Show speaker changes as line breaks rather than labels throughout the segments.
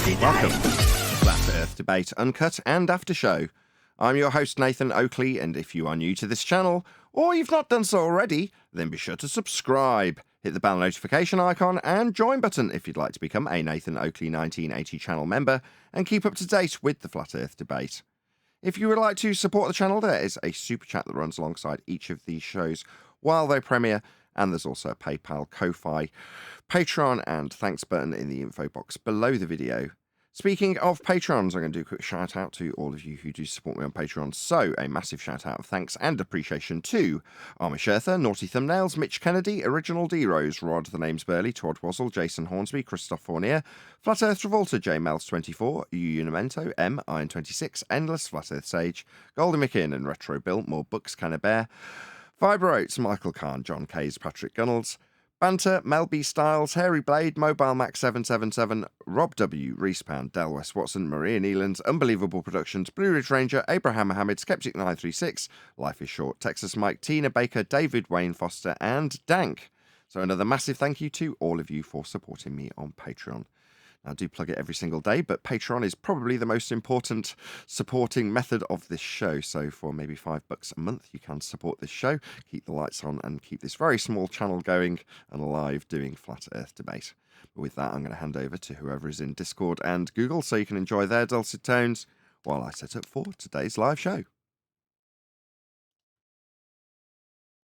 Welcome to Flat Earth Debate Uncut and After Show. I'm your host Nathan Oakley, and if you are new to this channel, or you've not done so already, then be sure to subscribe, hit the bell notification icon and join button if you'd like to become a Nathan Oakley 1980 channel member and keep up to date with the Flat Earth Debate. If you would like to support the channel, there is a super chat that runs alongside each of these shows while they premiere, and there's also a PayPal, Ko-Fi, Patreon and thanks button in the info box below the video. Speaking of Patrons, I'm going to do a quick shout out to all of you who do support me on Patreon. So, a massive shout out of thanks and appreciation to Amish Earther, Naughty Thumbnails, Mitch Kennedy, Original D-Rose, Rod the Name's Burley, Todd Wazzle, Jason Hornsby, Christoph Fournier, Flat Earth Revolta, J Mels24, Unimento, M Iron26, Endless, Flat Earth Sage, Goldie McKinn and Retro Bill, More Books Can a Bear, Fiber Oats, Michael Kahn, John Kays, Patrick Gunnels, Banter, Mel B. Styles, Hairy Blade, Mobile Max 777, Rob W, Respawn, Del West Watson, Maria Nealands, Unbelievable Productions, Blue Ridge Ranger, Abraham Mohammed, Skeptic 936, Life is Short, Texas Mike, Tina Baker, David Wayne Foster, and Dank. So another massive thank you to all of you for supporting me on Patreon. I do plug it every single day, but Patreon is probably the most important supporting method of this show. So for maybe $5 a month, you can support this show, keep the lights on, and keep this very small channel going and alive doing Flat Earth Debate. But with that, I'm going to hand over to whoever is in Discord and Google so you can enjoy their dulcet tones while I set up for today's live show.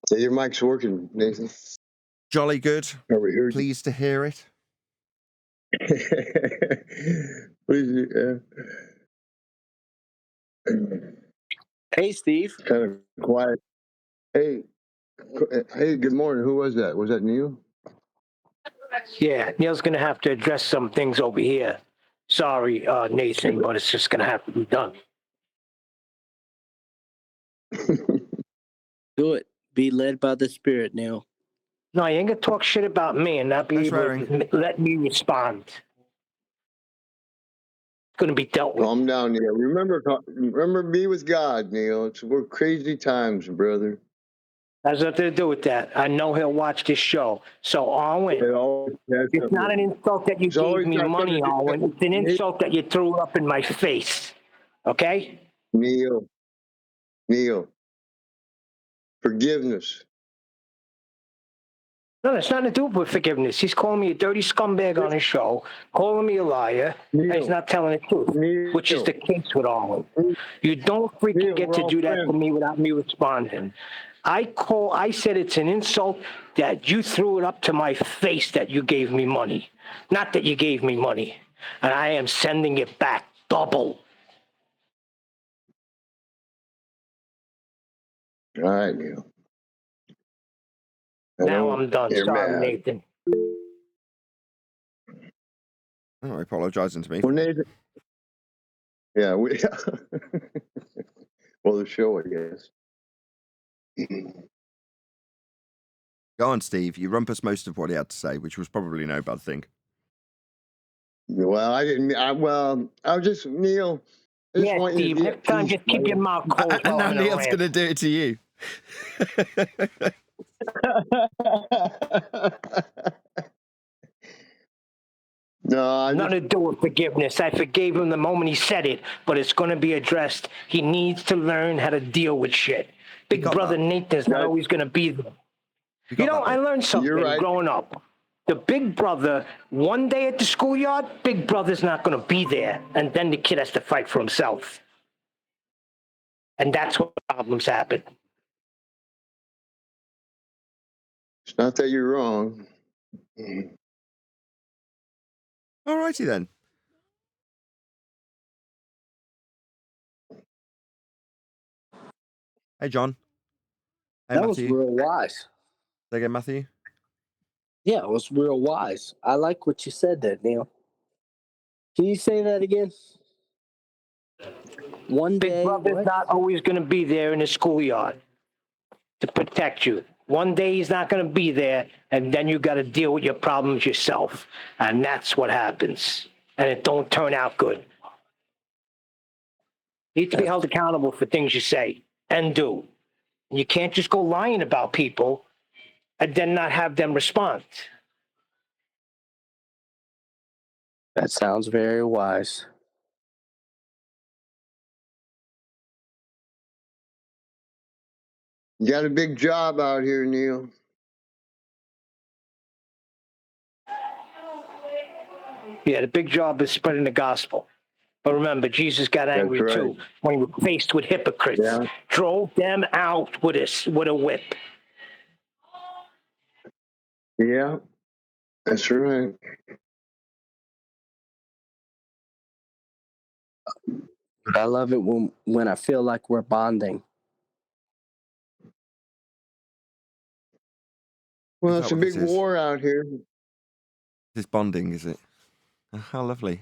So your mic's working, Nathan.
Jolly good. Pleased to hear it.
Hey, Steve.
Kind of quiet. Hey, good morning. Who was that? Was that Neil?
Yeah, Neil's going to have to address some things over here. Sorry, Nathan, but it's just going to have to be done.
Do it. Be led by the Spirit, Neil.
No, you ain't going to talk shit about me and not be able to let me respond. It's going to be dealt with.
Calm down, Neil. Remember, be with God, Neil. We're crazy times, brother.
Has nothing to do with that. I know he'll watch this show. So, Owen, it's not an insult that you gave me money, Owen. It's an insult that you threw up in my face. Okay?
Neil. Forgiveness.
No, it's nothing to do with forgiveness. He's calling me a dirty scumbag on his show, calling me a liar, and he's not telling the truth, which is the case with Owen. You don't freaking get to do that for me without me responding. I said it's an insult that you threw it up to my face that you gave me money. Not that you gave me money. And I am sending it back double.
All right, Neil.
Now I'm done. Sorry, Nathan.
Oh, apologizing to me.
Well, Nathan. Yeah, well, the show, I guess.
Go on, Steve. You rumpus most of what he had to say, which was probably no bad thing.
Well, I didn't. I was just Neil.
Yeah, Steve. Next time, just keep your mouth closed.
And now Neil's going to do it to you.
No, nothing to do with forgiveness. I forgave him the moment he said it, but it's going to be addressed. He needs to learn how to deal with shit. Big brother Nathan's not always going to be there. You know, I learned something growing up. The big brother, one day at the schoolyard, big brother's not going to be there, and then the kid has to fight for himself. And that's what problems happen.
It's not that you're wrong.
All righty then. Hey, John. Hey,
that
Matthew.
Was real wise.
Say again, Matthew?
Yeah, it was real wise. I like what you said there, Neil. Can you say that again? One day,
big brother's not always going to be there in the schoolyard to protect you. One day he's not going to be there, and then you got to deal with your problems yourself. And that's what happens. And it don't turn out good. You need to be held accountable for things you say and do. You can't just go lying about people and then not have them respond.
That sounds very wise.
You got a big job out here, Neil.
Yeah, the big job is spreading the gospel. But remember, Jesus got angry
That's right.
too when he was faced with hypocrites.
Yeah.
Drove them out with a whip.
Yeah, that's right.
But I love it when I feel like we're bonding.
Well,
Is
it's
that
a
what
big
this is?
war out here.
This bonding, is it? Oh, how lovely.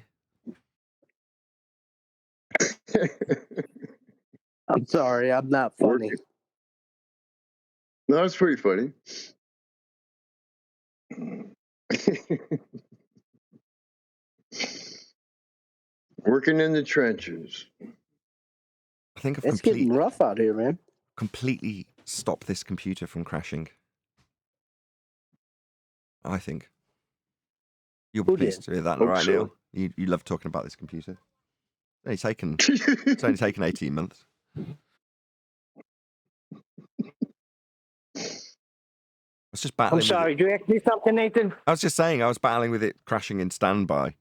I'm sorry, I'm not funny.
No, that's pretty funny. Working in the trenches.
I think I've
It's getting rough out here, man.
completely stopped this computer from crashing. I think. You'll be
Who
pleased
did?
to hear that,
Hope
right,
so.
Neil? You love talking about this computer. It's only taken 18 months. I was just battling
I'm sorry,
with it.
did you ask me something, Nathan?
I was just saying I was battling with it crashing in standby,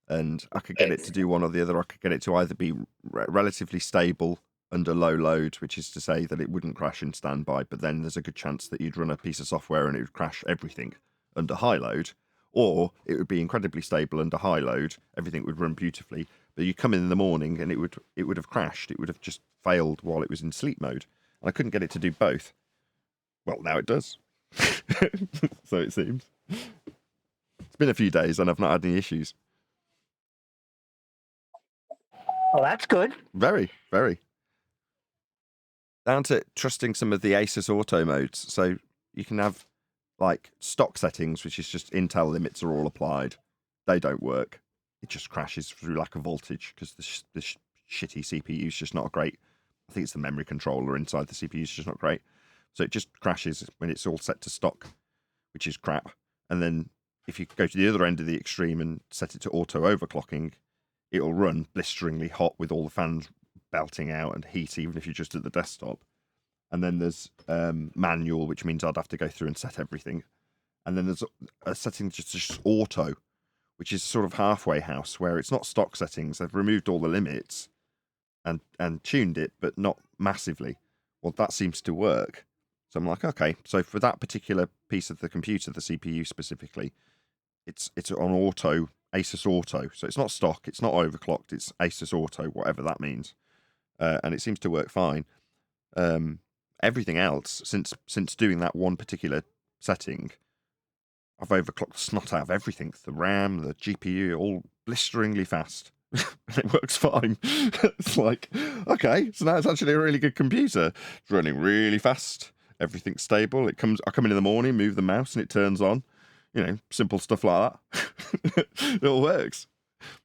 and I could get it to do one or the other. I could get it to either be relatively stable under low load, which is to say that it wouldn't crash in standby, but then there's a good chance that you'd run a piece of software and it would crash everything under high load, or it would be incredibly stable under high load. Everything would run beautifully, but you come in the morning and it would have crashed. It would have just failed while it was in sleep mode, and I couldn't get it to do both. Well, now it does. So it seems. It's been a few days and I've not had any issues.
Oh, that's good.
Very, very. Down to trusting some of the Asus auto modes. So you can have like stock settings, which is just Intel limits are all applied. They don't work. It just crashes through lack of voltage because the shitty CPU is just not great. I think it's the memory controller inside the CPU is just not great. So it just crashes when it's all set to stock, which is crap. And then if you go to the other end of the extreme and set it to auto overclocking, it'll run blisteringly hot with all the fans belting out and heat, even if you're just at the desktop. And then there's manual, which means I'd have to go through and set everything. And then there's a setting just auto, which is sort of halfway house, where it's not stock settings. They've removed all the limits and tuned it, but not massively. Well, that seems to work. So I'm like, okay, so for that particular piece of the computer, the CPU specifically, it's on auto, Asus Auto. So it's not stock, it's not overclocked, it's Asus Auto, whatever that means. And it seems to work fine. Everything else, since doing that one particular setting, I've overclocked the snot out of everything. The RAM, the GPU, all blisteringly fast. It works fine. It's like, okay, so now it's actually a really good computer. It's running really fast. Everything's stable. I come in the morning, move the mouse, and it turns on. You know, simple stuff like that. It all works.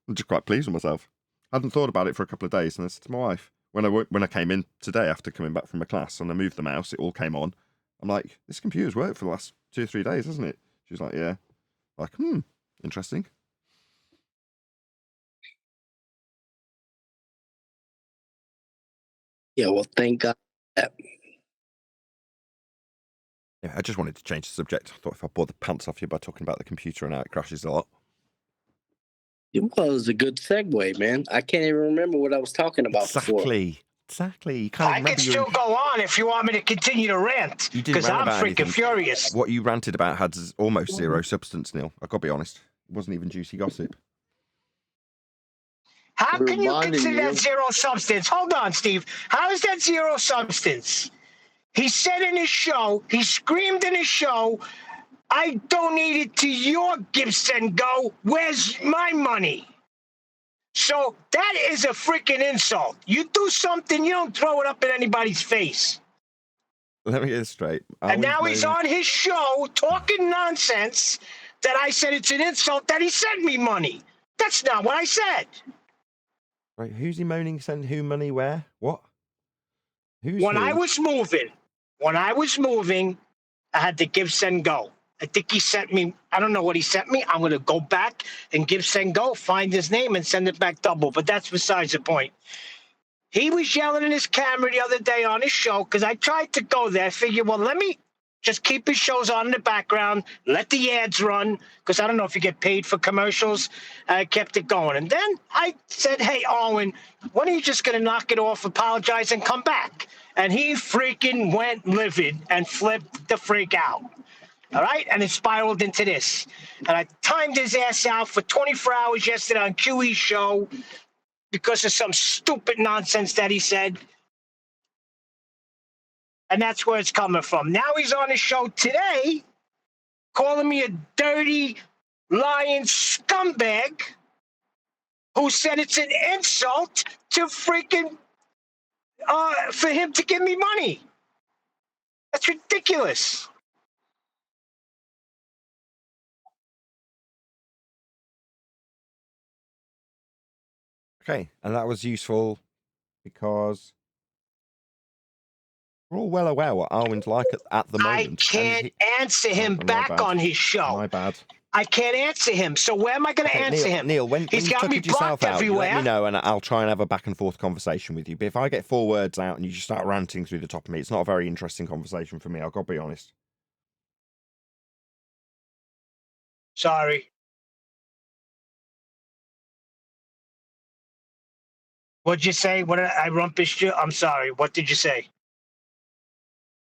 I'm just quite pleased with myself. I hadn't thought about it for a couple of days, and I said to my wife, when I came in today after coming back from a class, and I moved the mouse, it all came on. I'm like, this computer's worked for the last 2 or 3 days, hasn't it? She's like, yeah. I'm like, interesting.
Yeah, well, thank God.
Yeah, I just wanted to change the subject. I thought if I bored the pants off you by talking about the computer and how it crashes a lot.
Well, it was a good segue, man. I can't even remember what I was talking about before.
Exactly. You can't
I can still go on if you want me to continue to rant, because I'm freaking furious.
What you ranted about had almost zero substance, Neil. I've got to be honest. It wasn't even juicy gossip.
How can you consider that zero substance? Hold on, Steve. How is that zero substance? He said in his show, he screamed in his show, I donated to your Gives and Go. Where's my money? So that is a freaking insult. You do something, you don't throw it up in anybody's face.
Let me get this straight.
And now he's on his show talking nonsense that I said it's an insult that he sent me money. That's not what I said.
Right, who's he moaning send who money where? What?
When I was moving, I had to Give, Send, Go. I think he sent me, I don't know what he sent me. I'm going to go back and give Sengo, find his name, and send it back double. But that's besides the point. He was yelling in his camera the other day on his show because I tried to go there. I figured, well, let me just keep his shows on in the background, let the ads run, because I don't know if you get paid for commercials. I kept it going. And then I said, hey, Owen, when are you just going to knock it off, apologize, and come back? And he freaking went livid and flipped the freak out. All right? And it spiraled into this. And I timed his ass out for 24 hours yesterday on QE's show because of some stupid nonsense that he said. And that's where it's coming from. Now he's on his show today calling me a dirty, lying scumbag who said it's an insult to freaking, for him to give me money. That's ridiculous.
Okay, and that was useful because we're all well aware what Arwen's like at the moment.
I can't answer him back on his show.
My bad.
I can't answer him. So where am I going to answer him?
Neil, when
he's
you
got me
tuckered yourself
blocked
out,
everywhere.
let me know and I'll try and have a back and forth conversation with you. But if I get 4 words out and you just start ranting through the top of me, it's not a very interesting conversation for me. I've got to be honest.
Sorry. What'd you say? What did I rumpushed you? I'm sorry. What did you say?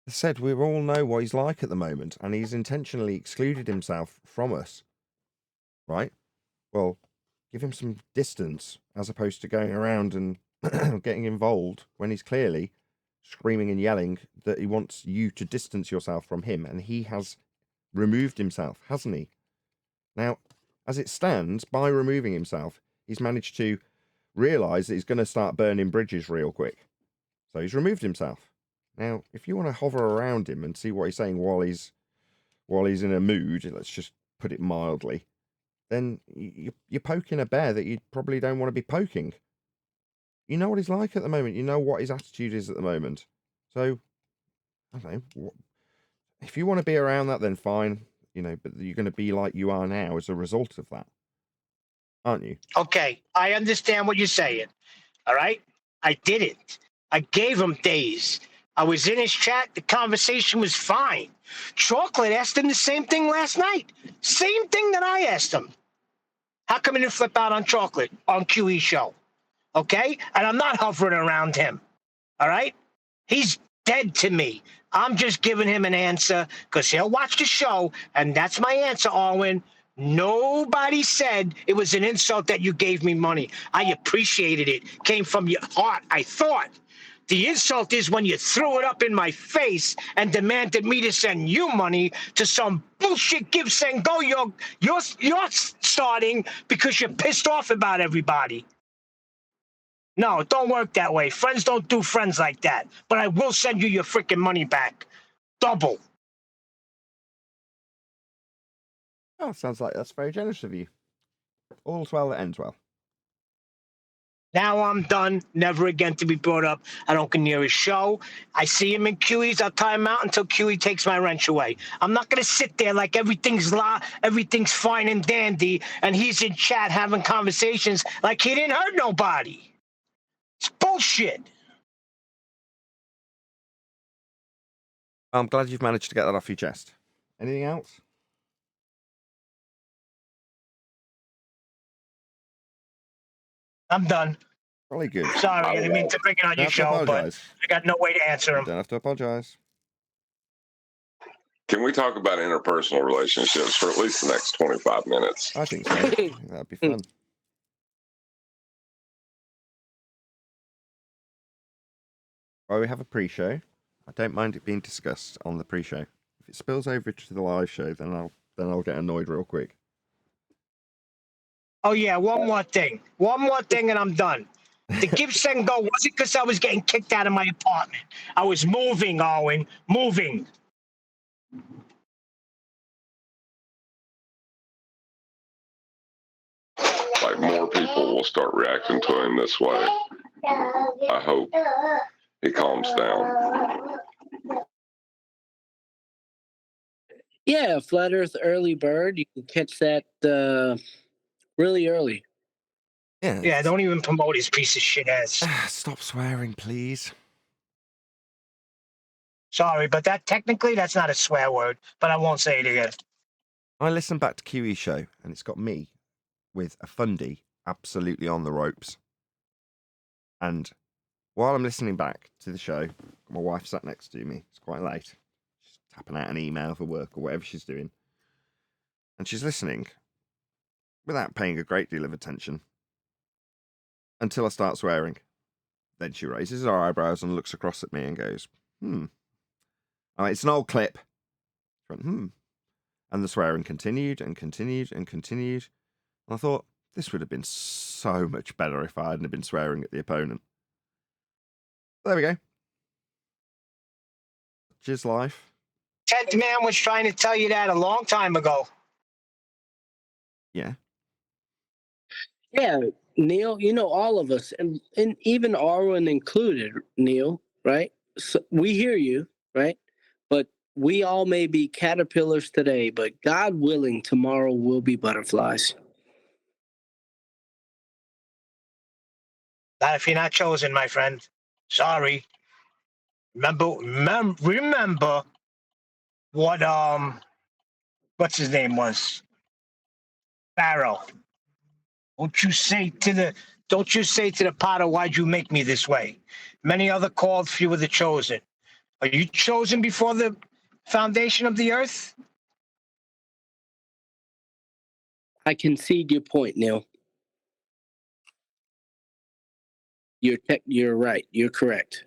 I said we all know what he's like at the moment, and he's intentionally excluded himself from us. Right? Well, give him some distance as opposed to going around and getting involved when he's clearly screaming and yelling that he wants you to distance yourself from him, and he has removed himself, hasn't he? Now, as it stands, by removing himself, he's managed to realise that he's going to start burning bridges real quick. So he's removed himself. Now, if you want to hover around him and see what he's saying while he's in a mood, let's just put it mildly, then you're poking a bear that you probably don't want to be poking. You know what he's like at the moment. You know what his attitude is at the moment. So, I don't know. If you want to be around that, then fine. You know, but you're going to be like you are now as a result of that, aren't you?
Okay, I understand what you're saying. All right? I did it. I gave him days. I was in his chat. The conversation was fine. Chocolate asked him the same thing last night. Same thing that I asked him. How come he didn't flip out on Chocolate on QE show? Okay? And I'm not hovering around him. All right? He's dead to me. I'm just giving him an answer because he'll watch the show, and that's my answer, Arwen. Nobody said it was an insult that you gave me money. I appreciated it. Came from your heart, I thought. The insult is when you threw it up in my face and demanded me to send you money to some bullshit give, send, go you're starting because you're pissed off about everybody. No, it don't work that way. Friends don't do friends like that. But I will send you your freaking money back. Double.
Oh, sounds like that's very generous of you. All's well that ends well.
Now I'm done. Never again to be brought up. I don't go near his show. I see him in QE's. I'll tie him out until QE takes my wrench away. I'm not going to sit there like everything's fine and dandy, and he's in chat having conversations like he didn't hurt nobody. It's bullshit.
I'm glad you've managed to get that off your chest. Anything else?
I'm done.
Probably good.
Sorry, I didn't mean to bring it on your show, but I got no way to answer him.
Don't have to apologize.
Can we talk about interpersonal relationships for at least the next 25 minutes?
I think so. I think that'd be fun. Well, we have a pre-show. I don't mind it being discussed on the pre-show. If it spills over to the live show, then I'll get annoyed real quick.
Oh yeah, one more thing, and I'm done. The give, send, go wasn't because I was getting kicked out of my apartment. I was moving, Owen, moving.
Like more people will start reacting to him this way. I hope he calms down.
Yeah, Flat Earth early bird. You can catch that really early.
Yeah, don't even promote his piece of shit ass.
Stop swearing, please.
Sorry, but that's not a swear word, but I won't say it again.
I listened back to QE show, and it's got me with a fundy absolutely on the ropes. And while I'm listening back to the show, my wife sat next to me. It's quite late. She's tapping out an email for work or whatever she's doing. And she's listening without paying a great deal of attention until I start swearing. Then she raises her eyebrows and looks across at me and goes, Oh, it's an old clip. She went, And the swearing continued and continued and continued. And I thought, this would have been so much better if I hadn't been swearing at the opponent. There we go. Just life.
10th man was trying to tell you that a long time ago.
Yeah.
Yeah, Neil, all of us, and even Arwen included, Neil, right? So we hear you, right? But we all may be caterpillars today, but God willing, tomorrow will be butterflies.
Not if you're not chosen, my friend. Sorry. Remember what what's his name was? Pharaoh. Don't you say to the potter, why'd you make me this way? Many other called, few were the chosen. Are you chosen before the foundation of the earth?
I concede your point, Neil. You're right. You're correct.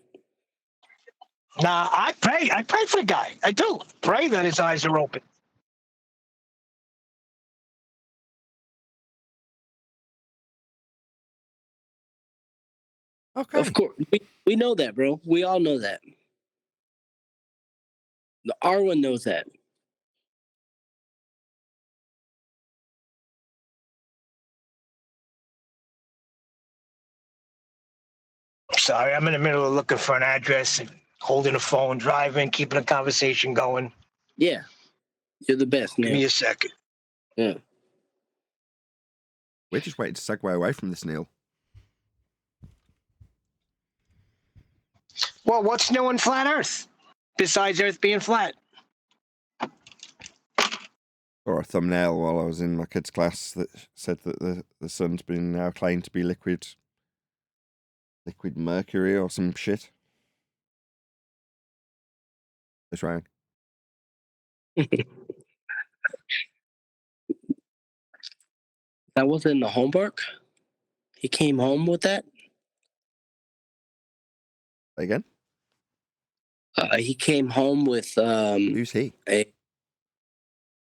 Nah, I pray for the guy. I do. Pray that his eyes are open.
Okay.
Of course. We know that, bro. We all know that. Arwen knows that.
Sorry, I'm in the middle of looking for an address and holding a phone, driving, keeping a conversation going.
Yeah. You're the best, Neil.
Give me a second.
Yeah.
We're just waiting to segue away from this, Neil.
Well, what's new in flat Earth besides Earth being flat?
Or a thumbnail while I was in my kids' class that said that the sun's been now claimed to be liquid mercury or some shit. It's wrong.
That wasn't the homework? He came home with that?
Again?
He came home with
Who's he?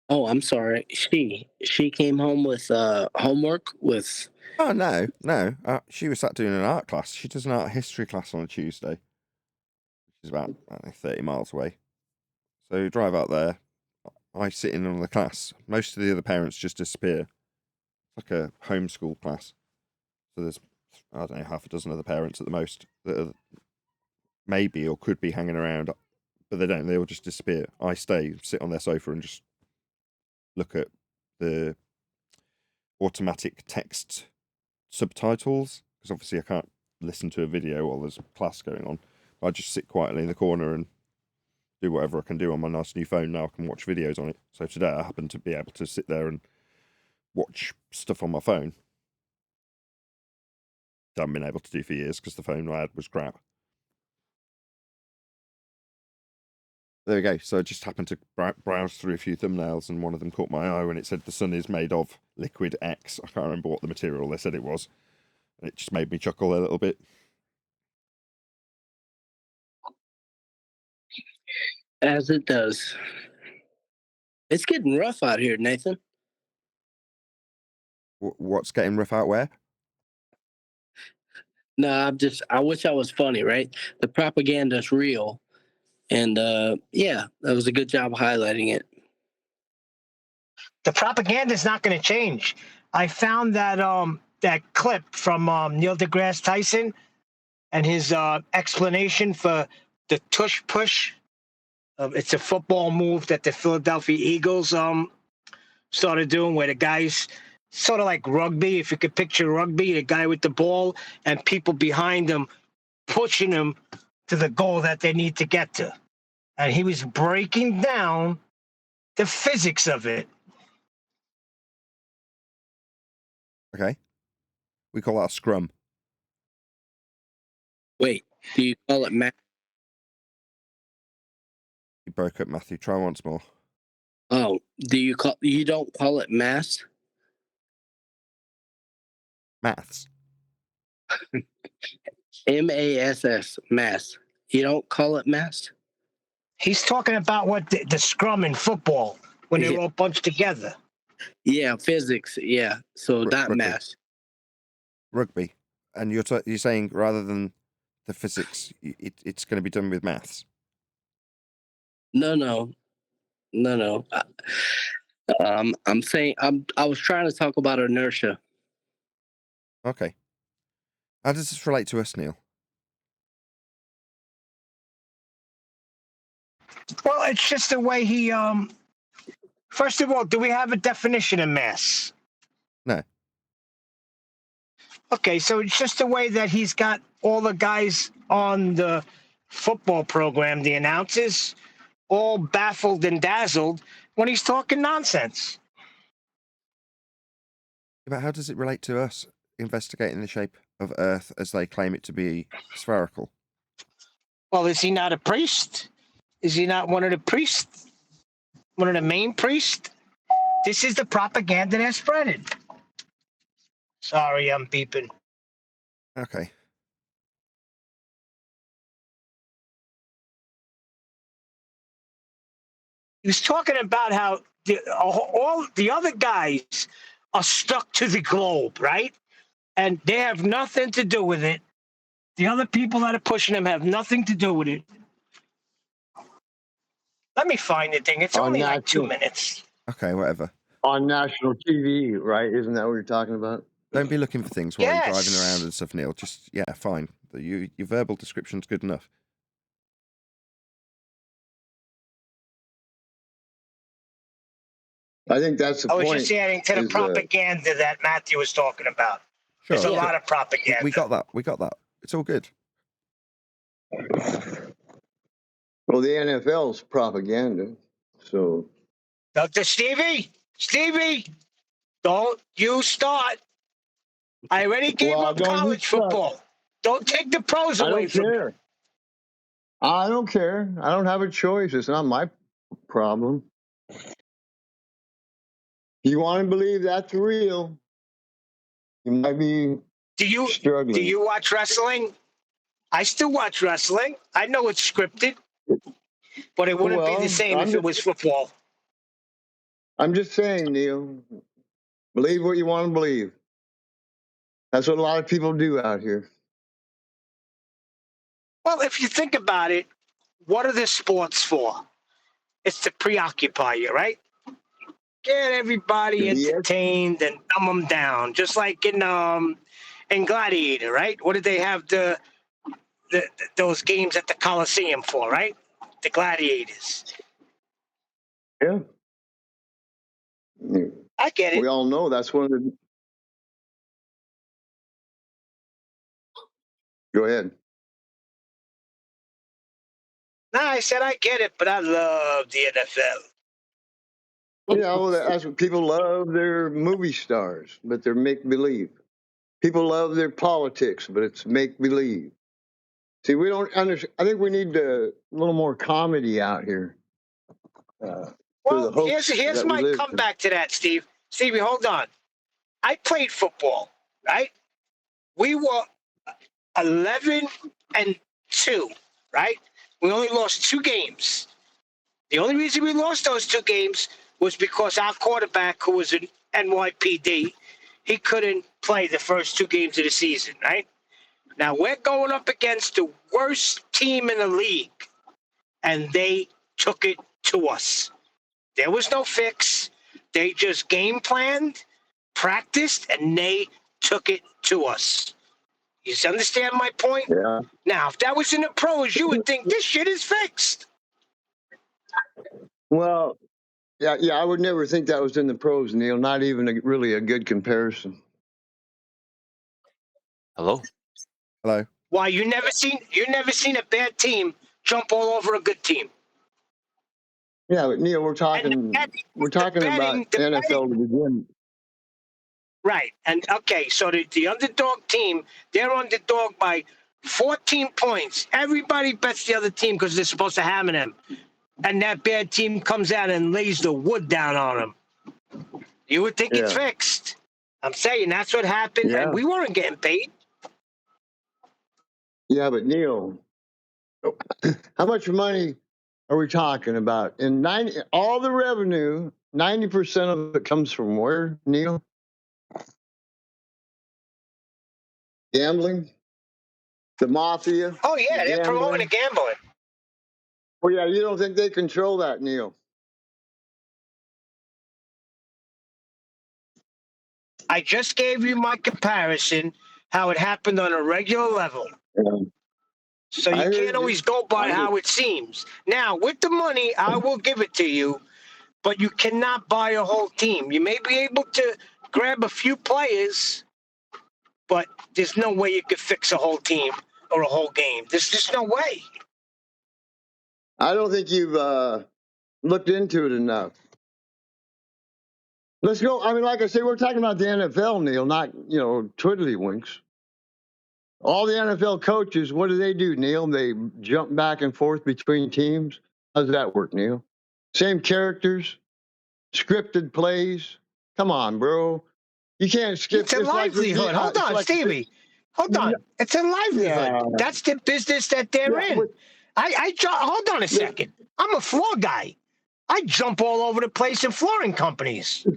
I'm sorry. She came home with homework with.
Oh no. She was sat doing an art class. She does an art history class on a Tuesday, which is about 30 miles away. So drive out there. I sit in on the class. Most of the other parents just disappear. It's like a homeschool class. So there's, I don't know, half a dozen other parents at the most that are maybe or could be hanging around, but they don't. They all just disappear. I stay, sit on their sofa and just look at the automatic text subtitles, because obviously I can't listen to a video while there's class going on. I just sit quietly in the corner and do whatever I can do on my nice new phone. Now I can watch videos on it. So today I happen to be able to sit there and watch stuff on my phone. I haven't been able to do for years because the phone I had was crap. There we go. So I just happened to browse through a few thumbnails, and one of them caught my eye when it said the sun is made of liquid X. I can't remember what the material they said it was. And it just made me chuckle a little bit.
As it does. It's getting rough out here, Nathan.
What's getting rough out where?
No, I wish I was funny, right? The propaganda's real. And yeah, that was a good job highlighting it.
The propaganda is not going to change. I found that that clip from Neil deGrasse Tyson and his explanation for the tush push It's a football move that the Philadelphia Eagles started doing, where the guys sort of like rugby. If you could picture rugby, the guy with the ball and people behind him pushing him to the goal that they need to get to. And he was breaking down the physics of it.
Okay. We call that a scrum.
Wait, do you call it mass?
You broke up, Matthew. Try once more.
Oh, you don't call it mass?
Maths.
MASS, mass. You don't call it mass?
He's talking about what the scrum in football, when they're
Yeah.
all bunched together.
Yeah, physics. Yeah, so not
rugby.
mass.
Rugby. And you're saying rather than the physics, it's going to be done with maths.
No. I'm saying I was trying to talk about inertia.
Okay. How does this relate to us, Neil?
Well, it's just the way he. First of all, do we have a definition of mass?
No.
Okay, so it's just the way that he's got all the guys on the football program, the announcers, all baffled and dazzled when he's talking nonsense.
But how does it relate to us investigating the shape of Earth as they claim it to be spherical?
Well, is he not a priest? Is he not one of the priests? One of the main priests? This is the propaganda that's spreading. Sorry, I'm beeping.
Okay.
He was talking about how all the other guys are stuck to the globe, right? And they have nothing to do with it. The other people that are pushing them have nothing to do with it. Let me find the thing. It's only like 2 minutes.
Okay, whatever.
On national TV, right? Isn't that what you're talking about?
Don't be looking for things while
Yes.
you're driving around and stuff, Neil. Just, yeah, fine. Your verbal description's good enough.
I think that's the
I was
point.
just adding to the propaganda that Matthew was talking about.
Sure.
There's a lot of propaganda.
We got that. It's all good.
Well, the NFL's propaganda, so.
Dr. Stevie, don't you start. I already gave up college football. Don't take the pros away from me.
I don't care. I don't have a choice. It's not my problem. If you want to believe that's real, you might be struggling.
Do you watch wrestling? I still watch wrestling. I know it's scripted, but it wouldn't be the same if it was football.
I'm just saying, Neil, believe what you want to believe. That's what a lot of people do out here.
Well, if you think about it, what are the sports for? It's to preoccupy you, right? Get everybody entertained and dumb them down, just like in Gladiator, right? What did they have those games at the Coliseum for, right? The Gladiators.
Yeah.
I get it.
We all know that's one of the. Go ahead.
No, I said I get it, but I love the NFL.
Yeah, well, that's what people love. Their movie stars, but they're make believe. People love their politics, but it's make believe. See, we don't understand. I think we need a little more comedy out here.
Well, here's my comeback to that, Steve. Stevie, hold on. I played football, right? We were 11-2, right? We only lost 2 games. The only reason we lost those 2 games was because our quarterback, who was an NYPD, he couldn't play the first 2 games of the season, right? Now we're going up against the worst team in the league, and they took it to us. There was no fix. They just game planned, practiced, and they took it to us. You understand my point?
Yeah.
Now, if that was in the pros, you would think this shit is fixed.
Well, yeah, I would never think that was in the pros, Neil. Not even really a good comparison.
Hello?
Hello.
Why you never seen a bad team jump all over a good team?
Yeah, but Neil, we're talking about
the
NFL to begin.
Right. And okay, so the underdog team, they're underdog by 14 points. Everybody bets the other team because they're supposed to hammer them. And that bad team comes out and lays the wood down on them. You would think it's fixed. I'm saying that's what happened,
Yeah.
and we weren't getting paid.
Yeah, but Neil, how much money are we talking about? In all the revenue, 90% of it comes from where, Neil? Gambling? The mafia?
Oh, yeah, they're promoting the gambling.
Well, yeah, you don't think they control that, Neil?
I just gave you my comparison, how it happened on a regular level.
Yeah.
So you can't always go by how it seems. Now, with the money, I will give it to you, but you cannot buy a whole team. You may be able to grab a few players, but there's no way you could fix a whole team or a whole game. There's just no way.
I don't think you've looked into it enough. Let's go. I mean, like I said, we're talking about the NFL, Neil, not, twiddlywinks. All the NFL coaches, what do, Neil? They jump back and forth between teams. How does that work, Neil? Same characters, scripted plays. Come on, bro. You can't skip.
It's a livelihood. Hold on, Stevie. Hold on. It's a livelihood. Yeah. That's the business that they're in. Hold on a second. I'm a floor guy. I jump all over the place in flooring companies.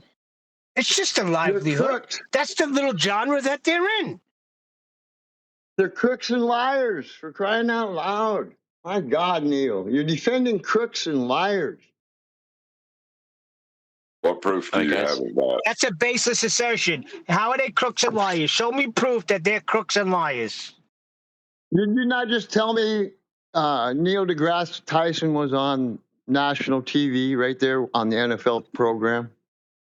It's just a livelihood. That's the little genre that they're in.
They're crooks and liars, for crying out loud. My God, Neil, you're defending crooks and liars.
What proof do you have of that?
That's a baseless assertion. How are they crooks and liars? Show me proof that they're crooks and liars.
Did you not just tell me Neil deGrasse Tyson was on national TV right there on the NFL program?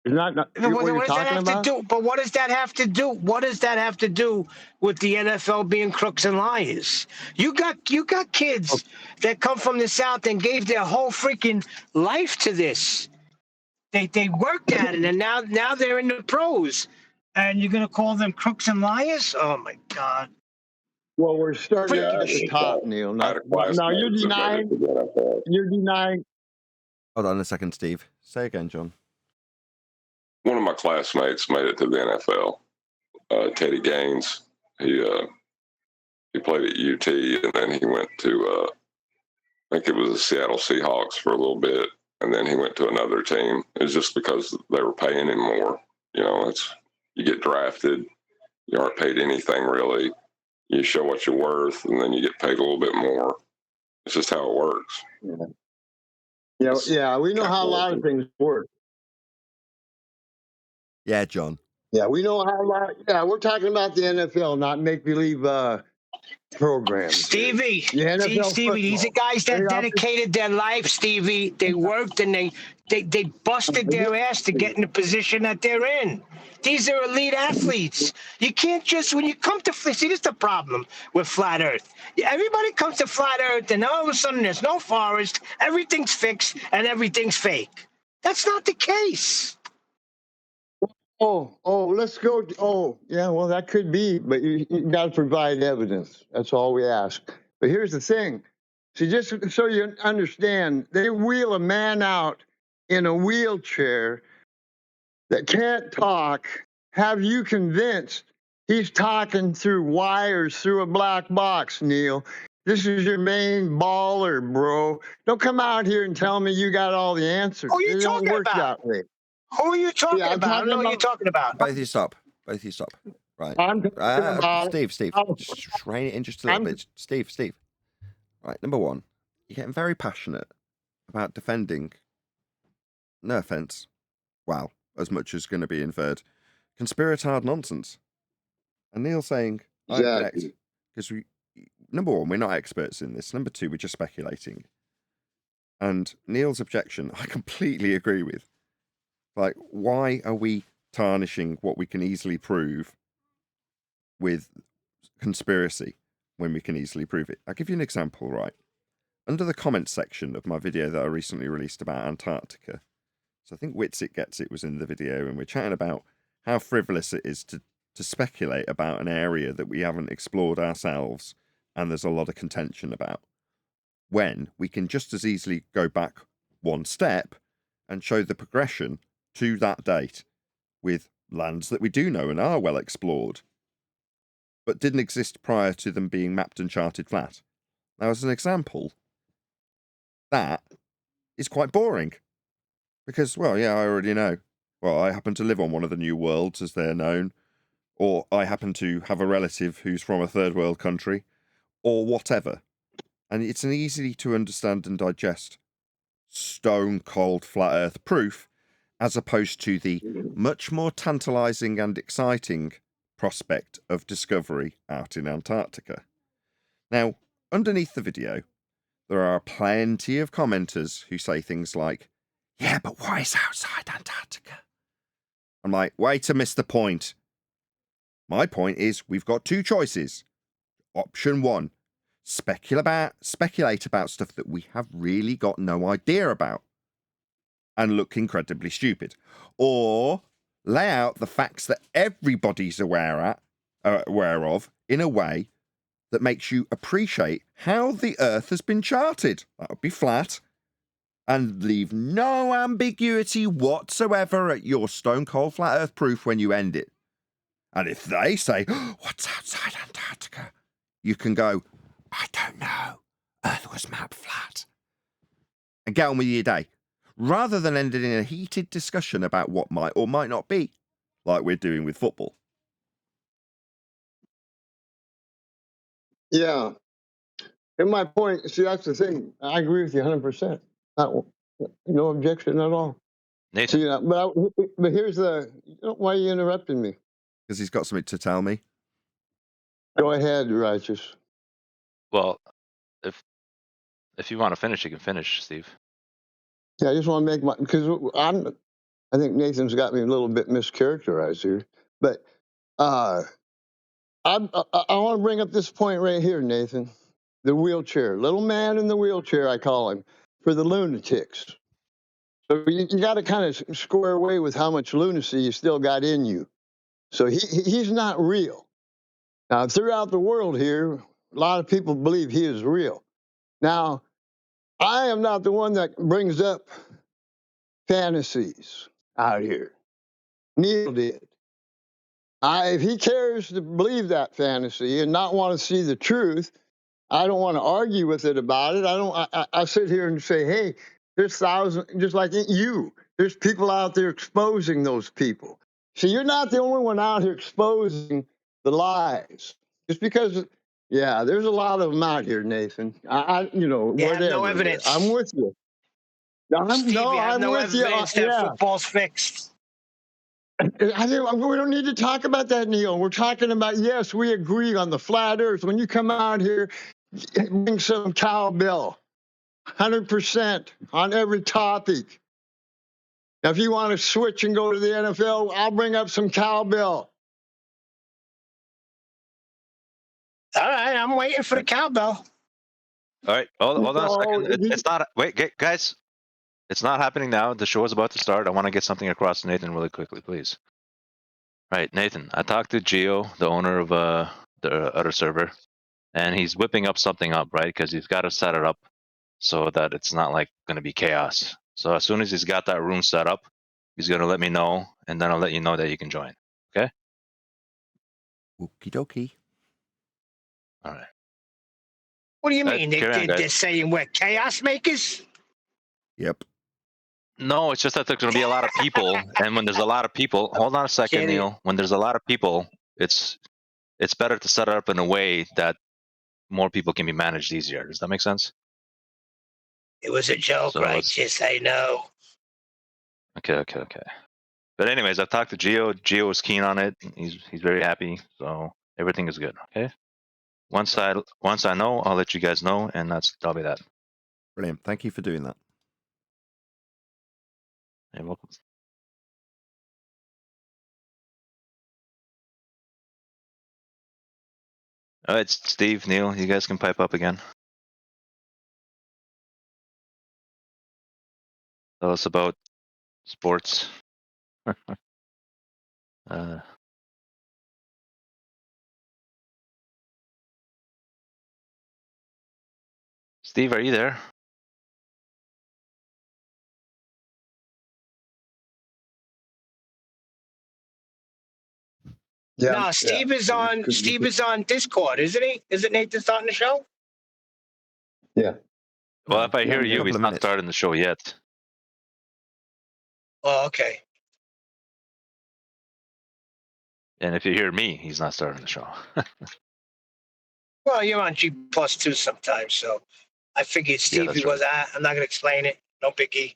Is not what you're talking about?
But what does that have to do? What does that have to do with the NFL being crooks and liars? You got kids that come from the South and gave their whole freaking life to this. They worked at it, and now they're in the pros. And you're gonna call them crooks and liars? Oh my God!
Well, we're starting at the top, Neil. Now you're denying. You're denying.
Hold on a second, Steve. Say again, John.
One of my classmates made it to the NFL. Teddy Gaines. He played at UT, and then he went to I think it was the Seattle Seahawks for a little bit, and then he went to another team. It's just because they were paying him more. You get drafted, you aren't paid anything really. You show what you're worth, and then you get paid a little bit more. It's just how it works.
Yeah. We know how a lot of things work.
Yeah, John.
Yeah, we know how a lot. Yeah, we're talking about the NFL, not make-believe programs.
Stevie, these are guys that dedicated their life, Stevie. They worked and they busted their ass to get in the position that they're in. These are elite athletes. You can't just, when you come to, see, this is the problem with Flat Earth. Everybody comes to Flat Earth and all of a sudden there's no forest, everything's fixed, and everything's fake. That's not the case.
Let's go. Oh, yeah, well, that could be, but you got to provide evidence. That's all we ask. But here's the thing. See, just so you understand, they wheel a man out in a wheelchair that can't talk, have you convinced he's talking through wires through a black box, Neil. This is your main baller, bro. Don't come out here and tell me you got all the answers.
Who are you
it
talking
don't work
about?
that way.
Who are you talking about? I don't know what you're talking about.
Both of you stop. Right.
I'm talking about
Steve. Just rein it in just a little bit. Steve. Right. Number one, you're getting very passionate about defending, no offense, well, as much as going to be inferred, conspiratard nonsense. And Neil saying, I object. Because number one, we're not experts in this. Number two, we're just speculating. And Neil's objection, I completely agree with. Like, why are we tarnishing what we can easily prove with conspiracy when we can easily prove it? I'll give you an example, right? Under the comments section of my video that I recently released about Antarctica, so I think Witsit Gets It was in the video, and we're chatting about how frivolous it is to speculate about an area that we haven't explored ourselves and there's a lot of contention about, when we can just as easily go back one step and show the progression to that date with lands that we do know and are well explored, but didn't exist prior to them being mapped and charted flat. Now, as an example, that is quite boring. Because, well, yeah, I already know. Well, I happen to live on one of the new worlds, as they're known, or I happen to have a relative who's from a third world country, or whatever. And it's an easy to understand and digest stone cold flat earth proof, as opposed to the much more tantalizing and exciting prospect of discovery out in Antarctica. Now, underneath the video, there are plenty of commenters who say things like, yeah, but why is outside Antarctica? I'm like, way to miss the point. My point is, we've got two choices. Option one, speculate about stuff that we have really got no idea about and look incredibly stupid. Or lay out the facts that everybody's aware of in a way that makes you appreciate how the Earth has been charted. That would be flat. And leave no ambiguity whatsoever at your stone cold flat earth proof when you end it. And if they say, what's outside Antarctica? You can go, I don't know. Earth was mapped flat. And get on with your day. Rather than ending in a heated discussion about what might or might not be, like we're doing with football.
Yeah. And my point, see, that's the thing. I agree with you 100%. No objection at all.
Nathan.
See, but here's why are you interrupting me?
Because he's got something to tell me.
Go ahead, Righteous.
Well, if you want to finish, you can finish, Steve.
Yeah, I just want to make because I think Nathan's got me a little bit mischaracterized here. But I want to bring up this point right here, Nathan. The wheelchair. Little man in the wheelchair, I call him, for the lunatics. So you got to kind of square away with how much lunacy you still got in you. So he's not real. Now, throughout the world here, a lot of people believe he is real. Now, I am not the one that brings up fantasies out here. Neil did. If he cares to believe that fantasy and not want to see the truth, I don't want to argue with it about it. I sit here and say, hey, there's thousands, just like you. There's people out there exposing those people. See, you're not the only one out here exposing the lies. Just because, yeah, there's a lot of them out here, Nathan.
You have no evidence.
I'm with you.
Steve, you have no
with you.
evidence that football's fixed.
We don't need to talk about that, Neil. We're talking about, yes, we agree on the flat earth. When you come out here, bring some cowbell, 100% on every topic. Now, if you want to switch and go to the NFL, I'll bring up some cowbell.
All right, I'm waiting for the cowbell.
All right, hold on a second. It's not. Wait, guys. It's not happening now. The show is about to start. I want to get something across to Nathan really quickly, please. All right, Nathan. I talked to Geo, the owner of the other server, and he's whipping up something up, right? Because he's got to set it up so that it's not like going to be chaos. So as soon as he's got that room set up, he's going to let me know, and then I'll let you know that you can join. Okay?
Okie dokie.
All right.
What do you mean?
Carry on,
They're saying we're chaos makers?
Yep.
No, it's just that there's going to be a lot of people, and when there's a lot of people, hold on a second, Neil. When there's a lot of people, it's better to set it up in a way that more people can be managed easier. Does that make sense?
It was a joke, Righteous. I know.
Okay. But anyways, I've talked to Geo. Geo is keen on it. He's very happy. So everything is good. Okay. Once I know, I'll let you guys know, and that'll be that.
Brilliant. Thank you for doing that.
Hey, welcome. All right, Steve, Neil, you guys can pipe up again. Tell us about sports. Steve, are you there?
Yeah,
No, Steve is on. Steve is on Discord, isn't he? Isn't Nathan starting the show?
Yeah.
Well, if I
Yeah,
hear
I'm
you,
here.
he's
of
not
minutes.
starting the show yet.
Oh, okay.
And if you hear me, he's not starting the show.
Well, you're on G+2 sometimes, so I figured
Yeah,
Stevie
that's
was.
right.
I'm not gonna explain it. No biggie.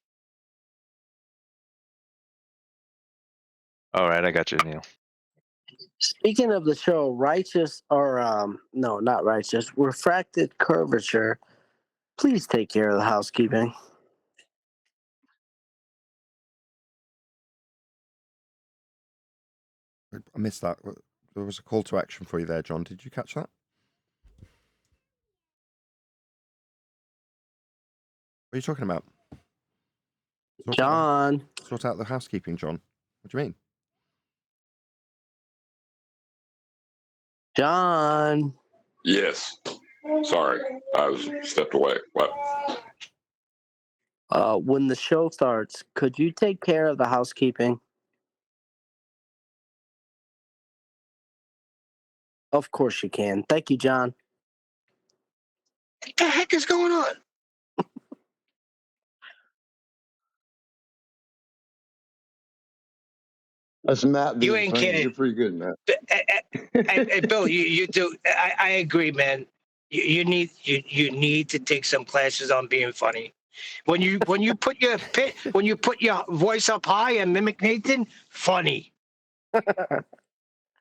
All right, I got you, Neil.
Speaking of the show, righteous or no, not righteous, refracted curvature. Please take care of the housekeeping.
I missed that. There was a call to action for you there, John. Did you catch that? What are you talking about?
John.
Sort out the housekeeping, John. What do you mean?
John.
Yes. Sorry, I was stepped away. What?
When the show starts, could you take care of the housekeeping? Of course you can. Thank you, John.
What the heck is going on?
That's Matt being
You ain't
funny.
kidding.
You're pretty good, Matt.
Hey, Bill, you do. I agree, man. You need to take some classes on being funny. When you put your voice up high and mimic Nathan, funny.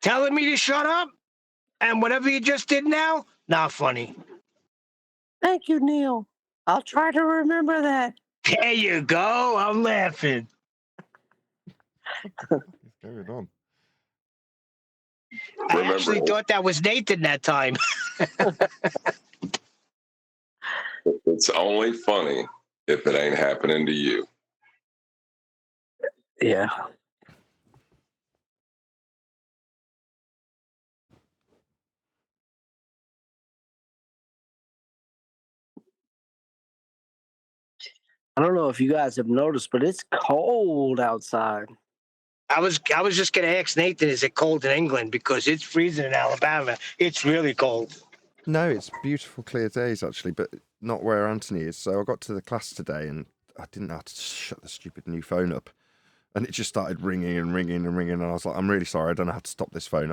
Telling me to shut up, and whatever you just did now, not funny.
Thank you, Neil. I'll try to remember that.
There you go. I'm laughing.
What's going on?
I
Remember-
actually thought that was Nathan that time.
It's only funny if it ain't happening to you.
Yeah. I don't know if you guys have noticed, but it's cold outside.
I was just gonna ask Nathan, is it cold in England? Because it's freezing in Alabama. It's really cold.
No, it's beautiful, clear days actually, but not where Anthony is. So I got to the class today and I didn't know how to shut the stupid new phone up, and it just started ringing and ringing and ringing. And I was like, I'm really sorry, I don't know how to stop this phone.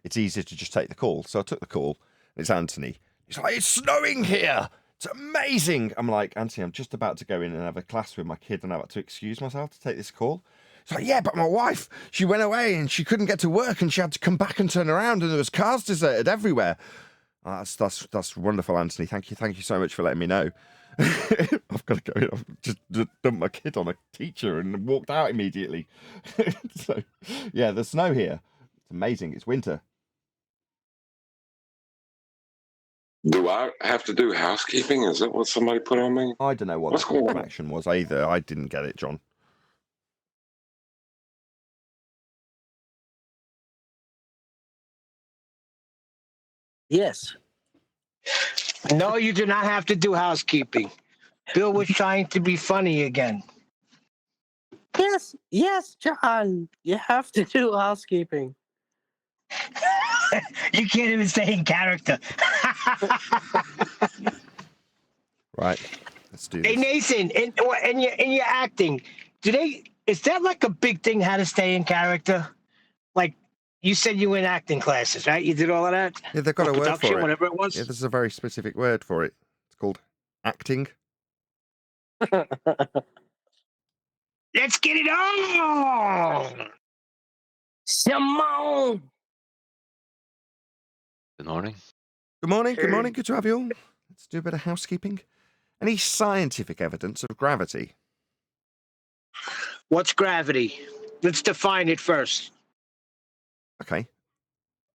It's easier to just take the call. So I took the call. It's Anthony. He's like, it's snowing here. It's amazing. I'm like, Anthony, I'm just about to go in and have a class with my kid, and I had to excuse myself to take this call. He's like, yeah, but my wife, she went away and she couldn't get to work, and she had to come back and turn around, and there was cars deserted everywhere. That's wonderful, Anthony. Thank you so much for letting me know. I've got to go in. I've just dumped my kid on a teacher and walked out immediately. So, yeah, there's snow here. It's amazing. It's winter.
Do I have to do housekeeping? Is that what somebody put on me?
I don't know what
What's
the call
going
to
on?
action was either. I didn't get it, John.
Yes.
No, you do not have to do housekeeping. Bill was trying to be funny again.
Yes, John. You have to do housekeeping.
You can't even stay in character.
Right. Let's do
Hey,
this.
Nathan, in your acting, is that like a big thing, how to stay in character? Like, you said you were in acting classes, right? You did all of that?
Yeah, they've got
Or
a word
production,
for it.
whatever it was?
Yeah, there's a very specific word for it. It's called acting.
Let's get it on!
Simone.
Good morning.
Good morning. Good morning. Good to have you all. Let's do a bit of housekeeping. Any scientific evidence of gravity?
What's gravity? Let's define it first.
Okay.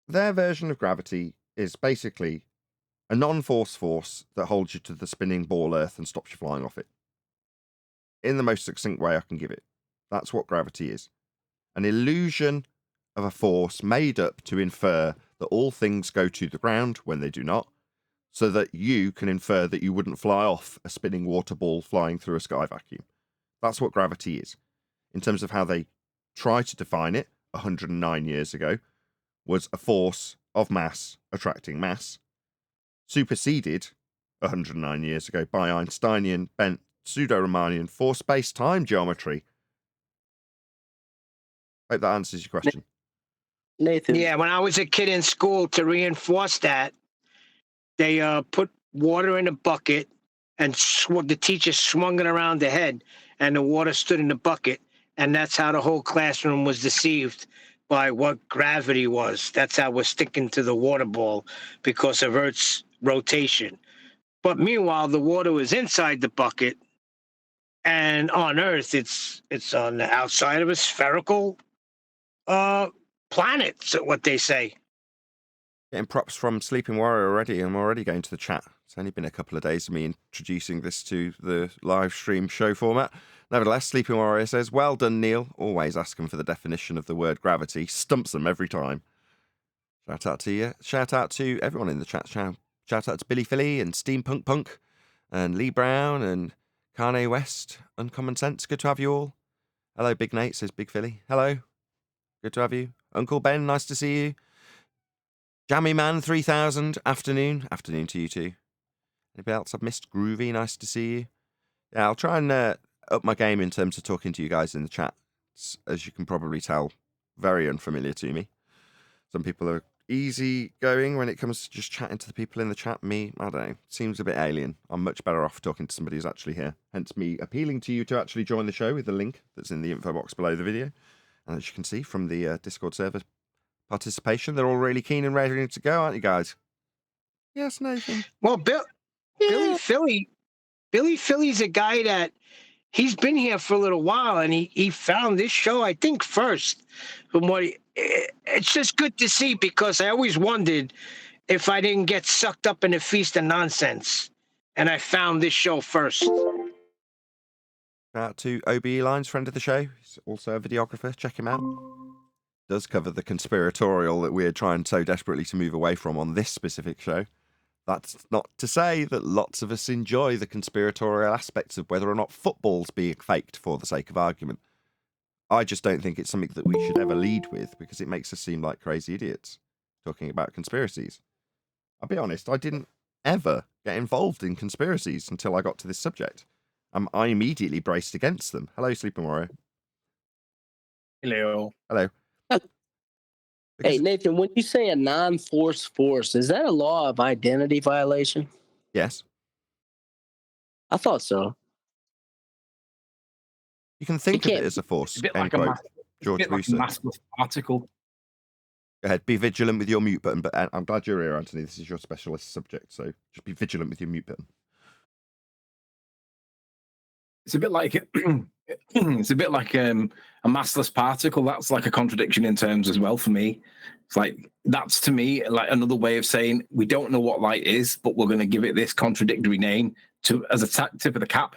Their version of gravity is basically a non-force force that holds you to the spinning ball Earth and stops you flying off it. In the most succinct way I can give it. That's what gravity is. An illusion of a force made up to infer that all things go to the ground when they do not, so that you can infer that you wouldn't fly off a spinning water ball flying through a sky vacuum. That's what gravity is. In terms of how they try to define it 109 years ago, was a force of mass attracting mass, superseded 109 years ago by Einsteinian bent pseudo-Riemannian force-space-time geometry. Hope that answers your question.
Nathan.
Yeah, when I was a kid in school, to reinforce that, they put water in a bucket, and the teacher swung it around the head, and the water stood in the bucket, and that's how the whole classroom was deceived by what gravity was. That's how we're sticking to the water ball, because of Earth's rotation. But meanwhile, the water was inside the bucket, and on Earth, it's on the outside of a spherical planet, so what they say.
Getting props from Sleeping Warrior already. I'm already going to the chat. It's only been a couple of days of me introducing this to the live stream show format. Nevertheless, Sleeping Warrior says, well done, Neil. Always asking for the definition of the word gravity. Stumps them every time. Shout out to you. Shout out to everyone in the chat. Shout out to Billy Philly and Steampunk Punk and Lee Brown and Kanye West. Uncommon Sense. Good to have you all. Hello, Big Nate, says Big Philly. Hello. Good to have you. Uncle Ben, nice to see you. Jammy Man 3000, afternoon. Afternoon to you too. Anybody else I've missed? Groovy, nice to see you. Yeah, I'll try and up my game in terms of talking to you guys in the chat. It's, as you can probably tell, very unfamiliar to me. Some people are easy going when it comes to just chatting to the people in the chat. Me, I don't know, seems a bit alien. I'm much better off talking to somebody who's actually here. Hence me appealing to you to actually join the show with the link that's in the info box below the video. And as you can see from the Discord server participation, they're all really keen and ready to go, aren't you guys? Yes, Nathan.
Well, Billy Philly's a guy that he's been here for a little while, and he found this show, I think, first. From what it's just good to see, because I always wondered if I didn't get sucked up in a feast of nonsense, and I found this show first.
Shout out to OBE Lines, friend of the show. He's also a videographer. Check him out. Does cover the conspiratorial that we're trying so desperately to move away from on this specific show. That's not to say that lots of us enjoy the conspiratorial aspects of whether or not football's being faked for the sake of argument. I just don't think it's something that we should ever lead with, because it makes us seem like crazy idiots talking about conspiracies. I'll be honest, I didn't ever get involved in conspiracies until I got to this subject. I immediately braced against them. Hello, Sleeping Warrior.
Hello.
Hello.
Hey, Nathan, when you say a non-force force, is that a law of identity violation?
Yes.
I thought so.
You can think of it as a force.
It's a bit
end
like
quote.
a
George
bit like a
Musa.
massless particle.
Go ahead, be vigilant with your mute button, but I'm glad you're here, Anthony. This is your specialist subject, so just be vigilant with your mute button.
It's a bit like a massless particle. That's like a contradiction in terms as well for me. It's like, that's to me like another way of saying we don't know what light is, but we're going to give it this contradictory name as a tip of the cap.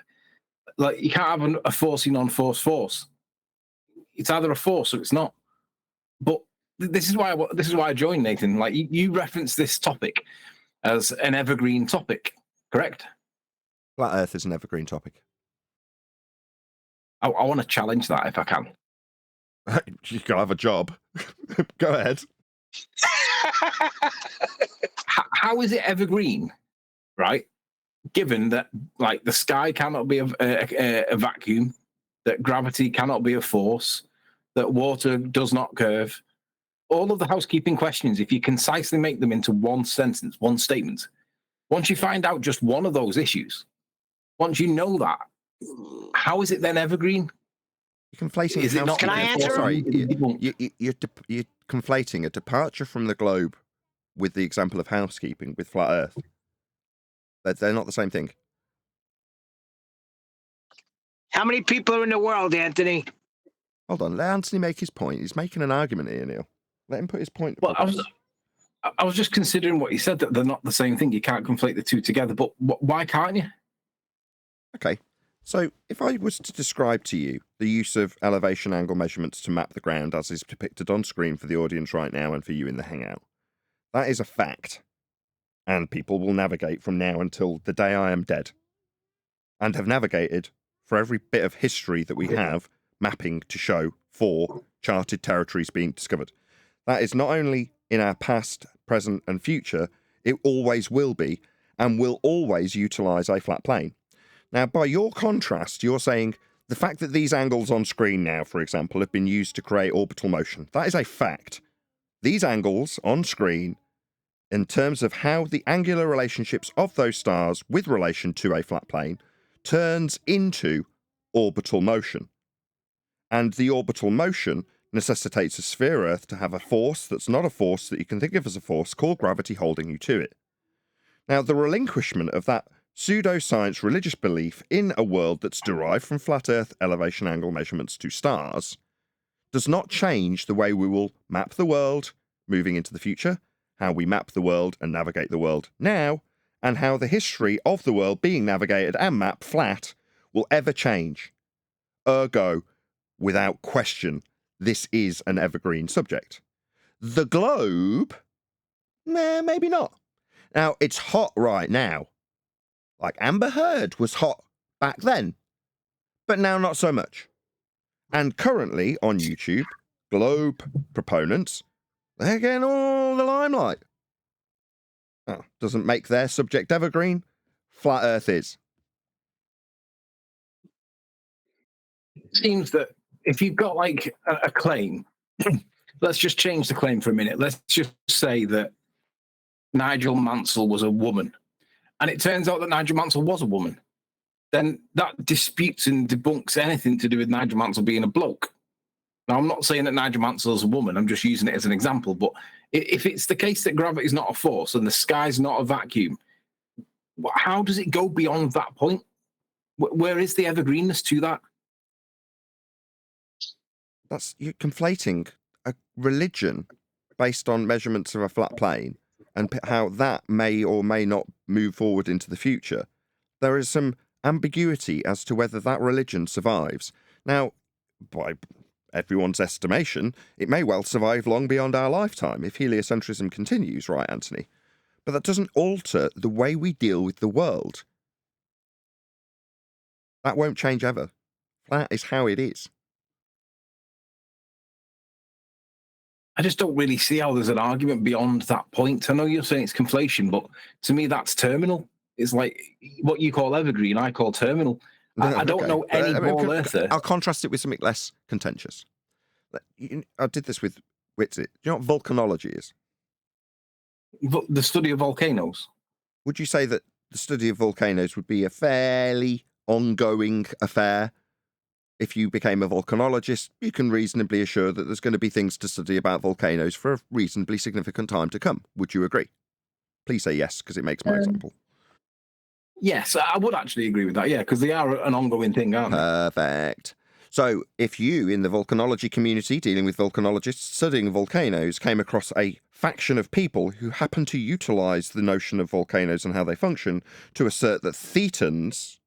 Like, you can't have a forcey non-force force. It's either a force or it's not. But this is why I joined, Nathan. Like, you referenced this topic as an evergreen topic, correct?
Flat Earth is an evergreen topic.
I want to challenge that if I can.
You can have a job. Go ahead.
How is it evergreen, right? Given that, like, the sky cannot be a vacuum, that gravity cannot be a force, that water does not curve. All of the housekeeping questions, if you concisely make them into one sentence, one statement, once you find out just one of those issues, once you know that, how is it then evergreen?
You're conflating.
Is it not?
Can I answer?
Sorry, you're conflating a departure from the globe with the example of housekeeping with flat Earth. They're not the same thing.
How many people are in the world, Anthony?
Hold on, let Anthony make his point. He's making an argument here, Neil. Let him put his point.
Well, I was just considering what you said, that they're not the same thing. You can't conflate the two together, but why can't you?
Okay, so if I was to describe to you the use of elevation angle measurements to map the ground as is depicted on screen for the audience right now and for you in the Hangout, that is a fact. And people will navigate from now until the day I am dead. And have navigated for every bit of history that we have mapping to show for charted territories being discovered. That is not only in our past, present, and future, it always will be, and will always utilise a flat plane. Now, by your contrast, you're saying the fact that these angles on screen now, for example, have been used to create orbital motion. That is a fact. These angles on screen, in terms of how the angular relationships of those stars with relation to a flat plane, turns into orbital motion. And the orbital motion necessitates a sphere Earth to have a force that's not a force that you can think of as a force called gravity holding you to it. Now, the relinquishment of that pseudoscience religious belief in a world that's derived from flat Earth elevation angle measurements to stars does not change the way we will map the world moving into the future, how we map the world and navigate the world now, and how the history of the world being navigated and mapped flat will ever change. Ergo, without question, this is an evergreen subject. The globe? Maybe not. Now, it's hot right now. Like Amber Heard was hot back then, but now not so much. And currently on YouTube, globe proponents, they're getting all the limelight. Oh, doesn't make their subject evergreen. Flat Earth is.
It seems that if you've got like a claim, let's just change the claim for a minute. Let's just say that Nigel Mansell was a woman, and it turns out that Nigel Mansell was a woman. Then that disputes and debunks anything to do with Nigel Mansell being a bloke. Now, I'm not saying that Nigel Mansell is a woman. I'm just using it as an example. But if it's the case that gravity is not a force and the sky's not a vacuum, how does it go beyond that point? Where is the evergreenness to that?
You're conflating a religion based on measurements of a flat plane and how that may or may not move forward into the future. There is some ambiguity as to whether that religion survives. Now, by everyone's estimation, it may well survive long beyond our lifetime if heliocentrism continues, right, Anthony? But that doesn't alter the way we deal with the world. That won't change ever. Flat is how it is.
I just don't really see how there's an argument beyond that point. I know you're saying it's conflation, but to me, that's terminal. It's like what you call evergreen, I call terminal. I don't know any more earther.
I'll contrast it with something less contentious. I did this with Witsit. Do you know what volcanology is?
The study of volcanoes.
Would you say that the study of volcanoes would be a fairly ongoing affair? If you became a volcanologist, you can reasonably assure that there's going to be things to study about volcanoes for a reasonably significant time to come. Would you agree? Please say yes, because it makes my example.
Yes, I would actually agree with that, yeah, because they are an ongoing thing, aren't they?
Perfect. So if you, in the volcanology community, dealing with volcanologists, studying volcanoes, came across a faction of people who happen to utilise the notion of volcanoes and how they function to assert that Thetans,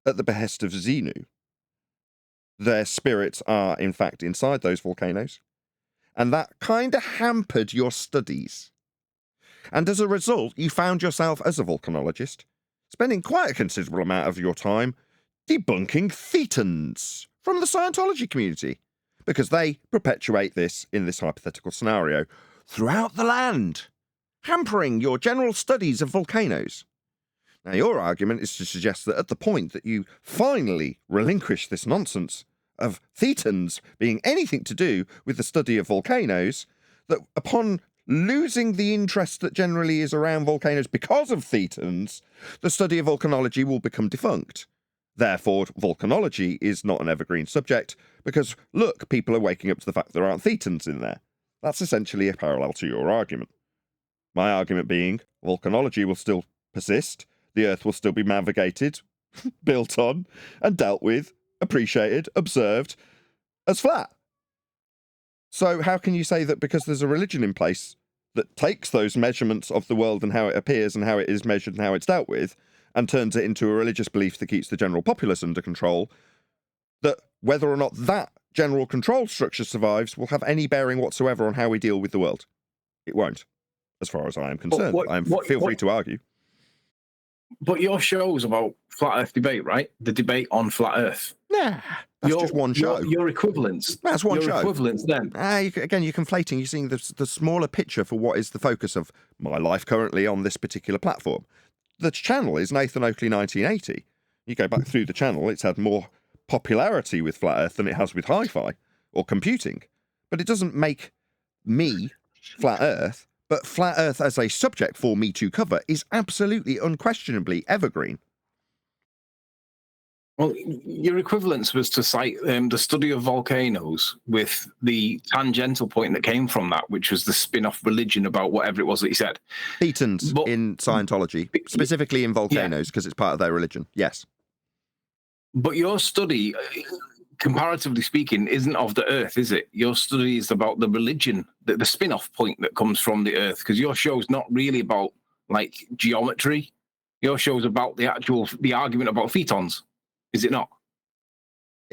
at the behest of Xenu, their spirits are, in fact, inside those volcanoes. And that kind of hampered your studies. And as a result, you found yourself, as a volcanologist, spending quite a considerable amount of your time debunking Thetans from the Scientology community, because they perpetuate this, in this hypothetical scenario, throughout the land, hampering your general studies of volcanoes. Now, your argument is to suggest that at the point that you finally relinquish this nonsense of Thetans being anything to do with the study of volcanoes, that upon losing the interest that generally is around volcanoes because of Thetans, the study of volcanology will become defunct. Therefore, volcanology is not an evergreen subject, because, look, people are waking up to the fact there aren't Thetans in there. That's essentially a parallel to your argument. My argument being, volcanology will still persist, the Earth will still be navigated, built on, and dealt with, appreciated, observed, as flat. So how can you say that because there's a religion in place that takes those measurements of the world and how it appears and how it is measured and how it's dealt with and turns it into a religious belief that keeps the general populace under control, that whether or not that general control structure survives will have any bearing whatsoever on how we deal with the world? It won't, as far as I am concerned. Feel free to argue.
But your show's about flat Earth debate, right? The debate on flat Earth.
Nah, that's just one show.
Your equivalents.
That's one show.
Your equivalents then.
Again, you're conflating. You're seeing the smaller picture for what is the focus of my life currently on this particular platform. The channel is Nathan Oakley 1980. You go back through the channel, it's had more popularity with flat Earth than it has with hi-fi or computing. But it doesn't make me flat Earth. But flat Earth as a subject for me to cover is absolutely, unquestionably evergreen.
Well, your equivalence was to cite the study of volcanoes with the tangential point that came from that, which was the spin-off religion about whatever it was that he said.
Thetans in Scientology, specifically in volcanoes, because it's part of their religion, yes.
But your study, comparatively speaking, isn't of the Earth, is it? Your study is about the religion, the spin-off point that comes from the Earth, because your show's not really about, like, geometry. Your show's about the argument about phetons. Is it not?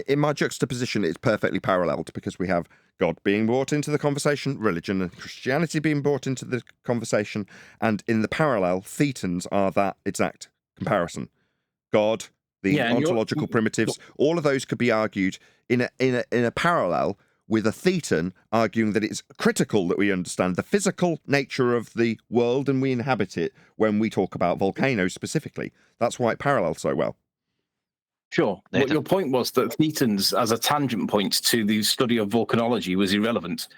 In my juxtaposition, it's perfectly paralleled because we have God being brought into the conversation, religion and Christianity being brought into the conversation, and in the parallel, thetans are that exact comparison. God, the ontological primitives, all of those could be argued in a parallel with a thetan arguing that it's critical that we understand the physical nature of the world and we inhabit it when we talk about volcanoes specifically. That's why it parallels so well.
Sure. But your point was that thetans as a tangent point to the study of volcanology was irrelevant.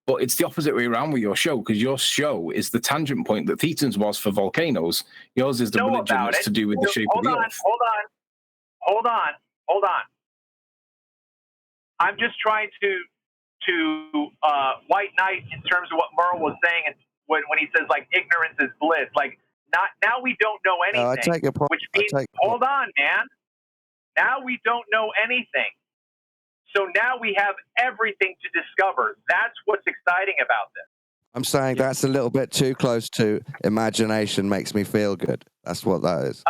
But it's the opposite way around with your show, because your show is the tangent point that thetans was for volcanoes. Yours is the religion that's to do with the shape of the earth.
Hold on. I'm just trying to white knight in terms of what Merle was saying, and when he says like ignorance is bliss. Like now we don't know anything.
I take your point.
Which means hold on, man. Now we don't know anything. So now we have everything to discover. That's what's exciting about this.
I'm saying that's a little bit too close to imagination makes me feel good. That's what that is.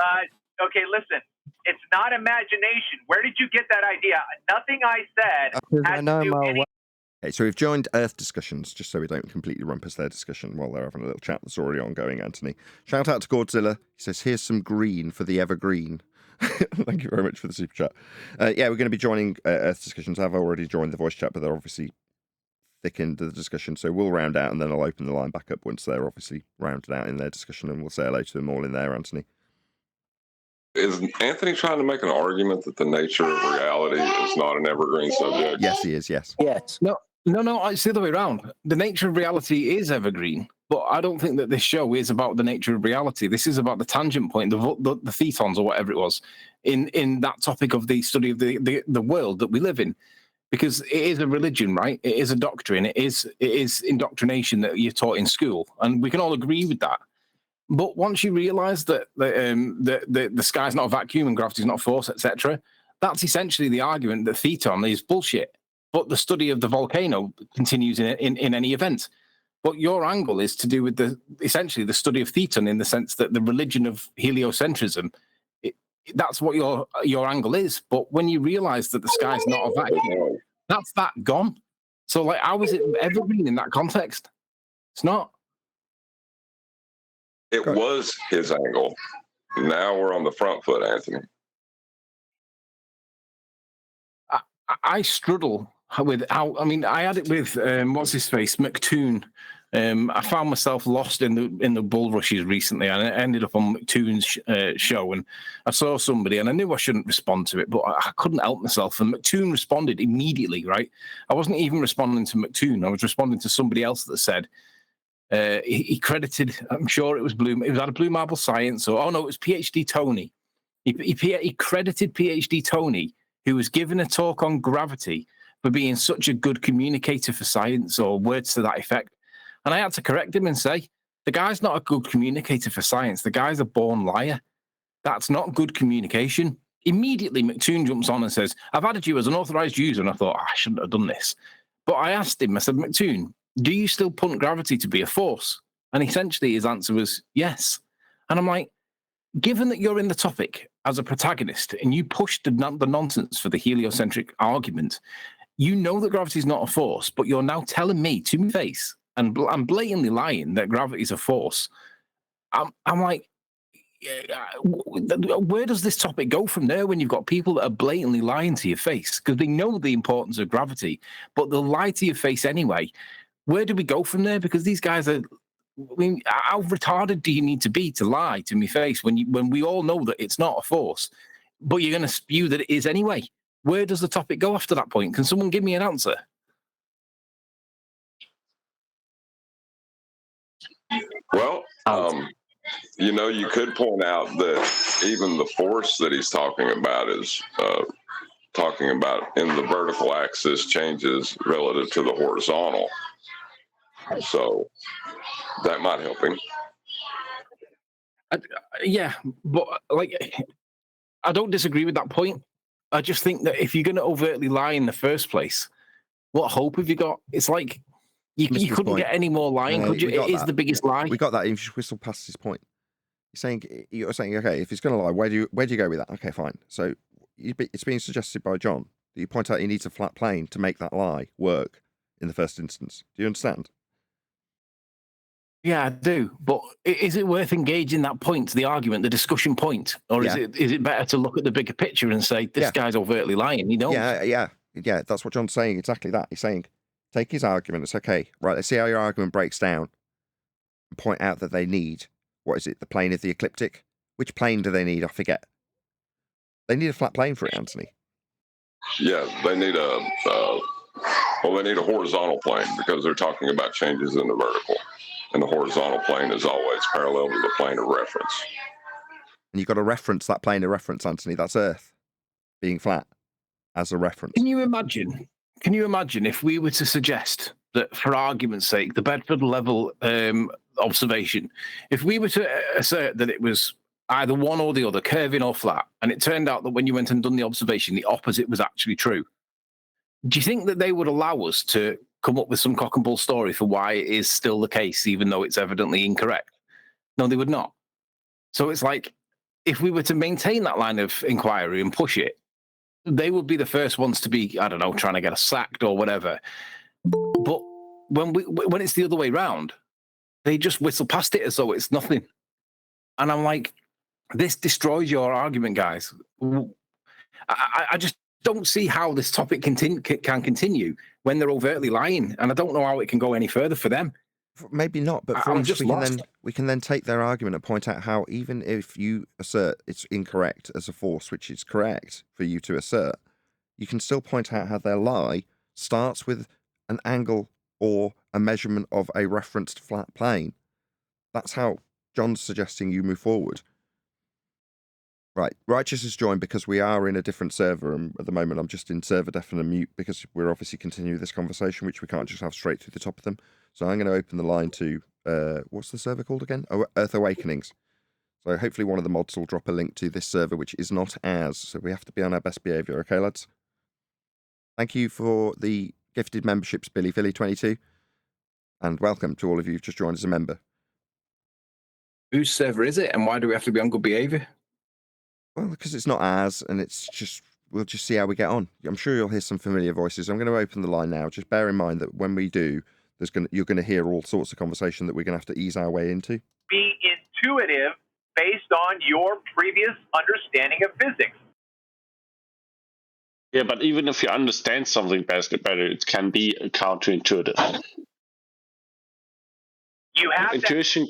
Okay, listen. It's not imagination. Where did you get that idea? Nothing I said has to do anything.
Okay, so we've joined Earth Discussions, just so we don't completely rumpus their discussion while they're having a little chat that's already ongoing, Anthony. Shout out to Godzilla. He says, here's some green for the Evergreen. Thank you very much for the super chat. We're going to be joining Earth Discussions. I've already joined the voice chat, but they're obviously thick into the discussion, so we'll round out and then I'll open the line back up once they're obviously rounded out in their discussion, and we'll say hello to them all in there, Anthony.
Is Anthony trying to make an argument that the nature of reality is not an evergreen subject?
Yes, he is, yes.
Yes.
No, it's the other way around. The nature of reality is evergreen, but I don't think that this show is about the nature of reality. This is about the tangent point, the thetons or whatever it was, in that topic of the study of the world that we live in. Because it is a religion, right? It is a doctrine. It is indoctrination that you're taught in school, and we can all agree with that. But once you realise that the sky's not a vacuum and gravity's not a force, etc., that's essentially the argument that theton is bullshit. But the study of the volcano continues in any event. But your angle is to do with essentially the study of theton, in the sense that the religion of heliocentrism, that's what your angle is. But when you realise that the sky's not a vacuum, that's that gone. So, like, how is it evergreen in that context? It's not.
It was his angle. Now we're on the front foot, Anthony.
I struggle with how. I mean, I had it with what's his face, McToon. I found myself lost in the bull rushes recently, and I ended up on McToon's show, and I saw somebody, and I knew I shouldn't respond to it, but I couldn't help myself. And McToon responded immediately. Right, I wasn't even responding to McToon; I was responding to somebody else that said. He credited, I'm sure it was either Blue Marble Science or, it was PhD Tony. He credited PhD Tony, who was given a talk on gravity, for being such a good communicator for science, or words to that effect. And I had to correct him and say, the guy's not a good communicator for science. The guy's a born liar. That's not good communication. Immediately, McToon jumps on and says, I've added you as an authorized user. And I thought, I shouldn't have done this. But I asked him, I said, McToon, do you still punt gravity to be a force? And essentially his answer was yes. And I'm like, given that you're in the topic as a protagonist and you pushed the nonsense for the heliocentric argument, you know that gravity is not a force, but you're now telling me to my face, and I'm blatantly lying, that gravity is a force. I'm like, where does this topic go from there when you've got people that are blatantly lying to your face? Because they know the importance of gravity, but they'll lie to your face anyway. Where do we go from there? Because these guys are, I mean, how retarded do you need to be to lie to me face when we all know that it's not a force, but you're going to spew that it is anyway? Where does the topic go after that point? Can someone give me an answer?
Well, you could point out that even the force that he's talking about is talking about in the vertical axis changes relative to the horizontal. So that might help him.
Yeah, but I don't disagree with that point. I just think that if you're going to overtly lie in the first place, what hope have you got? It's like you couldn't get any more lying, could you? It is the biggest lie.
We got that. You just whistle past his point. You're saying, okay, if he's going to lie, where do you go with that? Okay, fine. So it's being suggested by John that you point out he needs a flat plane to make that lie work in the first instance. Do you understand?
Yeah, I do. But is it worth engaging that point to the argument, the discussion point? Or is it better to look at the bigger picture and say, this guy's overtly lying? He knows.
Yeah. That's what John's saying. Exactly that. He's saying, take his argument. It's okay. Right, let's see how your argument breaks down. And point out that they need, what is it, the plane of the ecliptic? Which plane do they need? I forget. They need a flat plane for it, Anthony.
Yeah, they need a horizontal plane because they're talking about changes in the vertical. And the horizontal plane is always parallel to the plane of reference.
And you've got to reference that plane of reference, Anthony. That's Earth being flat as a reference.
Can you imagine if we were to suggest that, for argument's sake, the Bedford level observation, if we were to assert that it was either one or the other, curving or flat, and it turned out that when you went and done the observation, the opposite was actually true, do you think that they would allow us to come up with some cock and bull story for why it is still the case, even though it's evidently incorrect? No, they would not. So it's like, if we were to maintain that line of inquiry and push it, they would be the first ones to be, I don't know, trying to get us sacked or whatever. But when it's the other way around, they just whistle past it as though it's nothing. And I'm like, this destroys your argument, guys. I just don't see how this topic can continue when they're overtly lying, and I don't know how it can go any further for them.
Maybe not, but for us, we can then take their argument and point out how even if you assert it's incorrect as a force, which is correct for you to assert, you can still point out how their lie starts with an angle or a measurement of a referenced flat plane. That's how John's suggesting you move forward. Right, Righteous has joined because we are in a different server, and at the moment I'm just in server deafen and mute because we're obviously continuing this conversation, which we can't just have straight through the top of them. So I'm going to open the line to, what's the server called again? Earth Awakenings. So hopefully one of the mods will drop a link to this server, which is not ours. So we have to be on our best behaviour, okay, lads? Thank you for the gifted memberships, Billy Philly 22, and welcome to all of you who've just joined as a member.
Whose server is it, and why do we have to be on good behaviour?
Well, because it's not ours, and we'll just see how we get on. I'm sure you'll hear some familiar voices. I'm going to open the line now. Just bear in mind that when we do, you're going to hear all sorts of conversation that we're going to have to ease our way into.
Be intuitive based on your previous understanding of physics.
Yeah, but even if you understand something better, it can be counterintuitive.
You have
intuition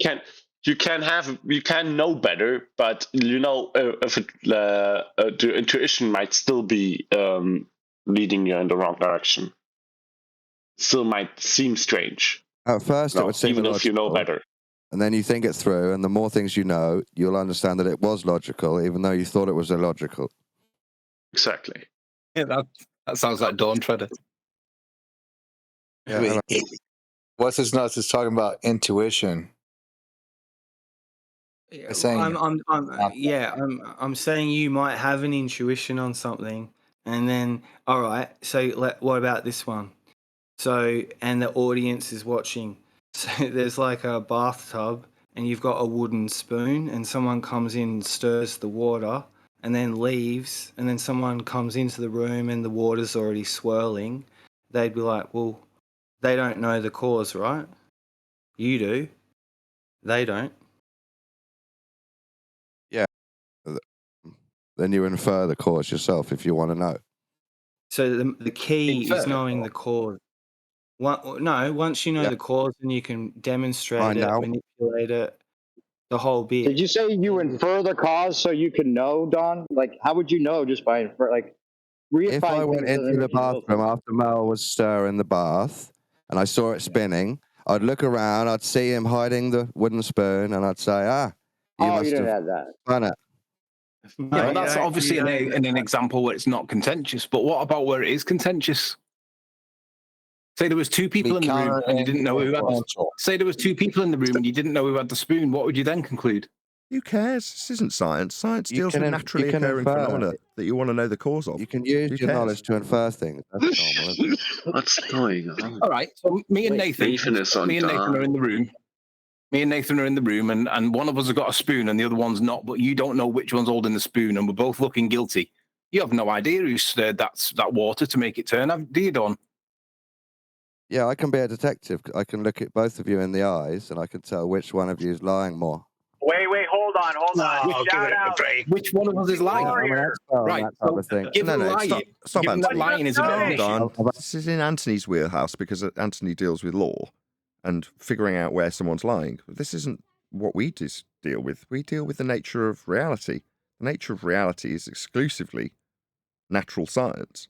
you can know better, but if the intuition might still be leading you in the wrong direction. Still might seem strange.
At first, it would seem
even if you know better.
And then you think it through, and the more things you know, you'll understand that it was logical, even though you thought it was illogical.
Exactly.
Yeah, that sounds like Dawn Treader.
Yeah, what's his nuts is talking about intuition. I'm saying you might have an intuition on something, and then all right. So what about this one? So and the audience is watching. So there's like a bathtub, and you've got a wooden spoon, and someone comes in and stirs the water, and then leaves, and then someone comes into the room, and the water's already swirling. They'd be like, well, they don't know the cause, right? You do. They don't.
Yeah. Then you infer the cause yourself if you want to know.
So the key is knowing the cause. Once you know the cause, then you can demonstrate it, manipulate it, the whole bit.
Did you say you infer the cause so you can know, Don? Like, how would you know just by infer? Like,
if I went into the bathroom after Mel was stirring the bath and I saw it spinning, I'd look around, I'd see him hiding the wooden spoon, and I'd say, you must
didn't
have
have that.
done it.
Yeah, but that's obviously an example where it's not contentious. But what about where it is contentious? Say there was two people in the room and you didn't know who had the spoon. Say there was two people in the room and you didn't know who had the spoon. What would you then conclude?
Who cares? This isn't science. Science deals with naturally occurring phenomena that you want to know the cause of.
You can use your knowledge to infer things. That's normal, isn't it?
What's going on?
All right. So me and Nathan are in the room. Me and Nathan are in the room, and one of us has got a spoon and the other one's not, but you don't know which one's holding the spoon, and we're both looking guilty. You have no idea who stirred that water to make it turn, do you, Don?
Yeah, I can be a detective. I can look at both of you in the eyes, and I can tell which one of you is lying more.
Wait, hold on. Shout out.
Which one of us is lying?
Right.
Stop Anthony.
Lying is a bit
Don, this is in Anthony's wheelhouse because Anthony deals with law and figuring out where someone's lying. This isn't what we deal with. We deal with the nature of reality. The nature of reality is exclusively natural science.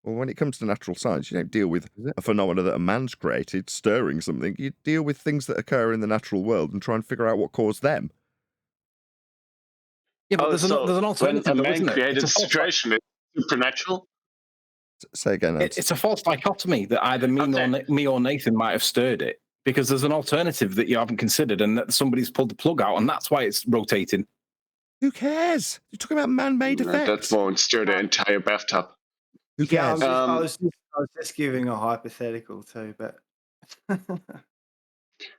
Well, when it comes to natural science, you don't deal with a phenomena that a man's created, stirring something. You deal with things that occur in the natural world and try and figure out what caused them.
Yeah, but there's an alternative.
When a man created a situation, it's supernatural.
Say again.
It's a false dichotomy that either me or Nathan might have stirred it, because there's an alternative that you haven't considered and that somebody's pulled the plug out, and that's why it's rotating.
Who cares? You're talking about man-made effects.
That won't stir the entire bathtub.
Who cares?
I was just giving a hypothetical too, but.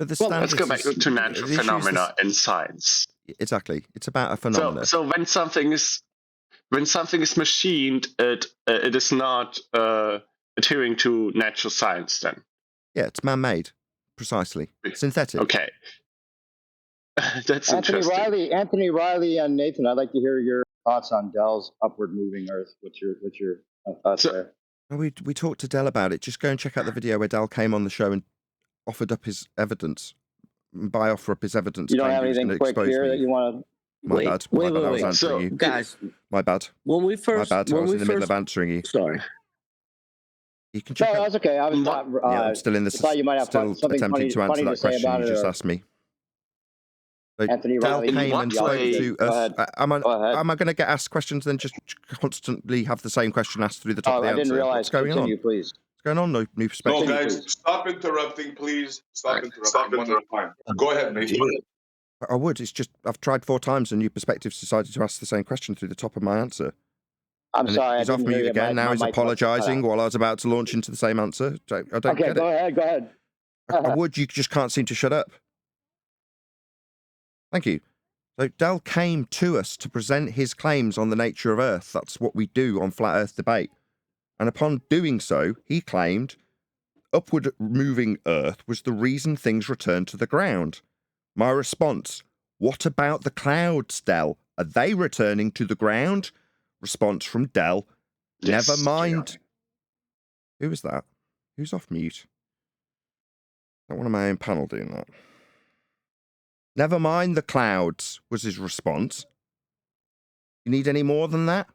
Let's go back to natural phenomena in science.
Exactly, it's about a phenomena.
So when something is machined, it is not adhering to natural science. Then
yeah, it's man-made, precisely, synthetic.
Okay, that's interesting.
Anthony Riley, and Nathan, I'd like to hear your thoughts on Dell's upward moving Earth. What's your thoughts there?
We talked to Dell about it. Just go and check out the video where Dell came on the show and offered up his evidence. By offer up his evidence,
you don't have anything quick here that you want to.
My bad. I was answering you,
guys.
My bad.
When we first,
I was in the middle of answering you.
Sorry.
You can check.
No, that's okay. I was not.
I'm still in this.
Thought you might have
still attempting to answer that question you just asked me. So
Anthony
Dell
Riley,
came and spoke to us. Am I going to get asked questions and just constantly have the same question asked through the top of the answer?
I didn't realize.
What's going
Continue,
on?
Please.
What's going on? No perspective.
No, guys, stop interrupting, please. Stop interrupting. One at a time. Go ahead, Nathan.
I would. It's just I've tried 4 times and New Perspectives decided to ask the same question through the top of my answer.
I'm sorry.
He's off mute again. Now he's apologising while I was about to launch into the same answer. I don't get it.
Go ahead.
I would. You just can't seem to shut up. Thank you. So Dell came to us to present his claims on the nature of Earth. That's what we do on Flat Earth Debate. And upon doing so, he claimed upward moving Earth was the reason things returned to the ground. My response, what about the clouds, Dell? Are they returning to the ground? Response from Dell, never mind. Who was that? Who's off mute? Not one of my own panel doing that. Never mind the clouds, was his response. You need any more than that?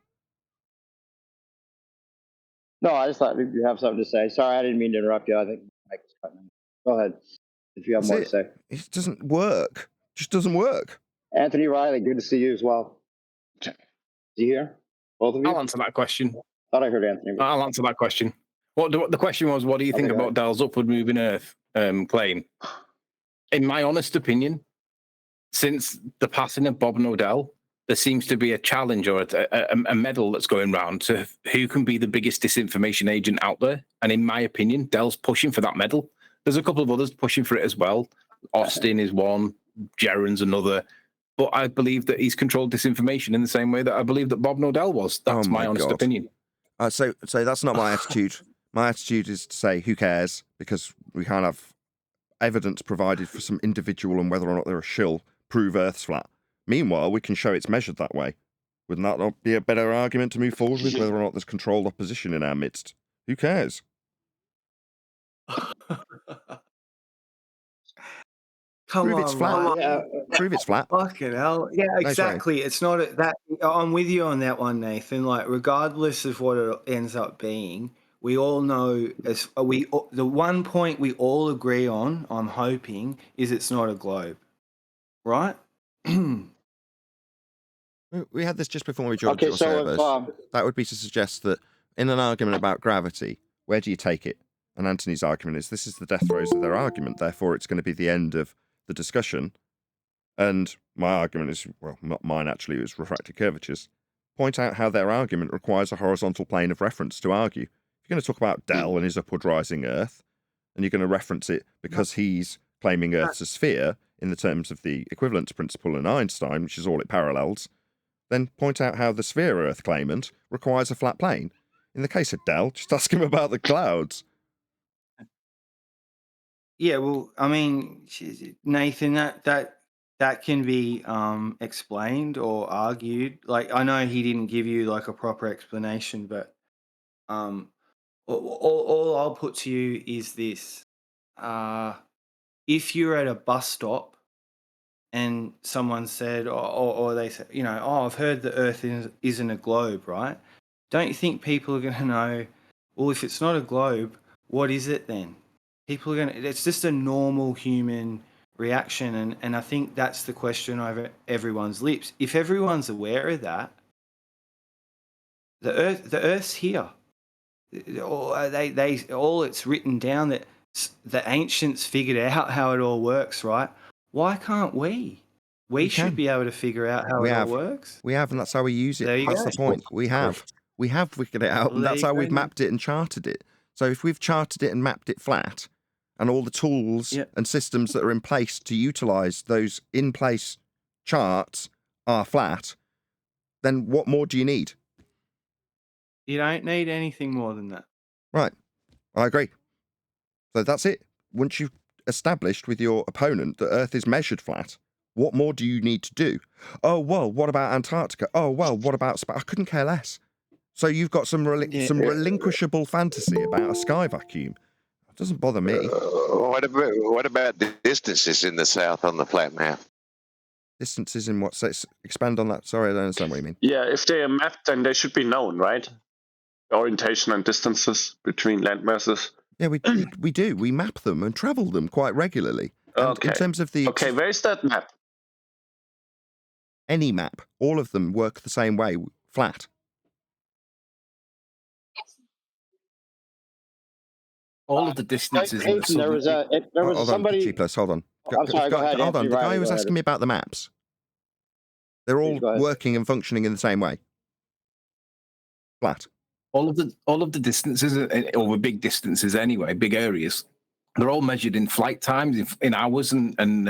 No, I just thought you have something to say. Sorry, I didn't mean to interrupt you. I think Mike was cutting in. Go ahead, if you have more to say.
It doesn't work. It just doesn't work.
Anthony Riley, good to see you as well. Is he here? Both of you?
I'll answer that question.
Thought I heard Anthony.
I'll answer that question. The question was, what do you think about Dell's upward moving Earth claim? In my honest opinion, since the passing of Bob and Odell, there seems to be a challenge or a medal that's going around to who can be the biggest disinformation agent out there. And in my opinion, Dell's pushing for that medal. There's a couple of others pushing for it as well. Austin is one, Jaron's another. But I believe that he's controlled disinformation in the same way that I believe that Bob Nodell was. That's my honest opinion.
So that's not my attitude. My attitude is to say, who cares? Because we can't have evidence provided for some individual and whether or not they're a shill prove Earth's flat. Meanwhile, we can show it's measured that way. Wouldn't that not be a better argument to move forward with, whether or not there's controlled opposition in our midst? Who cares?
Prove it's flat.
Prove it's flat.
Fucking hell. Yeah, exactly. It's not that. I'm with you on that one, Nathan. Like, regardless of what it ends up being, we all know the one point we all agree on, I'm hoping, is it's not a globe. Right?
We had this just before we joined your servers. That would be to suggest that in an argument about gravity, where do you take it? And Anthony's argument is this is the death throes of their argument, therefore it's going to be the end of the discussion. And my argument is, well, not mine actually, it was refracted curvatures. Point out how their argument requires a horizontal plane of reference to argue. If you're going to talk about Dell and his upward rising Earth, and you're going to reference it because he's claiming Earth's a sphere in the terms of the equivalence principle in Einstein, which is all it parallels, then point out how the sphere Earth claimant requires a flat plane. In the case of Dell, just ask him about the clouds.
Yeah, well, I mean, Nathan, that can be explained or argued. Like, I know he didn't give you like a proper explanation, but all I'll put to you is this: if you're at a bus stop and someone said, or they said, I've heard the Earth isn't a globe, right? Don't you think people are going to know? Well, if it's not a globe, what is it then? People are going to. It's just a normal human reaction, and I think that's the question over everyone's lips. If everyone's aware of that, the Earth's here. All it's written down that the ancients figured out how it all works, right? Why can't we? We should be able to figure out how it all works.
We have, and that's how we use it. That's the point. We have figured it out, and that's how we've mapped it and charted it. So if we've charted it and mapped it flat, and all the tools and systems that are in place to utilize those in-place charts are flat, then what more do you need?
You don't need anything more than that.
Right. I agree. So that's it. Once you've established with your opponent that Earth is measured flat, what more do you need to do? Oh, well, what about Antarctica? Oh, well, what about space? I couldn't care less. So you've got some relinquishable fantasy about a sky vacuum. It doesn't bother me.
What about the distances in the south on the flat map?
Distances in what? So expand on that. Sorry, I don't understand what you mean.
Yeah, if they are mapped, then they should be known, right? Orientation and distances between land masses.
Yeah, we do. We map them and travel them quite regularly. And in terms of the
where is that map?
Any map, all of them work the same way, flat.
All of the distances.
There was somebody.
Hold on.
I'm sorry. Go ahead.
Hold on. The guy who was asking me about the maps. They're all working and functioning in the same way. Flat.
All of the distances, over big distances anyway, big areas, they're all measured in flight times, in hours, and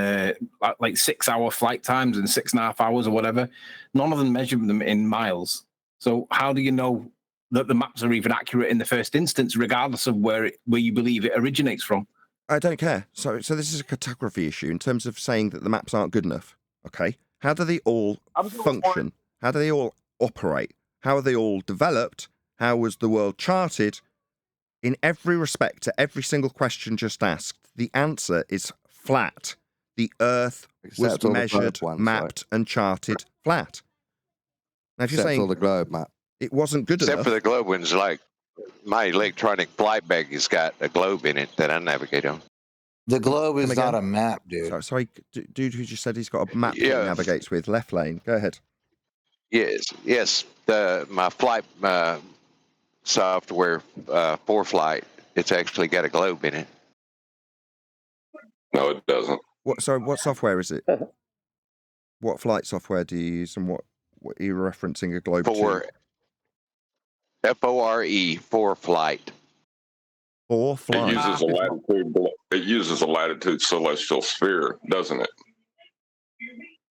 like 6 hour flight times and 6.5 hours or whatever. None of them measure them in miles. So how do you know that the maps are even accurate in the first instance, regardless of where you believe it originates from?
I don't care. So this is a cartography issue in terms of saying that the maps aren't good enough. Okay, how do they all function? How do they all operate? How are they all developed? How was the world charted? In every respect, to every single question just asked, the answer is flat. The Earth was measured, mapped, and charted flat. Now, if you're saying
the globe map,
it wasn't good enough.
Except for the globe ones, like my electronic flight bag has got a globe in it that I navigate on.
The globe is not a map, dude.
Sorry, dude who just said he's got a map that he navigates with. Left lane. Go ahead.
Yes. My flight software for flight, it's actually got a globe in it.
No, it doesn't.
What software is it? what flight software do you use, and what are you referencing a globe to?
FORE, for flight.
For flight.
It uses a latitude celestial sphere, doesn't it?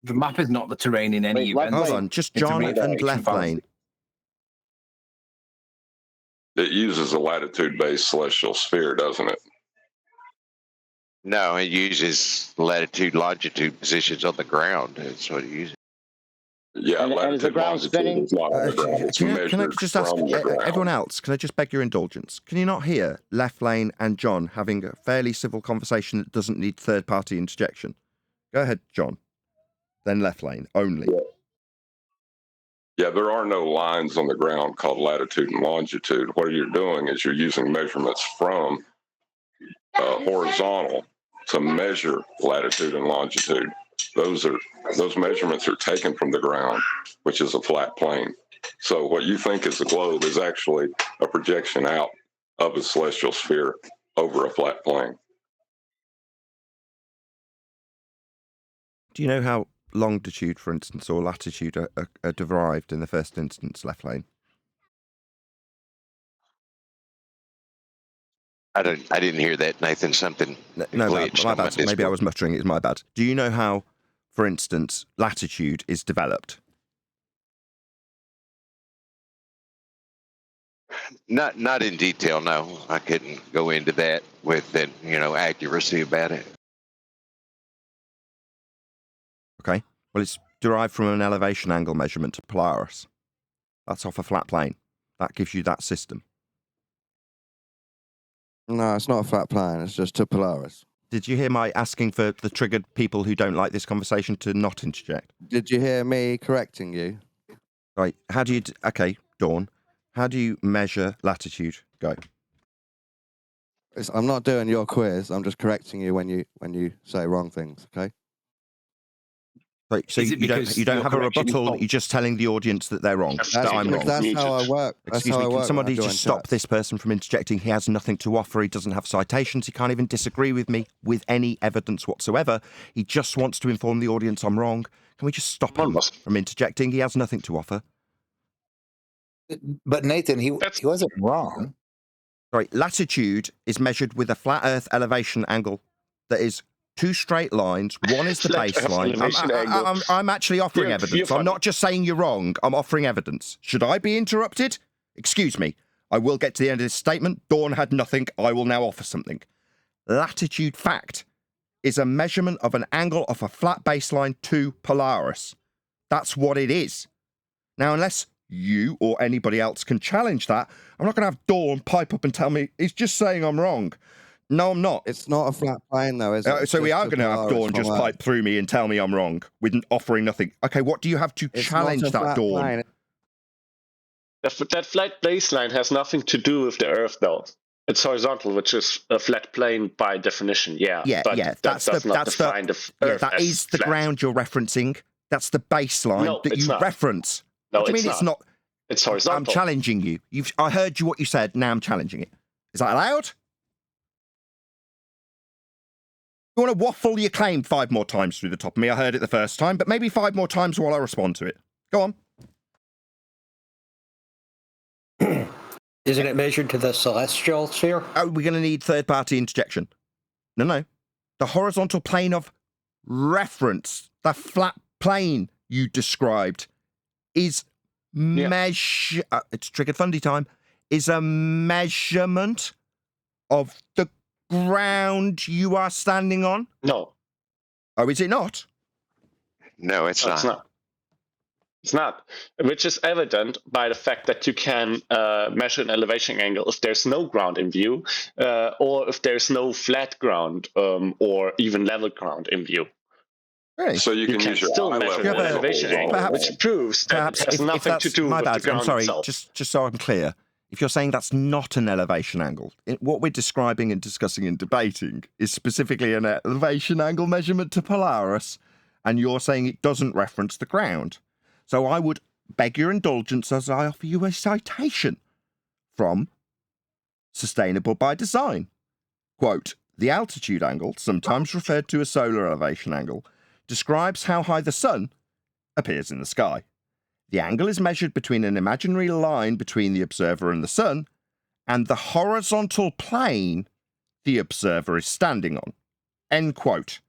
The map is not the terrain in any event.
Hold on, just John and left lane.
It uses a latitude-based celestial sphere, doesn't it?
No, it uses latitude, longitude positions on the ground. That's what it uses.
Yeah,
and is the ground spinning?
Can I just ask everyone else, can I just beg your indulgence? Can you not hear Left Lane and John having a fairly civil conversation that doesn't need third-party interjection? Go ahead, John. Then Left Lane, only.
Yeah, there are no lines on the ground called latitude and longitude. What you're doing is you're using measurements from horizontal to measure latitude and longitude. Those measurements are taken from the ground, which is a flat plane. So what you think is a globe is actually a projection out of a celestial sphere over a flat plane.
Do you know how longitude, for instance, or latitude are derived in the first instance, Left Lane?
I didn't hear that, Nathan. Something glitched.
My bad. Maybe I was muttering. It's my bad. Do you know how, for instance, latitude is developed?
Not in detail. No, I couldn't go into that with accuracy about it.
Okay. Well, it's derived from an elevation angle measurement to Polaris. That's off a flat plane. That gives you that system.
No, it's not a flat plane. It's just to Polaris.
Did you hear my asking for the triggered people who don't like this conversation to not interject?
Did you hear me correcting you?
Right. How do you... Okay, Dawn. How do you measure latitude? Go.
I'm not doing your quiz. I'm just correcting you when you say wrong things, okay?
Right, so you don't have a rebuttal. You're just telling the audience that they're wrong. I'm wrong.
That's how I work.
Excuse me, can somebody just stop this person from interjecting? He has nothing to offer. He doesn't have citations. He can't even disagree with me with any evidence whatsoever. He just wants to inform the audience I'm wrong. Can we just stop him from interjecting? He has nothing to offer.
But Nathan, he wasn't wrong.
Sorry, latitude is measured with a flat Earth elevation angle that is two straight lines. One is the baseline. I'm actually offering evidence. I'm not just saying you're wrong. I'm offering evidence. Should I be interrupted? Excuse me. I will get to the end of this statement. Dawn had nothing. I will now offer something. Latitude fact is a measurement of an angle off a flat baseline to Polaris. That's what it is. Now, unless you or anybody else can challenge that, I'm not going to have Dawn pipe up and tell me he's just saying I'm wrong. No, I'm not.
It's not a flat plane, though, is it?
So we are going to have Dawn just pipe through me and tell me I'm wrong with offering nothing. Okay, what do you have to challenge that, Dawn?
Plane. That flat baseline has nothing to do with the Earth, though. It's horizontal, which is a flat plane by definition. Yeah.
That is the ground you're referencing. That's the baseline that you reference.
No,
what do you mean it's not?
It's horizontal.
I'm challenging you. I heard you what you said. Now I'm challenging it. Is that allowed? You want to waffle your claim 5 more times through the top of me? I heard it the first time, but maybe 5 more times while I respond to it. Go on.
Isn't it measured to the celestial sphere?
Oh, we're going to need third-party interjection. No. The horizontal plane of reference, the flat plane you described, is it's triggered fundy time, is a measurement of the ground you are standing on?
No.
Oh, is it not?
No, it's not.
It's not, which is evident by the fact that you can measure an elevation angle if there's no ground in view, or if there's no flat ground or even level ground in view.
Really?
So you can use your
still measure an elevation angle, which proves that it has nothing to do with the ground
I'm sorry,
itself.
just so I'm clear. If you're saying that's not an elevation angle, what we're describing and discussing and debating is specifically an elevation angle measurement to Polaris, and you're saying it doesn't reference the ground. So I would beg your indulgence as I offer you a citation from Sustainable by Design. Quote, the altitude angle, sometimes referred to as solar elevation angle, describes how high the sun appears in the sky. The angle is measured between an imaginary line between the observer and the sun and the horizontal plane the observer is standing on. End quote.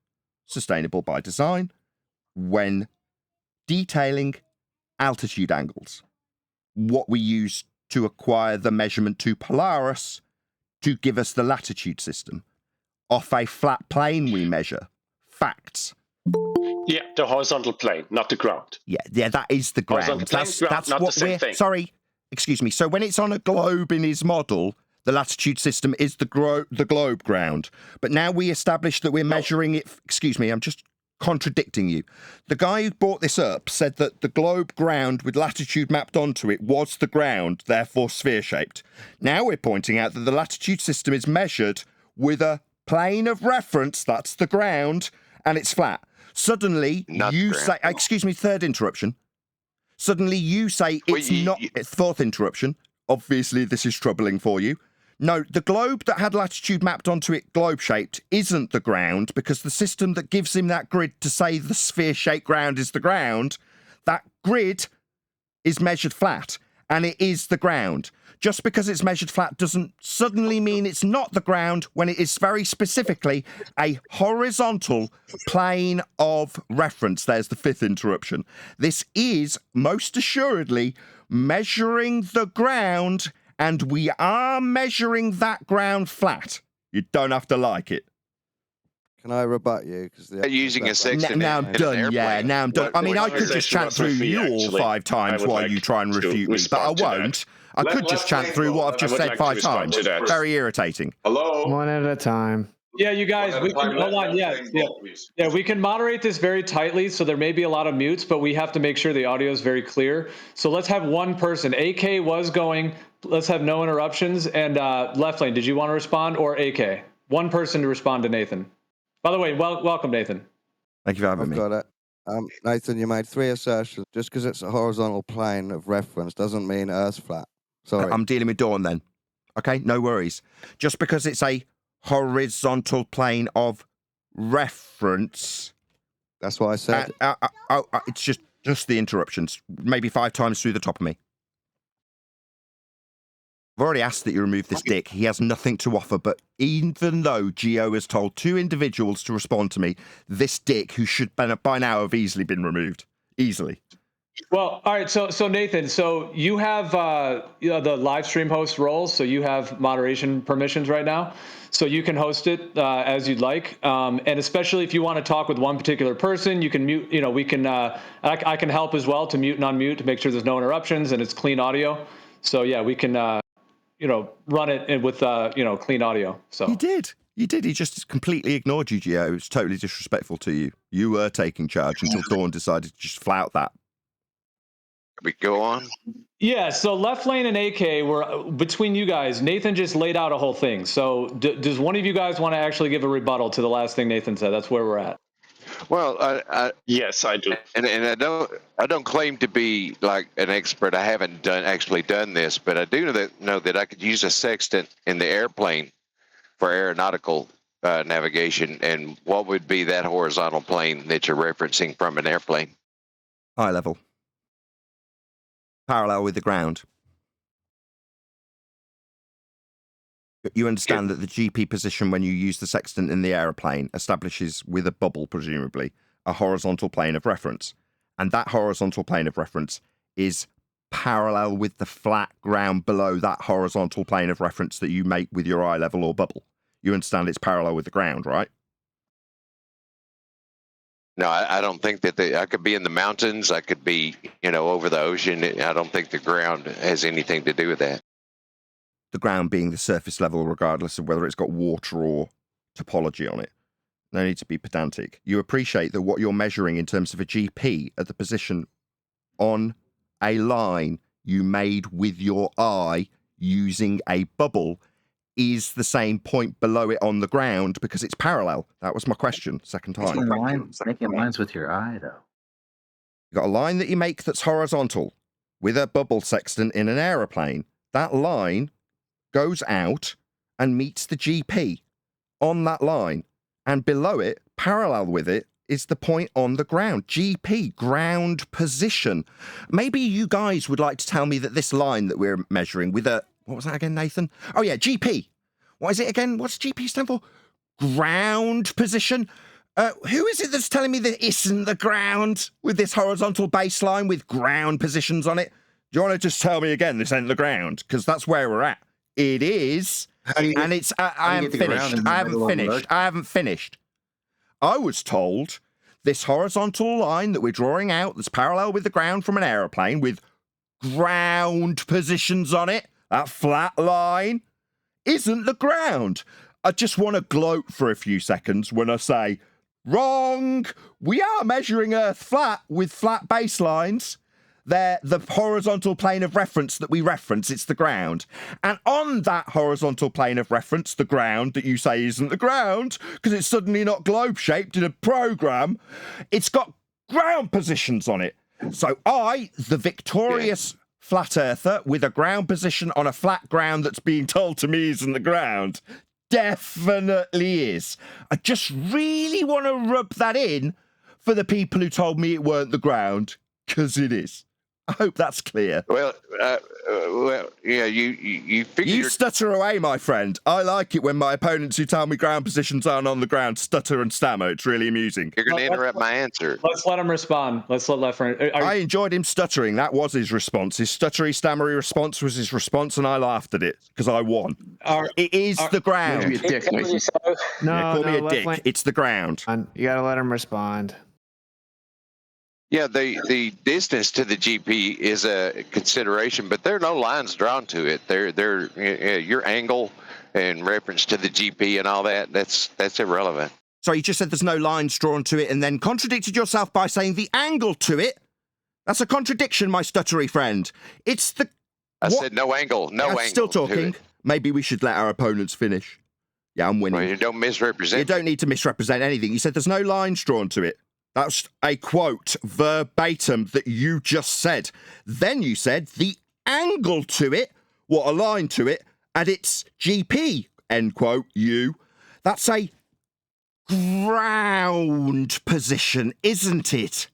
Sustainable by design when detailing altitude angles. What we use to acquire the measurement to Polaris to give us the latitude system. Off a flat plane we measure. Facts.
Yeah, the horizontal plane, not the ground.
Yeah, that is the ground. That's
not
what
the same
we're...
thing.
Sorry, excuse me. So when it's on a globe in his model, the latitude system is the globe ground. But now we established that we're measuring it... Excuse me, I'm just contradicting you. The guy who brought this up said that the globe ground with latitude mapped onto it was the ground, therefore sphere-shaped. Now we're pointing out that the latitude system is measured with a plane of reference, that's the ground, and it's flat. Suddenly, you say... Excuse me, third interruption. Suddenly, you say it's not... Fourth interruption. Obviously, this is troubling for you. No, the globe that had latitude mapped onto it globe-shaped isn't the ground because the system that gives him that grid to say the sphere-shaped ground is the ground, that grid is measured flat, and it is the ground. Just because it's measured flat doesn't suddenly mean it's not the ground when it is very specifically a horizontal plane of reference. There's the fifth interruption. This is most assuredly measuring the ground, and we are measuring that ground flat. You don't have to like it.
Can I rebut you?
Using a sextant.
Now I'm done. Yeah, now I'm done. I mean, I could just chant through you all 5 times while you try and refute me, but I won't. I could just chant through what I've just said 5 times. Very irritating.
Hello?
One at a time.
Yeah, you guys, we can, hold on. Yeah, we can moderate this very tightly, so there may be a lot of mutes, but we have to make sure the audio is very clear. So let's have one person. AK was going. Let's have no interruptions. And Left Lane, did you want to respond, or AK? One person to respond to Nathan. By the way, welcome, Nathan.
Thank you for having me.
Got it. Nathan, you made 3 assertions. Just because it's a horizontal plane of reference doesn't mean Earth's flat. Sorry.
I'm dealing with Dawn then. Okay, no worries. Just because it's a horizontal plane of reference.
That's what I said.
It's just the interruptions. Maybe 5 times through the top of me. I've already asked that you remove this dick. He has nothing to offer, but even though Geo has told 2 individuals to respond to me, this dick, who should by now have easily been removed. Easily.
Well, all right. So Nathan, so you have the live stream host roles, so you have moderation permissions right now, so you can host it as you'd like, and especially if you want to talk with one particular person, you can mute. You know, we can. I can help as well to mute and unmute to make sure there's no interruptions and it's clean audio. So yeah, we can. Run it with clean audio. So
he did. He just completely ignored you, Gio. It was totally disrespectful to you. You were taking charge until Dawn decided to just flout that.
We go on.
Yeah, so Left Lane and AK were between you guys. Nathan just laid out a whole thing. So does one of you guys want to actually give a rebuttal to the last thing Nathan said? That's where we're at.
Well,
yes, I do,
and I don't claim to be like an expert. I haven't actually done this, but I do know that I could use a sextant in the airplane for aeronautical navigation. And what would be that horizontal plane that you're referencing from an airplane?
High level. Parallel with the ground. You understand that the GP position when you use the sextant in the aeroplane establishes, with a bubble presumably, a horizontal plane of reference. And that horizontal plane of reference is parallel with the flat ground below that horizontal plane of reference that you make with your eye level or bubble. You understand it's parallel with the ground, right?
No, I don't think that I could be in the mountains. I could be, over the ocean. I don't think the ground has anything to do with that.
The ground being the surface level, regardless of whether it's got water or topology on it. No need to be pedantic. You appreciate that what you're measuring in terms of a GP at the position on a line you made with your eye using a bubble is the same point below it on the ground because it's parallel. That was my question, second time.
Making lines with your eye, though.
You've got a line that you make that's horizontal with a bubble sextant in an aeroplane. That line goes out and meets the GP on that line. And below it, parallel with it, is the point on the ground. GP, ground position. Maybe you guys would like to tell me that this line that we're measuring with a, what was that again, Nathan? Oh yeah, GP. What is it again? What's GP stand for? Ground position. Who is it that's telling me that isn't the ground with this horizontal baseline with ground positions on it? Do you want to just tell me again this ain't the ground? Because that's where we're at. It is. And it's, I haven't finished. I was told this horizontal line that we're drawing out that's parallel with the ground from an aeroplane with ground positions on it, that flat line, isn't the ground. I just want to gloat for a few seconds when I say, wrong, we are measuring Earth flat with flat baselines. They're the horizontal plane of reference that we reference, it's the ground. And on that horizontal plane of reference, the ground that you say isn't the ground, because it's suddenly not globe-shaped in a program, it's got ground positions on it. So I, the victorious flat earther with a ground position on a flat ground that's being told to me isn't the ground, definitely is. I just really want to rub that in for the people who told me it weren't the ground, because it is. I hope that's clear.
Well, yeah, you figure...
You stutter away, my friend. I like it when my opponents who tell me ground positions aren't on the ground stutter and stammer. It's really amusing.
You're going to interrupt my answer.
Let's let him respond. Let's let Left.
I enjoyed him stuttering. That was his response. His stuttery, stammery response was his response, and I laughed at it because I won. It is the ground.
Call me a dick,
call me a dick. It's the ground.
You got to let him respond.
Yeah, the distance to the GP is a consideration, but there are no lines drawn to it. Your angle in reference to the GP and all that, that's irrelevant.
So you just said there's no lines drawn to it and then contradicted yourself by saying the angle to it. That's a contradiction, my stuttery friend. It's the...
I said no angle, no angle.
Still talking. Maybe we should let our opponents finish. Yeah, I'm winning.
Well, you don't misrepresent.
You don't need to misrepresent anything. You said there's no lines drawn to it. That's a quote verbatim that you just said. Then you said the angle to it, what a line to it, and it's GP, end quote, you. That's a ground position, isn't it?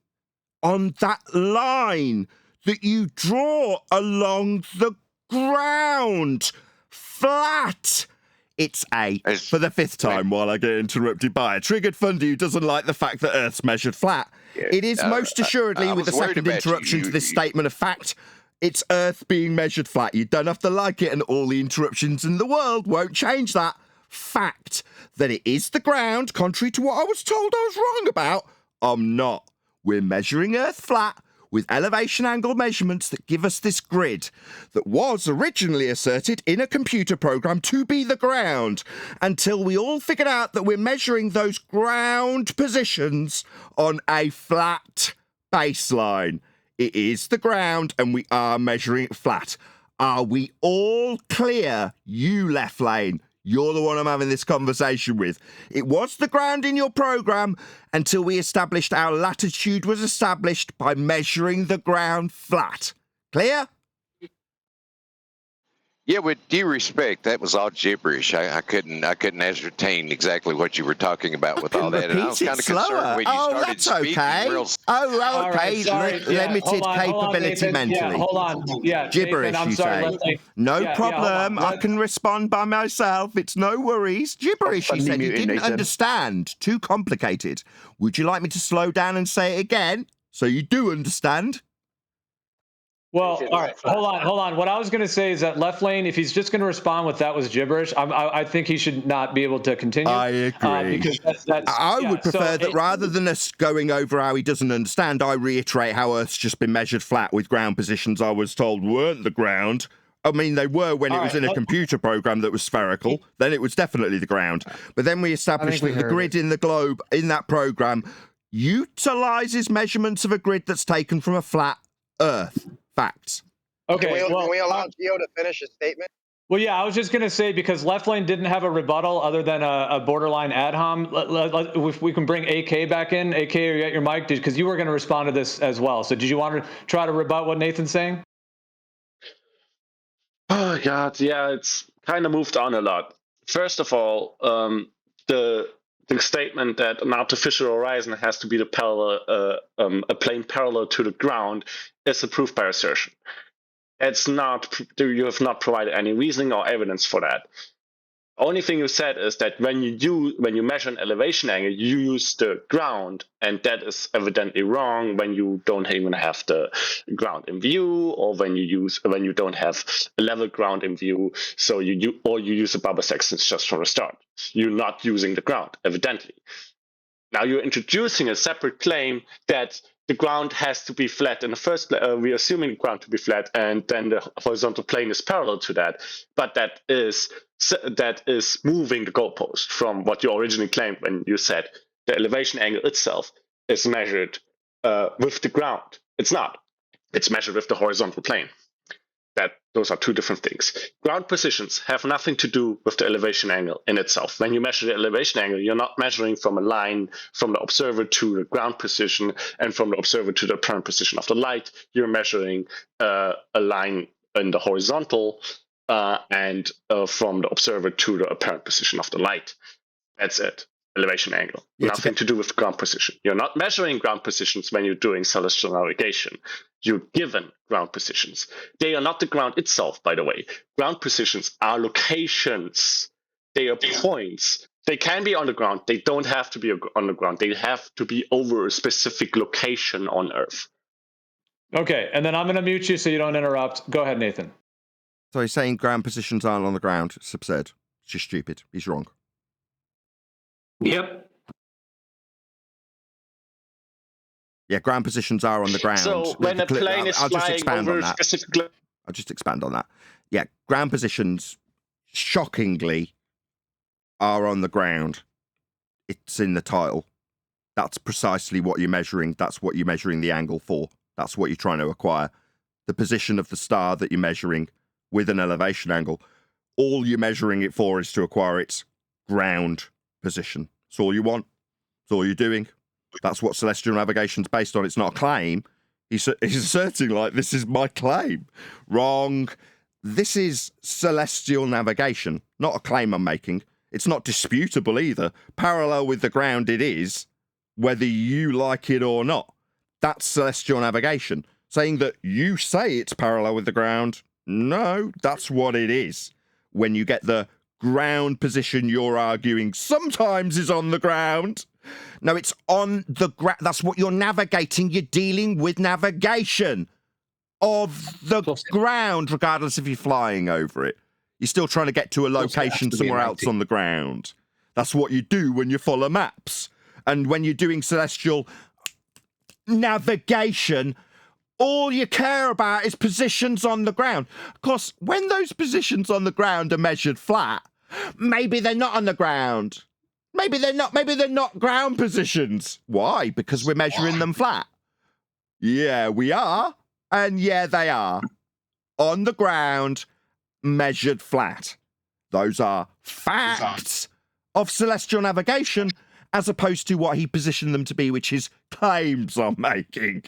On that line that you draw along the ground. Flat. It's for the fifth time while I get interrupted by a triggered funder who doesn't like the fact that Earth's measured flat. It is most assuredly, with the second interruption to this statement of fact, it's Earth being measured flat. You don't have to like it, and all the interruptions in the world won't change that fact that it is the ground, contrary to what I was told I was wrong about. I'm not. We're measuring Earth flat with elevation angle measurements that give us this grid that was originally asserted in a computer program to be the ground, until we all figured out that we're measuring those ground positions on a flat baseline. It is the ground and we are measuring it flat. Are we all clear? You left lane. You're the one I'm having this conversation with. It was the ground in your program until we established our latitude was established by measuring the ground flat. Clear?
Yeah, with due respect, that was all gibberish. I couldn't ascertain exactly what you were talking about with all that, and I was kind of concerned when you started speaking.
Limited capability mentally.
Yeah, hold on. Yeah,
gibberish.
Nathan,
you
sorry,
say? No problem. I can respond by myself. It's no worries. Gibberish. You said you didn't understand. Too complicated. Would you like me to slow down and say it again so you do understand?
Well, all right, hold on. What I was going to say is that Left Lane, if he's just going to respond with that was gibberish, I think he should not be able to continue.
I agree.
Because
I would prefer that rather than us going over how he doesn't understand, I reiterate how Earth's just been measured flat with ground positions I was told weren't the ground. I mean, they were when it was in a computer program that was spherical. Then it was definitely the ground. But then we established that the grid in the globe in that program utilizes measurements of a grid that's taken from a flat Earth. Facts.
Okay.
Can we allow Gio to finish his statement?
Well, yeah, I was just going to say, because Left Lane didn't have a rebuttal other than a borderline ad hom. If we can bring AK back in. AK, are you at your mic? Because you were going to respond to this as well. So did you want to try to rebut what Nathan's saying?
Oh, God. Yeah, it's kind of moved on a lot. First of all, the the statement that an artificial horizon has to be the parallel, a plane parallel to the ground is a proof by assertion. It's not. You have not provided any reasoning or evidence for that. Only thing you said is that when you measure an elevation angle, you use the ground, and that is evidently wrong when you don't even have the ground in view, or when you don't have a level ground in view. So you use a bubble sextants just from the start. You're not using the ground, evidently. Now you're introducing a separate claim that the ground has to be flat in the first place. We're assuming the ground to be flat, and then the horizontal plane is parallel to that. But that is moving the goalpost from what you originally claimed when you said the elevation angle itself is measured with the ground. It's not. It's measured with the horizontal plane. Those are two different things. Ground positions have nothing to do with the elevation angle in itself. When you measure the elevation angle, you're not measuring from a line from the observer to the ground position and from the observer to the apparent position of the light. You're measuring a line in the horizontal and from the observer to the apparent position of the light. That's it. Elevation angle. Nothing to do with ground position. You're not measuring ground positions when you're doing celestial navigation. You're given ground positions. They are not the ground itself, by the way. Ground positions are locations. They are points. They can be on the ground. They don't have to be on the ground. They have to be over a specific location on Earth.
Okay, and then I'm going to mute you so you don't interrupt. Go ahead, Nathan.
So he's saying ground positions aren't on the ground. It's absurd. It's just stupid. He's wrong.
Yep.
Yeah, ground positions are on the ground.
So when a plane is flying over specifically,
I'll just expand on that. Yeah, ground positions, shockingly, are on the ground. It's in the title. That's precisely what you're measuring. That's what you're measuring the angle for. That's what you're trying to acquire. The position of the star that you're measuring with an elevation angle, all you're measuring it for is to acquire its ground position. That's all you want. That's all you're doing. That's what celestial navigation's based on. It's not a claim. He's asserting, like, this is my claim. Wrong. This is celestial navigation, not a claim I'm making. It's not disputable either. Parallel with the ground it is, whether you like it or not. That's celestial navigation. Saying that you say it's parallel with the ground, no, that's what it is. When you get the ground position you're arguing sometimes is on the ground. No, it's on the ground. That's what you're navigating. You're dealing with navigation of the ground, regardless if you're flying over it. You're still trying to get to a location somewhere else on the ground. That's what you do when you follow maps. And when you're doing celestial navigation, all you care about is positions on the ground. Of course, when those positions on the ground are measured flat, maybe they're not on the ground. Maybe they're not ground positions. Why? Because we're measuring them flat. Yeah, we are. And yeah, they are. On the ground, measured flat. Those are facts of celestial navigation, as opposed to what he positioned them to be, which is claims I'm making.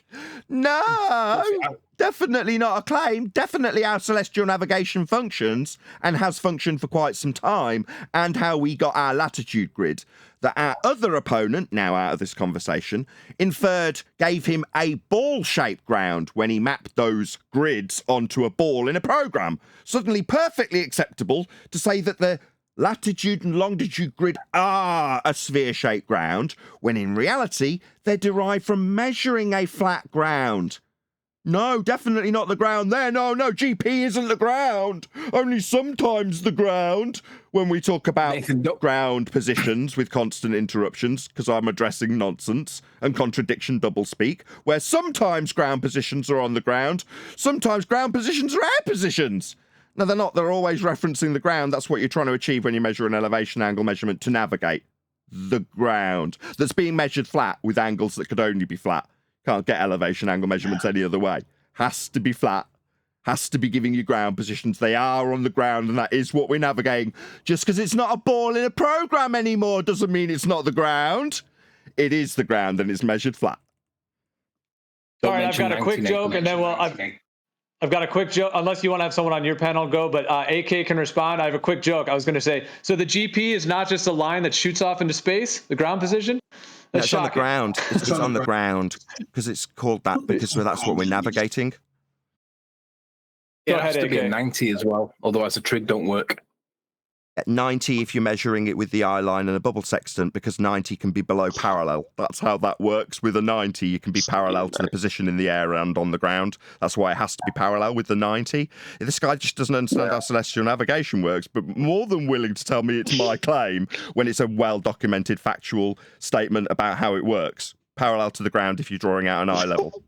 No, definitely not a claim. Definitely how celestial navigation functions, and has functioned for quite some time, and how we got our latitude grid that our other opponent, now out of this conversation, inferred gave him a ball-shaped ground when he mapped those grids onto a ball in a program. Suddenly perfectly acceptable to say that the latitude and longitude grid are a sphere-shaped ground, when in reality, they're derived from measuring a flat ground. No, definitely not the ground there. No, GP isn't the ground. Only sometimes the ground. When we talk about ground positions with constant interruptions, because I'm addressing nonsense and contradiction doublespeak, where sometimes ground positions are on the ground, sometimes ground positions are air positions. No, they're not. They're always referencing the ground. That's what you're trying to achieve when you measure an elevation angle measurement, to navigate the ground that's being measured flat with angles that could only be flat. Can't get elevation angle measurements any other way. Has to be flat. Has to be giving you ground positions. They are on the ground, and that is what we're navigating. Just because it's not a ball in a program anymore doesn't mean it's not the ground. It is the ground, and it's measured flat.
All right, I've got a quick joke, and then I've got a quick joke, unless you want to have someone on your panel go, but AK can respond. I have a quick joke. I was going to say, so the GP is not just a line that shoots off into space, the ground position?
No,
That's
it's on the
shocking.
ground. It's on the ground because it's called that because that's what we're navigating.
It
Go
has
ahead,
to be a
AK.
90 as well, otherwise the trig don't work.
At 90 if you're measuring it with the eye line and a bubble sextant, because 90 can be below parallel. That's how that works. With a 90, you can be parallel to the position in the air and on the ground. That's why it has to be parallel with the 90. This guy just doesn't understand how celestial navigation works, but more than willing to tell me it's my claim when it's a well-documented factual statement about how it works. Parallel to the ground if you're drawing out an eye level.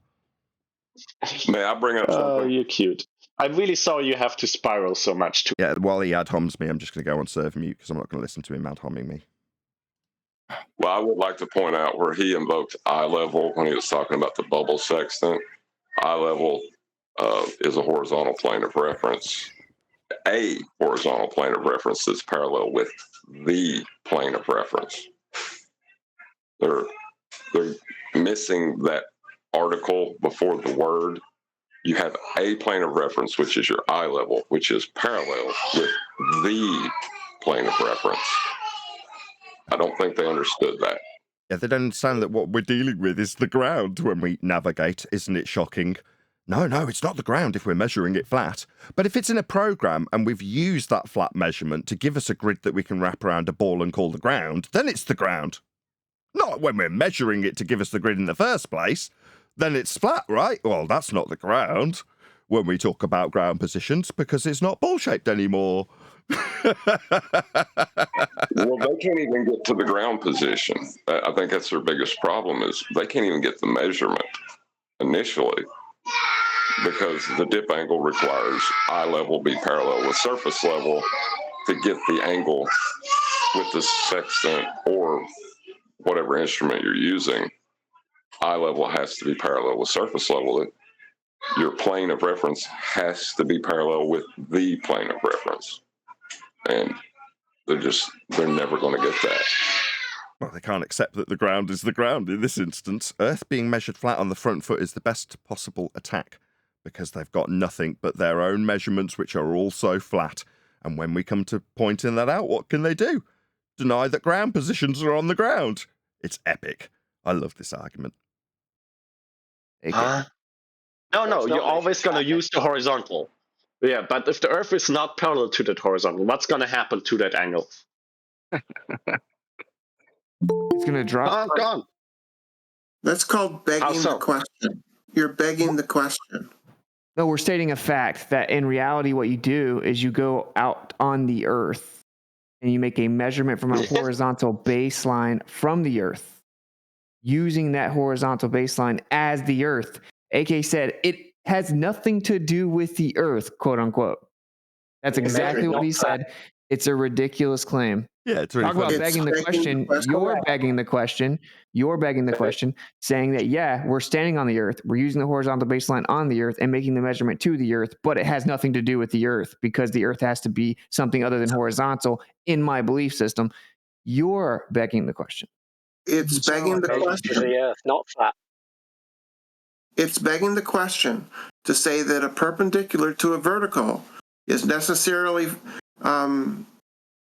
May I bring up something?
Oh, you're cute. I'm really sorry you have to spiral so much too.
Yeah, while he ad homs me, I'm just going to go on serve mute because I'm not going to listen to him ad homming me.
Well, I would like to point out where he invoked eye level when he was talking about the bubble sextant. Eye level is a horizontal plane of reference, a horizontal plane of reference that's parallel with the plane of reference. They're missing that article before the word. You have a plane of reference, which is your eye level, which is parallel with the plane of reference. I don't think they understood that.
Yeah, they don't understand that what we're dealing with is the ground when we navigate. Isn't it shocking? No, it's not the ground if we're measuring it flat. But if it's in a program and we've used that flat measurement to give us a grid that we can wrap around a ball and call the ground, then it's the ground. Not when we're measuring it to give us the grid in the first place. Then it's flat, right? Well, that's not the ground when we talk about ground positions because it's not ball-shaped anymore.
Well, they can't even get to the ground position. I think that's their biggest problem is they can't even get the measurement initially because the dip angle requires eye level be parallel with surface level to get the angle with the sextant or whatever instrument you're using. Eye level has to be parallel with surface level. Your plane of reference has to be parallel with the plane of reference. And they're never going to get that.
Well, they can't accept that the ground is the ground in this instance. Earth being measured flat on the front foot is the best possible attack because they've got nothing but their own measurements, which are also flat. And when we come to pointing that out, what can they do? Deny that ground positions are on the ground. It's epic. I love this argument.
No, you're always going to use the horizontal. Yeah, but if the Earth is not parallel to that horizontal, what's going to happen to that angle?
It's going to drop.
Gone.
That's called begging the question. You're begging the question.
No, we're stating a fact that in reality, what you do is you go out on the Earth and you make a measurement from a horizontal baseline from the Earth, using that horizontal baseline as the Earth. AK said it has nothing to do with the Earth, quote unquote. That's exactly what he said. It's a ridiculous claim.
Yeah, it's really
Talk about begging the question. You're begging the question. You're begging the question, saying that, yeah, we're standing on the Earth. We're using the horizontal baseline on the Earth and making the measurement to the Earth, but it has nothing to do with the Earth because the Earth has to be something other than horizontal in my belief system. You're begging the question.
It's begging the question.
The Earth, not flat.
It's begging the question to say that a perpendicular to a vertical is necessarily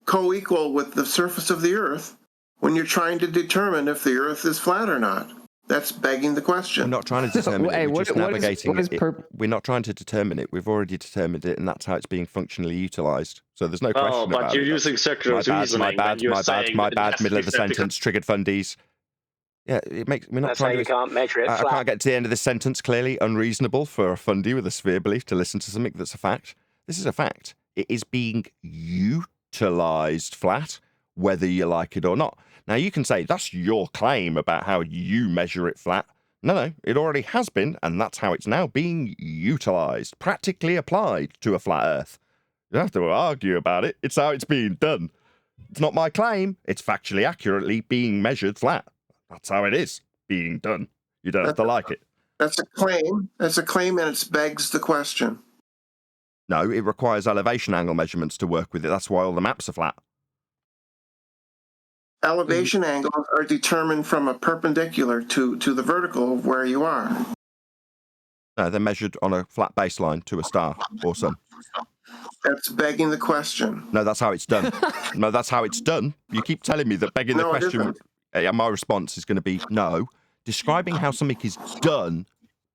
co-equal with the surface of the Earth when you're trying to determine if the Earth is flat or not. That's begging the question.
We're not trying to determine it. We're just navigating it. We're not trying to determine it. We've already determined it, and that's how it's being functionally utilized. So there's no question about it.
Oh, but you're using circular reasoning.
My bad. Middle of the sentence. Triggered fundies. Yeah, it makes. We're not
That's
trying
how
to.
you can't measure it
I
flat.
can't get to the end of this sentence. Clearly unreasonable for a fundy with a sphere belief to listen to something that's a fact. This is a fact. It is being utilized flat, whether you like it or not. Now, you can say that's your claim about how you measure it flat. No, it already has been, and that's how it's now being utilized, practically applied to a flat Earth. You don't have to argue about it. It's how it's being done. It's not my claim. It's factually accurately being measured flat. That's how it is being done. You don't have to like it.
That's a claim. That's a claim, and it begs the question.
No, it requires elevation angle measurements to work with it. That's why all the maps are flat.
Elevation angles are determined from a perpendicular to the vertical of where you are.
No, they're measured on a flat baseline to a star or sun.
That's begging the question.
No, that's how it's done. No, that's how it's done. You keep telling me that begging the
No, it
question. My response is going to be no. Describing how something is done,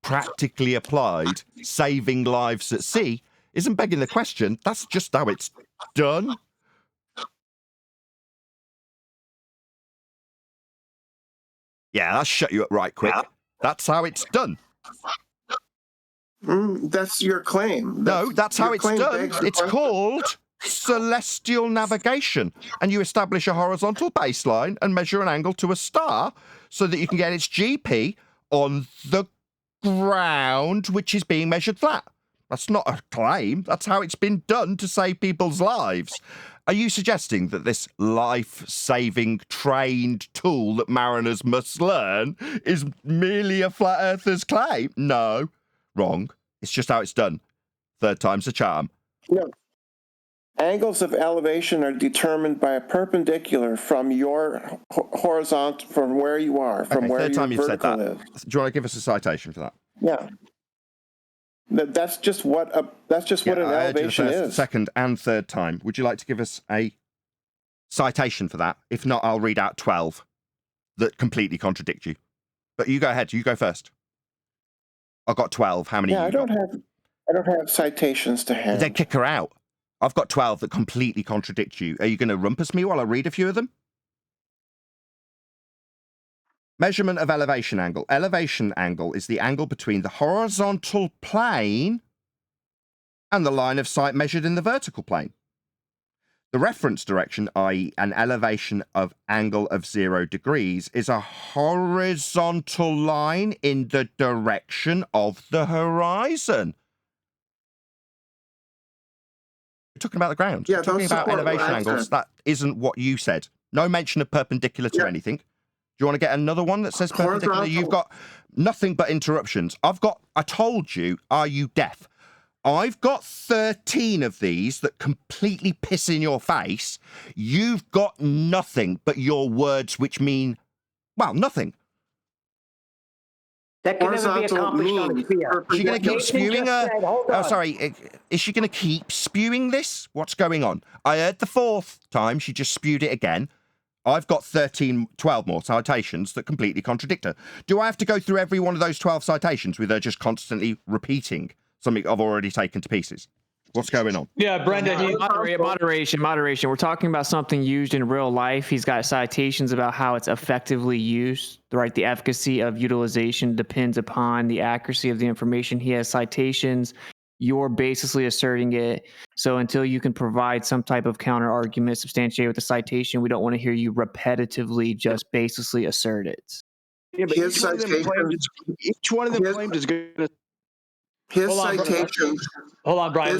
practically applied, saving lives at sea, isn't begging the question. That's just how it's done. Yeah, that'll shut you up right quick. That's how it's done.
That's your claim.
No, that's how it's done. It's called celestial navigation. And you establish a horizontal baseline and measure an angle to a star so that you can get its GP on the ground, which is being measured flat. That's not a claim. That's how it's been done to save people's lives. Are you suggesting that this life-saving trained tool that mariners must learn is merely a flat earther's claim? No. Wrong. It's just how it's done. Third time's a charm.
No. Angles of elevation are determined by a perpendicular from your horizontal, from where you are, from where
third time
your
you've said
vertical
that.
is.
Do you want to give us a citation for that?
Yeah. That's just what an elevation is.
Second and third time. Would you like to give us a citation for that? If not, I'll read out 12 that completely contradict you. But you go ahead. You go first. I've got 12. How many?
Yeah, I don't have citations to hand.
Then kick her out. I've got 12 that completely contradict you. Are you going to rumpus me while I read a few of them? Measurement of elevation angle. Elevation angle is the angle between the horizontal plane and the line of sight measured in the vertical plane. The reference direction, i.e. an elevation of angle of 0 degrees, is a horizontal line in the direction of the horizon. We're talking about the ground.
Yeah,
we're talking about elevation angles. That isn't what you said. No mention of perpendicular to anything. Do you want to get another one that says perpendicular?
Horizontal.
You've got nothing but interruptions. I told you, are you deaf? I've got 13 of these that completely piss in your face. You've got nothing but your words which mean, well, nothing.
That can never be accomplished on a sphere.
Is she going to keep spewing is she going to keep spewing this? What's going on? I heard the fourth time she just spewed it again. I've got 12 more citations that completely contradict her. Do I have to go through every one of those 12 citations with her just constantly repeating something I've already taken to pieces? What's going on?
Yeah, Brenda.
Moderation. We're talking about something used in real life. He's got citations about how it's effectively used, right? The efficacy of utilization depends upon the accuracy of the information. He has citations. You're basically asserting it. So until you can provide some type of counter argument substantiated with the citation, we don't want to hear you repetitively just basically assert it.
Yeah, but each one of them claimed is going to.
His citations.
Hold on, Brian.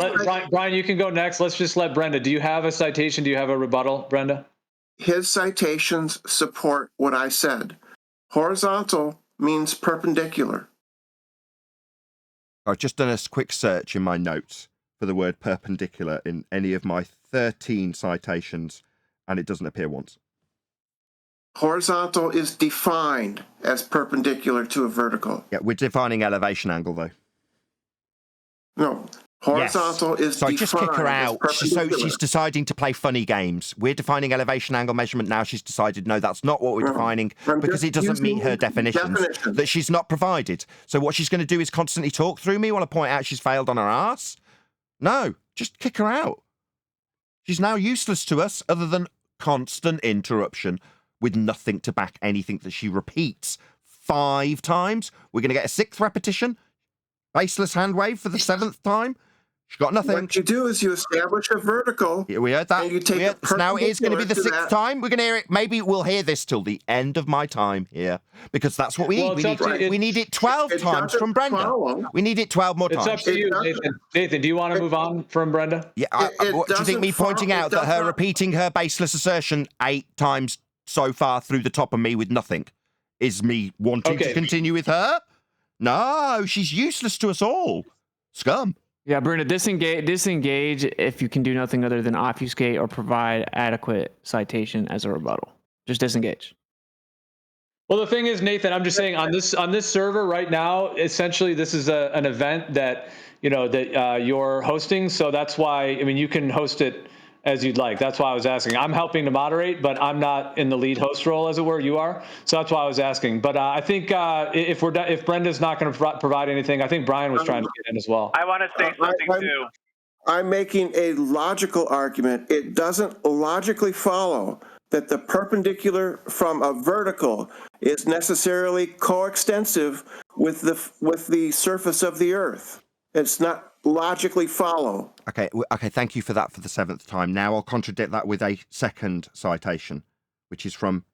Brian, you can go next. Let's just let Brenda. Do you have a citation? Do you have a rebuttal, Brenda?
His citations support what I said. Horizontal means perpendicular.
I've just done a quick search in my notes for the word perpendicular in any of my 13 citations, and it doesn't appear once.
Horizontal is defined as perpendicular to a vertical.
Yeah, we're defining elevation angle, though.
No, horizontal is
so
defined
just kick her out. So
perpendicular.
she's deciding to play funny games. We're defining elevation angle measurement now. She's decided, no, that's not what we're defining because it doesn't meet her definitions that she's not provided. So what she's going to do is constantly talk through me while I point out she's failed on her ass? No, just kick her out. She's now useless to us other than constant interruption with nothing to back anything that she repeats 5 times. We're going to get a 6th repetition. Baseless hand wave for the 7th time. She got nothing.
What you do is you establish a vertical.
Yeah, we heard that.
And you take
So now it is going to be the 6th time. We're going to hear it. Maybe we'll hear this till the end of my time here because that's what we need. We need it 12 times from Brenda. We need it 12 more times.
It's up to you, Nathan. Nathan, do you want to move on from Brenda?
Yeah. What do you think? Me pointing out that her repeating her baseless assertion 8 times so far through the top of me with nothing is me wanting to continue with her? No, she's useless to us all. Scum.
Yeah, Brenda, disengage if you can do nothing other than obfuscate or provide adequate citation as a rebuttal. Just disengage.
Well, the thing is, Nathan, I'm just saying on this server right now, essentially this is an event that you're hosting. So that's why, I mean, you can host it as you'd like. That's why I was asking. I'm helping to moderate, but I'm not in the lead host role, as it were. You are. So that's why I was asking. But I think if Brenda's not going to provide anything, I think Brian was trying to get in as well.
I want to say something too.
I'm making a logical argument. It doesn't logically follow that the perpendicular from a vertical is necessarily coextensive with the surface of the Earth. It's not logically follow.
Okay, thank you for that for the 7th time. Now I'll contradict that with a second citation, which is from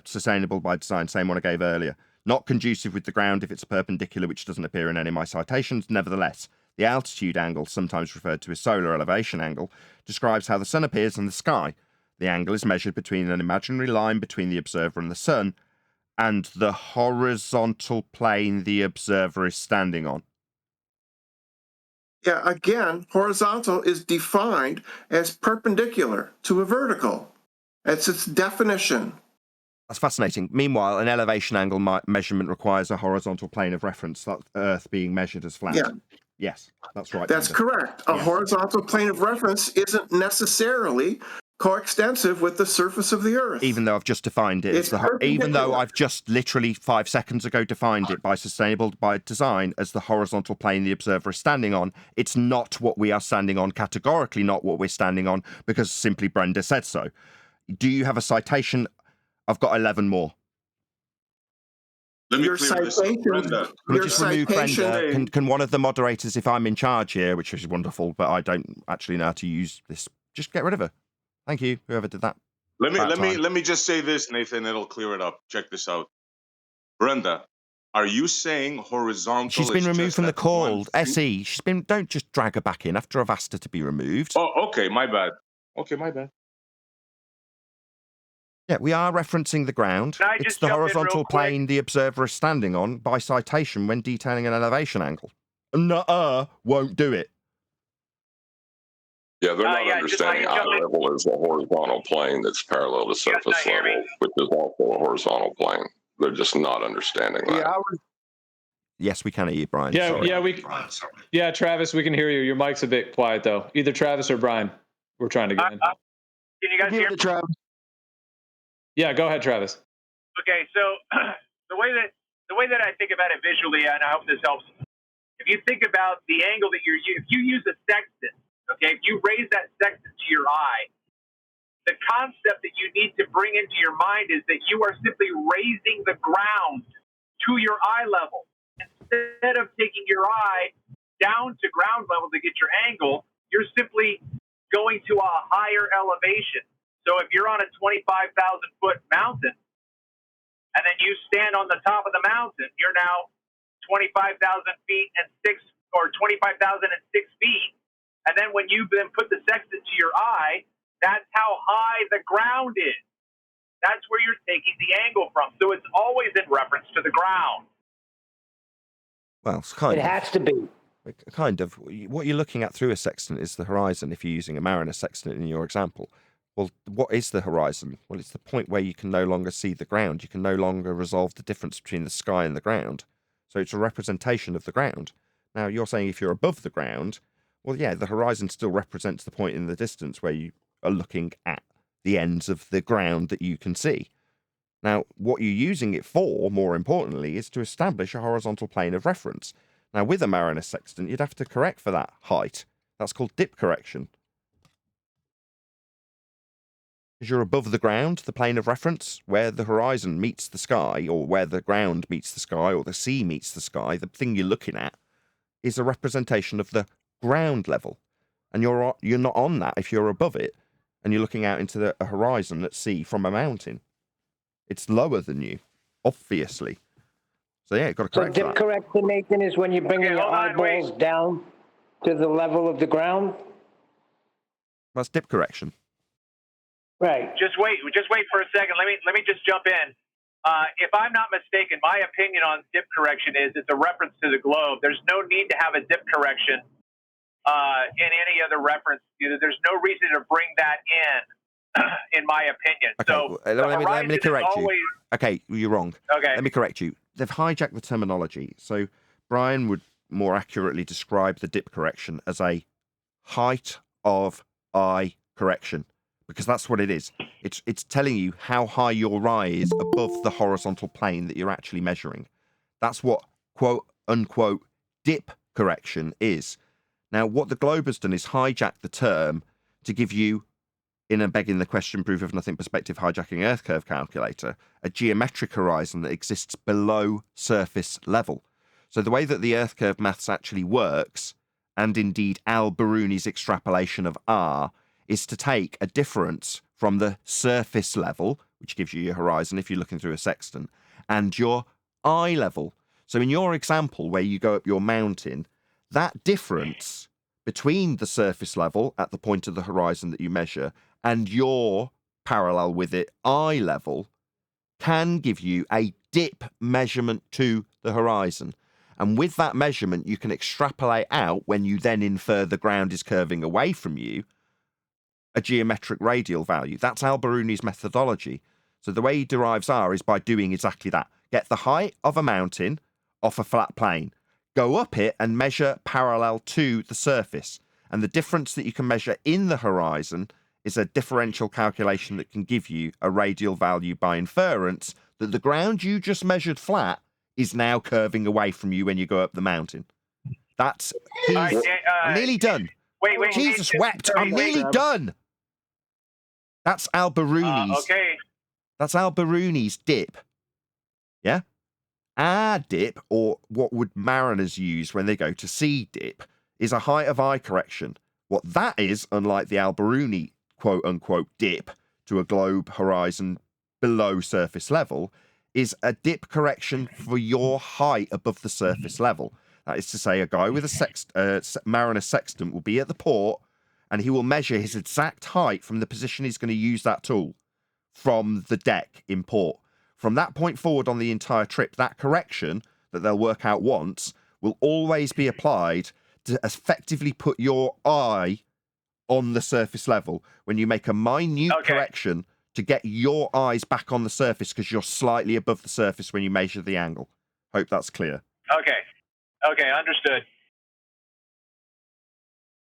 Sustainable by Design, same one I gave earlier. Not conducive with the ground if it's perpendicular, which doesn't appear in any of my citations. Nevertheless, the altitude angle, sometimes referred to as solar elevation angle, describes how the sun appears in the sky. The angle is measured between an imaginary line between the observer and the sun and the horizontal plane the observer is standing on.
Yeah, again, horizontal is defined as perpendicular to a vertical. That's its definition.
That's fascinating. Meanwhile, an elevation angle measurement requires a horizontal plane of reference, that Earth being measured as flat.
Yeah.
Yes, that's right.
That's correct. A horizontal plane of reference isn't necessarily coextensive with the surface of the Earth.
Even though I've just defined it, even though I've just literally 5 seconds ago defined it by Sustainable by Design as the horizontal plane the observer is standing on, it's not what we are standing on, categorically not what we're standing on, because simply Brenda said so. Do you have a citation? I've got 11 more.
Let me clear this up. Brenda,
Can we just remove Brenda? Can one of the moderators, if I'm in charge here, which is wonderful, but I don't actually know how to use this, just get rid of her. Thank you, whoever did that.
Let me just say this, Nathan. It'll clear it up. Check this out, Brenda. Are you saying horizontal?
She's been removed from the call. SE. She's been. Don't just drag her back in after I've asked her to be removed.
Oh, okay. My bad. Okay, my bad.
Yeah, we are referencing the ground. It's the horizontal plane the observer is standing on by citation when detailing an elevation angle. Nuh-uh, won't do it.
Yeah, they're not understanding eye level is a horizontal plane that's parallel to surface level, which is also a horizontal plane. They're just not understanding that.
Yes, we can hear you, Brian.
Yeah, Travis, we can hear you. Your mic's a bit quiet though. Either Travis or Brian. We're trying to get in.
Can you guys hear me?
Travis?
Yeah, go ahead, Travis.
Okay, so the way that I think about it visually, and I hope this helps. If you think about the angle that if you use a sextant, okay, if you raise that sextant to your eye, the concept that you need to bring into your mind is that you are simply raising the ground to your eye level. Instead of taking your eye down to ground level to get your angle, you're simply going to a higher elevation. So if you're on a 25,000 foot mountain and then you stand on the top of the mountain, you're now 25,000 feet and 25,006 feet. And then when you then put the sextant to your eye, that's how high the ground is. That's where you're taking the angle from. So it's always in reference to the ground.
Well, it's kind of.
It has to be.
Kind of. What you're looking at through a sextant is the horizon, if you're using a Mariner sextant in your example. Well, what is the horizon? Well, it's the point where you can no longer see the ground. You can no longer resolve the difference between the sky and the ground. So it's a representation of the ground. Now, you're saying if you're above the ground, well, yeah, the horizon still represents the point in the distance where you are looking at the ends of the ground that you can see. Now, what you're using it for, more importantly, is to establish a horizontal plane of reference. Now, with a Mariner sextant, you'd have to correct for that height. That's called dip correction. Because you're above the ground, the plane of reference, where the horizon meets the sky, or where the ground meets the sky, or the sea meets the sky, the thing you're looking at is a representation of the ground level. And you're not on that if you're above it, and you're looking out into a horizon at sea from a mountain. It's lower than you, obviously. So yeah, you've got to correct that.
So dip correction, Nathan, is when you're bringing your eyeballs down to the level of the ground?
That's dip correction.
Right.
Just wait for a second. Let me just jump in. If I'm not mistaken, my opinion on dip correction is it's a reference to the globe. There's no need to have a dip correction in any other reference. There's no reason to bring that in my opinion.
Okay,
so
let me correct you. Okay, you're wrong.
Okay.
Let me correct you. They've hijacked the terminology. So Brian would more accurately describe the dip correction as a height of eye correction, because that's what it is. It's telling you how high your eye is above the horizontal plane that you're actually measuring. That's what quote unquote dip correction is. Now, what the Globe has done is hijack the term to give you, in a begging the question proof of nothing perspective hijacking Earth curve calculator, a geometric horizon that exists below surface level. So the way that the Earth curve maths actually works, and indeed Al-Biruni's extrapolation of R, is to take a difference from the surface level, which gives you your horizon if you're looking through a sextant, and your eye level. So in your example, where you go up your mountain, that difference between the surface level at the point of the horizon that you measure and your parallel with it eye level can give you a dip measurement to the horizon. And with that measurement, you can extrapolate out, when you then infer the ground is curving away from you, a geometric radial value. That's Al-Biruni's methodology. So the way he derives R is by doing exactly that. Get the height of a mountain off a flat plane, go up it and measure parallel to the surface. And the difference that you can measure in the horizon is a differential calculation that can give you a radial value by inference that the ground you just measured flat is now curving away from you when you go up the mountain. That's I'm nearly done.
Wait,
Jesus wept. I'm nearly done. That's Al-Biruni's.
Okay.
That's Al-Biruni's dip. Yeah? Our dip, or what would mariners use when they go to sea dip, is a height of eye correction. What that is, unlike the Al-Biruni quote-unquote dip to a globe horizon below surface level, is a dip correction for your height above the surface level. That is to say, a guy with a mariner sextant will be at the port, and he will measure his exact height from the position he's going to use that tool from the deck in port. From that point forward on the entire trip, that correction that they'll work out once will always be applied to effectively put your eye on the surface level when you make a minute correction to get your eyes back on the surface, because you're slightly above the surface when you measure the angle. Hope that's clear.
Okay, understood.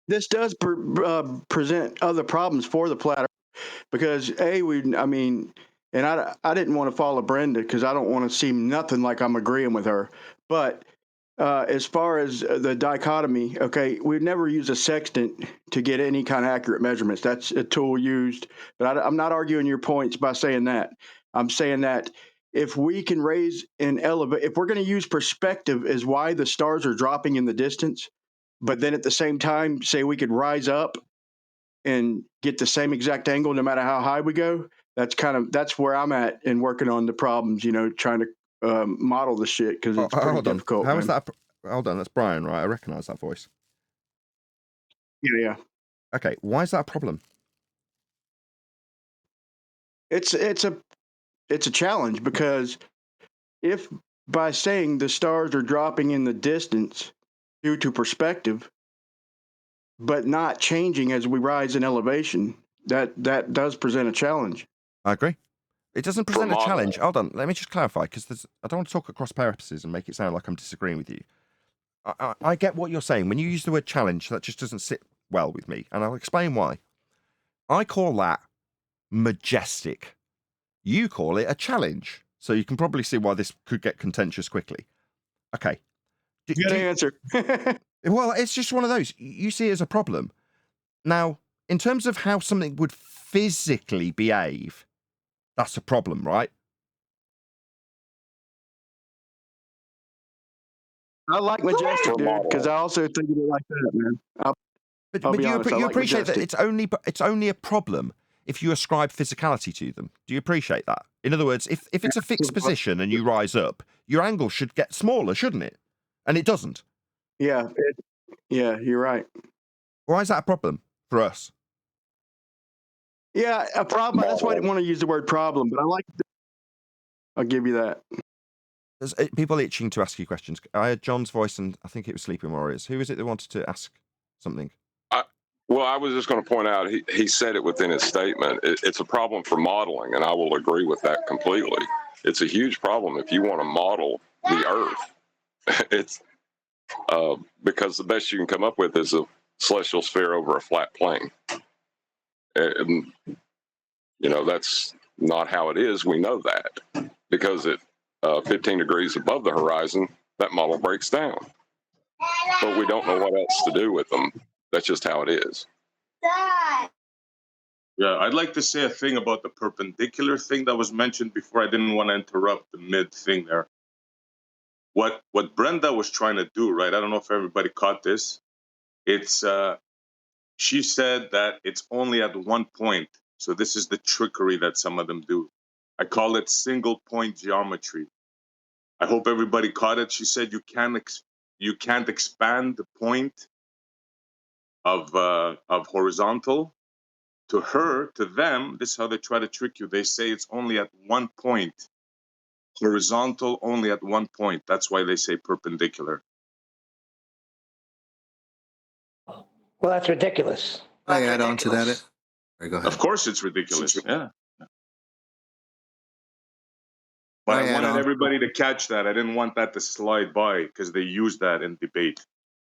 This does present other problems for the flat earth, because and I didn't want to follow Brenda because I don't want to seem nothing like I'm agreeing with her. But as far as the dichotomy, okay, we've never used a sextant to get any kind of accurate measurements. That's a tool used, but I'm not arguing your points by saying that. I'm saying that if we can raise and elevate, if we're going to use perspective as why the stars are dropping in the distance, but then at the same time say we could rise up and get the same exact angle no matter how high we go, that's where I'm at in working on the problems, trying to model the shit, because it's pretty difficult.
How is that? Hold on, that's Brian, right? I recognize that voice.
Yeah.
Okay, why is that a problem?
It's a challenge, because if by saying the stars are dropping in the distance due to perspective, but not changing as we rise in elevation, that does present a challenge.
I agree. It doesn't present a challenge. Hold on, let me just clarify, because I don't want to talk across purposes and make it sound like I'm disagreeing with you. I get what you're saying. When you use the word challenge, that just doesn't sit well with me, and I'll explain why. I call that majestic. You call it a challenge, so you can probably see why this could get contentious quickly. Okay.
Good answer.
Well, it's just one of those. You see it as a problem. Now, in terms of how something would physically behave, that's a problem, right?
I like majestic, dude, because I also think of it like that, man.
But you appreciate that it's only a problem if you ascribe physicality to them. Do you appreciate that? In other words, if it's a fixed position and you rise up, your angle should get smaller, shouldn't it? And it doesn't.
Yeah, you're right.
Why is that a problem for us?
Yeah, a problem. That's why I didn't want to use the word problem, but I like it. I'll give you that.
There's people itching to ask you questions. I heard John's voice, and I think it was Sleeping Warriors. Who is it that wanted to ask something?
Well, I was just going to point out, he said it within his statement. It's a problem for modeling, and I will agree with that completely. it's a huge problem if you want to model the Earth. It's because the best you can come up with is a celestial sphere over a flat plane. And, that's not how it is. We know that because at 15 degrees above the horizon, that model breaks down. But we don't know what else to do with them. That's just how it is.
Yeah, I'd like to say a thing about the perpendicular thing that was mentioned before. I didn't want to interrupt the mid thing there. What Brenda was trying to do, right? I don't know if everybody caught this. It's she said that it's only at one point. So this is the trickery that some of them do. I call it single point geometry. I hope everybody caught it. She said you can't expand the point of horizontal. To them, this is how they try to trick you. They say it's only at one point. Horizontal only at one point. That's why they say perpendicular.
Well, that's ridiculous.
I add on to that. Go ahead.
Of course it's ridiculous. Yeah. But I wanted everybody to catch that. I didn't want that to slide by because they use that in debate.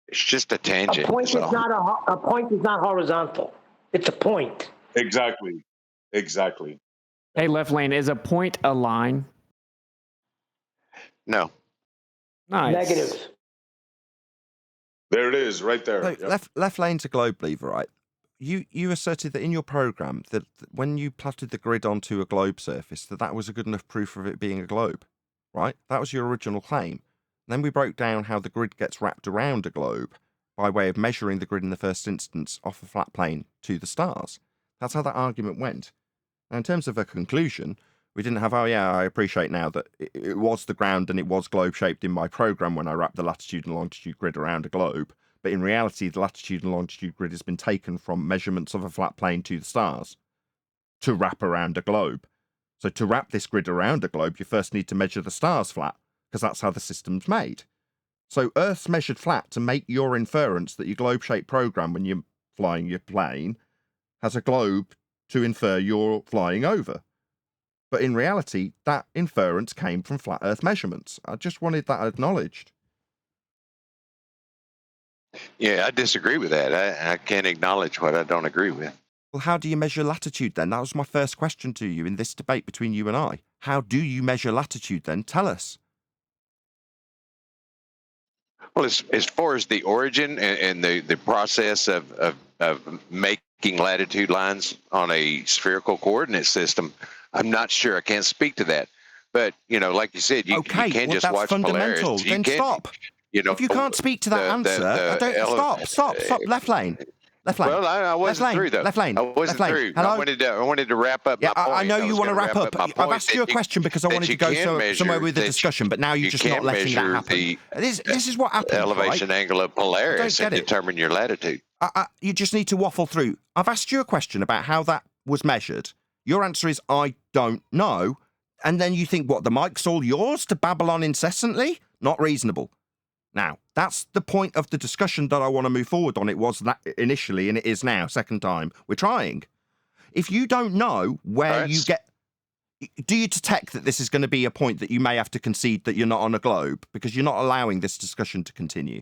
It's just a tangent.
A point is not a point is not horizontal. It's a point.
Exactly.
Hey, Left Lane, is a point a line?
No.
Nice.
Negative.
There it is, right there.
So left lane's a globe lever, right? You asserted that in your program that when you plotted the grid onto a globe surface, that was a good enough proof of it being a globe, right? That was your original claim. Then we broke down how the grid gets wrapped around a globe by way of measuring the grid in the first instance off a flat plane to the stars. That's how that argument went. Now, in terms of a conclusion, we didn't have, I appreciate now that it was the ground and it was globe-shaped in my program when I wrapped the latitude and longitude grid around a globe. But in reality, the latitude and longitude grid has been taken from measurements of a flat plane to the stars to wrap around a globe. So to wrap this grid around a globe, you first need to measure the stars flat, because that's how the system's made. So Earth's measured flat to make your inference that your globe-shaped program when you're flying your plane has a globe to infer you're flying over. But in reality, that inference came from flat Earth measurements. I just wanted that acknowledged.
Yeah, I disagree with that. I can't acknowledge what I don't agree with.
Well, how do you measure latitude then? That was my first question to you in this debate between you and I. How do you measure latitude then? Tell us.
Well, as far as the origin and the process of making latitude lines on a spherical coordinate system, I'm not sure. I can't speak to that. But, like you said, you can't just
that's
watch
fundamental.
Polaris.
Then stop. If you can't speak to that answer, stop. Left lane.
Well, I wasn't through though.
Left lane.
I wasn't through.
Hello?
I wanted to wrap up.
Yeah,
my point.
I know you want to wrap up. I've asked you a question because I wanted to go somewhere with the discussion, but now you're just not letting that happen. This is what happens.
Elevation angle of Polaris and determine your latitude.
You just need to waffle through. I've asked you a question about how that was measured. Your answer is, I don't know. And then you think, what, the mic's all yours to babble on incessantly? Not reasonable. Now, that's the point of the discussion that I want to move forward on. It was that initially, and it is now, second time. We're trying. If you don't know where you get... Do you detect that this is going to be a point that you may have to concede that you're not on a globe? Because you're not allowing this discussion to continue.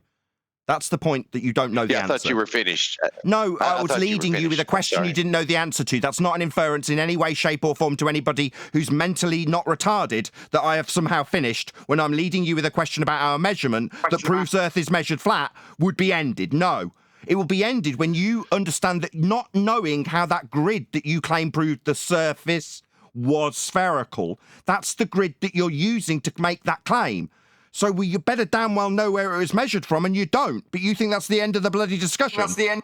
That's the point that you don't know the answer.
I thought you were finished.
No, I was leading you with a question you didn't know the answer to. That's not an inference in any way, shape or form to anybody who's mentally not retarded that I have somehow finished when I'm leading you with a question about our measurement that proves Earth is measured flat would be ended. No. It will be ended when you understand that not knowing how that grid that you claim proved the surface was spherical, that's the grid that you're using to make that claim. So you better damn well know where it was measured from, and you don't. But you think that's the end of the bloody discussion. That's the end.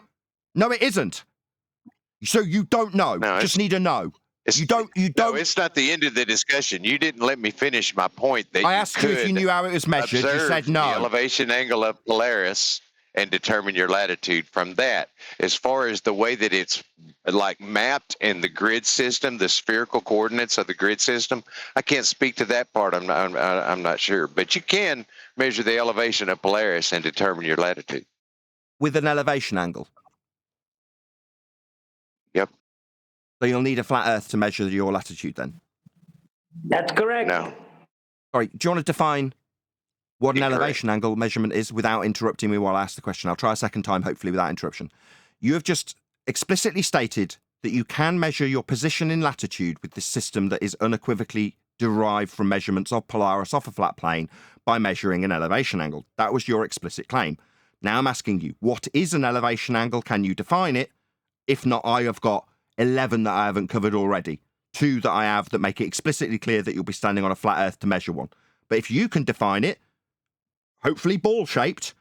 No, it isn't. So you don't know. No, just need to know. You don't.
No, it's not the end of the discussion. You didn't let me finish my point. That
I asked you if you knew how it was measured. You said no.
The elevation angle of Polaris and determine your latitude from that. As far as the way that it's like mapped in the grid system, the spherical coordinates of the grid system, I can't speak to that part. I'm not sure, but you can measure the elevation of Polaris and determine your latitude
with an elevation angle.
Yep.
So you'll need a flat Earth to measure your latitude then.
That's correct.
No.
Sorry, do you want to define what an elevation angle measurement is without interrupting me while I ask the question? I'll try a second time, hopefully without interruption. You have just explicitly stated that you can measure your position in latitude with this system that is unequivocally derived from measurements of Polaris off a flat plane by measuring an elevation angle. That was your explicit claim. Now I'm asking you, what is an elevation angle? Can you define it? If not, I have got 11 that I haven't covered already. 2 that I have that make it explicitly clear that you'll be standing on a flat earth to measure one. But if you can define it, hopefully ball-shaped,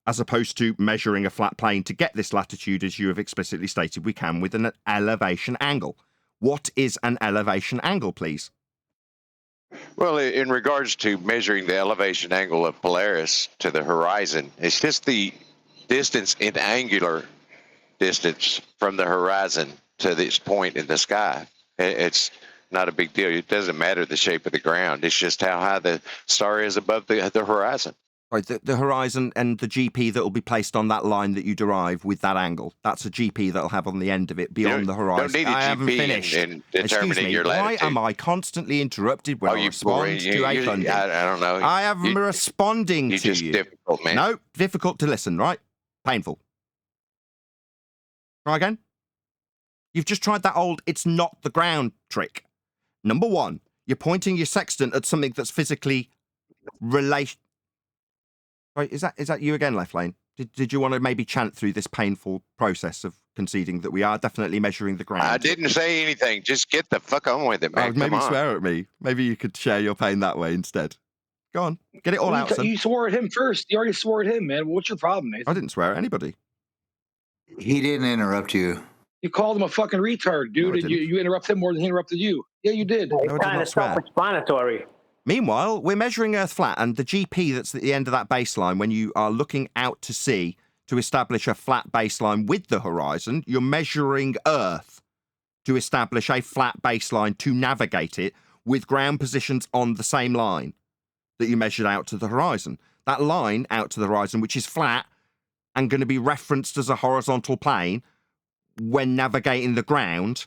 as opposed to measuring a flat plane to get this latitude, as you have explicitly stated we can with an elevation angle. What is an elevation angle, please?
Well, in regards to measuring the elevation angle of Polaris to the horizon, it's just the distance in angular distance from the horizon to this point in the sky. It's not a big deal. It doesn't matter the shape of the ground. It's just how high the star is above the horizon.
Right, the horizon and the GP that will be placed on that line that you derive with that angle. That's a GP that'll have on the end of it beyond the horizon.
Don't need a
I haven't
GP
finished.
in determining
Excuse me,
your latitude.
why am I constantly interrupted when I respond to a Sunday?
I don't know.
I am responding
you're
to
just
you.
difficult, man.
No, difficult to listen, right? Painful. Try again. You've just tried that old "it's not the ground" trick. Number one, you're pointing your sextant at something that's physically relation. Right, is that you again, Left Lane? Did you want to maybe chant through this painful process of conceding that we are definitely measuring the ground?
I didn't say anything. Just get the fuck on with it, man.
Maybe
Come on.
swear at me. Maybe you could share your pain that way instead. Go on, get it all out, son.
You swore at him first. You already swore at him, man. What's your problem, Nathan?
I didn't swear at anybody.
He didn't interrupt you.
You called him a fucking retard, dude,
No,
and you interrupted him more than he interrupted you. Yeah, you did.
No, I did not swear.
Self-explanatory.
Meanwhile, we're measuring Earth flat, and the GP that's at the end of that baseline, when you are looking out to sea to establish a flat baseline with the horizon, you're measuring Earth to establish a flat baseline to navigate it with ground positions on the same line that you measured out to the horizon. That line out to the horizon, which is flat and going to be referenced as a horizontal plane when navigating the ground,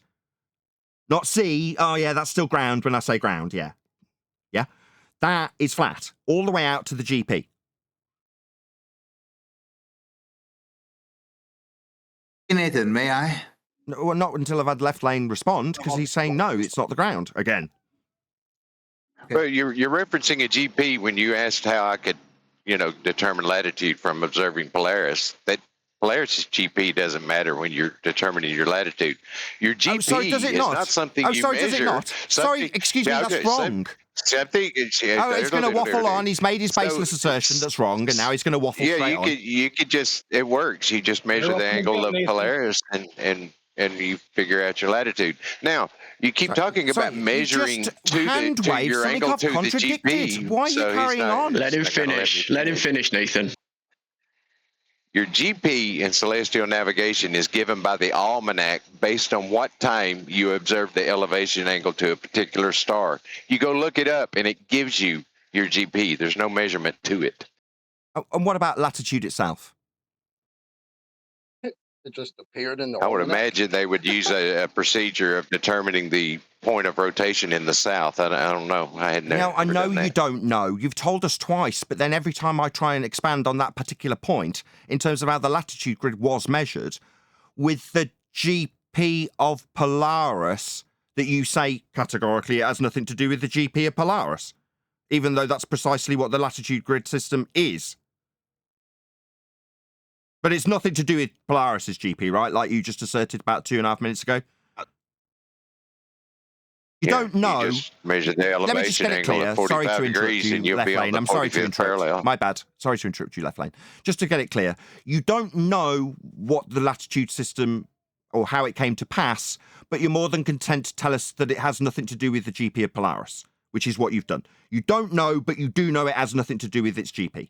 not sea. Oh, yeah, that's still ground when I say ground, yeah. Yeah, that is flat all the way out to the GP.
Nathan, may I?
No, well, not until I've had Left Lane respond, because he's saying no, it's not the ground again.
Well, you're referencing a GP when you asked how I could, determine latitude from observing Polaris. That Polaris's GP doesn't matter when you're determining your latitude. Your GP
does it
is
not?
not something
Oh,
you
sorry,
measure.
does it not? Sorry, excuse me, that's wrong.
Something.
He's going to waffle on. He's made his baseless assertion that's wrong, and now he's going to waffle straight on.
You could just, it works. You just measure the angle of Polaris and you figure out your latitude. Now, you keep talking about measuring to your angle to the GP.
Why are you carrying on?
Let him finish. Let him finish, Nathan.
Your GP in celestial navigation is given by the almanac based on what time you observe the elevation angle to a particular star. You go look it up, and it gives you your GP. There's no measurement to it.
And what about latitude itself?
It just appeared in the
I would
almanac.
imagine they would use a procedure of determining the point of rotation in the south. I don't know. I had never.
Now, I know
done that.
you don't know. You've told us twice, but then every time I try and expand on that particular point in terms of how the latitude grid was measured, with the GP of Polaris that you say categorically it has nothing to do with the GP of Polaris, even though that's precisely what the latitude grid system is. But it's nothing to do with Polaris's GP, right? Like you just asserted about 2.5 minutes ago. You don't know.
You just measure the
Let me just
elevation
get it
angle
clear.
at
Sorry
45
to interrupt
degrees,
you,
and you'll
Left
be on
Lane.
the
I'm sorry to
45th
interrupt.
parallel.
My bad. Sorry to interrupt you, Left Lane. Just to get it clear, you don't know what the latitude system or how it came to pass, but you're more than content to tell us that it has nothing to do with the GP of Polaris, which is what you've done. You don't know, but you do know it has nothing to do with its GP.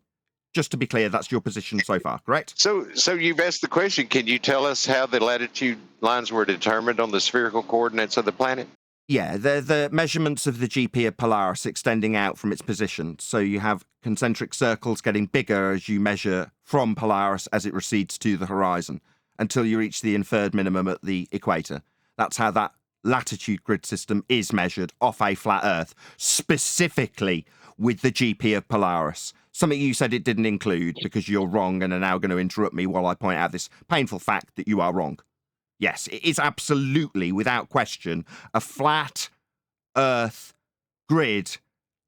Just to be clear, that's your position so far, correct?
So you've asked the question, can you tell us how the latitude lines were determined on the spherical coordinates of the planet?
Yeah, they're the measurements of the GP of Polaris extending out from its position. So you have concentric circles getting bigger as you measure from Polaris as it recedes to the horizon until you reach the inferred minimum at the equator. That's how that latitude grid system is measured off a flat Earth, specifically with the GP of Polaris. Something you said it didn't include because you're wrong and are now going to interrupt me while I point out this painful fact that you are wrong. Yes, it is absolutely, without question, a flat Earth grid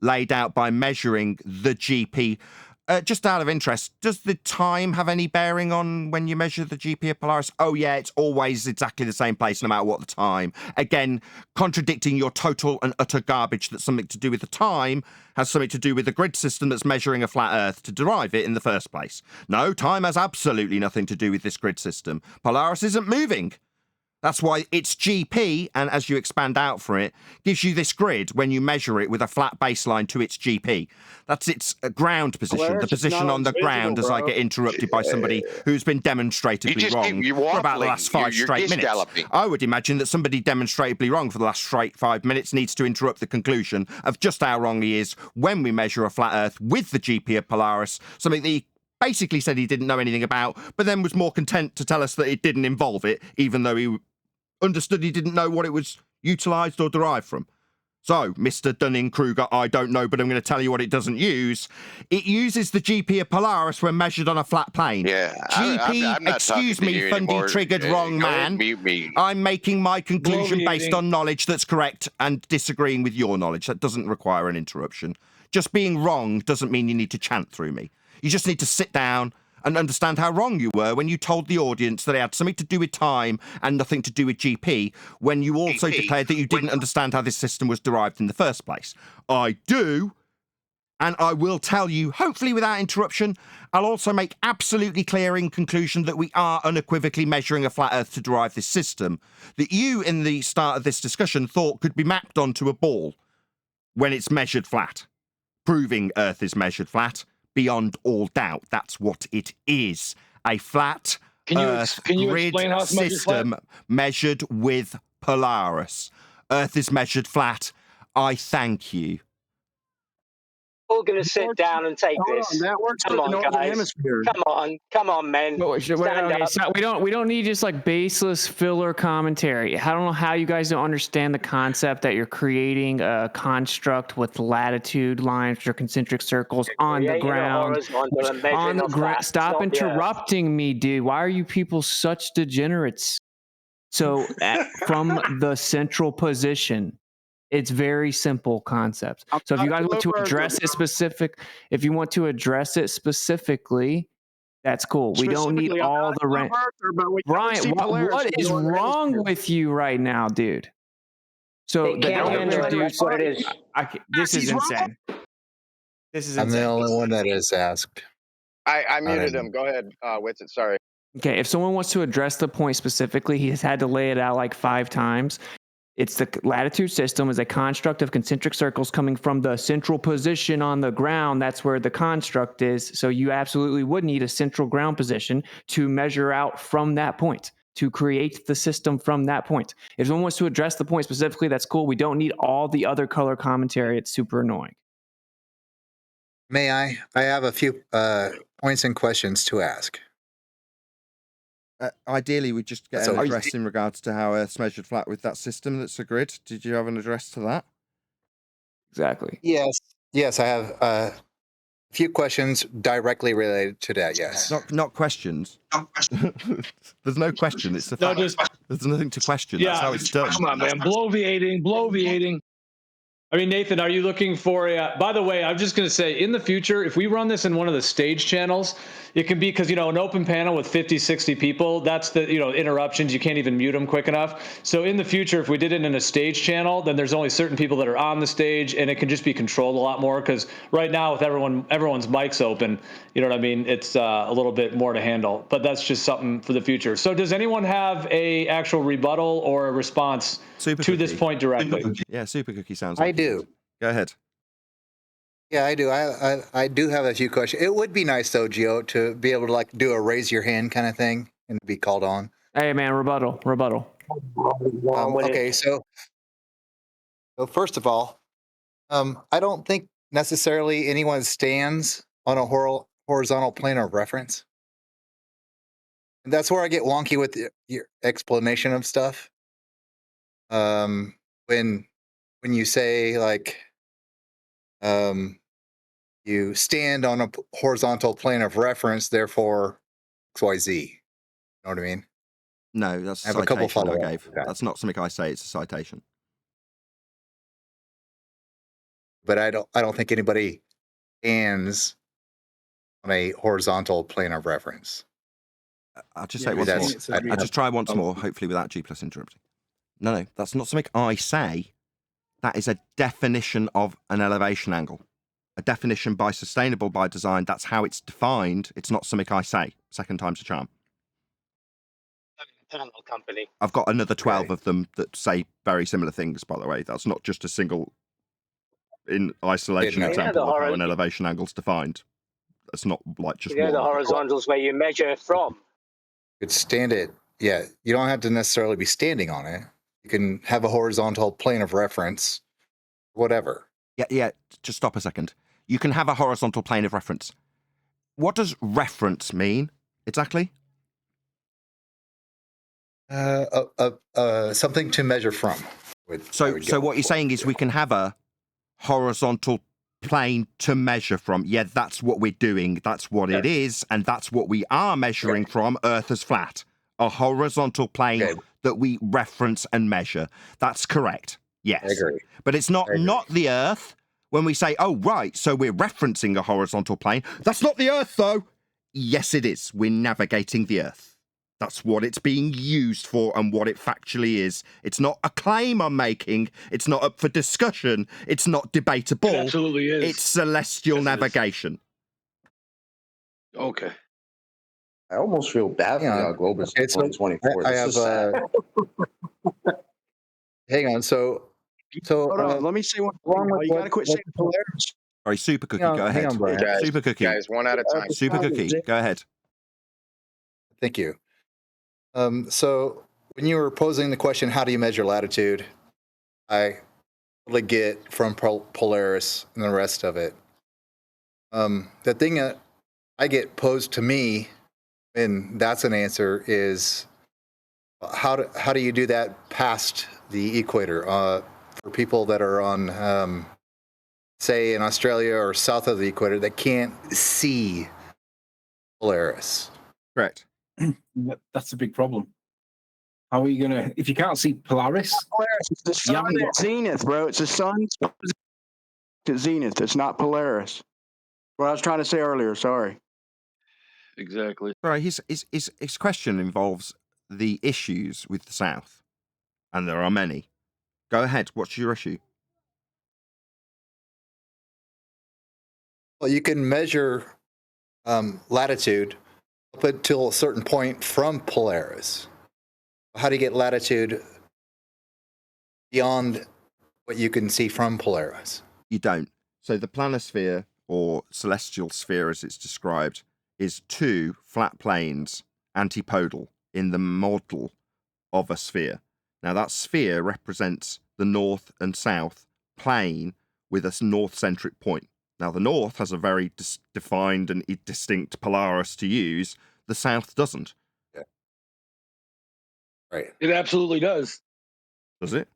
laid out by measuring the GP. Just out of interest, does the time have any bearing on when you measure the GP of Polaris? Oh, yeah, it's always exactly the same place no matter what the time. Again, contradicting your total and utter garbage that something to do with the time has something to do with the grid system that's measuring a flat Earth to derive it in the first place. No, time has absolutely nothing to do with this grid system. Polaris isn't moving. That's why its GP, and as you expand out for it, gives you this grid when you measure it with a flat baseline to its GP. That's its ground position,
Polaris
the position on the ground as I get interrupted by somebody who's been demonstrably wrong for about the last five straight minutes. I would imagine that somebody demonstrably wrong for the last straight 5 minutes needs to interrupt the conclusion of just how wrong he is when we measure a flat Earth with the GP of Polaris, something that he basically said he didn't know anything about, but then was more content to tell us that it didn't involve it, even though he understood he didn't know what it was utilised or derived from. So, Mr. Dunning-Kruger, I don't know, but I'm going to tell you what it doesn't use. It uses the GP of Polaris when measured on a flat plane.
Yeah,
GP,
I'm not
excuse
talking to
me,
you
Fundy
anymore.
triggered wrong
Go ahead
man.
and mute me.
I'm making my conclusion based on knowledge that's correct and disagreeing with your knowledge. That doesn't require an interruption. Just being wrong doesn't mean you need to chant through me. You just need to sit down and understand how wrong you were when you told the audience that it had something to do with time and nothing to do with GP, when you also declared that you didn't understand how this system was derived in the first place. I do, and I will tell you, hopefully without interruption. I'll also make absolutely clear in conclusion that we are unequivocally measuring a flat Earth to derive this system that you, in the start of this discussion, thought could be mapped onto a ball when it's measured flat, proving Earth is measured flat. Beyond all doubt, that's what it is. A flat Earth grid system measured with Polaris. Earth is measured flat. I thank you.
We're going to sit down and take this.
That works
Come
for the
on,
Northern
guys.
Hemisphere.
Come on, men. Stand up.
So we don't need just like baseless filler commentary. I don't know how you guys don't understand the concept that you're creating a construct with latitude lines or concentric circles on the ground. On the ground. Stop interrupting me, dude. Why are you people such degenerates? So from the central position. It's very simple concepts. So if you guys want to address it specifically, that's cool. We don't need all the Ryan, what is wrong with you right now, dude? So
that's what it is.
This is insane. This is insane.
I'm the only one that is asked.
I muted him. Go ahead, Witsit. Sorry.
Okay, if someone wants to address the point specifically, he has had to lay it out like 5 times. It's the latitude system is a construct of concentric circles coming from the central position on the ground. That's where the construct is. So you absolutely would need a central ground position to measure out from that point, to create the system from that point. If someone wants to address the point specifically, that's cool. We don't need all the other color commentary. It's super annoying.
May I? I have a few points and questions to ask.
Ideally, we just get an address in regards to how Earth's measured flat with that system that's a grid. Did you have an address to that?
Exactly.
Yes, I have a few questions directly related to that. Yes.
Not questions. There's no question. It's a fact. There's nothing to question.
Yeah,
that's how it's done.
Come on, man. Bloviating.
I mean, Nathan, are you looking for a, by the way, I'm just going to say in the future, if we run this in one of the stage channels, it can be because, an open panel with 50, 60 people, that's the, interruptions. You can't even mute them quick enough. So in the future, if we did it in a stage channel, then there's only certain people that are on the stage and it can just be controlled a lot more. Because right now with everyone's mics open, you know what I mean? It's a little bit more to handle, but that's just something for the future. So does anyone have a actual rebuttal or a response to this point directly?
Yeah, Super Cookie sounds
I do.
Go ahead.
Yeah, I do. I do have a few questions. It would be nice though, Gio, to be able to do a raise your hand kind of thing and be called on.
Hey man, rebuttal.
Okay, so first of all, I don't think necessarily anyone stands on a horizontal plane of reference. And that's where I get wonky with your explanation of stuff. when you say like you stand on a horizontal plane of reference, therefore XYZ. You know what I mean?
No, that's
I have a couple
citation I
follow-ups
gave.
with that.
That's not something I say. It's a citation.
But I don't think anybody stands on a horizontal plane of reference.
I'll just
Yeah,
say it once
that's-
more.
I'd-
I'll just try once more, hopefully without G plus interrupting. No, that's not something I say. That is a definition of an elevation angle. A definition by sustainable by design. That's how it's defined. It's not something I say. Second time's a charm.
Panel company.
I've got another 12 of them that say very similar things, by the way. That's not just a single in isolation
You know
example
the
of how
hor-
an elevation angle's defined. It's not like just
You know
one.
the horizontals where you measure from.
You could stand it. Yeah, you don't have to necessarily be standing on it. You can have a horizontal plane of reference, whatever.
Yeah, just stop a second. You can have a horizontal plane of reference. What does reference mean exactly?
Something to measure from.
So what you're saying is we can have a horizontal plane to measure from. Yeah, that's what we're doing. That's what it is, and that's what we are measuring from. Earth is flat. A horizontal plane that we reference and measure. That's correct. Yes.
I agree.
But it's not the Earth. When we say, oh, right, so we're referencing a horizontal plane. That's not the Earth, though. Yes, it is. We're navigating the Earth. That's what it's being used for and what it factually is. It's not a claim I'm making. It's not up for discussion. It's not debatable.
It absolutely is.
It's celestial navigation.
Okay.
I almost feel bad for y'all Globus in 2024.
I
This
have.
is sad.
Hang on. So
Hold on. Let me say one thing. You got to quit saying Polaris.
Sorry, Super Cookie,
Hang on,
go
hang
ahead.
on, Brian. Guys,
Super Cookie.
Guys, one at a time.
Super Cookie, go ahead.
Thank you. So when you were posing the question, how do you measure latitude? I totally get from Polaris and the rest of it. The thing that I get posed to me, and that's an answer, is how do you do that past the equator? For people that are on, say, in Australia or south of the equator that can't see Polaris.
Correct.
That's a big problem. How are you gonna if you can't see Polaris?
Polaris is the sun at zenith, bro. It's the sun at zenith. It's not Polaris. What I was trying to say earlier. Sorry.
Exactly.
Right, his question involves the issues with the South, and there are many. Go ahead. What's your issue?
Well, you can measure latitude up until a certain point from Polaris. How do you get latitude beyond what you can see from Polaris?
You don't. So the planisphere, or celestial sphere as it's described, is two flat planes antipodal in the model of a sphere. Now that sphere represents the north and south plane with a north-centric point. Now the north has a very defined and distinct Polaris to use. The south doesn't.
Yeah. Right.
It absolutely does.
Does it?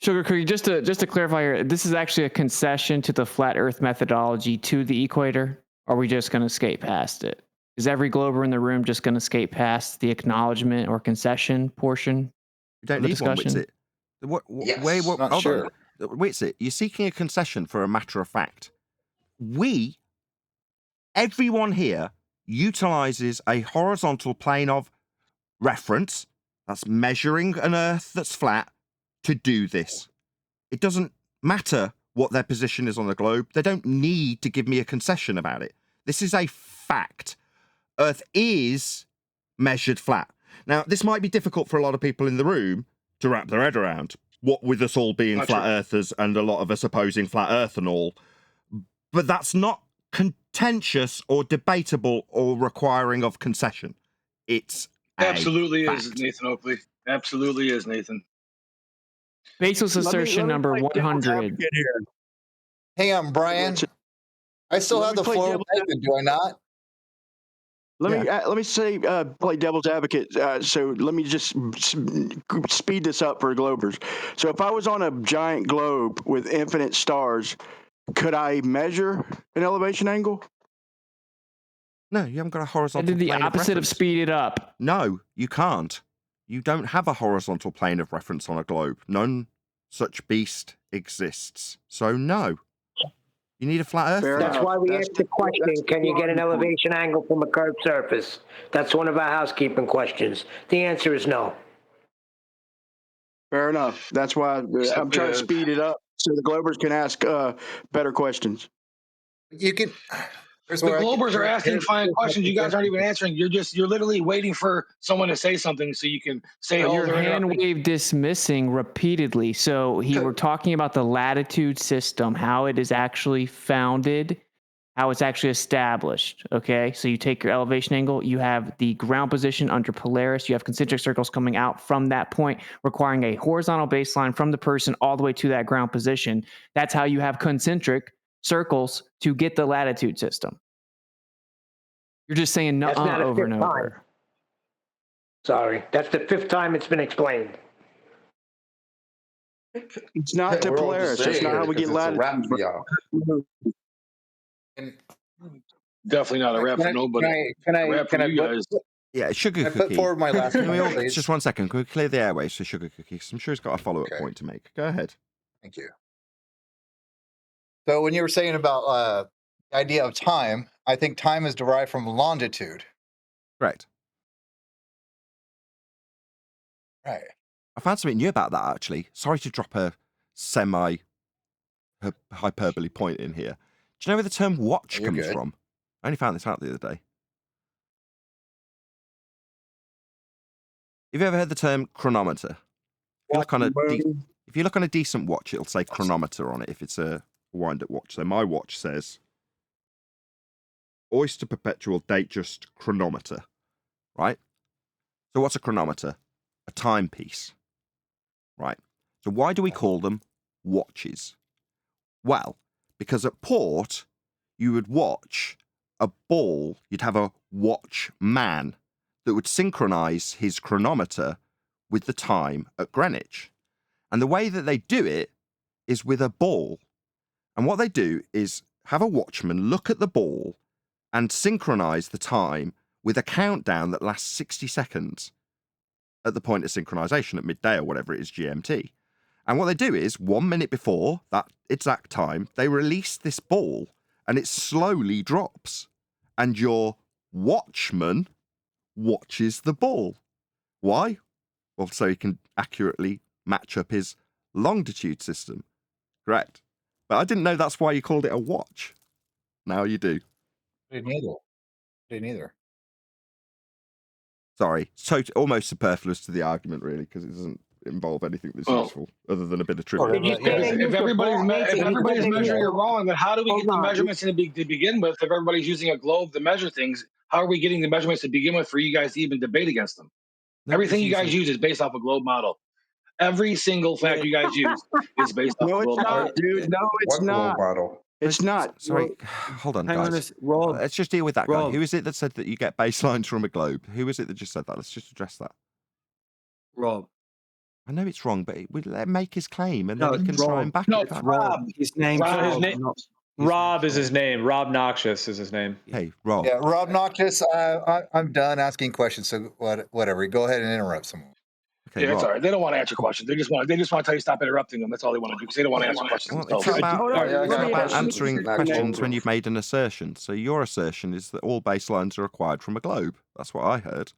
Sugar Cookie, just to clarify here, this is actually a concession to the flat Earth methodology to the equator. Or are we just going to skate past it? Is every glober in the room just going to skate past the acknowledgement or concession portion?
You don't
of the
need one,
discussion?
Witsit.
Not
Hold
sure.
on. Witsit, you're seeking a concession for a matter of fact. Everyone here utilizes a horizontal plane of reference, that's measuring an Earth that's flat, to do this. It doesn't matter what their position is on the globe. They don't need to give me a concession about it. This is a fact. Earth is measured flat. Now, this might be difficult for a lot of people in the room to wrap their head around, what with us all being
Not
flat
true.
earthers and a lot of us opposing flat Earth and all. But that's not contentious or debatable or requiring of concession. It's
Absolutely
a
is,
fact.
Nathan Oakley. Absolutely is, Nathan.
Baseless assertion number
play devil's
100.
advocate here.
Hang on, Brian. I still
Let
have
me
the
play
floor
devil's
open, do I not?
Let me say, play devil's advocate. So let me just speed this up for Globers. So if I was on a giant globe with infinite stars, could I measure an elevation angle?
No, you haven't got a horizontal
I did the
plane
opposite of
reference.
speed it up.
No, you can't. You don't have a horizontal plane of reference on a globe. None such beast exists. So no. You need a flat Earth.
That's why we asked the question, can you get an elevation angle from a curved surface? That's one of our housekeeping questions. The answer is no.
Fair enough. That's why I'm trying to speed it up so the Globers can ask better questions.
You can.
The Globers are asking fine questions. You guys aren't even answering. You're literally waiting for someone to say something so you can say, "Oh,
Your
they're
hand
interrupting."
wave dismissing repeatedly. So we're talking about the latitude system, how it is actually founded, how it's actually established. Okay, so you take your elevation angle, you have the ground position under Polaris, you have concentric circles coming out from that point, requiring a horizontal baseline from the person all the way to that ground position. That's how you have concentric circles to get the latitude system. You're just saying
That's not
over
a
and
fifth
over.
time. Sorry, that's the fifth time it's been explained.
It's not to Polaris. That's not how we get latitude.
Definitely not a rap for nobody. Rap for you guys.
Yeah, Sugar
Can I put
Cookie.
forward my last
Can we all,
point, please?
just one second. Can we clear the airways for Sugar Cookie? 'Cause I'm sure he's got a follow-up point to make. Go ahead.
Thank you. So when you were saying about the idea of time, I think time is derived from longitude.
Correct.
Right.
I found something new about that, actually. Sorry to drop a hyperbole point in here. Do you know where the term watch
You're
comes
good.
from? I only found this out the other day. Have you ever heard the term chronometer? If you look on a decent watch, it'll say chronometer on it if it's a wind-up watch. So my watch says Oyster Perpetual Datejust Chronometer, right? So what's a chronometer? A timepiece, right? So why do we call them watches? Well, because at port, you would watch a ball, you'd have a watchman that would synchronize his chronometer with the time at Greenwich. And the way that they do it is with a ball. And what they do is have a watchman look at the ball and synchronize the time with a countdown that lasts 60 seconds at the point of synchronization at midday or whatever it is, GMT. And what they do is 1 minute before that exact time, they release this ball and it slowly drops. And your watchman watches the ball. Why? Well, so he can accurately match up his longitude system. Correct. But I didn't know that's why you called it a watch. Now you do.
Didn't either.
Sorry. So almost superfluous to the argument, really, because it doesn't involve anything that's useful other than a bit of trivia.
If everybody's measuring it wrong, then how do we get the measurements to begin with? If everybody's using a globe to measure things, how are we getting the measurements to begin with for you guys to even debate against them? Everything you guys use is based off a globe model. Every single fact you guys use is based off a globe model.
Dude. No, it's not. It's not.
Sorry, hold on,
Hang on
guys.
a Rob.
Let's just deal with that guy.
Rob.
Who is it that said that you get baselines from a globe? Who is it that just said that? Let's just address that.
Rob.
I know it's wrong, but we let him make his claim and
No,
then we can
it's
try
Rob.
and back
No,
it.
it's
can't
Rob.
His name's
Rob,
Rob.
Rob is his name. Rob Noxious is his name.
Hey, Rob.
Yeah, Rob Noctis, I'm done asking questions, so whatever. Go ahead and interrupt someone.
Okay,
yeah, it's
Rob.
all right. They don't want to answer questions. They just want to tell you stop interrupting them. That's all they want to do because they don't want to answer questions
Well,
themselves.
it's not about answering
Next
questions
one.
when you've made an assertion. So your assertion is that all baselines are acquired from a globe. That's what I heard.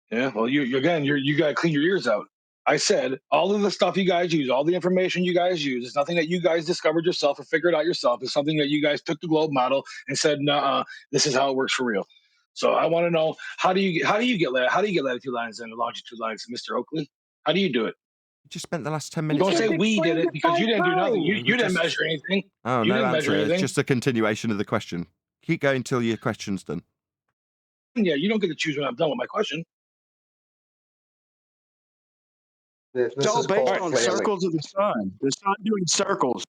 Yeah, well, you got to clean your ears out. I said all of the stuff you guys use, all the information you guys use, is nothing that you guys discovered yourself or figured out yourself. It's something that you guys took the globe model and said, "Nah, this is how it works for real." So I want to know how do you get latitude lines and longitude lines, Mr. Oakley? How do you do it?
You just spent the last 10 minutes.
Don't say we did it because you didn't do nothing. You didn't measure anything.
Oh,
you
no
didn't measure
answer. It's
anything.
just a continuation of the question. Keep going till your question's done.
Yeah, you don't get to choose when I'm done with my question.
It's all based on circles of the sun. The sun doing circles.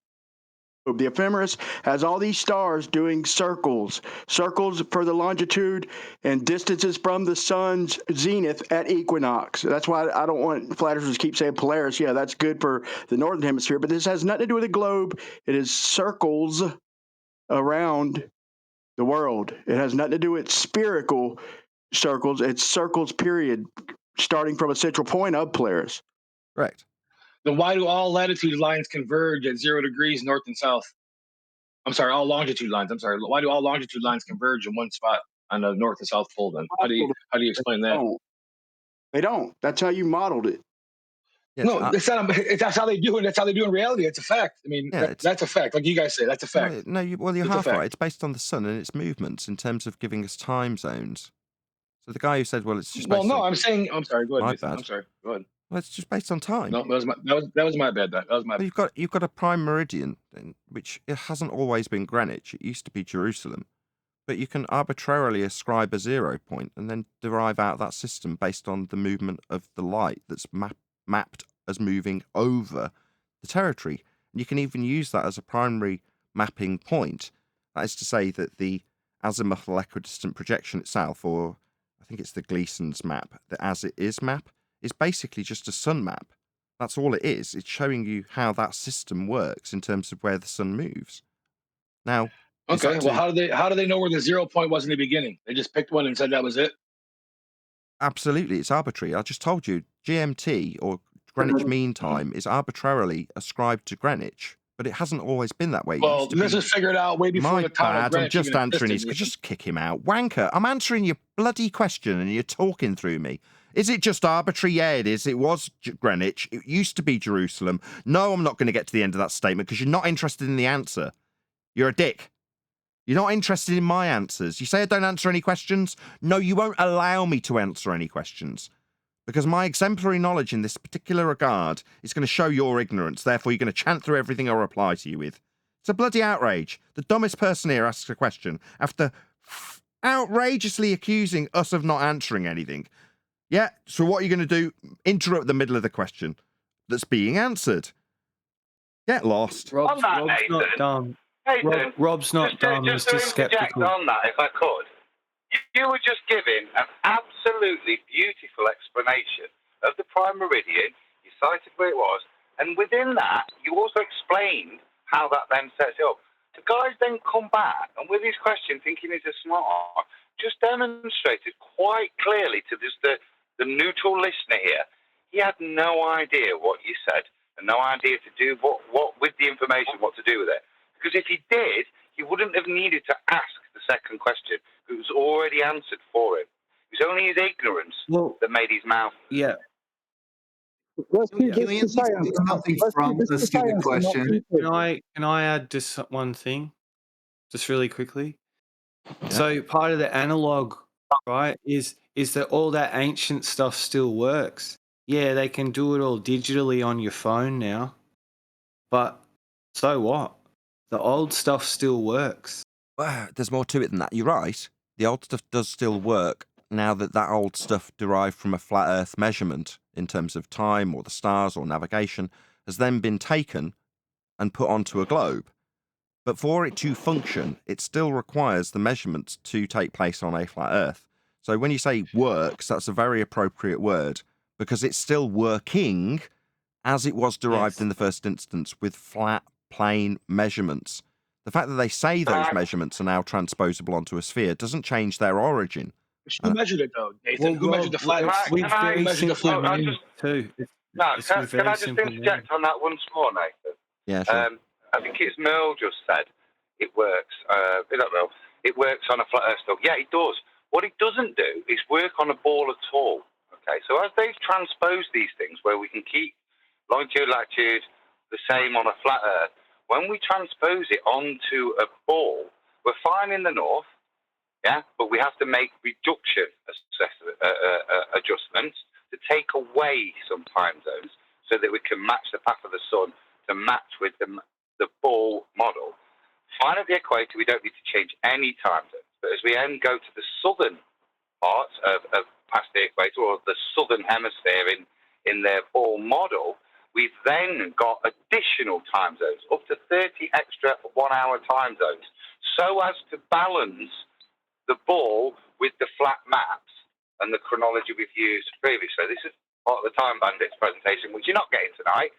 The ephemeris has all these stars doing circles for the longitude and distances from the sun's zenith at equinox. That's why I don't want flat earthers to keep saying Polaris. Yeah, that's good for the northern hemisphere, but this has nothing to do with the globe. It is circles around the world. It has nothing to do with spherical circles. It's circles, period, starting from a central point of Polaris.
Correct.
Then why do all latitude lines converge at 0 degrees north and south? I'm sorry, all longitude lines. I'm sorry. Why do all longitude lines converge in one spot on the north and south pole? Then how do you explain that?
They don't. That's how you modeled it.
Yes,
no, that's not. That's how they do it. That's how they do in reality. It's a fact. I mean, that's a fact. Like you guys say, that's a fact.
No, you're half right. It's based on the sun and its movements in terms of giving us time zones. So the guy who said, "Well, it's just,"
I'm saying. I'm sorry. Go ahead.
My
Nathan.
bad.
I'm sorry. Go ahead.
Well, it's just based on time.
No, that was my bad. That was my.
Well, you've got a prime meridian, which it hasn't always been Greenwich. It used to be Jerusalem, but you can arbitrarily ascribe a 0 point and then derive out that system based on the movement of the light that's mapped as moving over the territory. And you can even use that as a primary mapping point. That is to say that the azimuthal equidistant projection itself, or I think it's the Gleason's map, the as it is map, is basically just a sun map. That's all it is. It's showing you how that system works in terms of where the sun moves. Now,
okay. Well, how do they know where the 0 point was in the beginning? They just picked one and said that was it.
Absolutely, it's arbitrary. I just told you, GMT or Greenwich Mean Time is arbitrarily ascribed to Greenwich, but it hasn't always been that way.
Well, this was figured out way before the time of Greenwich.
I'm just answering his. Just kick him out, wanker. I'm answering your bloody question, and you're talking through me. Is it just arbitrary? Yeah, it is. It was Greenwich. It used to be Jerusalem. No, I'm not going to get to the end of that statement because you're not interested in the answer. You're a dick. You're not interested in my answers. You say I don't answer any questions? No, you won't allow me to answer any questions. Because my exemplary knowledge in this particular regard is going to show your ignorance. Therefore, you're going to chant through everything I reply to you with. It's a bloody outrage. The dumbest person here asks a question after outrageously accusing us of not answering anything. Yeah, so what are you going to do? Interrupt the middle of the question that's being answered. Get lost.
Rob's not dumb. Rob's not dumb. He's just skeptical.
On that, if I could. You were just giving an absolutely beautiful explanation of the prime meridian. You cited where it was. And within that, you also explained how that then sets it up. The guys then come back, and with his question, thinking he's a smart, just demonstrated quite clearly to just the neutral listener here, he had no idea what you said and no idea to do what with the information, what to do with it. Because if he did, he wouldn't have needed to ask the second question. It was already answered for him. It was only his ignorance that made his mouth.
Yeah.
Can we answer something from the stupid question?
Can I add just one thing, just really quickly? Yeah. So part of the analog, right, is that all that ancient stuff still works. Yeah, they can do it all digitally on your phone now, but so what? The old stuff still works.
Well, there's more to it than that. You're right. The old stuff does still work now that old stuff derived from a flat Earth measurement in terms of time or the stars or navigation has then been taken and put onto a globe. But for it to function, it still requires the measurements to take place on a flat Earth. So when you say works, that's a very appropriate word because it's still working as it was derived in the first instance with flat, plain measurements. The fact that they say those measurements are now transposable onto a sphere doesn't change their origin.
Who measured it, though, Nathan? Who measured the flat?
Can I just interject on that once more, Nathan?
Yeah, sure.
I think it's Merle just said it works. I don't know. It works on a flat Earth still. Yeah, it does. What it doesn't do is work on a ball at all. Okay, so as they've transposed these things where we can keep longitude, latitude the same on a flat Earth, when we transpose it onto a ball, we're fine in the north, yeah, but we have to make reduction adjustments to take away some time zones so that we can match the path of the sun to match with the ball model. Fine at the equator, we don't need to change any time zones. But as we then go to the southern parts of past the equator, or the southern hemisphere in their ball model, We've then got additional time zones, up to 30 extra 1-hour time zones, so as to balance the ball with the flat maps and the chronology we've used previously. This is part of the time bandits presentation, which you're not getting tonight.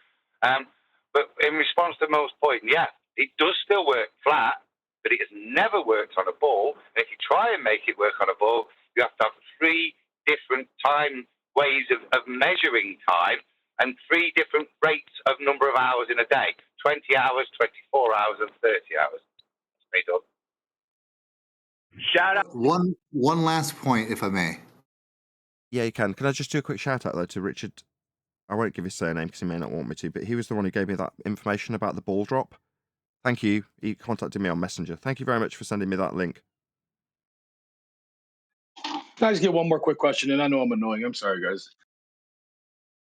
But in response to Mo's point, yeah, it does still work flat, but it has never worked on a ball. And if you try and make it work on a ball, you have to have 3 different time ways of measuring time and 3 different rates of number of hours in a day: 20 hours, 24 hours, and 30 hours. That's me done.
Shout out.
One last point, if I may.
Yeah, you can. Can I just do a quick shout out though to Richard? I won't give his surname because he may not want me to, but he was the one who gave me that information about the ball drop. Thank you. He contacted me on Messenger. Thank you very much for sending me that link.
Can I just get one more quick question? And I know I'm annoying. I'm sorry, guys.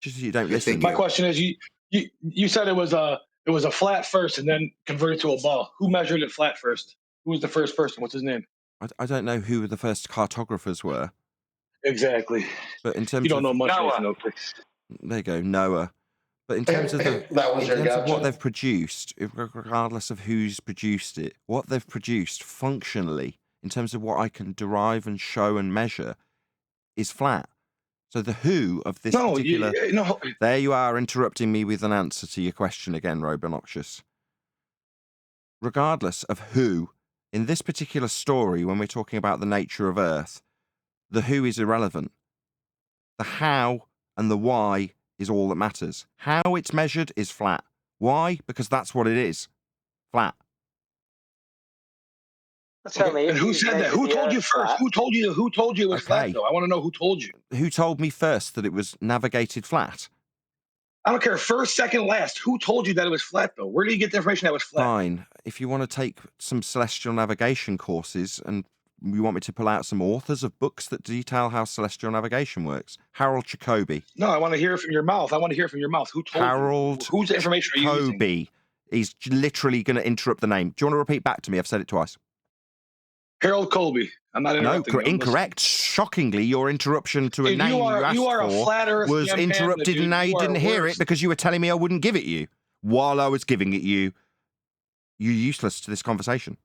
Just you don't listen.
My question is, you said it was a flat first and then converted to a ball. Who measured it flat first? Who was the first person? What's his name?
I don't know who the first cartographers were.
Exactly.
But in terms
you don't
of
know much.
Noah.
There you go, Noah. But in terms of what they've produced, regardless of who's produced it, what they've produced functionally, in terms of what I can derive and show and measure, is flat. So the who of this particular... There you are, interrupting me with an answer to your question again, Robonoxious. Regardless of who, in this particular story, when we're talking about the nature of Earth, the who is irrelevant. The how and the why is all that matters. How it's measured is flat. Why? Because that's what it is. Flat.
Tell me, and who said that? Who told you first? Who told you it was flat, though? I want to know who told you.
Who told me first that it was navigated flat?
I don't care. First, second, last. Who told you that it was flat, though? Where do you get the information that was flat?
Fine. If you want to take some celestial navigation courses and you want me to pull out some authors of books that detail how celestial navigation works. Harold Jacoby.
No, I want to hear it from your mouth. Who told
Harold
you? Whose information are you using?
Jacoby. He's literally going to interrupt the name. Do you want to repeat back to me? I've said it twice.
Harold Colby. I'm not interrupting.
No, incorrect. Shockingly, your interruption to a name you asked
a flat Earth
for was interrupted, and now you didn't hear it because you were telling me I wouldn't give it you. While I was giving it you, you're useless to this conversation.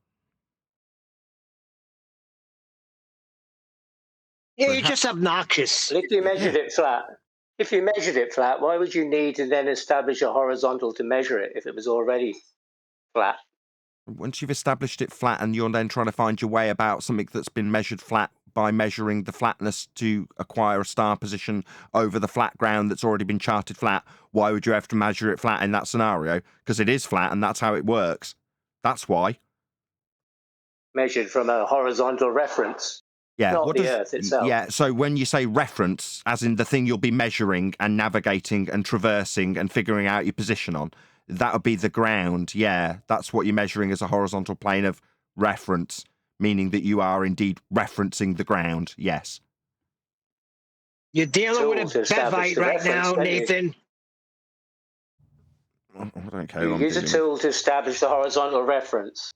Yeah, you're just obnoxious.
If you measured it flat, why would you need to then establish a horizontal to measure it if it was already flat?
Once you've established it flat and you're then trying to find your way about something that's been measured flat by measuring the flatness to acquire a star position over the flat ground that's already been charted flat, why would you have to measure it flat in that scenario? Because it is flat and that's how it works. That's why.
Measured from a horizontal reference.
Yeah,
not the Earth itself.
Yeah, so when you say reference, as in the thing you'll be measuring and navigating and traversing and figuring out your position on, that would be the ground. Yeah, that's what you're measuring as a horizontal plane of reference, meaning that you are indeed referencing the ground. Yes.
You're dealing with a Bevite right now, Nathan.
I don't care.
You use a tool to establish the horizontal reference.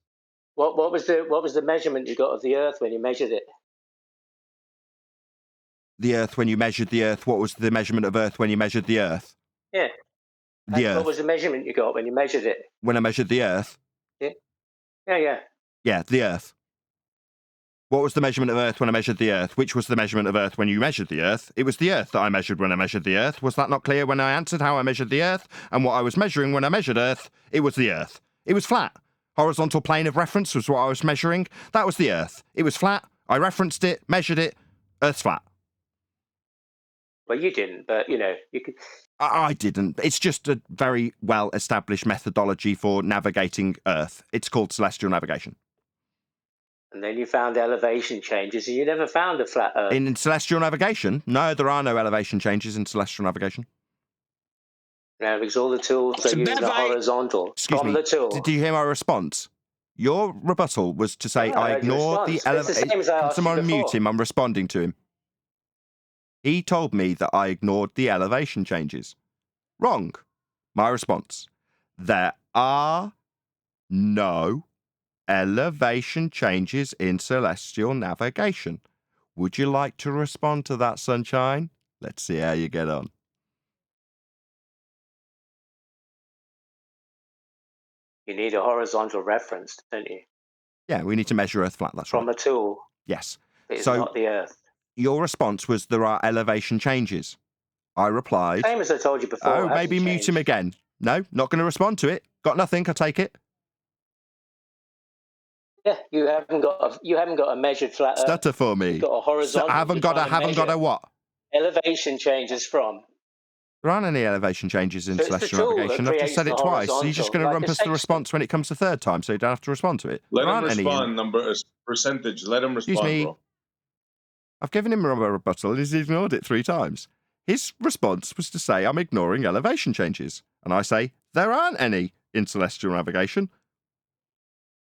What was the measurement you got of the Earth when you measured it?
The Earth when you measured the Earth. What was the measurement of Earth when you measured the Earth?
Yeah.
The Earth.
What was the measurement you got when you measured it?
When I measured the Earth?
Yeah. Yeah.
Yeah, the Earth. What was the measurement of Earth when I measured the Earth? Which was the measurement of Earth when you measured the Earth? It was the Earth that I measured when I measured the Earth. Was that not clear when I answered how I measured the Earth? And what I was measuring when I measured Earth? It was the Earth. It was flat. Horizontal plane of reference was what I was measuring. That was the Earth. It was flat. I referenced it, measured it. Earth's flat.
Well, you didn't, but, you could...
I didn't. It's just a very well-established methodology for navigating Earth. It's called celestial navigation.
And then you found elevation changes, and you never found a flat Earth.
In celestial navigation? No, there are no elevation changes in celestial navigation.
No, because all the tools are using the horizontal.
Excuse me,
the tool.
Did you hear my response? Your rebuttal was to say I ignored the elevation. Can someone mute him? I'm responding to him. He told me that I ignored the elevation changes. Wrong. My response. There are no elevation changes in celestial navigation. Would you like to respond to that, Sunshine? Let's see how you get on.
You need a horizontal reference, don't you?
Yeah, we need to measure Earth flat. That's
From
right.
a tool.
Yes.
It's
So
not the Earth.
your response was there are elevation changes. I replied.
Same as I told you before.
Oh, maybe mute him again. No, not going to respond to it. Got nothing. I take it.
Yeah, you haven't got a measured flat Earth.
Stutter for me.
You've got a horizontal.
Haven't got a what?
Elevation changes from.
There aren't any elevation changes in celestial navigation. I've just said it twice. So you're just going to rumpus the response when it comes the third time, so you don't have to respond to it.
Let him respond. Percentage. Let him respond,
Excuse me.
bro.
I've given him a rebuttal and he's ignored it 3 times. His response was to say I'm ignoring elevation changes. And I say there aren't any in celestial navigation.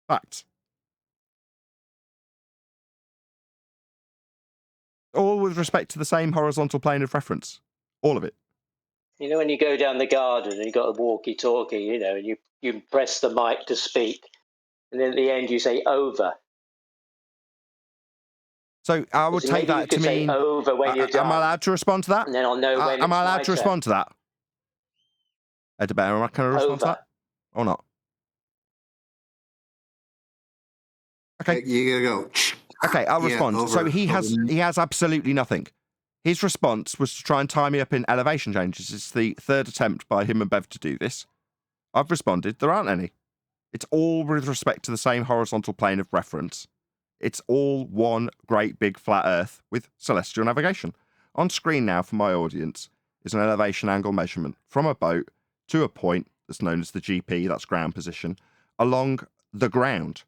Facts. All with respect to the same horizontal plane of reference. All of it.
You know, when you go down the garden and you've got a walkie-talkie, you know, and you press the mic to speak, and then at the end you say over.
So I would take that to mean
over when you're done.
Am I allowed to respond to that?
And then I'll know when
am I allowed to respond to that? Edbear, am I going to respond to that? Or not? Okay.
You gotta go.
Okay, I'll respond.
Over,
so he has absolutely nothing. His response was to try and tie me up in elevation changes. It's the 3rd attempt by him and Bev to do this. I've responded. There aren't any. It's all with respect to the same horizontal plane of reference. It's all one great big flat Earth with celestial navigation. On screen now for my audience is an elevation angle measurement from a boat to a point that's known as the GP, that's ground position, along the ground.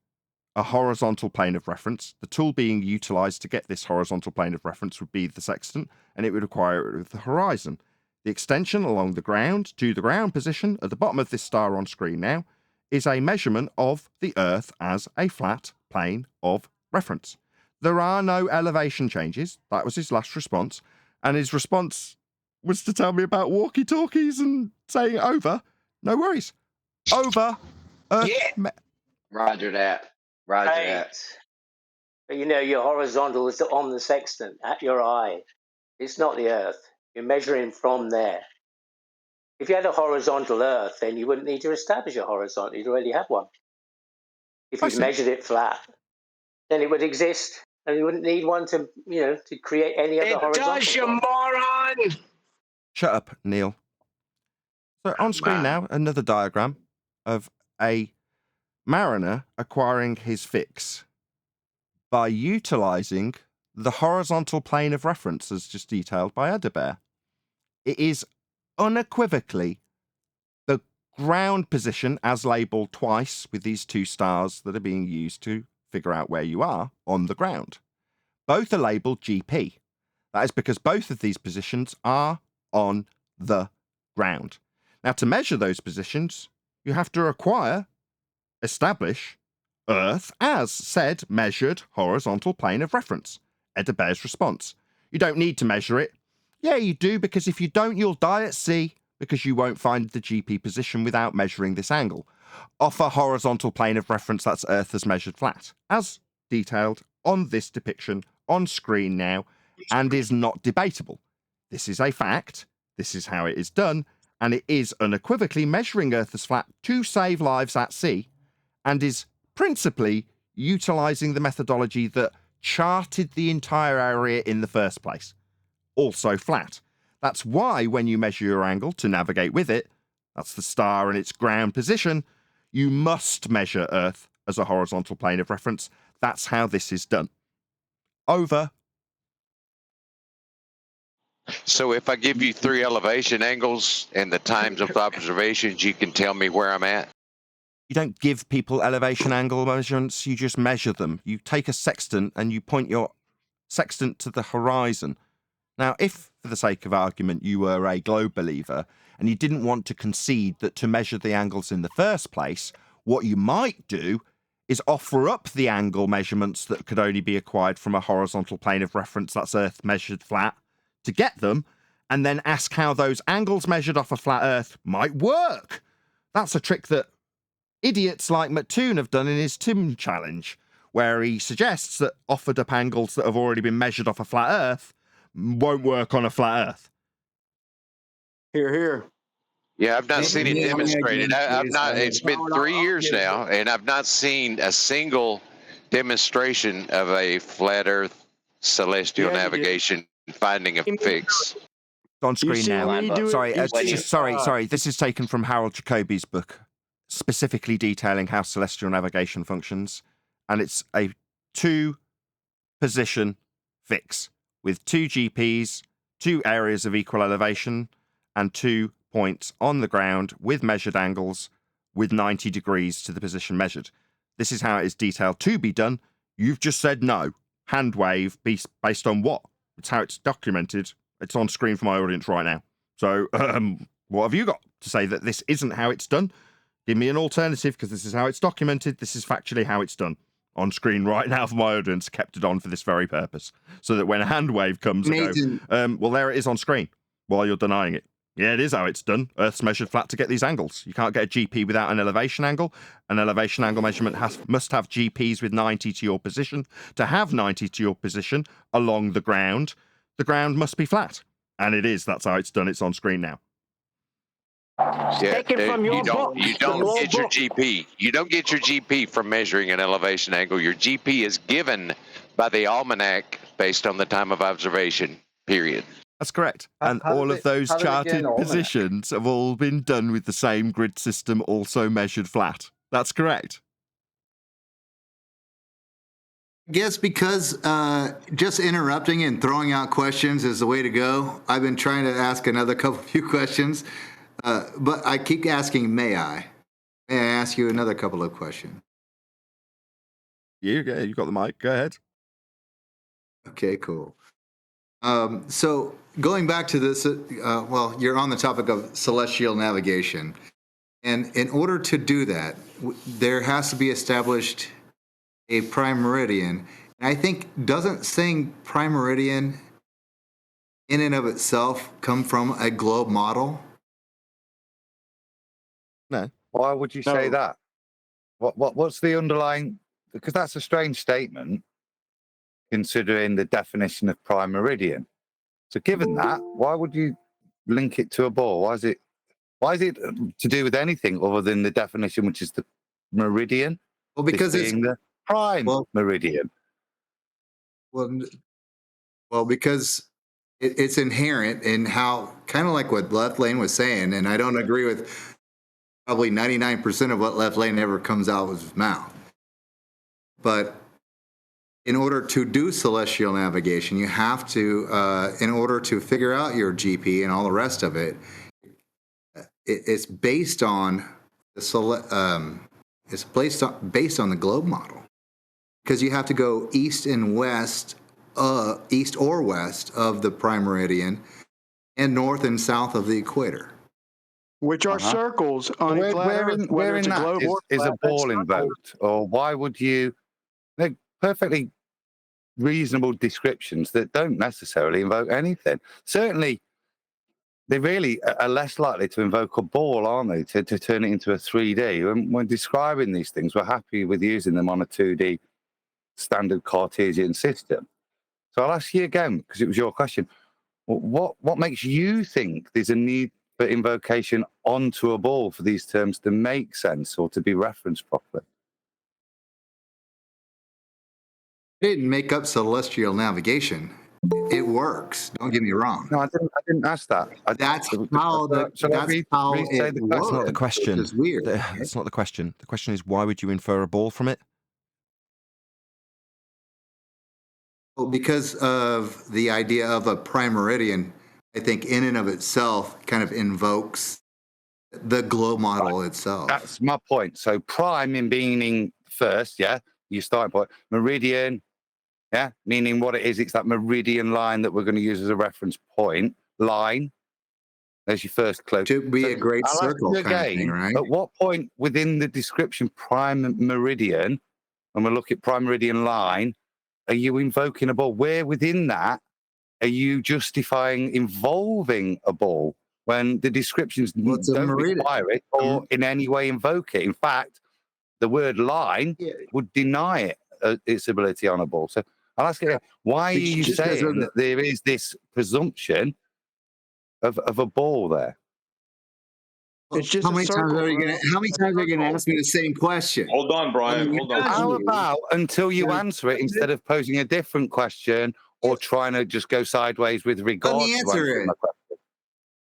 A horizontal plane of reference. The tool being utilised to get this horizontal plane of reference would be the sextant, and it would require it with the horizon. The extension along the ground to the ground position at the bottom of this star on screen now is a measurement of the Earth as a flat plane of reference. There are no elevation changes. That was his last response. And his response was to tell me about walkie-talkies and saying over. No worries. Over. Earth.
Yeah.
Roger that. Roger that.
But you know, your horizontal is on the sextant, at your eye. It's not the Earth. You're measuring from there. If you had a horizontal Earth, then you wouldn't need to establish a horizontal. You'd already have one. If you measured it flat, then it would exist, and you wouldn't need one to, you know, to create any other horizontal.
It does, you moron!
Shut up, Neil. So on screen now, another diagram of a mariner acquiring his fix by utilising the horizontal plane of reference as just detailed by Edbear. It is unequivocally the ground position as labelled twice with these 2 stars that are being used to figure out where you are on the ground. Both are labelled GP. That is because both of these positions are on the ground. Now, to measure those positions, you have to establish Earth as said measured horizontal plane of reference. Edbear's response. You don't need to measure it. Yeah, you do, because if you don't, you'll die at sea, because you won't find the GP position without measuring this angle. Off a horizontal plane of reference, that's Earth as measured flat, as detailed on this depiction on screen now, and is not debatable. This is a fact, this is how it is done, and it is unequivocally measuring Earth as flat to save lives at sea, and is principally utilising the methodology that charted the entire area in the first place. Also flat. That's why when you measure your angle to navigate with it, that's the star and its ground position, you must measure Earth as a horizontal plane of reference. That's how this is done. Over.
So if I give you 3 elevation angles and the times of observations, you can tell me where I'm at?
You don't give people elevation angle measurements, you just measure them. You take a sextant and you point your sextant to the horizon. Now, if, for the sake of argument, you were a globe believer and you didn't want to concede that to measure the angles in the first place, what you might do is offer up the angle measurements that could only be acquired from a horizontal plane of reference, that's Earth measured flat, to get them, and then ask how those angles measured off a flat Earth might work. That's a trick that idiots like Mattoon have done in his Tim challenge, where he suggests that offered up angles that have already been measured off a flat Earth won't work on a flat Earth.
Here, here.
Yeah, I've not seen it
Me
demonstrated.
again,
I've not.
please.
It's been 3 years now, and I've not seen a single demonstration of a flat Earth celestial navigation finding a fix.
It's on screen
see,
now.
when you do it-
Sorry,
you see,
sorry. This is taken from Harold Jacobi's book, specifically detailing how celestial navigation functions, and it's a 2-position fix with 2 GPs, 2 areas of equal elevation, and 2 points on the ground with measured angles with 90 degrees to the position measured. This is how it is detailed to be done. You've just said no. Hand wave based on what? It's how it's documented. It's on screen for my audience right now. So, what have you got to say that this isn't how it's done? Give me an alternative, because this is how it's documented. This is factually how it's done. On screen right now for my audience, kept it on for this very purpose. So that when a hand wave comes, I go, well, there it is on screen while you're denying it. Yeah, it is how it's done. Earth's measured flat to get these angles. You can't get a GP without an elevation angle. An elevation angle measurement must have GPs with 90 to your position. To have 90 to your position along the ground must be flat. And it is. That's how it's done. It's on screen now.
Yeah,
Take it from your
you don't
book.
get
The
your
book.
GP. You don't get your GP from measuring an elevation angle. Your GP is given by the almanac based on the time of observation, period.
That's correct. And all of those charted positions have all been done with the same grid system, also measured flat. That's correct.
I guess because just interrupting and throwing out questions is the way to go. I've been trying to ask another few questions, but I keep asking, may I? May I ask you another couple of questions?
You got the mic. Go ahead.
Okay, cool. So going back to this, well, you're on the topic of celestial navigation. And in order to do that, there has to be established a prime meridian. And I think, doesn't saying prime meridian in and of itself come from a globe model?
No.
Why would you say that? What's the underlying? Because that's a strange statement, considering the definition of prime meridian. So given that, why would you link it to a ball? Why is it to do with anything other than the definition, which is the meridian?
Well, because
it's the prime meridian.
Well, because it's inherent in how, kind of like what Left Lane was saying, and I don't agree with probably 99% of what Left Lane ever comes out of his mouth. But in order to do celestial navigation, you have to, in order to figure out your GP and all the rest of it, it's based on the based on the globe model, because you have to go east and west, east or west of the prime meridian, and north and south of the equator,
which are circles on a flat Earth.
Where in that is a ball invoked, or why would you? They're perfectly reasonable descriptions that don't necessarily invoke anything. Certainly, they really are less likely to invoke a ball, aren't they, to turn it into a 3D? When describing these things, we're happy with using them on a 2D standard Cartesian system. So I'll ask you again, because it was your question. What makes you think there's a need for invocation onto a ball for these terms to make sense or to be referenced properly?
I didn't make up celestial navigation. It works. Don't get me wrong.
No, I didn't ask that.
That's how it works.
That's not the question.
It's weird.
That's not the question. The question is, why would you infer a ball from it?
Well, because of the idea of a prime meridian, I think in and of itself kind of invokes the globe model itself.
That's my point. So prime in meaning first, yeah, your starting point. Meridian, yeah, meaning what it is. It's that meridian line that we're going to use as a reference point. Line. There's your first clue.
Should be a great circle kind of thing, right?
At what point within the description prime meridian, and we'll look at prime meridian line, are you invoking a ball? Where within that are you justifying involving a ball when the descriptions don't require it or in any way invoke it? In fact, the word line would deny it its ability on a ball. So I'll ask you, why are you saying that there is this presumption of a ball there?
It's just
how
a
many
circle.
times are you gonna? How many times are you gonna ask me the same question?
Hold on, Brian. Hold on.
How about until you answer it instead of posing a different question or trying to just go sideways with regard
Let me
to
answer
answering
it.
my question?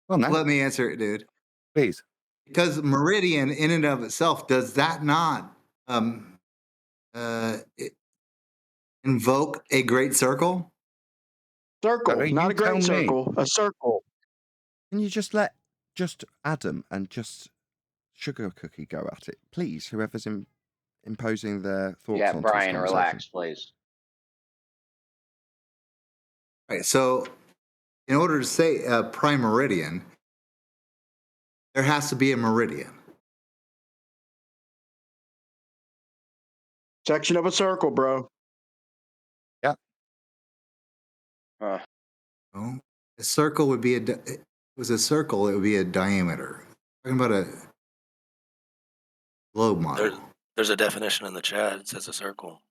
Well, no.
Let me answer it, dude.
Please.
Because meridian, in and of itself, does that not invoke a great circle?
Circle, not a great circle. A circle.
Can you just let Adam and just Sugar Cookie go at it, please? Whoever's imposing their thoughts
Yeah,
onto
Brian,
this conversation.
relax, please.
Right. So, in order to say a prime meridian, there has to be a meridian.
Section of a circle, bro.
Yeah.
Well, a circle would be if it was a circle, it would be a diameter. Talking about a globe model.
There's a definition in the chat. It says a circle.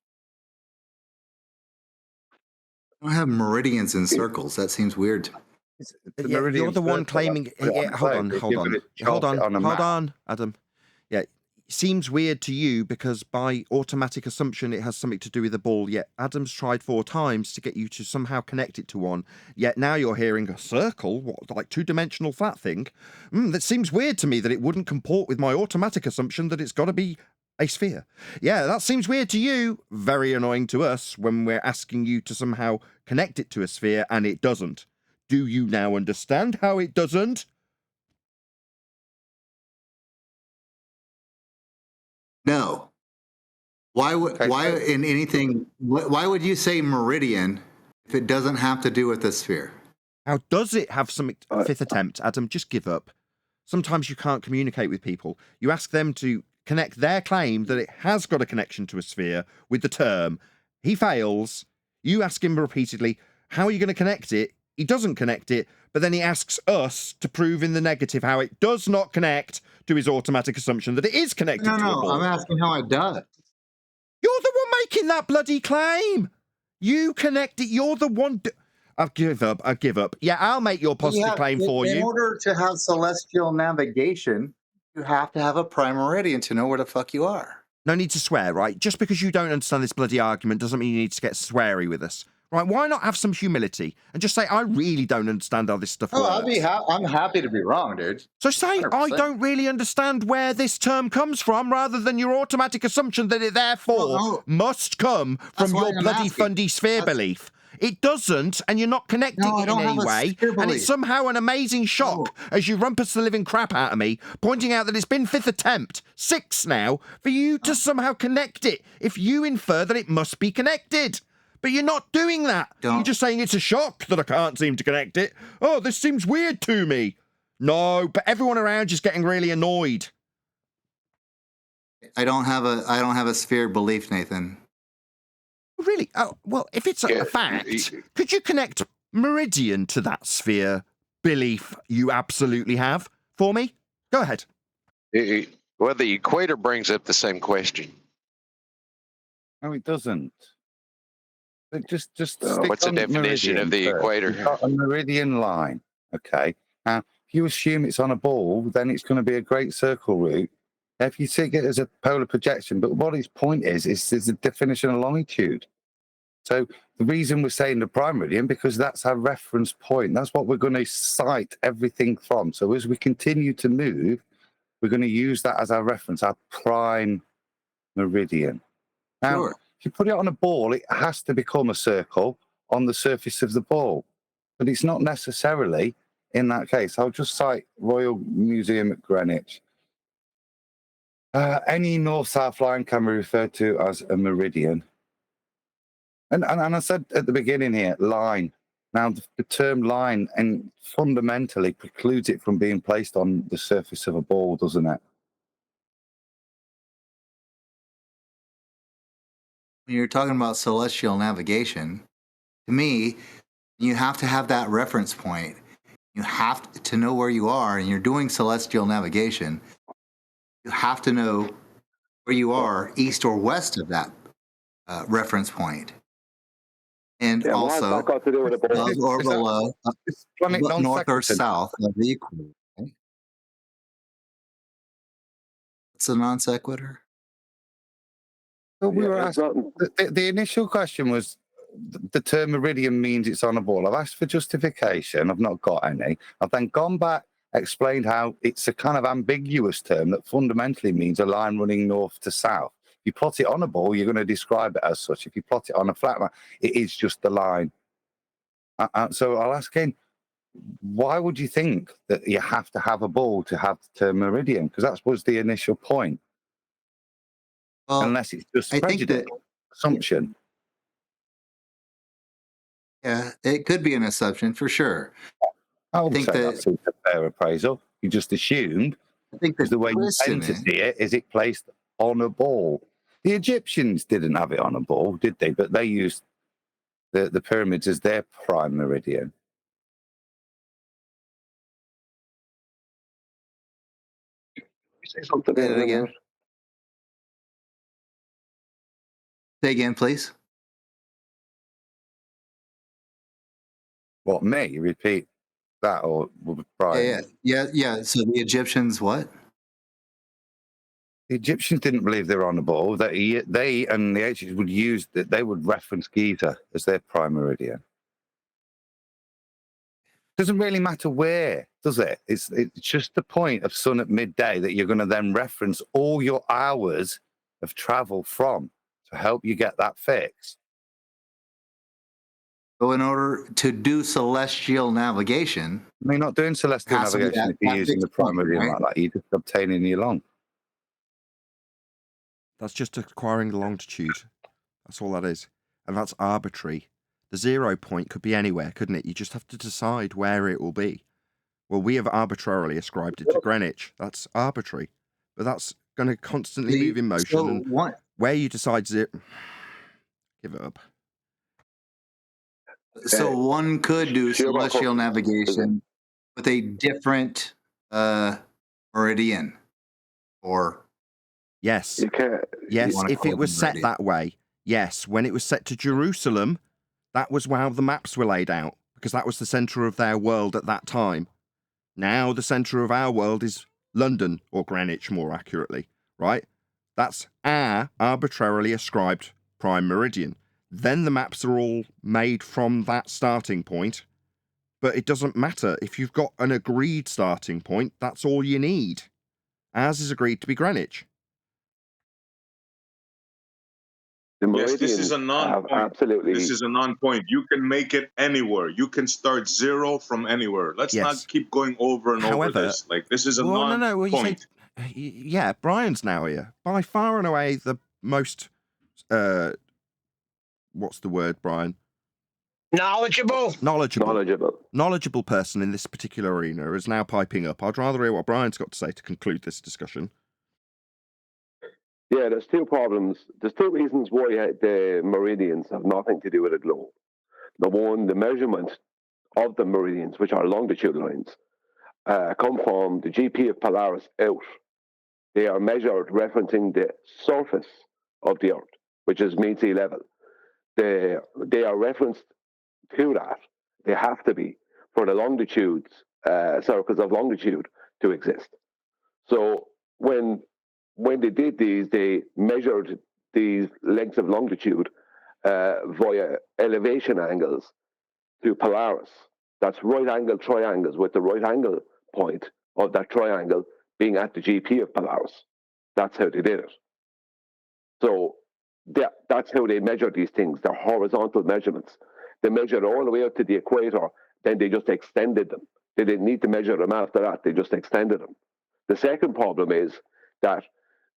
I don't have meridians in circles. That seems weird.
Yeah, you're the one claiming. Yeah, hold on, Adam. Yeah, it seems weird to you because by automatic assumption it has something to do with the ball. Yet Adam's tried 4 times to get you to somehow connect it to one. Yet now you're hearing a circle, what, like 2-dimensional flat thing. That seems weird to me that it wouldn't comport with my automatic assumption that it's got to be a sphere. Yeah, that seems weird to you. Very annoying to us when we're asking you to somehow connect it to a sphere and it doesn't. Do you now understand how it doesn't?
No. Why would why would you say meridian if it doesn't have to do with the sphere?
How does it have some fifth attempt, Adam? Just give up. Sometimes you can't communicate with people. You ask them to connect their claim that it has got a connection to a sphere with the term. He fails. You ask him repeatedly, how are you going to connect it? He doesn't connect it, but then he asks us to prove in the negative how it does not connect to his automatic assumption that it is connected to a ball.
I'm asking how it does.
You're the one making that bloody claim. You connect it. You're the one. I give up. Yeah, I'll make your positive claim for you.
In order to have celestial navigation, you have to have a prime meridian to know where the fuck you are.
No need to swear, right? Just because you don't understand this bloody argument doesn't mean you need to get sweary with us. Right, why not have some humility and just say, I really don't understand how this stuff works.
I'm happy to be wrong, dude.
So say, 100%. I don't really understand where this term comes from, rather than your automatic assumption that it therefore must come from your bloody fundy sphere belief. It doesn't, and you're not connecting it in any way, and it's somehow an amazing shock as you rumpus the living crap out of me, pointing out that it's been 5th attempt, 6 now, for you to somehow connect it, if you infer that it must be connected. But you're not doing that. You're just saying it's a shock that I can't seem to connect it. Oh, this seems weird to me. No, but everyone around you's getting really annoyed.
I don't have a sphere belief, Nathan.
Really? Oh, well, if it's a fact, could you connect meridian to that sphere belief you absolutely have for me? Go ahead.
Well, the equator brings up the same question.
No, it doesn't. Just
what's the definition of the equator?
You've got a meridian line. Okay. Now, if you assume it's on a ball, then it's going to be a great circle route. If you take it as a polar projection, but what its point is the definition of longitude. So the reason we're saying the prime meridian, because that's our reference point. That's what we're going to cite everything from. So as we continue to move, we're going to use that as our reference, our prime meridian. Now, if you put it on a ball, it has to become a circle on the surface of the ball. But it's not necessarily in that case. I'll just cite Royal Museum at Greenwich. Any north-south line can be referred to as a meridian. And I said at the beginning here, line. Now, the term line and fundamentally precludes it from being placed on the surface of a ball, doesn't it?
When you're talking about celestial navigation, to me, you have to have that reference point. You have to know where you are, and you're doing celestial navigation. You have to know where you are, east or west of that reference point. And also, above or below, north or south of the equator. That's a non sequitur.
But we were asked, the initial question was the term meridian means it's on a ball. I've asked for justification. I've not got any. I've then gone back, explained how it's a kind of ambiguous term that fundamentally means a line running north to south. If you plot it on a ball, you're going to describe it as such. If you plot it on a flat line, it is just the line. So I'll ask again, why would you think that you have to have a ball to have the term meridian? Because that was the initial point.
Well,
unless it's just
I think
prejudice, assumption.
Yeah, it could be an assumption for sure.
I would say that's a fair appraisal. You just assumed.
I think
the way you tend to see it is it placed on a ball. The Egyptians didn't have it on a ball, did they? But they used the pyramids as their prime meridian.
Say something
Say it again. Say again, please.
What, me? Repeat that, or Brian?
Yeah. So the Egyptians, what?
The Egyptians didn't believe they were on the ball. They and the ancients would use that. They would reference Giza as their prime meridian. Doesn't really matter where, does it? It's just the point of sun at midday that you're going to then reference all your hours of travel from to help you get that fix.
So in order to do celestial navigation,
you're not doing celestial navigation if you're using the prime meridian like that. You're just obtaining your long.
That's just acquiring the longitude. That's all that is. And that's arbitrary. The 0 point could be anywhere, couldn't it? You just have to decide where it will be. Well, we have arbitrarily ascribed it to Greenwich. That's arbitrary. But that's going to constantly move in motion.
So
and where you decide it, give it up.
So one could do celestial navigation with a different meridian, or
yes,
you can.
Yes, if it was set that way. Yes, when it was set to Jerusalem, that was how the maps were laid out, because that was the centre of their world at that time. Now the centre of our world is London, or Greenwich more accurately, right? That's our arbitrarily ascribed prime meridian. Then the maps are all made from that starting point, but it doesn't matter. If you've got an agreed starting point, that's all you need. Ours is agreed to be Greenwich.
Yes, this is a non-point.
Absolutely.
This is a non-point. You can make it anywhere. You can start 0 from anywhere. Let's not keep going over and over this. Like, this is a non-point.
Yeah, Brian's now here. By far and away the most, what's the word, Brian?
Knowledgeable
person in this particular arena is now piping up. I'd rather hear what Brian's got to say to conclude this discussion.
Yeah, there's two problems. There's two reasons why the meridians have nothing to do with a globe. Number one, the measurement of the meridians, which are longitude lines, come from the GP of Polaris out. They are measured referencing the surface of the Earth, which is mean sea level. They are referenced to that. They have to be for the longitudes, circles of longitude to exist. So when they did these, they measured these lengths of longitude via elevation angles to Polaris. That's right angle triangles, with the right angle point of that triangle being at the GP of Polaris. That's how they did it. So that's how they measure these things. They're horizontal measurements. They measured all the way out to the equator, then they just extended them. They didn't need to measure them after that, they just extended them. The second problem is that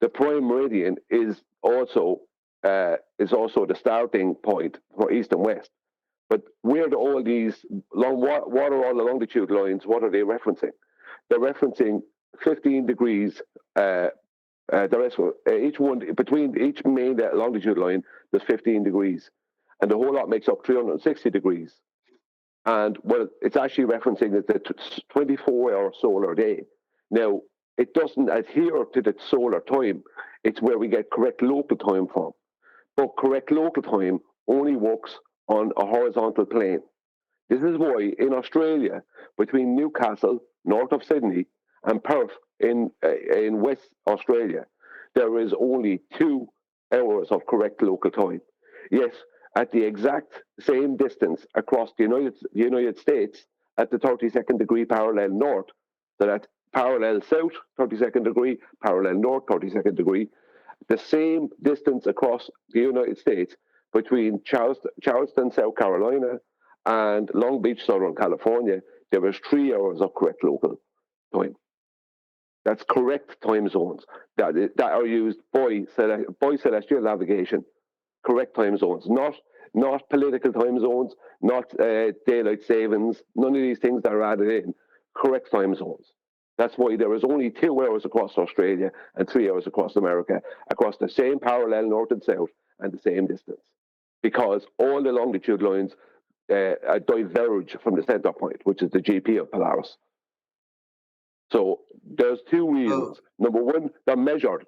the prime meridian is also the starting point for east and west. But where do all these what are all the longitude lines? What are they referencing? They're referencing 15 degrees. The rest each one between each main longitude line, there's 15 degrees, and the whole lot makes up 360 degrees. And well, it's actually referencing the 24-hour solar day. Now, it doesn't adhere to the solar time. It's where we get correct local time from. But correct local time only works on a horizontal plane. This is why in Australia, between Newcastle, north of Sydney, and Perth in West Australia, there is only 2 hours of correct local time. Yes, at the exact same distance across the United States at the 32nd degree parallel north, so that parallel south, 32nd degree, parallel north, 32nd degree, the same distance across the United States between Charleston, South Carolina, and Long Beach, Southern California, there was 3 hours of correct local time. That's correct time zones that are used by celestial navigation. Correct time zones, not political time zones, not daylight savings, none of these things that are added in. Correct time zones. That's why there is only 2 hours across Australia and 3 hours across America, across the same parallel north and south and the same distance. Because all the longitude lines diverge from the center point, which is the GP of Polaris. So there's 2 reasons. Number one, they're measured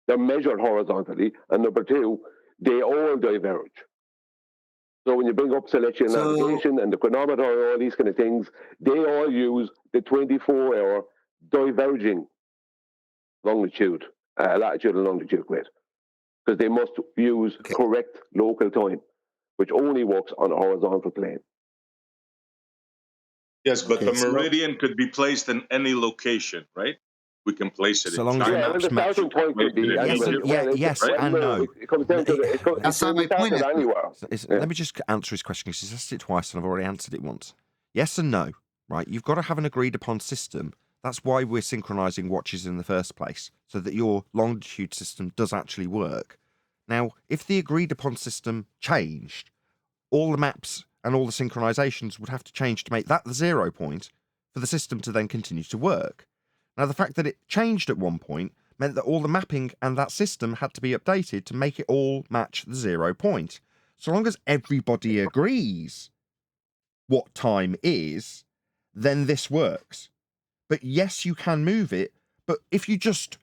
horizontally, and number 2, they all diverge. So when you bring up celestial navigation and the chronometer and all these kind of things, they all use the 24-hour diverging latitude and longitude grid, because they must use correct local time, which only works on a horizontal plane.
Yes, but the meridian could be placed in any location, right? We can place it
So
in
long as
China.
the maps match. Yes and no.
It comes down to anywhere.
Let me just answer his question, because he's asked it twice and I've already answered it once. Yes and no, right? You've got to have an agreed upon system. That's why we're synchronizing watches in the first place, so that your longitude system does actually work. Now, if the agreed upon system changed, all the maps and all the synchronizations would have to change to make that the 0 point for the system to then continue to work. Now, the fact that it changed at one point meant that all the mapping and that system had to be updated to make it all match the 0 point. So long as everybody agrees what time is, then this works. But yes, you can move it, but if you just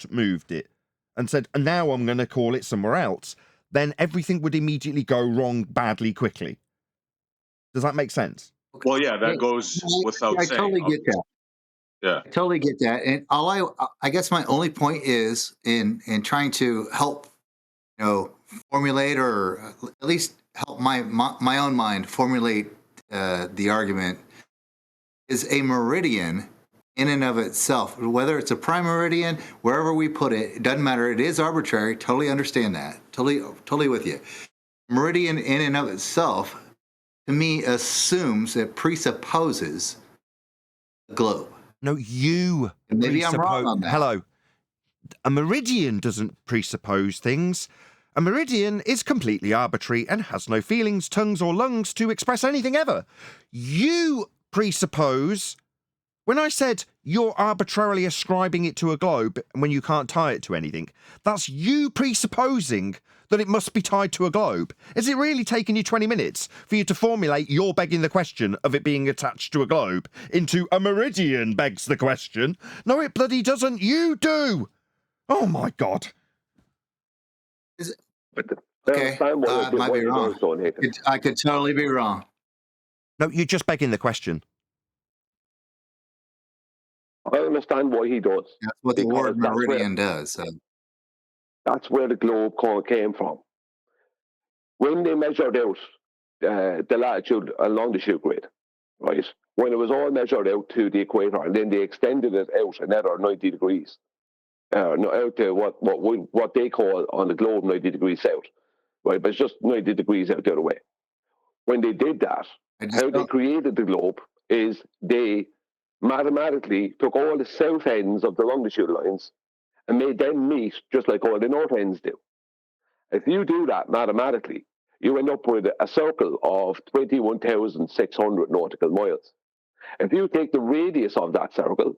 moved it and said, now I'm going to call it somewhere else, then everything would immediately go wrong badly quickly. Does that make sense?
Well, yeah, that goes without saying.
I totally get that.
Yeah,
I totally get that. And I guess my only point is in trying to help, formulate, or at least help my own mind formulate the argument, is a meridian in and of itself, whether it's a prime meridian, wherever we put it, it doesn't matter. It is arbitrary. Totally understand that. Totally with you. Meridian in and of itself, to me, assumes, it presupposes a globe.
No, you.
Maybe I'm wrong on that.
Hello. A meridian doesn't presuppose things. A meridian is completely arbitrary and has no feelings, tongues, or lungs to express anything ever. You presuppose. When I said you're arbitrarily ascribing it to a globe when you can't tie it to anything, that's you presupposing that it must be tied to a globe. Is it really taking you 20 minutes for you to formulate your begging the question of it being attached to a globe into a meridian begs the question? No, it bloody doesn't. You do. Oh, my God.
Okay, I might be wrong. I could totally be wrong.
No, you're just begging the question.
I understand why he does.
That's what the word meridian does. So.
That's where the globe came from. When they measured out the latitude and longitude grid, right? When it was all measured out to the equator, and then they extended it out another 90 degrees, out to what they call on the globe 90 degrees south, right? But it's just 90 degrees out the other way. When they did that, how they created the globe is they mathematically took all the south ends of the longitude lines and made them meet just like all the north ends do. If you do that mathematically, you end up with a circle of 21,600 nautical miles. If you take the radius of that circle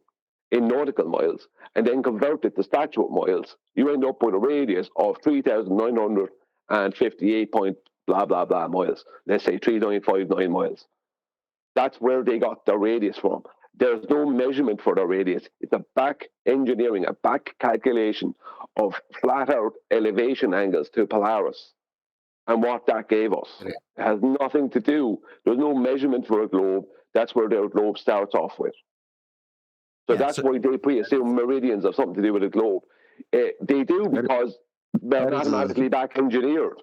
in nautical miles and then convert it to statute miles, you end up with a radius of 3,958 point blah, blah, blah miles. Let's say 3959 miles. That's where they got their radius from. There's no measurement for the radius. It's a back engineering, a back calculation of flat out elevation angles to Polaris and what that gave us. It has nothing to do. There's no measurement for a globe. That's where their globe starts off with. So that's why they pre-assume meridians have something to do with a globe. They do because they're mathematically back engineered.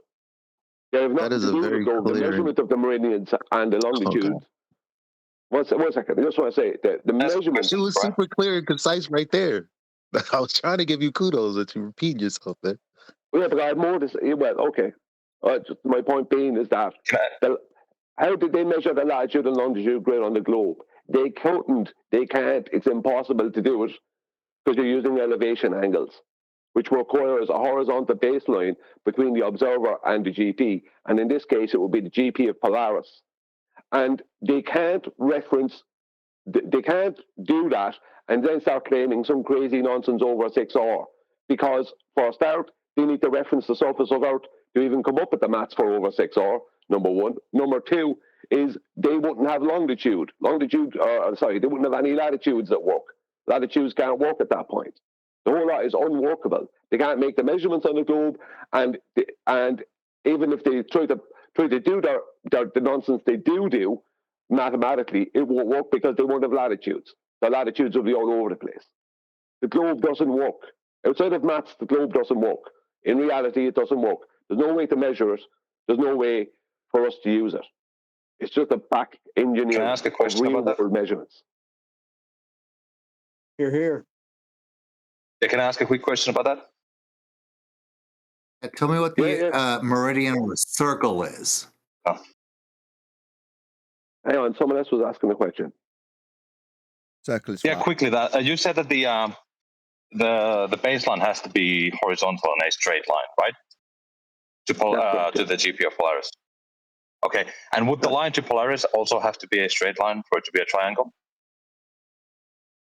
They have nothing to do with the measurement of the meridians and the longitudes. One second. I just want to say that the measurement.
It was super clear and concise right there. I was trying to give you kudos, but you repeat yourself there.
Yeah, but I have more to say. Well, okay. Just my point being is that how did they measure the latitude and longitude grid on the globe? They couldn't. They can't. It's impossible to do it because you're using elevation angles, which requires a horizontal baseline between the observer and the GP. And in this case, it would be the GP of Polaris. And they can't they can't do that and then start claiming some crazy nonsense over 6R. Because for a start, they need to reference the surface of Earth to even come up with the maths for over 6R, number one. Number two is they wouldn't have longitude. They wouldn't have any latitudes that work. Latitudes can't work at that point. The whole lot is unworkable. They can't make the measurements on the globe, and even if they try to do the nonsense they do, mathematically, it won't work because they won't have latitudes. The latitudes will be all over the place. The globe doesn't work. Outside of maths, the globe doesn't work. In reality, it doesn't work. There's no way to measure it. There's no way for us to use it. It's just a back engineer of real-world measurements.
Here.
Yeah, can I ask a quick question about that?
Tell me what the meridian or circle is.
Oh.
Hang on, someone else was asking a question.
Circle is
flat. Quickly, that you said that the baseline has to be horizontal in a straight line, right? To the GP of Polaris. Okay, and would the line to Polaris also have to be a straight line for it to be a triangle?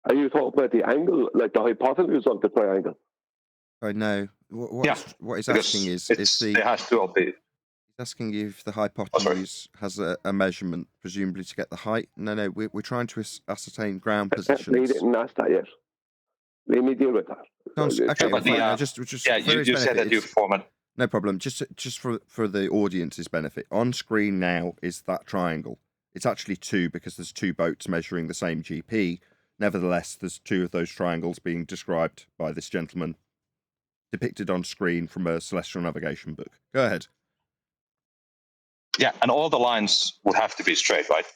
Are you talking about the angle, like the hypotenuse of the triangle?
Oh no. What he's asking is
it has to be.
He's asking if the hypotenuse has a measurement, presumably to get the height. No, we're trying to ascertain ground positions.
They didn't ask that yet. Let me deal with that.
Okay, fine. Just
you said that you form it.
No problem. Just for the audience's benefit, on screen now is that triangle. It's actually two because there's two boats measuring the same GP. Nevertheless, there's two of those triangles being described by this gentleman, depicted on screen from a celestial navigation book. Go ahead.
Yeah, and all the lines would have to be straight, right?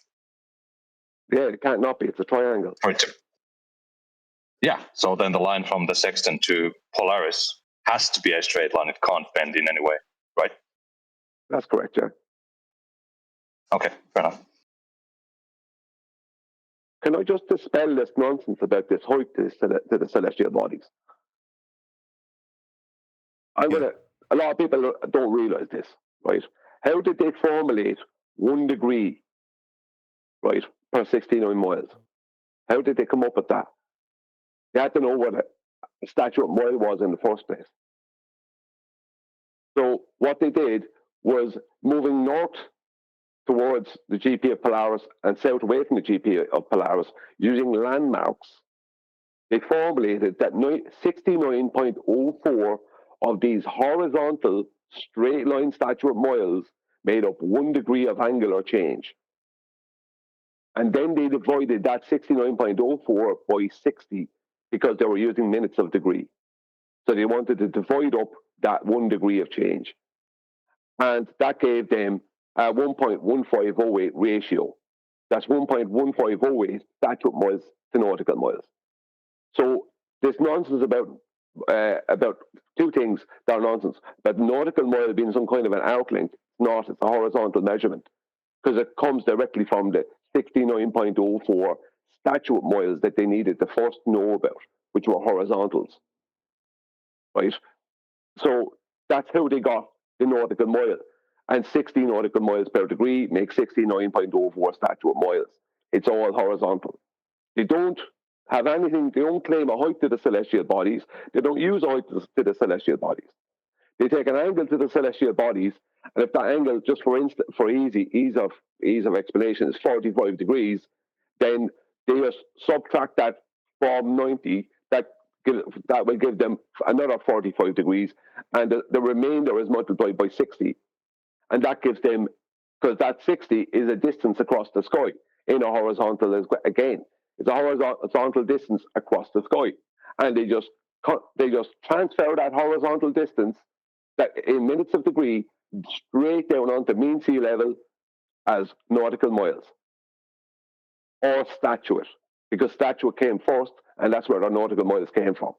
Yeah, it can't not be. It's a triangle.
Yeah, so then the line from the sextant to Polaris has to be a straight line. It can't bend in any way, right?
That's correct, yeah.
Okay, fair enough.
Can I just dispel this nonsense about this height to the celestial bodies? A lot of people don't realize this, right? How did they formulate 1 degree, right, per 69 miles? How did they come up with that? They had to know what a statute of mile was in the first place. So what they did was moving north towards the GP of Polaris and south away from the GP of Polaris using landmarks. They formulated that 69.04 of these horizontal straight line statute of miles made up 1 degree of angular change. And then they divided that 69.04 by 60 because they were using minutes of degree. So they wanted to divide up that 1 degree of change. And that gave them a 1.1508 ratio. That's 1.1508 statute miles to nautical miles. So this nonsense about two things that are nonsense. But nautical mile being some kind of an arc length, it's a horizontal measurement because it comes directly from the 69.04 statute miles that they needed to first know about, which were horizontals, right? So that's how they got the nautical mile. And 60 nautical miles per degree makes 69.04 statute miles. It's all horizontal. They don't have anything, they don't claim a height to the celestial bodies. They don't use height to the celestial bodies. They take an angle to the celestial bodies, and if that angle, just for ease of explanation, is 45 degrees, then they just subtract that from 90, that will give them another 45 degrees, and the remainder is multiplied by 60. And that gives them, because that 60 is a distance across the sky in a horizontal, again. It's a horizontal distance across the sky. And they just they just transfer that horizontal distance that in minutes of degree straight down onto mean sea level as nautical miles, or statute, because statute came first, and that's where the nautical miles came from.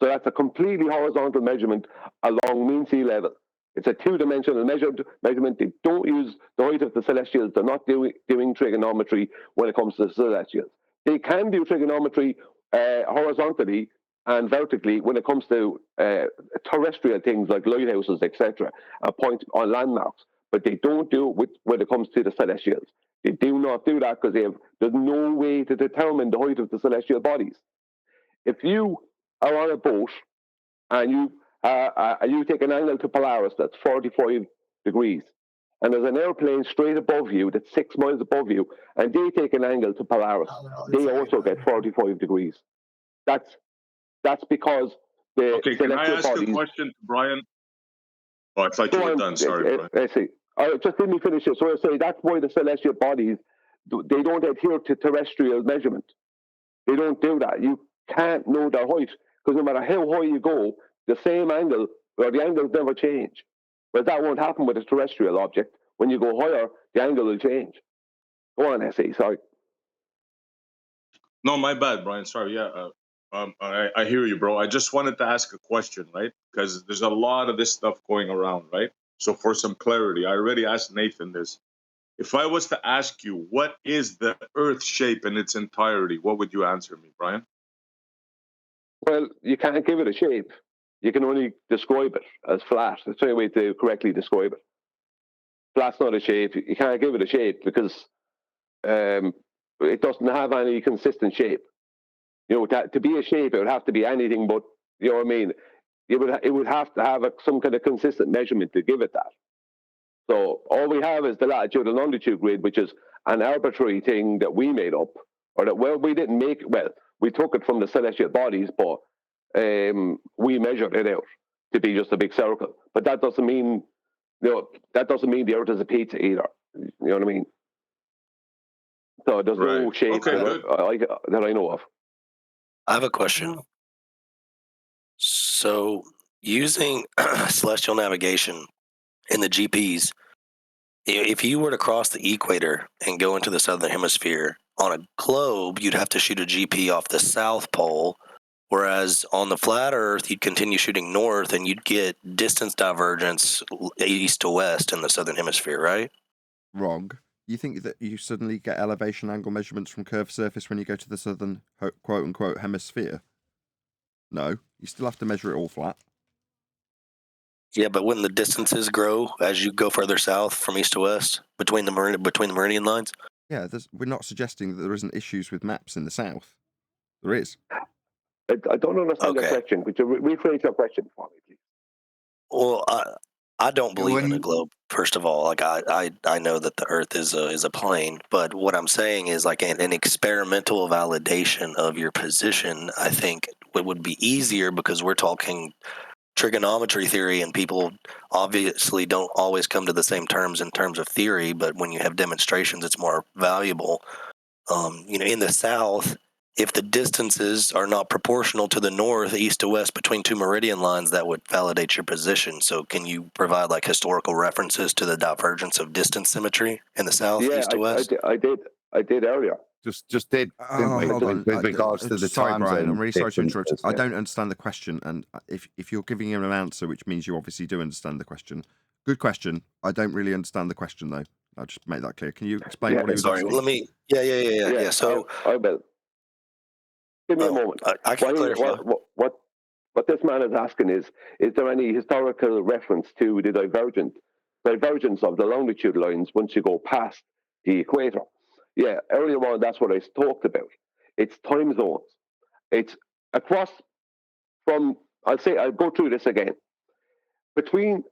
So that's a completely horizontal measurement along mean sea level. It's a two-dimensional measurement. They don't use the height of the celestials. They're not doing trigonometry when it comes to the celestials. They can do trigonometry horizontally and vertically when it comes to terrestrial things like lighthouses, etc., point on landmarks. But they don't do it when it comes to the celestials. They do not do that because there's no way to determine the height of the celestial bodies. If you are on a boat and you take an angle to Polaris that's 45 degrees, and there's an airplane straight above you that's 6 miles above you, and they take an angle to Polaris, they also get 45 degrees. That's because the
okay, can I ask a question to Brian? Oh, I thought you were done. Sorry, Brian.
I see. Just let me finish it. So I say that's why the celestial bodies, they don't adhere to terrestrial measurement. They don't do that. You can't know their height because no matter how high you go, the same angle or the angles never change. But that won't happen with a terrestrial object. When you go higher, the angle will change. Go on, S.A., sorry.
No, my bad, Brian. Sorry. Yeah, I hear you, bro. I just wanted to ask a question, right? Because there's a lot of this stuff going around, right? So for some clarity, I already asked Nathan this. If I was to ask you, what is the Earth shape in its entirety, what would you answer me, Brian?
Well, you can't give it a shape. You can only describe it as flat. That's the only way to correctly describe it. Flat's not a shape. You can't give it a shape because it doesn't have any consistent shape. You know, to be a shape, it would have to be anything but, you know what I mean? It would have to have some kind of consistent measurement to give it that. So all we have is the latitude and longitude grid, which is an arbitrary thing that we made up, or that, well, we didn't make it. Well, we took it from the celestial bodies, but we measured it out to be just a big circle. But that doesn't mean, that doesn't mean the Earth is a pizza either. You know what I mean? So there's no shape that I know of.
I have a question. So using celestial navigation in the GPS, if you were to cross the equator and go into the southern hemisphere on a globe, you'd have to shoot a GP off the south pole, whereas on the flat Earth, you'd continue shooting north and you'd get distance divergence east to west in the southern hemisphere, right?
Wrong. You think that you suddenly get elevation angle measurements from curved surface when you go to the southern quote-unquote hemisphere? No, you still have to measure it all flat.
Yeah, but wouldn't the distances grow as you go further south from east to west between the meridian lines?
Yeah, we're not suggesting that there isn't issues with maps in the south. There is.
I don't understand your question. Could you rephrase your question for me, please?
Well, I don't believe in a globe. First of all, like I know that the Earth is a plane, but what I'm saying is like an experimental validation of your position. I think it would be easier because we're talking trigonometry theory, and people obviously don't always come to the same terms in terms of theory. But when you have demonstrations, it's more valuable. In the South, if the distances are not proportional to the north, east to west between two meridian lines, that would validate your position. So can you provide like historical references to the divergence of distance symmetry in the South, east to west?
I did earlier.
Just did, didn't we?
Hold on.
With regards to the
sorry,
time
Brian,
zone
I'm really sorry to interrupt.
differences,
I
yeah.
don't understand the question, and if you're giving him an answer, which means you obviously do understand the question. Good question. I don't really understand the question, though. I'll just make that clear. Can you explain what he was asking?
Let me. Yeah. So
I will. Give me a moment.
I can clarify.
What this man is asking is there any historical reference to the divergence of the longitude lines once you go past the equator? Yeah, earlier on, that's what I talked about. It's time zones. It's across from, I'll go through this again. Between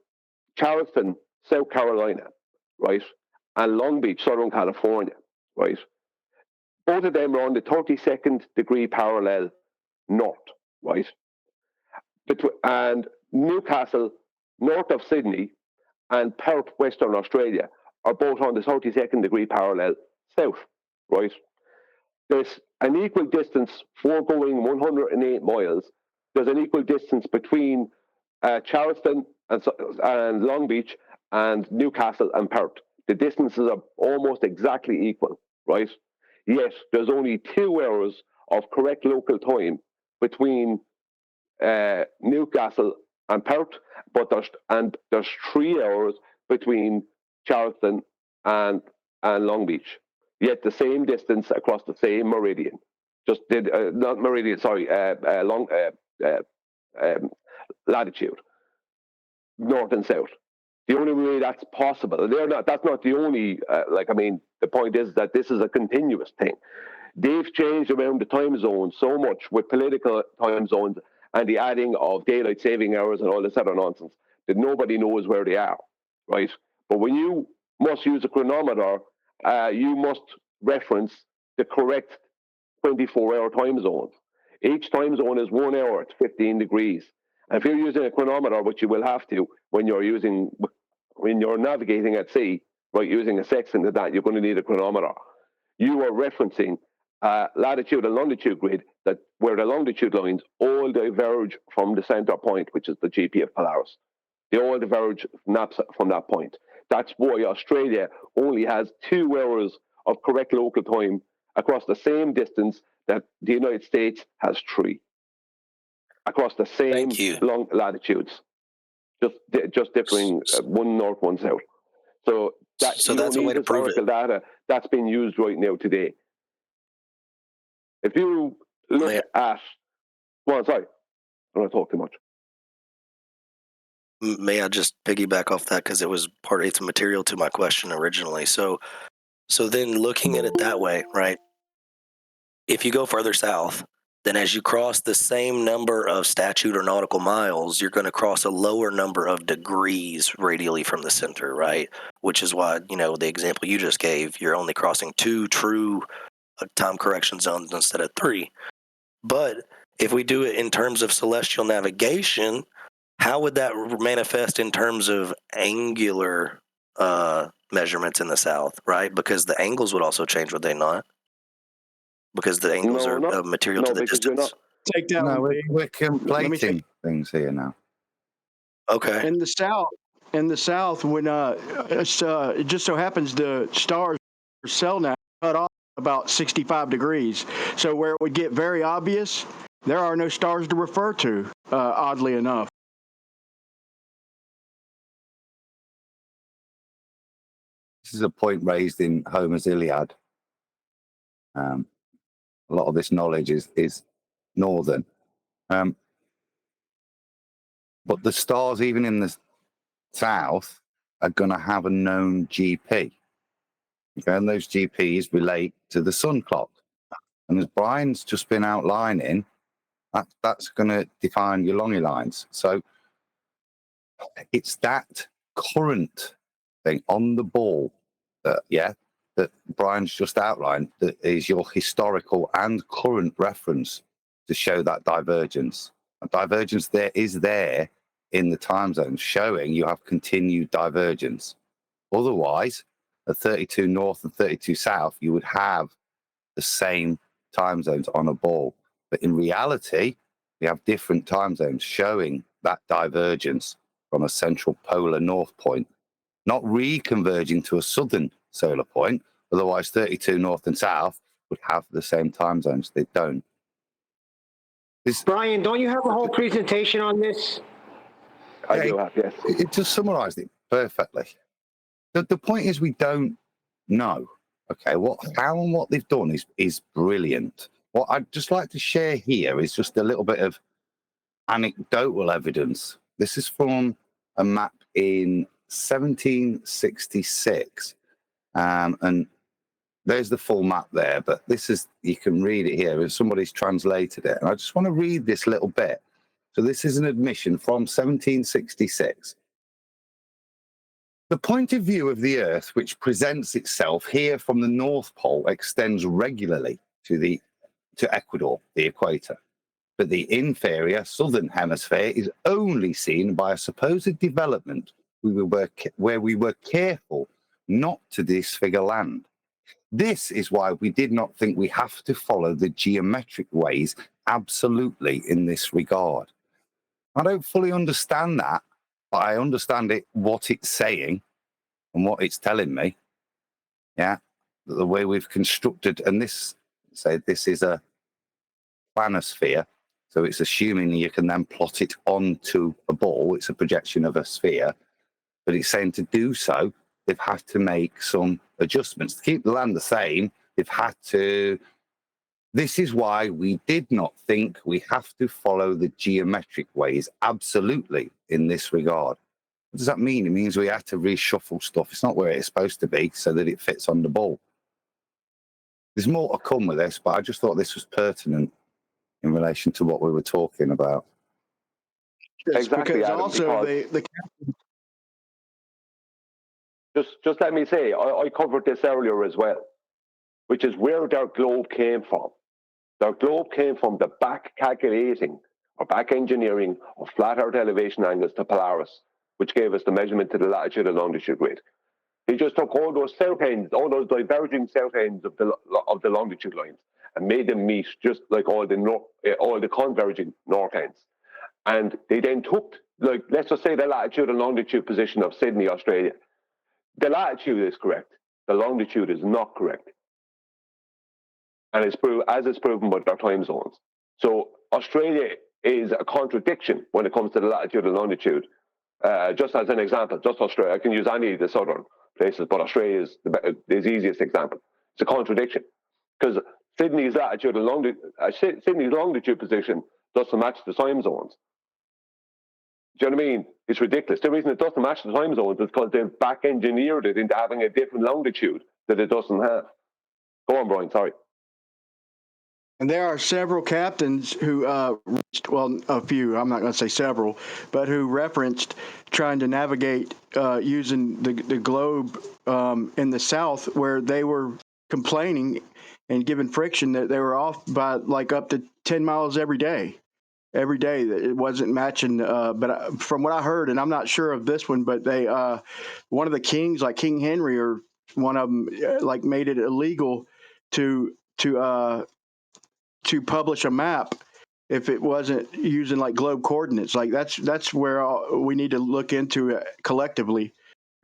Charleston, South Carolina, right, and Long Beach, Southern California, right, both of them are on the 32nd degree parallel north, right? And Newcastle, north of Sydney, and Perth, Western Australia, are both on the 32nd degree parallel south, right? There's an equal distance foregoing 108 miles there's an equal distance between Charleston and Long Beach and Newcastle and Perth. The distances are almost exactly equal, right? Yet there's only 2 hours of correct local time between Newcastle and Perth, but there's 3 hours between Charleston and Long Beach. Yet the same distance across the same meridian. Just did not meridian, sorry, latitude, north and south. The only way that's possible, that's not the only, the point is that this is a continuous thing. They've changed around the time zones so much with political time zones and the adding of daylight saving hours and all this other nonsense that nobody knows where they are, right? But when you must use a chronometer, you must reference the correct 24-hour time zones. Each time zone is 1 hour, it's 15 degrees. And if you're using a chronometer, which you will have to when you're navigating at sea, right, using a sextant and that, you're going to need a chronometer. You are referencing latitude and longitude grid where the longitude lines all diverge from the center point, which is the GP of Polaris. They all diverge from that point. That's why Australia only has 2 hours of correct local time across the same distance that the United States has 3 across the same long latitudes, just differing one north, one south. So that's a way to prove it. Data that's being used right now today. If you look at, well, sorry, I don't want to talk too much.
May I just piggyback off that because it's material to my question originally. So then looking at it that way, right? If you go further south, then as you cross the same number of statute or nautical miles, you're going to cross a lower number of degrees radially from the center, right? Which is why, the example you just gave, you're only crossing 2 true time correction zones instead of 3. But if we do it in terms of celestial navigation, how would that manifest in terms of angular measurements in the south, right? Because the angles would also change, would they not? Because the angles are material to the distance.
Take that one.
We're conflating things here now.
Okay. In the south, when it just so happens the stars are cell now cut off about 65 degrees. So where it would get very obvious, there are no stars to refer to, oddly enough.
This is a point raised in Homer's Iliad. A lot of this knowledge is northern. But the stars, even in the south, are going to have a known GP. Okay, and those GPs relate to the sun clock. And as Brian's just been outlining, that's going to define your longy lines. So it's that current thing on the ball that Brian's just outlined that is your historical and current reference to show that divergence. A divergence there in the time zone, showing you have continued divergence. Otherwise, at 32 north and 32 south, you would have the same time zones on a ball. But in reality, we have different time zones showing that divergence from a central polar north point, not reconverging to a southern solar point. Otherwise, 32 north and south would have the same time zones. They don't.
Brian, don't you have a whole presentation on this?
I do have, yes.
It just summarized it perfectly. The point is we don't know. Okay, how and what they've done is brilliant. What I'd just like to share here is just a little bit of anecdotal evidence. This is from a map in 1766. And there's the full map there, but you can read it here. Somebody's translated it. And I just want to read this little bit. So this is an admission from 1766. The point of view of the Earth, which presents itself here from the North Pole, extends regularly to Ecuador, the equator. But the inferior southern hemisphere is only seen by a supposed development where we were careful not to disfigure land. This is why we did not think we have to follow the geometric ways absolutely in this regard. I don't fully understand that, but I understand it, what it's saying and what it's telling me. Yeah, the way we've constructed, and this is a planosphere, so it's assuming you can then plot it onto a ball. It's a projection of a sphere, but it's saying to do so, they've had to make some adjustments to keep the land the same. They've had to. This is why we did not think we have to follow the geometric ways absolutely in this regard. What does that mean? It means we have to reshuffle stuff. It's not where it's supposed to be so that it fits on the ball. There's more to come with this, but I just thought this was pertinent in relation to what we were talking about.
Exactly,
because
Adam,
also
because just let me say, I covered this earlier as well, which is where their globe came from. Their globe came from the back calculating or back engineering of flat Earth elevation angles to Polaris, which gave us the measurement to the latitude and longitude grid. He just took all those south ends, all those diverging south ends of the longitude lines, and made them meet just like all the converging north ends. And they then took, like, let's just say the latitude and longitude position of Sydney, Australia. The latitude is correct. The longitude is not correct. And it's proven by their time zones. So Australia is a contradiction when it comes to the latitude and longitude. Just as an example, just Australia. I can use any of the southern places, but Australia is the easiest example. It's a contradiction because Sydney's latitude and Sydney's longitude position doesn't match the time zones. Do you know what I mean? It's ridiculous. The reason it doesn't match the time zones is because they've back engineered it into having a different longitude that it doesn't have. Go on, Brian. Sorry.
And there are several captains who reached, well, a few, I'm not going to say several, but who referenced trying to navigate using the globe in the south, where they were complaining and giving friction that they were off by like up to 10 miles every day. Every day that it wasn't matching. But from what I heard, and I'm not sure of this one, but they, one of the kings, like King Henry or one of them, like made it illegal to publish a map if it wasn't using like globe coordinates. Like that's where we need to look into it collectively,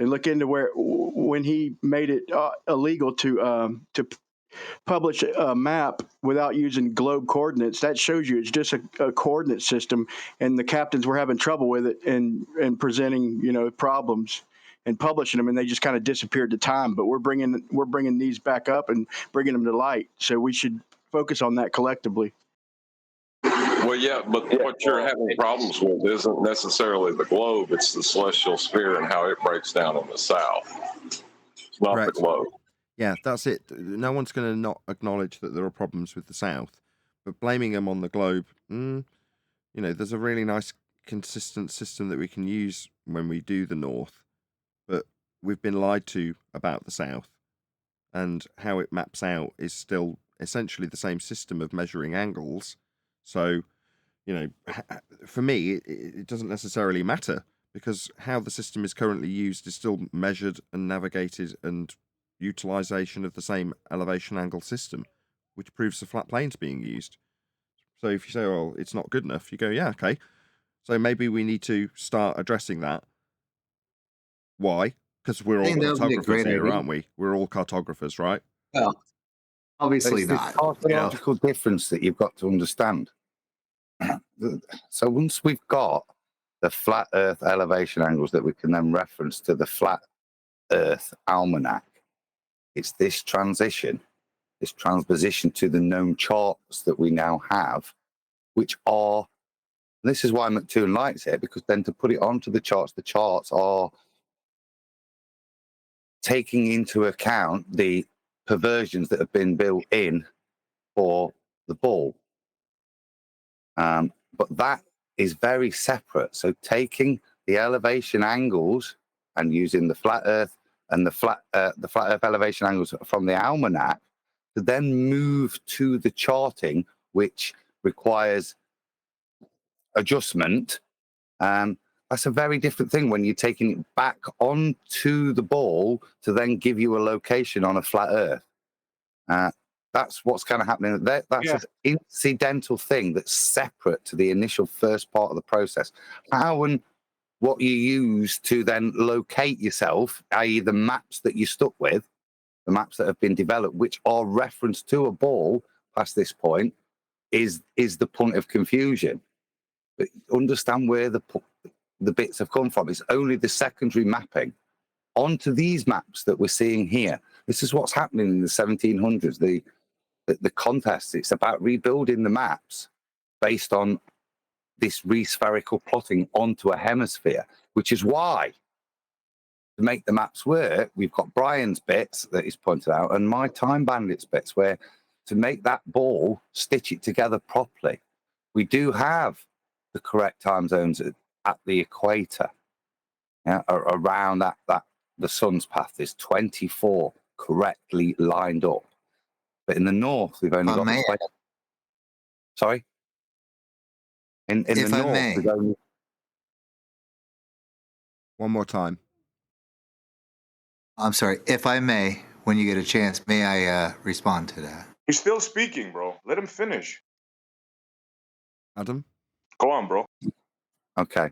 and look into where when he made it illegal to publish a map without using globe coordinates. That shows you it's just a coordinate system, and the captains were having trouble with it and presenting problems and publishing them, and they just kind of disappeared to time. But we're bringing these back up and bringing them to light. So we should focus on that collectively.
Well, yeah, but what you're having problems with isn't necessarily the globe, it's the celestial sphere and how it breaks down in the south. It's not the globe.
Yeah, that's it. No one's going to not acknowledge that there are problems with the south, but blaming them on the globe, there's a really nice consistent system that we can use when we do the north, but we've been lied to about the south, and how it maps out is still essentially the same system of measuring angles. So, for me, it doesn't necessarily matter, because how the system is currently used is still measured and navigated and utilization of the same elevation angle system, which proves the flat plane's being used. So if you say, well, it's not good enough, you go, yeah, okay. So maybe we need to start addressing that. Why? Because we're all cartographers here, aren't we? We're all cartographers, right?
Well, obviously
it's
not.
The archaeological difference that you've got to understand. So once we've got the flat Earth elevation angles that we can then reference to the flat Earth almanac, it's this transition, this transposition to the known charts that we now have, which are, this is why McToon likes it, because then to put it onto the charts are taking into account the perversions that have been built in for the ball. But that is very separate. So taking the elevation angles and using the flat Earth and the flat Earth elevation angles from the almanac to then move to the charting, which requires adjustment. That's a very different thing when you're taking it back onto the ball to then give you a location on a flat Earth. That's what's kind of happening. That's an incidental thing that's separate to the initial first part of the process. How and what you use to then locate yourself, i.e. the maps that you're stuck with, the maps that have been developed, which are referenced to a ball past this point, is the point of confusion. But understand where the bits have come from. It's only the secondary mapping onto these maps that we're seeing here. This is what's happening in the 1700s. The contests, it's about rebuilding the maps based on this respherical plotting onto a hemisphere, which is why, to make the maps work, we've got Brian's bits that he's pointed out and my Time Bandits bits, where to make that ball stitch it together properly, we do have the correct time zones at the equator. Around that the sun's path, there's 24 correctly lined up. But in the north, we've only got 20. Sorry? In the north, we've only...
One more time.
I'm sorry. If I may, when you get a chance, may I respond to that?
He's still speaking, bro. Let him finish.
Adam?
Go on, bro.
Okay.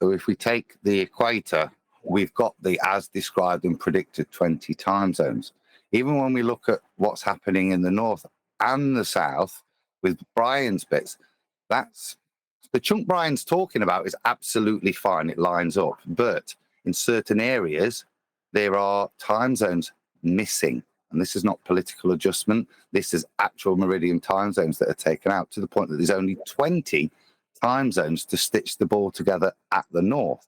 So if we take the equator, we've got the as described and predicted 20 time zones. Even when we look at what's happening in the north and the south with Brian's bits, that's the chunk Brian's talking about is absolutely fine. It lines up. But in certain areas, there are time zones missing. And this is not political adjustment. This is actual meridian time zones that are taken out, to the point that there's only 20 time zones to stitch the ball together at the north.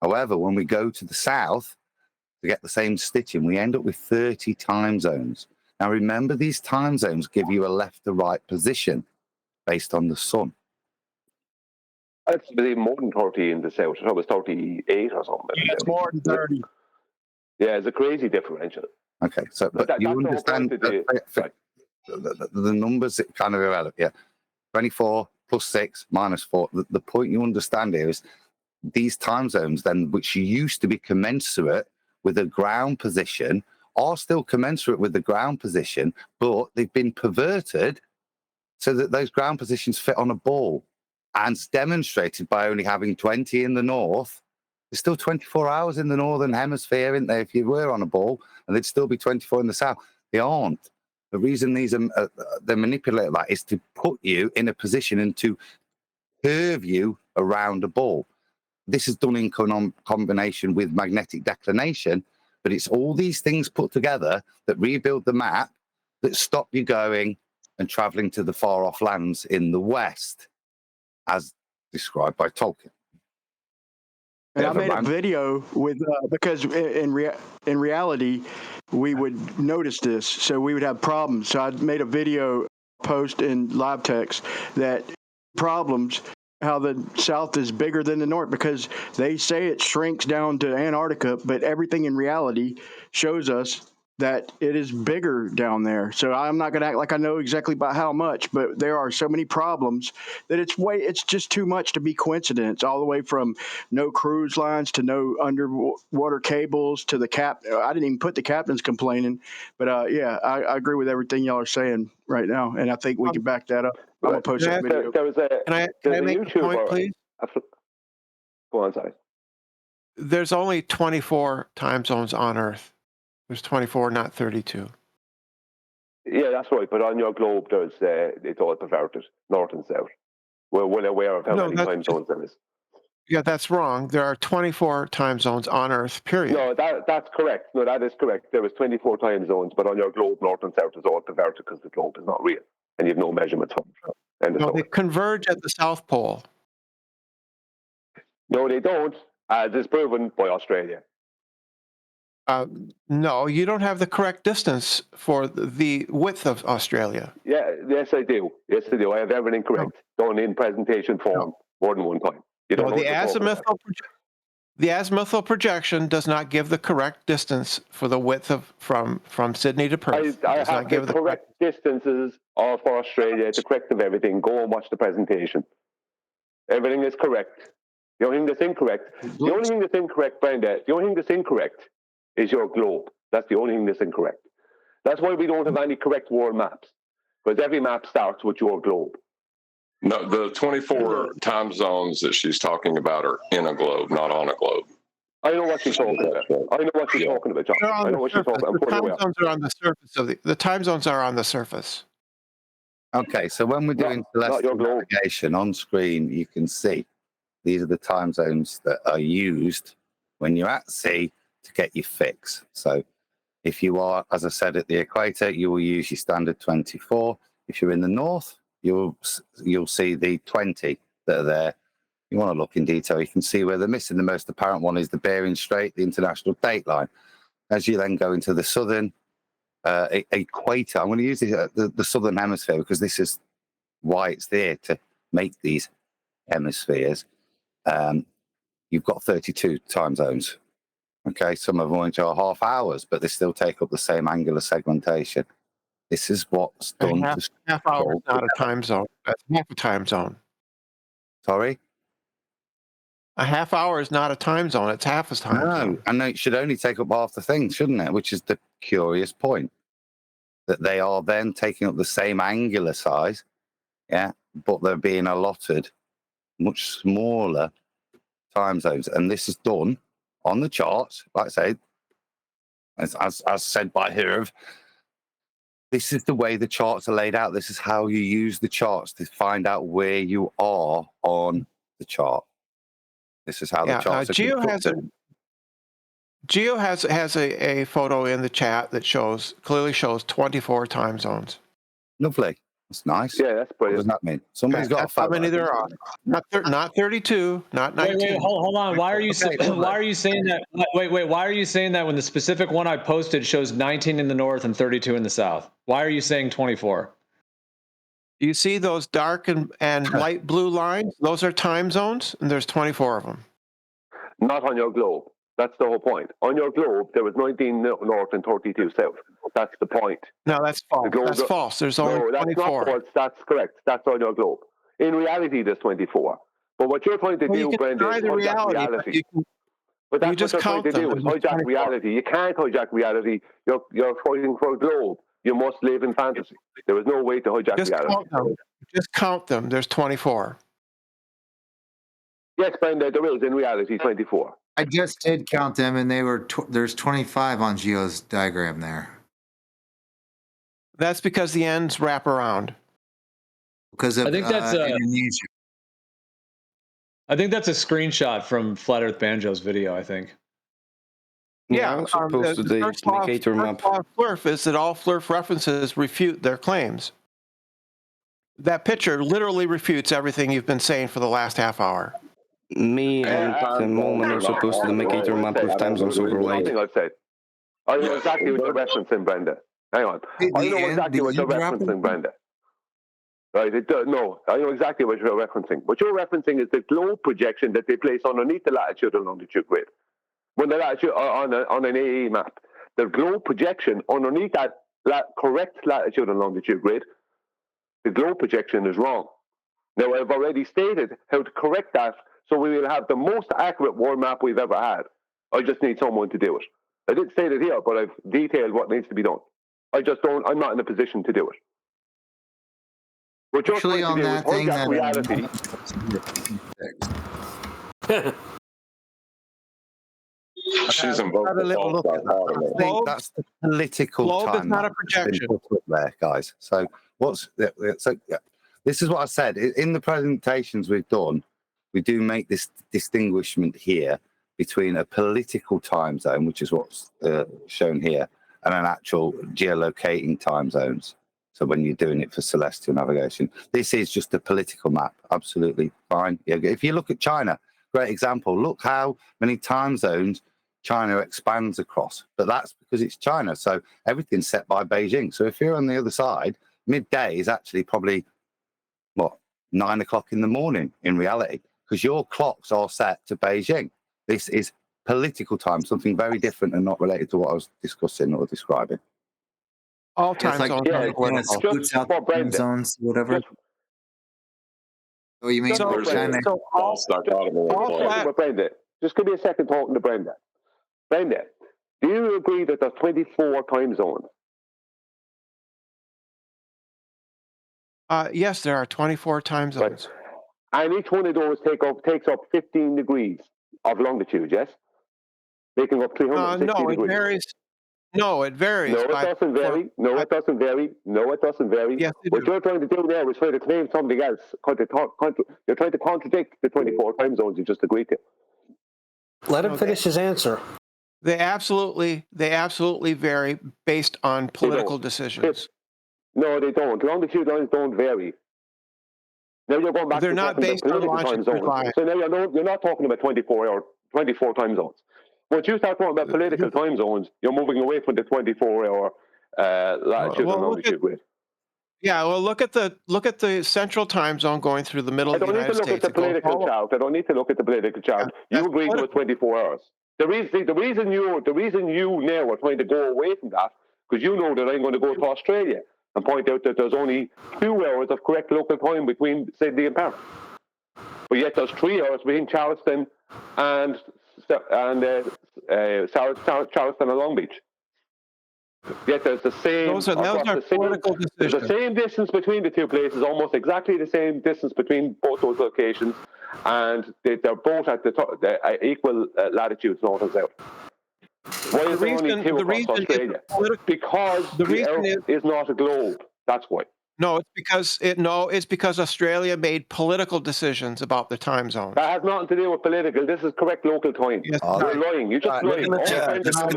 However, when we go to the south to get the same stitching, we end up with 30 time zones. Now, remember, these time zones give you a left to right position based on the sun.
It's more than 30 in the south. I thought it was 38 or something.
Yeah, it's more than 30.
Yeah, it's a crazy differential.
Okay, so but you understand the numbers kind of irrelevant. Yeah, 24 plus 6 minus 4. The point you understand here is these time zones, then, which used to be commensurate with a ground position, are still commensurate with the ground position, but they've been perverted so that those ground positions fit on a ball. And it's demonstrated by only having 20 in the north. There's still 24 hours in the northern hemisphere, isn't there? If you were on a ball, and there'd still be 24 in the south. They aren't. The reason these are they manipulate that is to put you in a position and to curve you around a ball. This is done in combination with magnetic declination, but it's all these things put together that rebuild the map that stop you going and traveling to the far off lands in the west, as described by Tolkien.
And I made a video with because in reality we would notice this, so we would have problems. So I made a video post in live text that problems how the South is bigger than the North, because they say it shrinks down to Antarctica, but everything in reality shows us that it is bigger down there. So I'm not going to act like I know exactly about how much, but there are so many problems that it's just too much to be coincidence, all the way from no cruise lines to no underwater cables to the I didn't even put the captains complaining, but yeah, I agree with everything y'all are saying right now. And I think we can back that up. I'm going to post that video.
Can I make a point, please?
Go on, sorry.
There's only 24 time zones on Earth. There's 24, not 32.
Yeah, that's right. But on your globe, it's all perverted, north and south. We're well aware of how many time zones there is.
Yeah, that's wrong. There are 24 time zones on Earth, period.
No, that's correct. No, that is correct. There was 24 time zones, but on your globe, north and south is all perverted because the globe is not real, and you have no measurements from it.
No, they converge at the South Pole.
No, they don't, as is proven by Australia.
No, you don't have the correct distance for the width of Australia.
Yeah, yes, I do. Yes, I do. I have everything correct. Done in presentation form more than one time. You don't know
the azimuthal projection does not give the correct distance for the width of from Sydney to Perth.
I have the correct distances for Australia, the correct of everything. Go and watch the presentation. Everything is correct. The only thing that's incorrect, Brenda, the only thing that's incorrect is your globe. That's the only thing that's incorrect. That's why we don't have any correct world maps, because every map starts with your globe.
No, the 24 time zones that she's talking about are in a globe, not on a globe.
I know what she's talking about. I know what she's talking about, John. I know what she's talking about.
The time zones are on the surface of the time zones are on the surface.
Okay, so when we're doing celestial navigation on screen, you can see these are the time zones that are used when you're at sea to get your fix. So if you are, as I said, at the equator, you will use your standard 24. If you're in the north, you'll see the 20 that are there. You want to look in detail, you can see where they're missing. The most apparent one is the Bering Strait, the international date line. As you then go into the southern equator, I'm going to use the southern hemisphere because this is why it's there to make these hemispheres. You've got 32 time zones. Okay, some of them are half hours, but they still take up the same angular segmentation. This is what's done.
Half hour is not a time zone. That's half a time zone.
Sorry?
A half hour is not a time zone. It's half a time zone.
And it should only take up half the thing, shouldn't it? Which is the curious point. That they are then taking up the same angular size, yeah, but they're being allotted much smaller time zones. And this is done on the charts, like I say, as said by Hirv. This is the way the charts are laid out. This is how you use the charts to find out where you are on the chart. This is how the charts are constructed.
Geo has a photo in the chat that clearly shows 24 time zones.
Lovely. That's nice.
Yeah, that's brilliant.
What does that mean? Somebody's got a photo.
How many there are? Not 32, not 19.
Wait, hold on. Why are you saying that? Wait. Why are you saying that when the specific one I posted shows 19 in the north and 32 in the south? Why are you saying 24?
You see those dark and light blue lines? Those are time zones, and there's 24 of them.
Not on your globe. That's the whole point. On your globe, there was 19 north and 32 south. That's the point.
No, that's false. That's false. There's only 24.
That's not false. That's correct. That's on your globe. In reality, there's 24. But what you're trying to do, Brendan, is hijack reality. But that's what you're trying to do, is hijack reality. You can't hijack reality. You're fighting for a globe. You must live in fantasy. There is no way to hijack reality.
Just count them. There's 24.
Yes, Brendan, there is in reality 24.
I just did count them, and they were there's 25 on Geo's diagram there.
That's because the ends wrap around.
Because of
Indonesia. I think that's a screenshot from Flat Earth Banjo's video, I think.
Yeah, the first law of Flurf is that all Flurf references refute their claims. That picture literally refutes everything you've been saying for the last half hour.
Me and Moment are supposed to make a map with time zones overlaid.
I said. I know exactly what you're referencing, Brenda. Hang on. I know exactly what you're referencing, Brenda. Right? No, I know exactly what you're referencing. What you're referencing is the globe projection that they place underneath the latitude and longitude grid. When the latitude on an AE map, the globe projection underneath that correct latitude and longitude grid, the globe projection is wrong. Now, I've already stated how to correct that, so we will have the most accurate world map we've ever had. I just need someone to do it. I didn't state it here, but I've detailed what needs to be done. I'm not in a position to do it. What you're trying to do is hijack reality.
She's involved.
That's the political time.
Globe is not a projection.
There, guys. So this is what I said in the presentations we've done. We do make this distinguishment here between a political time zone, which is what's shown here, and an actual geolocating time zones. So when you're doing it for celestial navigation, this is just a political map. Absolutely fine. If you look at China, great example. Look how many time zones China expands across. But that's because it's China. So everything's set by Beijing. So if you're on the other side, midday is actually probably, 9 o'clock in the morning in reality, because your clocks are set to Beijing. This is political time, something very different and not related to what I was discussing or describing.
All time zones
time zones, whatever. Oh, you mean China?
Brenda, just give me a second talking to Brenda. Brenda, do you agree that there's 24 time zones?
Yes, there are 24 time zones.
Right. And each one of those takes up 15 degrees of longitude, yes? Making up 360
no,
degrees.
it varies. No, it varies.
No, it doesn't vary. No, it doesn't vary. No, it doesn't vary.
Yes,
what you're trying to do now is trying to claim something else. You're trying to contradict the 24 time zones you just agreed to.
Let him finish his answer.
They absolutely vary based on political decisions.
No, they don't. Longitude lines don't vary. Now you're going back
They're
to
not
talking
based
about
on
political time
longitude
zones.
lines.
So now you're not talking about 24 time zones. Once you start talking about political time zones, you're moving away from the 24-hour latitude and longitude grid.
Yeah, well, look at the central time zone going through the middle of the United States.
I don't need to look at the political chart. I don't need to look at the political chart. You agreed to 24 hours. The reason you now are trying to go away from that, because you know that I'm going to go to Australia and point out that there's only 2 hours of correct local time between Sydney and Perth. But yet there's 3 hours between Charleston and Charleston and Long Beach. Yet there's the same.
Those are political decisions.
There's the same distance between the two places, almost exactly the same distance between both those locations, and they're both at the equal latitudes, north and south. Why is there only two across Australia? Because the Earth is not a globe. That's why.
No, it's because Australia made political decisions about the time zones.
That has nothing to do with political. This is correct local time.
Yes,
you're lying. You're just lying.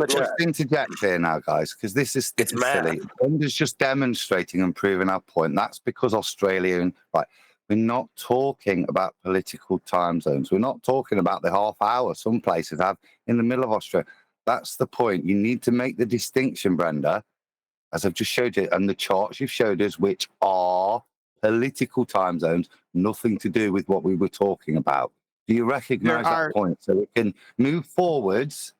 Just interject here now, guys, because this is silly. Brenda's just demonstrating and proving our point. That's because Australia, right? We're not talking about political time zones. We're not talking about the half hour some places have in the middle of Australia. That's the point. You need to make the distinction, Brenda, as I've just showed you, and the charts you've showed us, which are political time zones, nothing to do with what we were talking about. Do you recognize that point? So we can move forwards.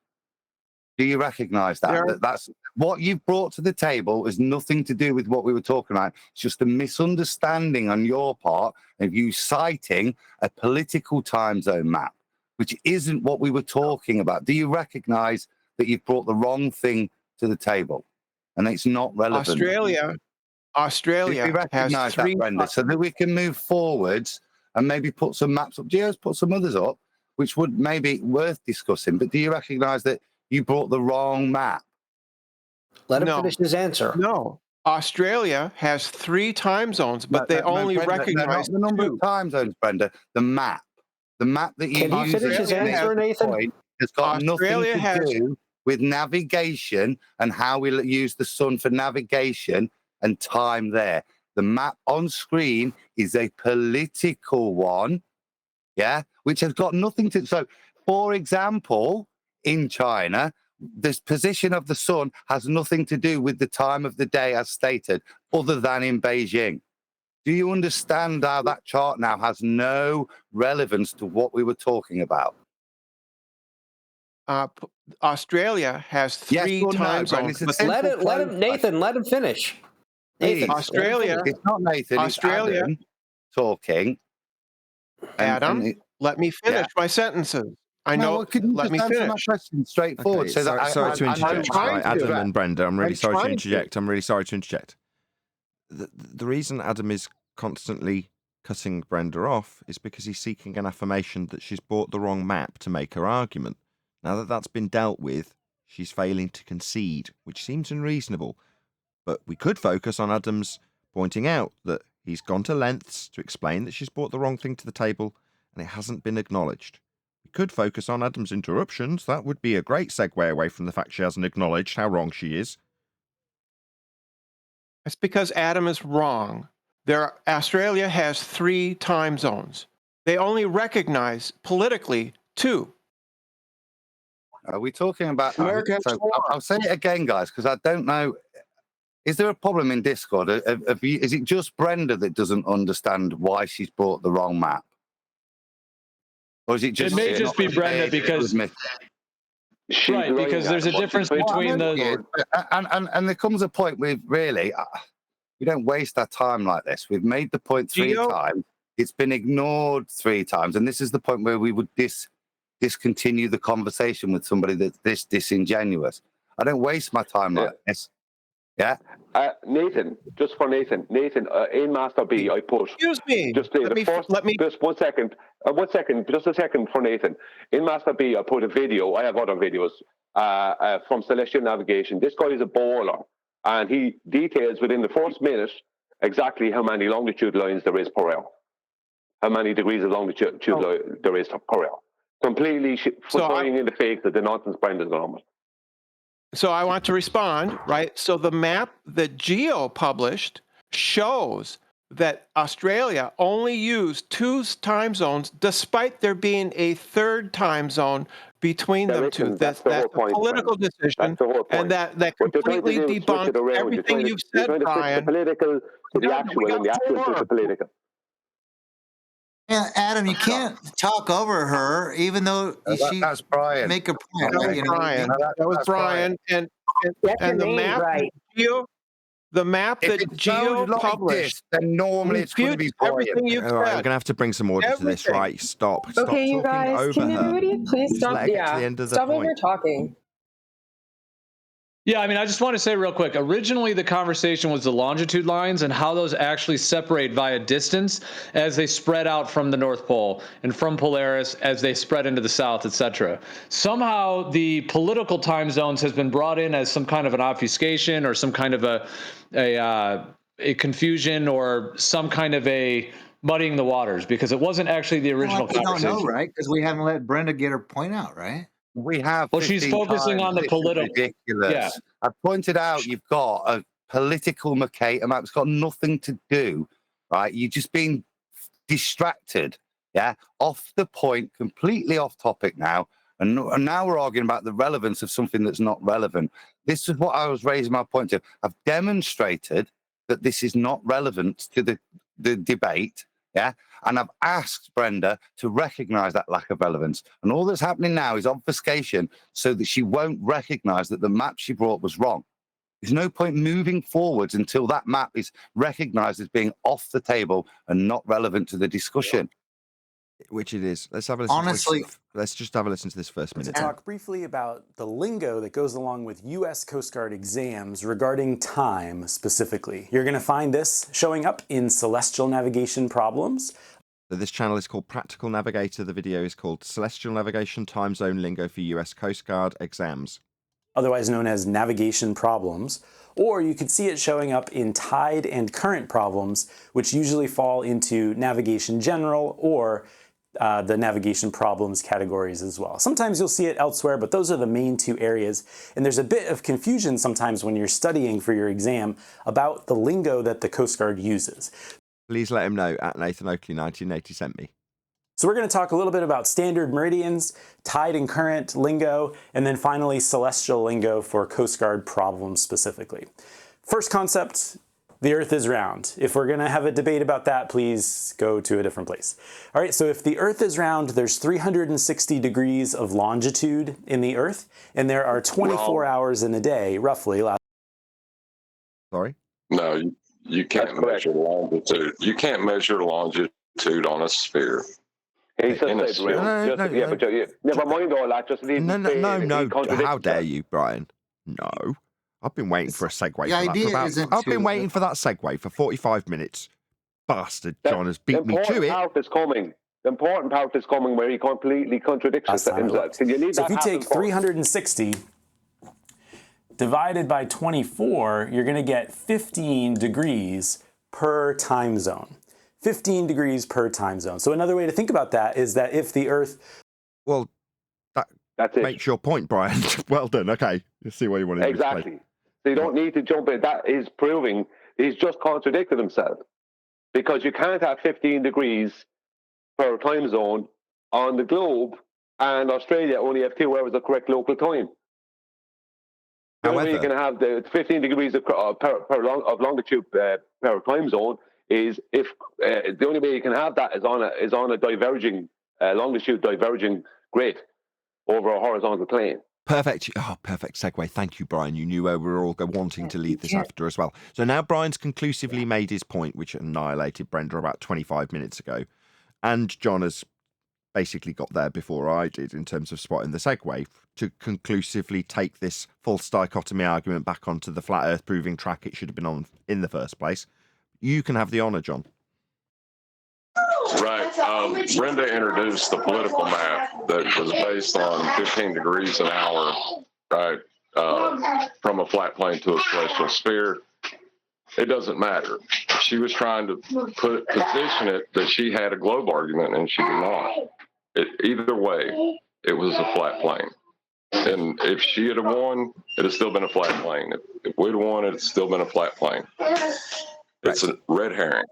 Do you recognize that? That's what you've brought to the table is nothing to do with what we were talking about. It's just a misunderstanding on your part of you citing a political time zone map, which isn't what we were talking about. Do you recognize that you've brought the wrong thing to the table? And it's not relevant.
Australia has three.
That, Brenda, so that we can move forwards and maybe put some maps up. Geo's put some others up, which would maybe worth discussing. But do you recognise that you brought the wrong map?
Let him finish his answer.
No, Australia has 3 time zones, but they only recognize
the number of time zones, Brenda. The map that you use.
Can you finish his answer, Nathan?
Has got nothing to do with navigation and how we use the sun for navigation and time there. The map on screen is a political one, yeah, which has got nothing to... So, for example, in China, the position of the sun has nothing to do with the time of the day as stated, other than in Beijing. Do you understand how that chart now has no relevance to what we were talking about?
Australia has 3 time zones.
Let him, Nathan. Let him finish.
Nathan,
Australia.
It's not Nathan.
Australia.
It's Adam talking.
Adam, let me finish my sentences. I know. Let me finish.
My question straightforward.
Okay, sorry to interject. Adam and Brenda, I'm really sorry to interject. The reason Adam is constantly cutting Brenda off is because he's seeking an affirmation that she's bought the wrong map to make her argument. Now that that's been dealt with, she's failing to concede, which seems unreasonable. But we could focus on Adam's pointing out that he's gone to lengths to explain that she's brought the wrong thing to the table and it hasn't been acknowledged. We could focus on Adam's interruptions. That would be a great segue away from the fact she hasn't acknowledged how wrong she is.
It's because Adam is wrong. Australia has 3 time zones. They only recognize politically 2.
Are we talking about America? So I'll say it again, guys, because I don't know. Is there a problem in Discord? Is it just Brenda that doesn't understand why she's brought the wrong map? Or is it just...
It may just be Brenda because... Right, because there's a difference between the...
And there comes a point with, really, we don't waste our time like this. We've made the point 3 times. It's been ignored 3 times. And this is the point where we would discontinue the conversation with somebody that's this disingenuous. I don't waste my time like this. Yeah.
Nathan, just for Nathan, in Master B, I put.
Excuse me.
Just one second. Just a second for Nathan. In Master B, I put a video. I have other videos from Celestial Navigation. This guy is a bowler, and he details within the first minute exactly how many longitude lines there is per hour, how many degrees of longitude there is per hour. Completely throwing in the face that the nonsense Brendan's going on with.
So I want to respond, right? So the map that Geo published shows that Australia only used 2 time zones, despite there being a third time zone between them two. That's a political decision, and that completely debunks everything you've said, Brian.
The political to the actual, and the actual to the political.
Yeah, Adam, you can't talk over her, even though
that's Brian.
Make a point.
That was Brian, and the map
right.
The map that Geo published,
then normally it's going to be
everything you've
All right,
said.
we're going to have to bring some order to this. Right, stop.
Okay, you
talking
guys,
over
can
her.
everybody please
Just
stop?
let her get to the end of the
Stop
point.
over talking.
Yeah, I mean, I just want to say real quick, originally the conversation was the longitude lines and how those actually separate via distance as they spread out from the North Pole and from Polaris as they spread into the South, etc. Somehow the political time zones has been brought in as some kind of an obfuscation or some kind of a confusion or some kind of a muddying the waters, because it wasn't actually the original conversation.
We don't know, right? Because we haven't let Brenda get her point out, right?
We have.
Well, she's focusing on the political.
Ridiculous.
Yeah.
I pointed out you've got a political Mercator map. It's got nothing to do, right? You're just being distracted, yeah, off the point, completely off topic now. And now we're arguing about the relevance of something that's not relevant. This is what I was raising my point to. I've demonstrated that this is not relevant to the debate, yeah? And I've asked Brenda to recognize that lack of relevance. And all that's happening now is obfuscation so that she won't recognize that the map she brought was wrong. There's no point moving forwards until that map is recognized as being off the table and not relevant to the discussion.
Which it is. Let's have a listen.
Honestly,
let's just have a listen to this first minute.
To talk briefly about the lingo that goes along with U.S. Coast Guard exams regarding time specifically. You're going to find this showing up in celestial navigation problems.
So this channel is called Practical Navigator. The video is called Celestial Navigation Time Zone Lingo for U.S. Coast Guard Exams.
Otherwise known as navigation problems. Or you could see it showing up in tide and current problems, which usually fall into navigation general or the navigation problems categories as well. Sometimes you'll see it elsewhere, but those are the main 2 areas. And there's a bit of confusion sometimes when you're studying for your exam about the lingo that the Coast Guard uses.
Please let him know at Nathan Oakley 1980 sent me.
So we're going to talk a little bit about standard meridians, tide and current lingo, and then finally celestial lingo for Coast Guard problems specifically. First concept, the Earth is round. If we're going to have a debate about that, please go to a different place. All right, so if the Earth is round, there's 360 degrees of longitude in the Earth, and there are 24 hours in a day, roughly.
Sorry?
No, you can't measure longitude. You can't measure longitude on a sphere.
He said never mind all that. Just leave
No. How dare you, Brian? No. I've been waiting for a segue. I've been waiting for that segue for 45 minutes. Bastard John has beat me to it.
The important part is coming where he completely contradicts himself.
So if you take 360 divided by 24, you're going to get 15 degrees per time zone. 15 degrees per time zone. So another way to think about that is that if the Earth...
Well, that makes your point, Brian. Well done. Okay. You see what you want to do.
Exactly. So you don't need to jump in. That is proving he's just contradicted himself. Because you can't have 15 degrees per time zone on the globe, and Australia only have 2 hours of correct local time. The only way you can have the 15 degrees of longitude per time zone is if the only way you can have that is on a diverging longitude diverging grid over a horizontal plane.
Perfect. Oh, perfect segue. Thank you, Brian. You knew where we were all wanting to lead this after as well. So now Brian's conclusively made his point, which annihilated Brenda about 25 minutes ago. And John has basically got there before I did in terms of spotting the segue to conclusively take this false dichotomy argument back onto the flat earth proving track it should have been on in the first place. You can have the honour, John.
Right. Brenda introduced the political map that was based on 15 degrees an hour, right, from a flat plane to a celestial sphere. It doesn't matter. She was trying to position it that she had a globe argument, and she did not. Either way, it was a flat plane. And if she had won, it had still been a flat plane. If we'd won, it'd still been a flat plane. It's a red herring.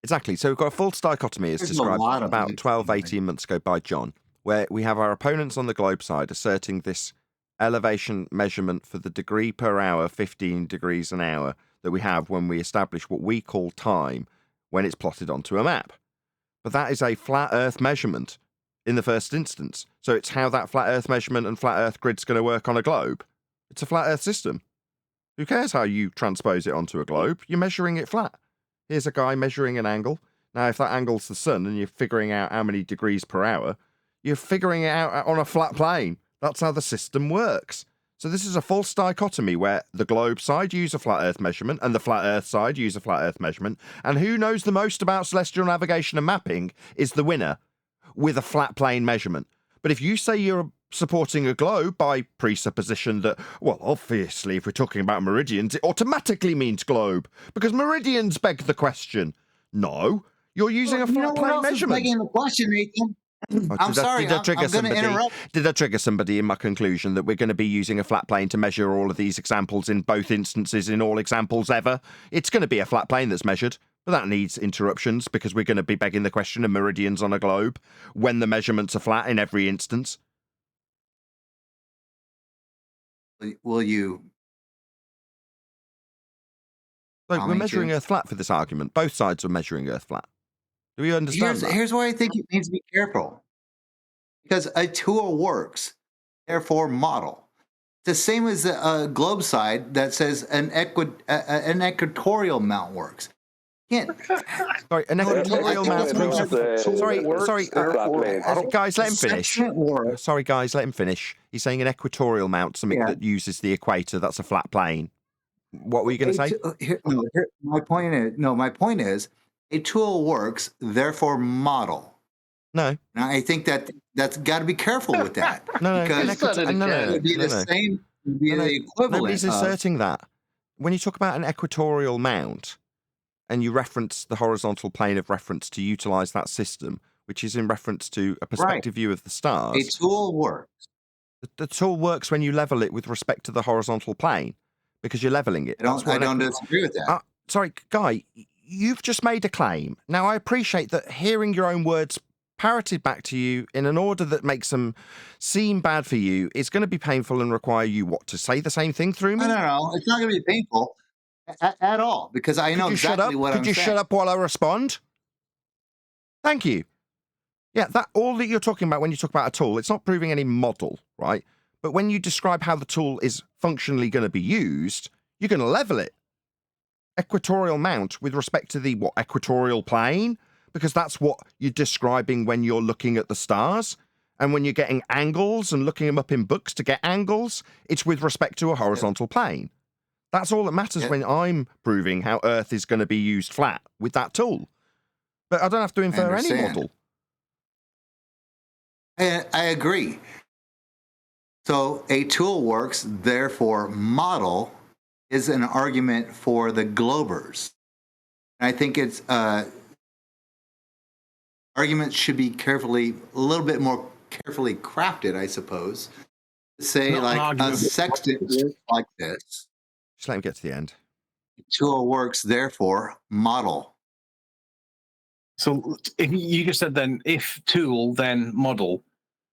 Exactly. So we've got a false dichotomy as described about 12, 18 months ago by John, where we have our opponents on the globe side asserting this elevation measurement for the degree per hour, 15 degrees an hour, that we have when we establish what we call time when it's plotted onto a map. But that is a flat earth measurement in the first instance. So it's how that flat earth measurement and flat earth grid's going to work on a globe. It's a flat earth system. Who cares how you transpose it onto a globe? You're measuring it flat. Here's a guy measuring an angle. Now, if that angle's the sun and you're figuring out how many degrees per hour, you're figuring it out on a flat plane. That's how the system works. So this is a false dichotomy where the globe side use a flat earth measurement and the flat earth side use a flat earth measurement. And who knows the most about celestial navigation and mapping is the winner with a flat plane measurement. But if you say you're supporting a globe by presupposition that, well, obviously, if we're talking about meridians, it automatically means globe, because meridians beg the question. No, you're using a flat plane measurement.
Begging the question, Nathan. I'm sorry, I'm going to interrupt.
Did I trigger somebody in my conclusion that we're going to be using a flat plane to measure all of these examples in both instances, in all examples ever? It's going to be a flat plane that's measured, but that needs interruptions because we're going to be begging the question of meridians on a globe when the measurements are flat in every instance.
Will you?
So we're measuring Earth flat for this argument. Both sides are measuring Earth flat. Do we understand that?
Here's why I think it needs to be careful. Because a tool works, therefore model. It's the same as a globe side that says an equatorial mount works.
Sorry, an equatorial mount. Guys, let him finish. Sorry, guys, let him finish. He's saying an equatorial mount, something that uses the equator. That's a flat plane. What were you going to say?
My point is, a tool works, therefore model.
No.
Now, I think that's got to be careful with that.
No,
because it would be the same, be the equivalent.
Nobody's asserting that. When you talk about an equatorial mount, and you reference the horizontal plane of reference to utilize that system, which is in reference to a perspective view of the stars.
A tool works.
The tool works when you level it with respect to the horizontal plane, because you're leveling it.
I don't disagree with that.
Sorry, Guy, you've just made a claim. Now, I appreciate that hearing your own words parroted back to you in an order that makes them seem bad for you is going to be painful and require you, to say the same thing through me?
No. It's not going to be painful. At all, because I know exactly what I'm saying.
Could you shut up while I respond? Thank you. Yeah, all that you're talking about when you talk about a tool, it's not proving any model, right? But when you describe how the tool is functionally going to be used, you're going to level it. Equatorial mount with respect to the equatorial plane, because that's what you're describing when you're looking at the stars. And when you're getting angles and looking them up in books to get angles, it's with respect to a horizontal plane. That's all that matters when I'm proving how Earth is going to be used flat with that tool. But I don't have to infer any model.
I agree. So a tool works, therefore model is an argument for the globers. And I think it's arguments should be a little bit more carefully crafted, I suppose. Say a sextant like this.
Just let him get to the end.
Tool works, therefore, model.
So if you just said then, if tool, then model,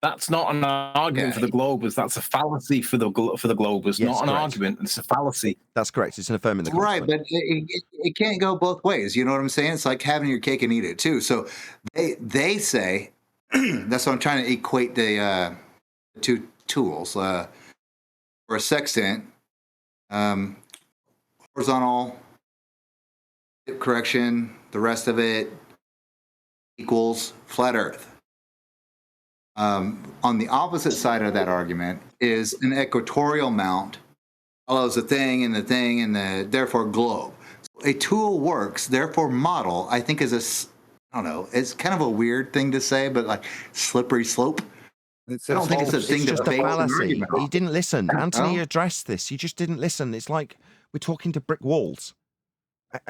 that's not an argument for the globers. That's a fallacy for the globers, not an argument. It's a fallacy.
That's correct. It's an affirming the
right, but it can't go both ways. You know what I'm saying? It's like having your cake and eat it too. So they say that's what I'm trying to equate the two tools for a sextant. Horizontal dip correction, the rest of it equals flat Earth. On the opposite side of that argument is an equatorial mount follows the thing and the therefore globe. So a tool works, therefore model, I think is I don't know, it's kind of a weird thing to say, but like slippery slope. I don't think it's a thing
just
to
a
base an
fallacy.
argument on.
He didn't listen. Anthony
No?
addressed this. You just didn't listen. It's like we're talking to brick walls.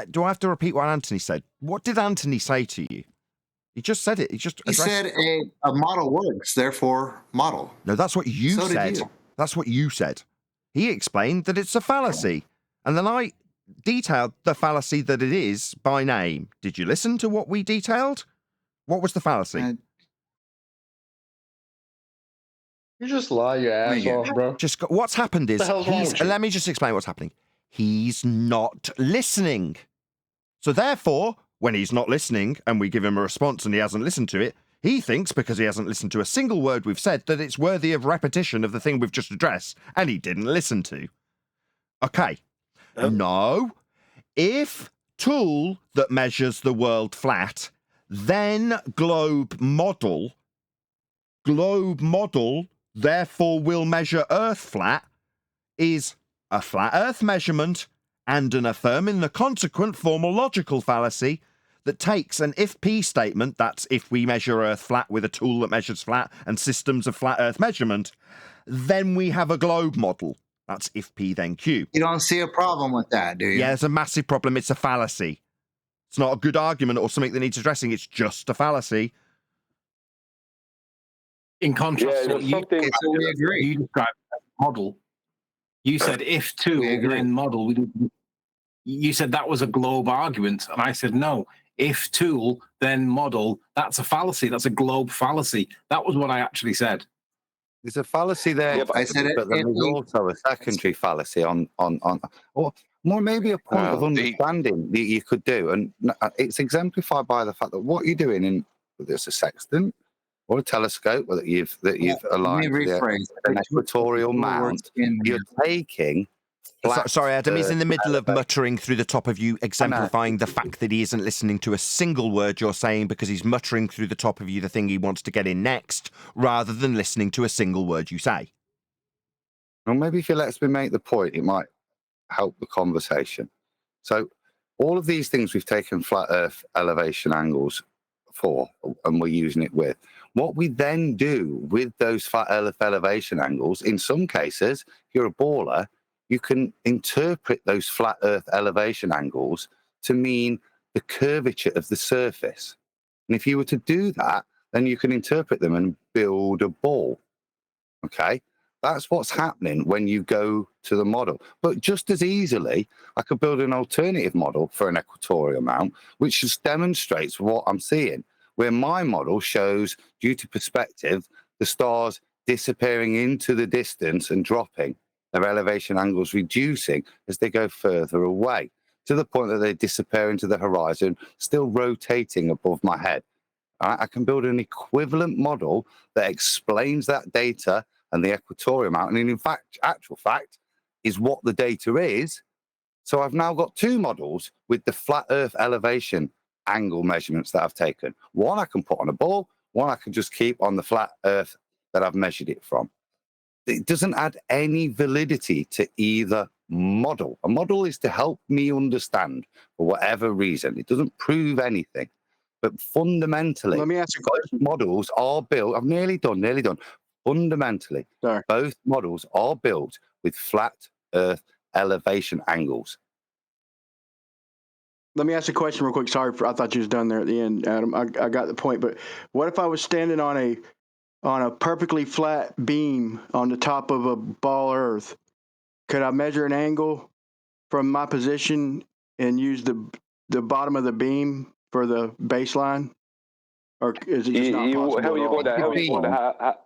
Do I have to repeat what Anthony said? What did Anthony say to you? He just said it. He just
He
addressed...
said a model works, therefore model.
No, that's what you
So did
said.
you.
That's what you said. He explained that it's a fallacy. And then I detailed the fallacy that it is by name. Did you listen to what we detailed? What was the fallacy?
You just lie your ass off, bro.
What's happened is,
What the hell's wrong with you?
let me just explain what's happening. He's not listening. So therefore, when he's not listening and we give him a response and he hasn't listened to it, he thinks because he hasn't listened to a single word we've said that it's worthy of repetition of the thing we've just addressed and he didn't listen to. Okay. No. If tool that measures the world flat, then globe model, therefore will measure Earth flat, is a flat Earth measurement and an affirming the consequent formal logical fallacy that takes an if P statement, that's if we measure Earth flat with a tool that measures flat and systems of flat Earth measurement, then we have a globe model. That's if P then Q.
You don't see a problem with that, do you?
Yeah, there's a massive problem. It's a fallacy. It's not a good argument or something that needs addressing. It's just a fallacy.
In contrast to what you described as model, you said if tool, then model. You said that was a globe argument, and I said no. If tool, then model. That's a fallacy. That's a globe fallacy. That was what I actually said.
There's a fallacy there,
I said it,
but there's also a secondary fallacy on, or more maybe a point of understanding that you could do, and it's exemplified by the fact that what you're doing in whether it's a sextant or a telescope, whether you've aligned an equatorial mount, you're taking.
Sorry, Adam, he's in the middle of muttering through the top of you, exemplifying the fact that he isn't listening to a single word you're saying because he's muttering through the top of you the thing he wants to get in next, rather than listening to a single word you say.
Well, maybe if you let me make the point, it might help the conversation. So all of these things we've taken flat Earth elevation angles for, and we're using it with. What we then do with those flat Earth elevation angles, in some cases, if you're a baller, you can interpret those flat Earth elevation angles to mean the curvature of the surface. And if you were to do that, then you can interpret them and build a ball. Okay? That's what's happening when you go to the model. But just as easily, I could build an alternative model for an equatorial mount, which just demonstrates what I'm seeing, where my model shows, due to perspective, the stars disappearing into the distance and dropping, their elevation angles reducing as they go further away, to the point that they disappear into the horizon, still rotating above my head. I can build an equivalent model that explains that data and the equatorial mount, and in fact, actual fact, is what the data is. So I've now got two models with the flat Earth elevation angle measurements that I've taken. One I can put on a ball, one I can just keep on the flat Earth that I've measured it from. It doesn't add any validity to either model. A model is to help me understand for whatever reason. It doesn't prove anything. But fundamentally,
let me ask you a question.
Models are built, I'm nearly done. Fundamentally, both models are built with flat Earth elevation angles.
Let me ask you a question real quick. Sorry, I thought you was done there at the end, Adam. I got the point. But what if I was standing on a perfectly flat beam on the top of a ball Earth? Could I measure an angle from my position and use the bottom of the beam for the baseline? Or is it just not possible?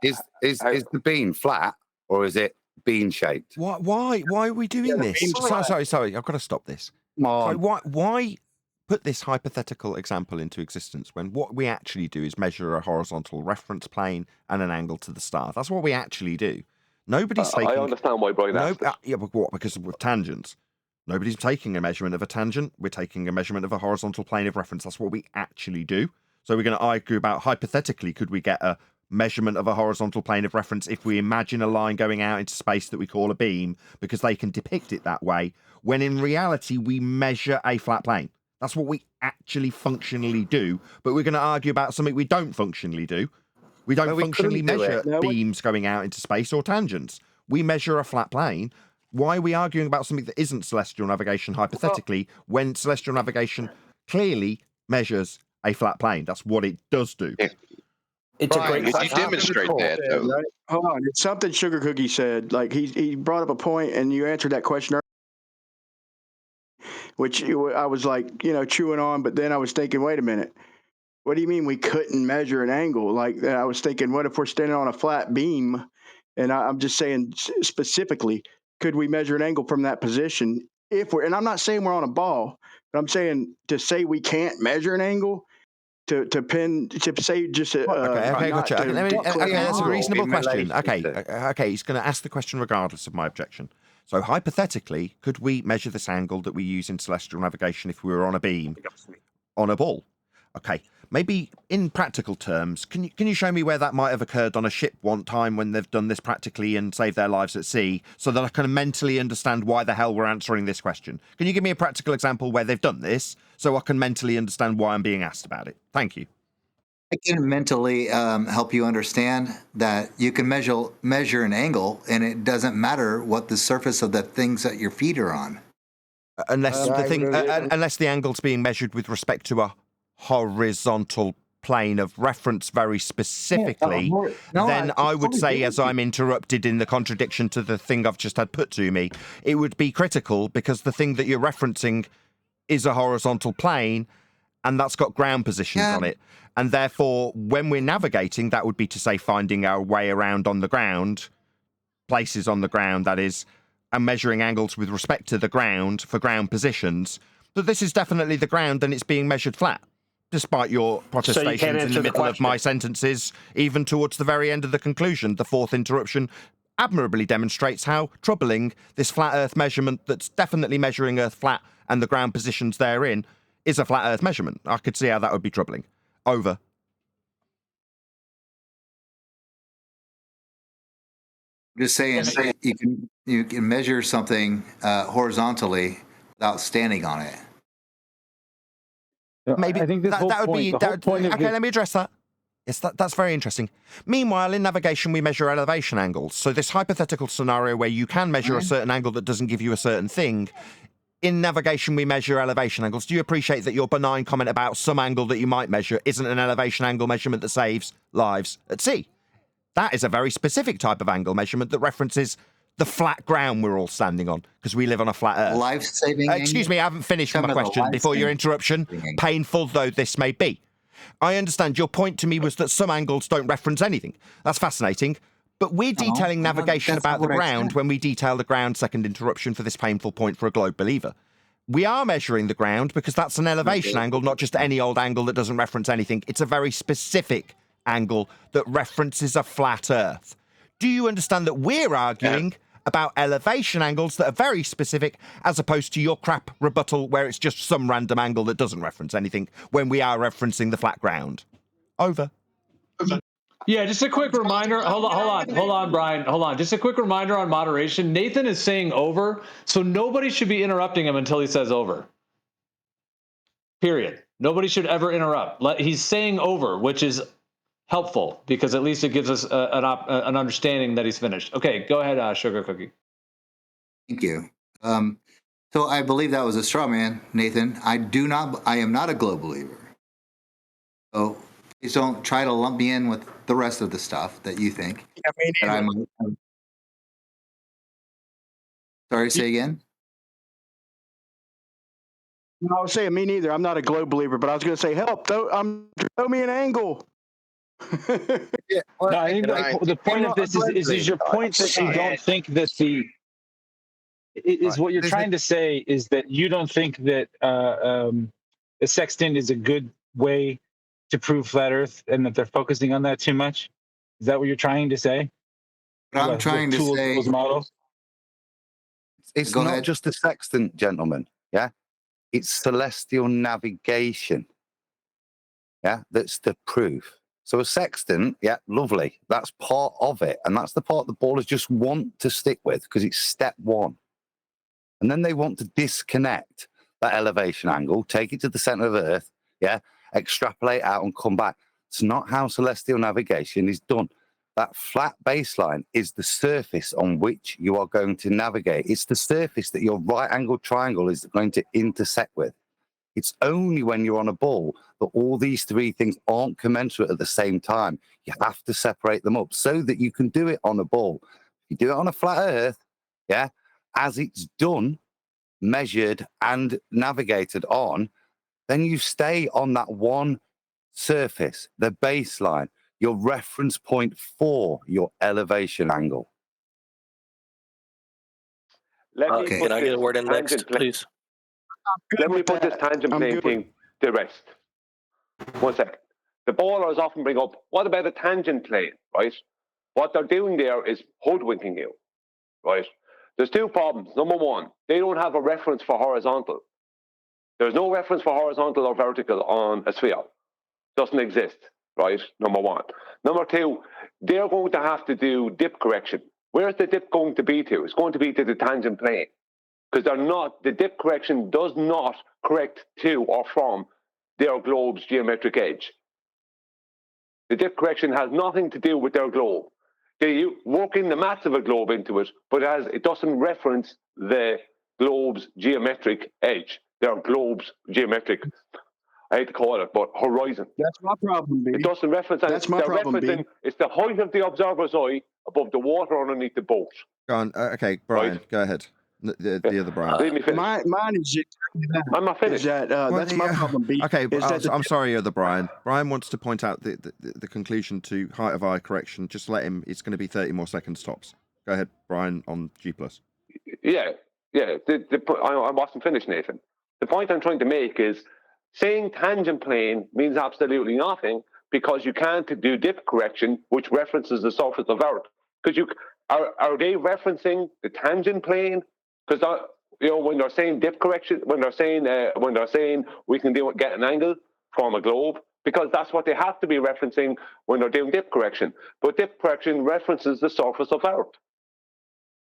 Is the beam flat or is it bean shaped?
Why are we doing this? Sorry, I've got to stop this. Sorry, why put this hypothetical example into existence when what we actually do is measure a horizontal reference plane and an angle to the star? That's what we actually do. Nobody's taking...
I understand why Brian asked this.
Yeah, but what? Because of tangents. Nobody's taking a measurement of a tangent. We're taking a measurement of a horizontal plane of reference. That's what we actually do. So we're going to argue about, hypothetically, could we get a measurement of a horizontal plane of reference if we imagine a line going out into space that we call a beam, because they can depict it that way, when in reality we measure a flat plane. That's what we actually functionally do, but we're going to argue about something we don't functionally do. We don't functionally measure beams going out into space or tangents. We measure a flat plane. Why are we arguing about something that isn't celestial navigation hypothetically when celestial navigation clearly measures a flat plane? That's what it does do.
It's a great
question. You demonstrate that, though.
Right? Hold on. It's something Sugar Cookie said. Like he brought up a point, and you answered that question earlier, which I was like, chewing on, but then I was thinking, wait a minute. What do you mean we couldn't measure an angle? Like I was thinking, what if we're standing on a flat beam? And I'm just saying specifically, could we measure an angle from that position? And I'm not saying we're on a ball, but I'm saying to say we can't measure an angle, to say just
okay, gotcha. That's a reasonable question. Okay,
to...
he's going to ask the question regardless of my objection. So hypothetically, could we measure this angle that we use in celestial navigation if we were on a beam on a ball? Okay, maybe in practical terms, can you show me where that might have occurred on a ship one time when they've done this practically and saved their lives at sea, so that I can mentally understand why the hell we're answering this question? Can you give me a practical example where they've done this so I can mentally understand why I'm being asked about it? Thank you.
I can mentally help you understand that you can measure an angle, and it doesn't matter what the surface of the things that your feet are on.
Unless the angle's being measured with respect to a horizontal plane of reference very specifically, then I would say, as I'm interrupted in the contradiction to the thing I've just had put to me, it would be critical because the thing that you're referencing is a horizontal plane and that's got ground positions on it. And therefore, when we're navigating, that would be to say finding our way around on the ground, places on the ground, that is, and measuring angles with respect to the ground for ground positions. But this is definitely the ground and it's being measured flat. Despite your protestations in the middle of my sentences, even towards the very end of the conclusion, the fourth interruption admirably demonstrates how troubling this flat Earth measurement that's definitely measuring Earth flat and the ground positions therein is a flat Earth measurement. I could see how that would be troubling. Over.
Just saying, you can measure something horizontally without standing on it.
Maybe I think that would be okay. Let me address that. Yes, that's very interesting. Meanwhile, in navigation, we measure elevation angles. So this hypothetical scenario where you can measure a certain angle that doesn't give you a certain thing, in navigation, we measure elevation angles. Do you appreciate that your benign comment about some angle that you might measure isn't an elevation angle measurement that saves lives at sea? That is a very specific type of angle measurement that references the flat ground we're all standing on because we live on a flat Earth.
Life-saving.
Excuse me, I haven't finished my question before your interruption. Painful though this may be. I understand your point to me was that some angles don't reference anything. That's fascinating. But we're detailing navigation about the ground when we detail the ground. Second interruption for this painful point for a globe believer. We are measuring the ground because that's an elevation angle, not just any old angle that doesn't reference anything. It's a very specific angle that references a flat Earth. Do you understand that we're arguing about elevation angles that are very specific as opposed to your crap rebuttal where it's just some random angle that doesn't reference anything when we are referencing the flat ground? Over.
Yeah, just a quick reminder. Hold on, Brian. Hold on. Just a quick reminder on moderation. Nathan is saying over, so nobody should be interrupting him until he says over. Period. Nobody should ever interrupt. He's saying over, which is helpful because at least it gives us an understanding that he's finished. Okay, go ahead, Sugar Cookie.
Thank you. So I believe that was a straw man, Nathan. I am not a globe believer. So please don't try to lump me in with the rest of the stuff that you think. Sorry, say again?
No, I was saying me neither. I'm not a globe believer, but I was going to say, help, throw me an angle.
No, I think the point of this is your point that you don't think that what you're trying to say is that you don't think that the sextant is a good way to prove flat Earth and that they're focusing on that too much? Is that what you're trying to say?
What I'm trying to say,
it's not just the sextant, gentlemen. Yeah, it's celestial navigation. Yeah, that's the proof. So a sextant, yeah, lovely. That's part of it. And that's the part the ballers just want to stick with because it's step one. And then they want to disconnect that elevation angle, take it to the center of Earth, yeah, extrapolate out and come back. It's not how celestial navigation is done. That flat baseline is the surface on which you are going to navigate. It's the surface that your right-angled triangle is going to intersect with. It's only when you're on a ball that all these three things aren't commensurate at the same time. You have to separate them up so that you can do it on a ball. If you do it on a flat Earth, yeah, as it's done, measured and navigated on, then you stay on that one surface, the baseline, your reference point for your elevation angle.
Can I get a word in next, please?
Let me put this tangent plane thing to rest. 1 second. The ballers often bring up, what about a tangent plane, right? What they're doing there is hoodwinking you, right? There's two problems. Number one, they don't have a reference for horizontal. There's no reference for horizontal or vertical on a sphere. Doesn't exist, right? Number one. Number two, they're going to have to do dip correction. Where's the dip going to be to? It's going to be to the tangent plane. Because the dip correction does not correct to or from their globe's geometric edge. The dip correction has nothing to do with their globe. They work in the mass of a globe into it, but it doesn't reference the globe's geometric edge, their globe's geometric, I hate to call it, but horizon.
That's my problem, B.
It doesn't reference
That's my problem, B.
It's the height of the observer's eye above the water underneath the boat.
Go on. Okay, Brian, go ahead. The other Brian.
Leave me finish.
Mine is
I'm not finished.
That's my problem, B.
Okay, I'm sorry, other Brian. Brian wants to point out the conclusion to height of eye correction. Just let him. It's going to be 30 more seconds tops. Go ahead, Brian, on G+.
Yeah. I wasn't finished, Nathan. The point I'm trying to make is saying tangent plane means absolutely nothing because you can't do dip correction, which references the surface of Earth. Because are they referencing the tangent plane? Because when they're saying dip correction, when they're saying we can get an angle from a globe, because that's what they have to be referencing when they're doing dip correction. But dip correction references the surface of Earth,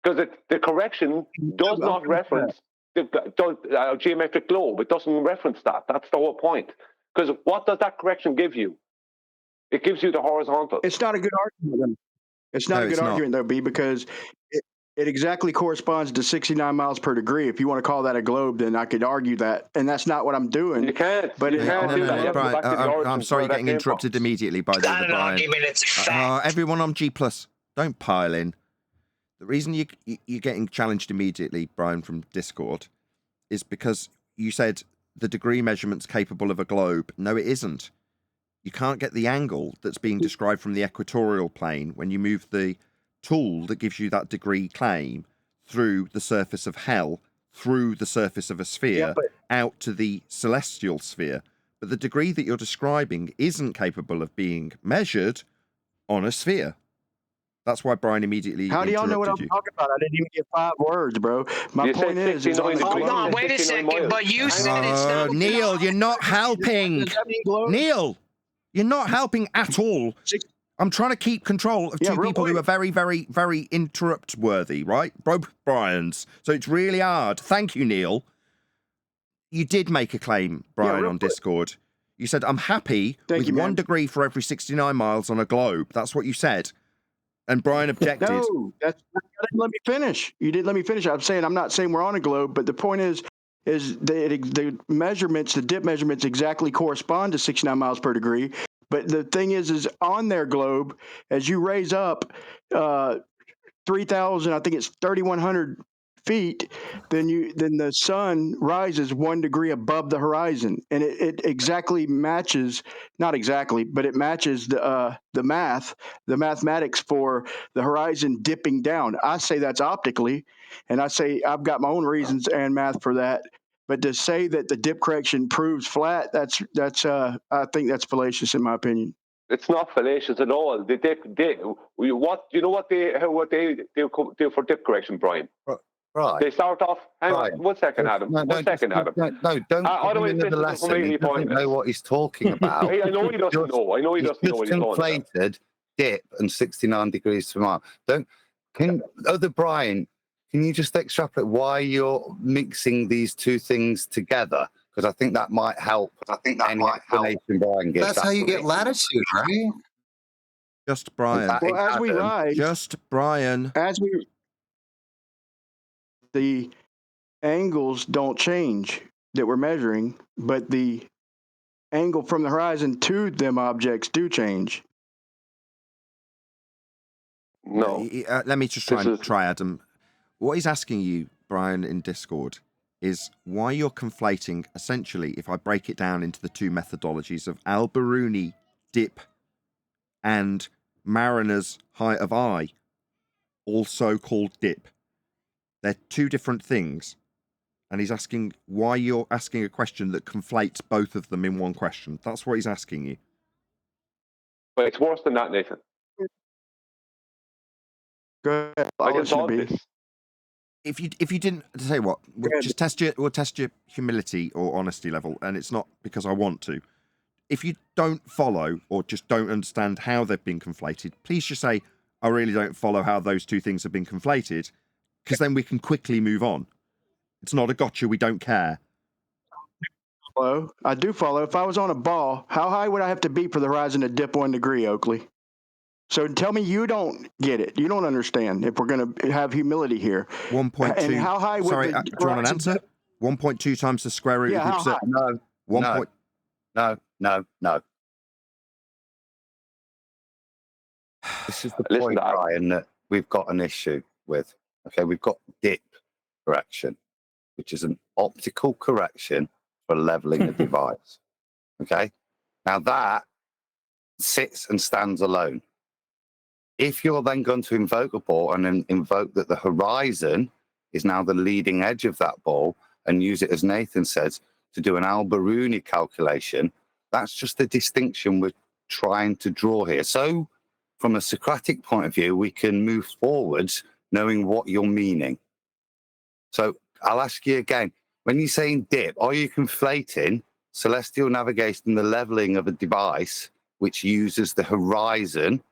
because the correction does not reference the geometric globe. It doesn't reference that. That's the whole point. Because what does that correction give you? It gives you the horizontal.
It's not a good argument. It's not a good argument, though, B, because it exactly corresponds to 69 miles per degree. If you want to call that a globe, then I could argue that. And that's not what I'm doing.
You can't.
But
you can't do that.
Brian, I'm sorry you're getting interrupted immediately by the other Brian.
It's a fact.
Everyone on G+, don't pile in. The reason you're getting challenged immediately, Brian, from Discord, is because you said the degree measurement's capable of a globe. No, it isn't. You can't get the angle that's being described from the equatorial plane when you move the tool that gives you that degree claim through the surface of hell, through the surface of a sphere, out to the celestial sphere. But the degree that you're describing isn't capable of being measured on a sphere. That's why Brian immediately
How do y'all know what I'm talking about? I didn't even get 5 words, bro. My point is
hold on, wait a second, but you said it's not.
Neil, you're not helping. Neil, you're not helping at all. I'm trying to keep control of two people who are very, very, very interrupt-worthy, right? Both Brians. So it's really hard. Thank you, Neil. You did make a claim, Brian, on Discord. You said, I'm happy with 1 degree for every 69 miles on a globe. That's what you said. And Brian objected.
No, you didn't let me finish. You didn't let me finish. I'm not saying we're on a globe, but the point is the measurements, the dip measurements exactly correspond to 69 miles per degree. But the thing is on their globe, as you raise up 3,000, I think it's 3,100 feet, then the sun rises 1 degree above the horizon, and it exactly matches, not exactly, but it matches the mathematics for the horizon dipping down. I say that's optically, and I say I've got my own reasons and math for that. But to say that the dip correction proves flat, that's I think that's fallacious in my opinion.
It's not fallacious at all. What they do for dip correction, Brian?
Right.
They start off. Hang on, 1 second, Adam.
No,
One second, Adam.
No, don't give him another lesson. He doesn't know what he's talking about.
I know he doesn't know. I know he doesn't know what he's talking about.
Conflated dip and 69 degrees to Mars. Brian, can you just extrapolate why you're mixing these two things together? Because I think that might help. Any explanation Brian gives.
That's how you get latitude, right?
Just Brian.
Well, as we rise,
just Brian.
The angles don't change that we're measuring, but the angle from the horizon to them objects do change.
No.
Let me just try, Adam. What he's asking you, Brian, in Discord, is why you're conflating, essentially, if I break it down into the two methodologies of Al-Biruni dip and Mariner's height of eye, also called dip. They're two different things. And he's asking why you're asking a question that conflates both of them in one question. That's what he's asking you.
But it's worse than that, Nathan.
Go ahead.
I can solve this.
If you didn't, say what, we'll test your humility or honesty level, and it's not because I want to. If you don't follow or just don't understand how they've been conflated, please just say, I really don't follow how those two things have been conflated, because then we can quickly move on. It's not a gotcha, we don't care.
Follow. I do follow. If I was on a ball, how high would I have to be for the horizon to dip 1 degree, Oakley? So tell me you don't get it. You don't understand if we're going to have humility here.
1.2.
And how high would
Sorry, do you want an answer? 1.2 times the square root
of
of
No. This is the point, Brian, that we've got an issue with. Okay, we've got dip correction, which is an optical correction for leveling a device. Okay, now that sits and stands alone. If you're then going to invoke a ball and then invoke that the horizon is now the leading edge of that ball and use it, as Nathan says, to do an Al-Biruni calculation, that's just the distinction we're trying to draw here. So from a Socratic point of view, we can move forwards knowing what you're meaning. So I'll ask you again, when you're saying dip, are you conflating celestial navigation, the leveling of a device, which uses the horizon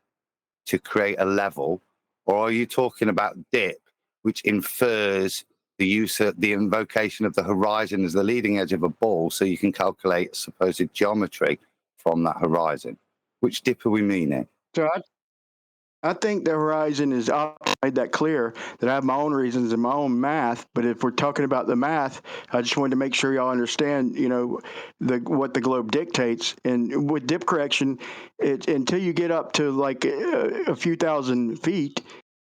to create a level, or are you talking about dip, which infers the use of the invocation of the horizon as the leading edge of a ball, so you can calculate supposed geometry from that horizon? Which dip are we meaning?
So I think the horizon is, I made that clear, that I have my own reasons and my own math. But if we're talking about the math, I just wanted to make sure y'all understand, what the globe dictates. And with dip correction, until you get up to like a few thousand feet,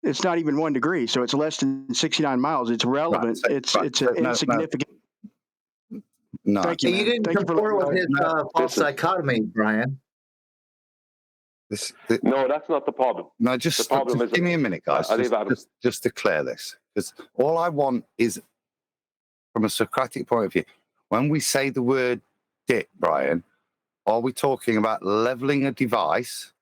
it's not even 1 degree. So it's less than 69 miles. It's relevant. It's insignificant.
No.
Thank you.
You didn't comport with his false dichotomy, Brian.
No, that's not the problem.
No, just give me a minute, guys. Just to clear this, because all I want is, from a Socratic point of view, when we say the word dip, Brian, are we talking about leveling a device,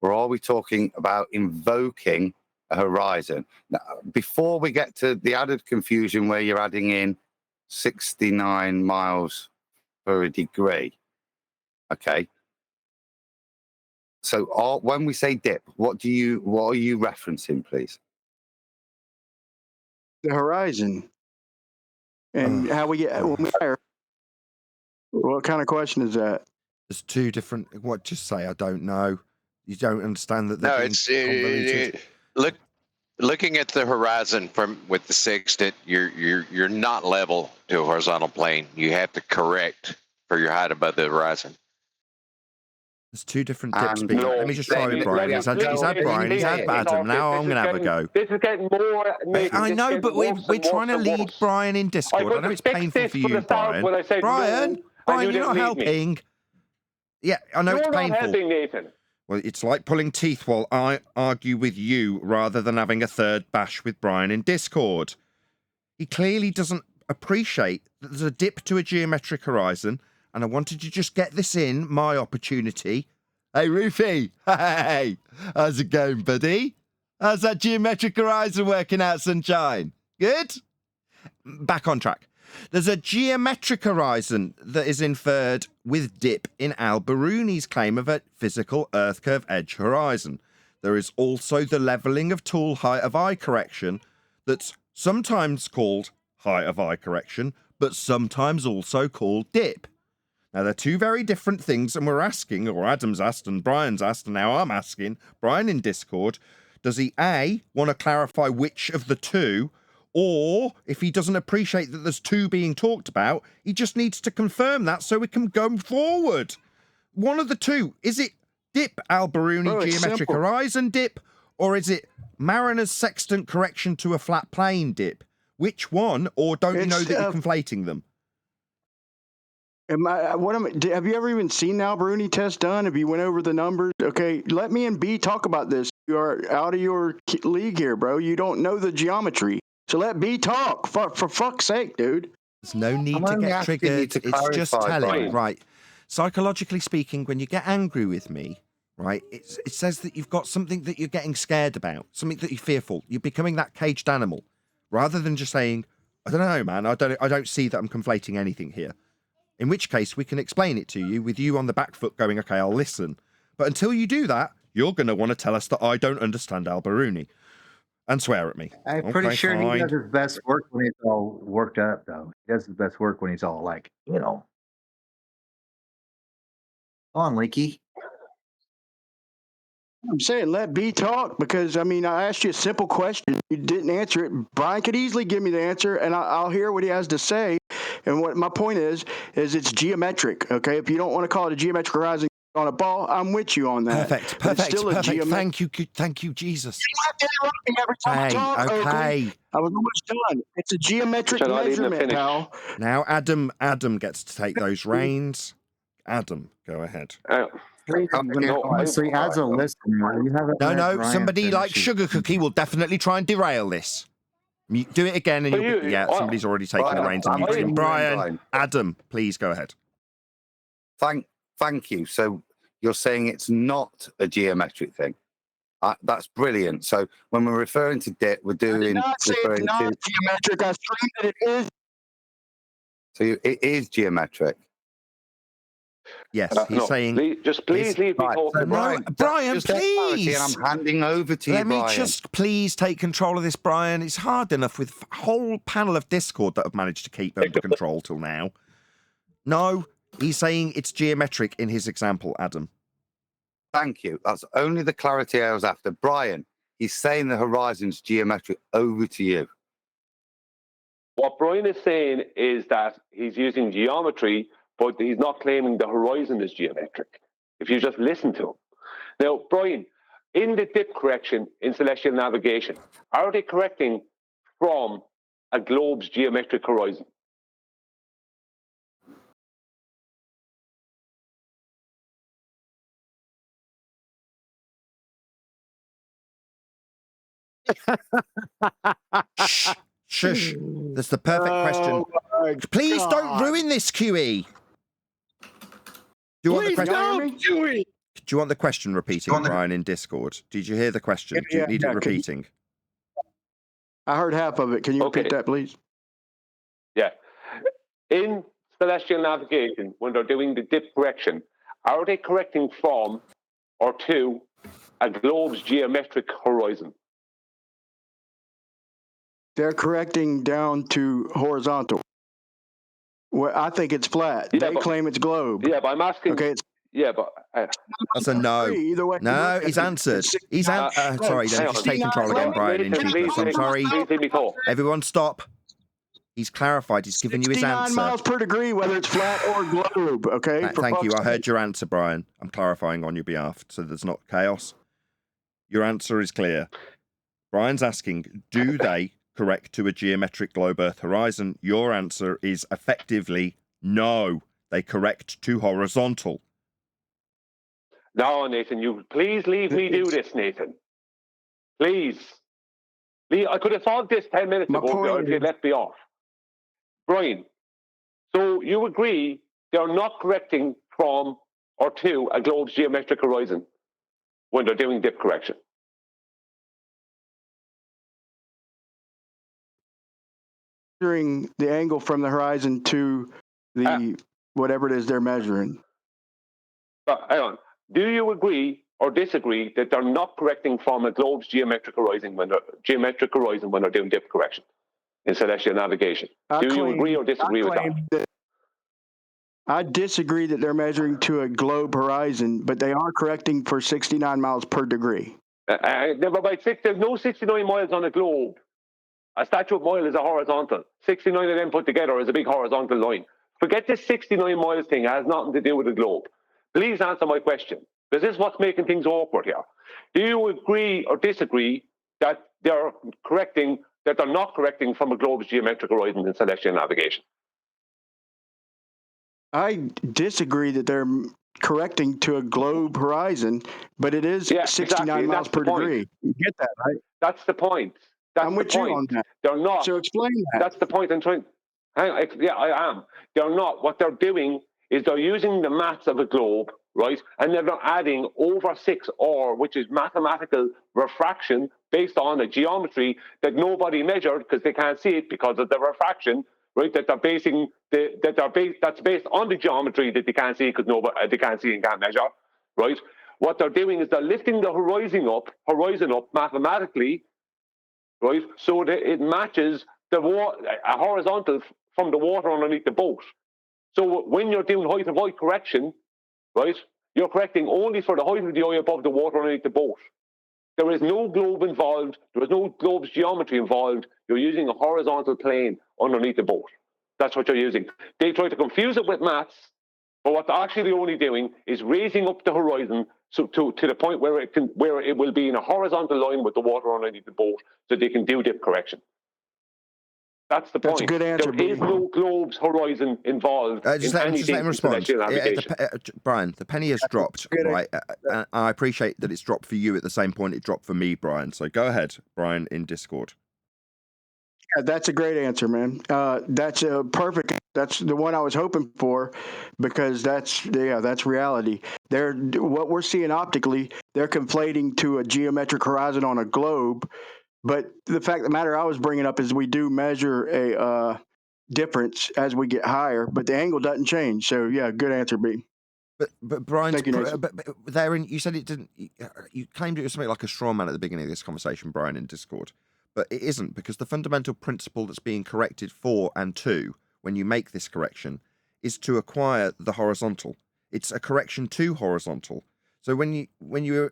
or are we talking about invoking a horizon? Now, before we get to the added confusion where you're adding in 69 miles per a degree, okay? So when we say dip, what are you referencing, please?
The horizon. And how we get when we fire. What kind of question is that?
There's two different. What? Just say I don't know. You don't understand that.
No, it's looking at the horizon with the sextant. You're not level to a horizontal plane. You have to correct for your height above the horizon.
There's two different dips being. Let me just try with Brian. He's had Brian. He's had Adam. Now I'm going to have a go.
This is getting more.
I know, but we're trying to lead Brian in Discord. I know it's painful for you, Brian. Brian, you're not helping. Yeah, I know it's painful.
You're not helping, Nathan.
Well, it's like pulling teeth while I argue with you rather than having a third bash with Brian in Discord. He clearly doesn't appreciate that there's a dip to a geometric horizon, and I wanted to just get this in, my opportunity. Hey, Rufy. Hey, how's it going, buddy? How's that geometric horizon working out, sunshine? Good. Back on track. There's a geometric horizon that is inferred with dip in Al-Biruni's claim of a physical Earth curve edge horizon. There is also the leveling of tool height of eye correction that's sometimes called height of eye correction, but sometimes also called dip. Now, they're two very different things, and we're asking, or Adam's asked and Brian's asked, and now I'm asking, Brian in Discord, does he A, want to clarify which of the two, or if he doesn't appreciate that there's two being talked about, he just needs to confirm that so we can go forward. One of the two. Is it dip Al-Biruni geometric horizon dip, or is it Mariner's sextant correction to a flat plane dip? Which one, or don't you know that you're conflating them?
Have you ever even seen the Al-Biruni test done? Have you went over the numbers? Okay, let me and B talk about this. You are out of your league here, bro. You don't know the geometry. So let B talk, for fuck's sake, dude.
There's no need to get triggered. It's just telling, right? Psychologically speaking, when you get angry with me, right, it says that you've got something that you're getting scared about, something that you're fearful. You're becoming that caged animal, rather than just saying, I don't know, man. I don't see that I'm conflating anything here. In which case, we can explain it to you with you on the back foot going, okay, I'll listen. But until you do that, you're going to want to tell us that I don't understand Al-Biruni and swear at me.
I'm pretty sure he does his best work when he's all worked up, though. He does his best work when he's all like, you know. Come on, Leaky.
I'm saying let B talk because, I mean, I asked you a simple question. You didn't answer it. Brian could easily give me the answer, and I'll hear what he has to say. And what my point is it's geometric, okay? If you don't want to call it a geometric horizon on a ball, I'm with you on that.
Perfect. Thank you, Jesus.
You have to interrupt me every time I talk,
okay.
I was almost done. It's a geometric measurement, pal.
Now Adam gets to take those reins. Adam, go ahead.
Honestly, as a listener, you haven't.
No, somebody like Sugar Cookie will definitely try and derail this. Do it again, and somebody's already taken the reins on you. Brian, Adam, please go ahead.
Thank you. So you're saying it's not a geometric thing. That's brilliant. So when we're referring to dip, we're doing referring to
geometric. I screamed that it is.
So it is geometric.
Yes, he's saying.
Please leave me talk.
No, Brian, please.
And I'm handing over to you,
Let me just please take control of this, Brian. It's hard enough with a whole panel of Discord that have managed to keep under control till now. No, he's saying it's geometric in his example, Adam.
Thank you. That's only the clarity I was after. Brian, he's saying the horizon's geometric. Over to you.
What Brian is saying is that he's using geometry, but he's not claiming the horizon is geometric, if you just listen to him. Now, Brian, in the dip correction in celestial navigation, are they correcting from a globe's geometric horizon?
Shush. That's the perfect question. Please don't ruin this, QE. Do you want the question? Do you want the question repeating, Brian, in Discord? Did you hear the question? Do you need it repeating?
I heard half of it. Can you repeat that, please?
Yeah. In celestial navigation, when they're doing the dip correction, are they correcting from or to a globe's geometric horizon?
They're correcting down to horizontal. Well, I think it's flat. They claim it's globe.
Yeah, but I'm asking.
Okay,
that's a no. No, he's answered. Sorry, just take control again, Brian. In Jeepers. I'm sorry. Everyone, stop. He's clarified. He's given you his answer.
69 miles per degree, whether it's flat or globe. Okay.
Thank you. I heard your answer, Brian. I'm clarifying on your behalf, so there's not chaos. Your answer is clear. Brian's asking, do they correct to a geometric globe Earth horizon? Your answer is effectively no. They correct to horizontal.
No, Nathan, you please leave me do this, Nathan. Please. I could have solved this 10 minutes ago if you let me off. Brian, so you agree they're not correcting from or to a globe's geometric horizon when they're doing dip correction?
measuring the angle from the horizon to the whatever it is they're measuring.
But hang on. Do you agree or disagree that they're not correcting from a globe's geometric horizon when they're doing dip correction in celestial navigation? Do you agree or disagree with that?
I disagree that they're measuring to a globe horizon, but they are correcting for 69 miles per degree.
There's no 69 miles on a globe. A statute mile is a horizontal. 69 of them put together is a big horizontal line. Forget this 69 miles thing. It has nothing to do with the globe. Please answer my question, because this is what's making things awkward here. Do you agree or disagree that they're not correcting from a globe's geometric horizon in celestial navigation?
I disagree that they're correcting to a globe horizon, but it is 69 miles per degree. You get that, right?
That's the point.
I'm with you on that.
They're not.
So explain that.
That's the point I'm trying. Yeah, I am. They're not. What they're doing is they're using the maths of a globe, right? And they're adding over 6R, which is mathematical refraction based on a geometry that nobody measured because they can't see it because of the refraction, right? That's based on the geometry that they can't see because they can't see and can't measure, right? What they're doing is they're lifting the horizon up mathematically, right? So that it matches a horizontal from the water underneath the boat. So when you're doing height of eye correction, right, you're correcting only for the height of the eye above the water underneath the boat. There is no globe involved. There is no globe's geometry involved. You're using a horizontal plane underneath the boat. That's what you're using. They try to confuse it with maths, but what they're actually only doing is raising up the horizon to the point where it will be in a horizontal line with the water underneath the boat, so they can do dip correction. That's the point.
That's a good answer.
There is no globe's horizon involved
Just let him respond.
navigation.
Brian, the penny has dropped, right? I appreciate that it's dropped for you at the same point it dropped for me, Brian. So go ahead, Brian, in Discord.
Yeah, that's a great answer, man. That's a perfect. That's the one I was hoping for, because that's reality. What we're seeing optically, they're conflating to a geometric horizon on a globe. But the fact of the matter I was bringing up is we do measure a difference as we get higher, but the angle doesn't change. So yeah, good answer, B.
But Brian,
but
therein you said it didn't. You claimed it was something like a straw man at the beginning of this conversation, Brian, in Discord. But it isn't, because the fundamental principle that's being corrected for and to when you make this correction is to acquire the horizontal. It's a correction to horizontal. So when you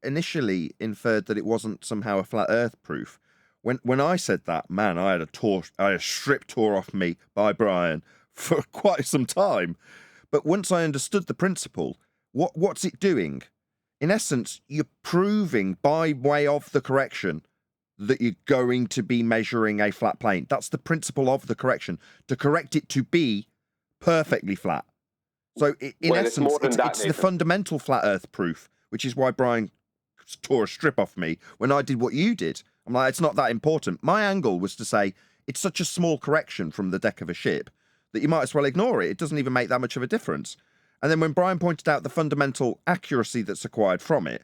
initially inferred that it wasn't somehow a flat Earth proof, when I said that, man, I had a strip tore off me by Brian for quite some time. But once I understood the principle, what's it doing? In essence, you're proving by way of the correction that you're going to be measuring a flat plane. That's the principle of the correction, to correct it to be perfectly flat. So in essence, it's the fundamental flat Earth proof, which is why Brian tore a strip off me when I did what you did. I'm like, it's not that important. My angle was to say, it's such a small correction from the deck of a ship that you might as well ignore it. It doesn't even make that much of a difference. And then when Brian pointed out the fundamental accuracy that's acquired from it,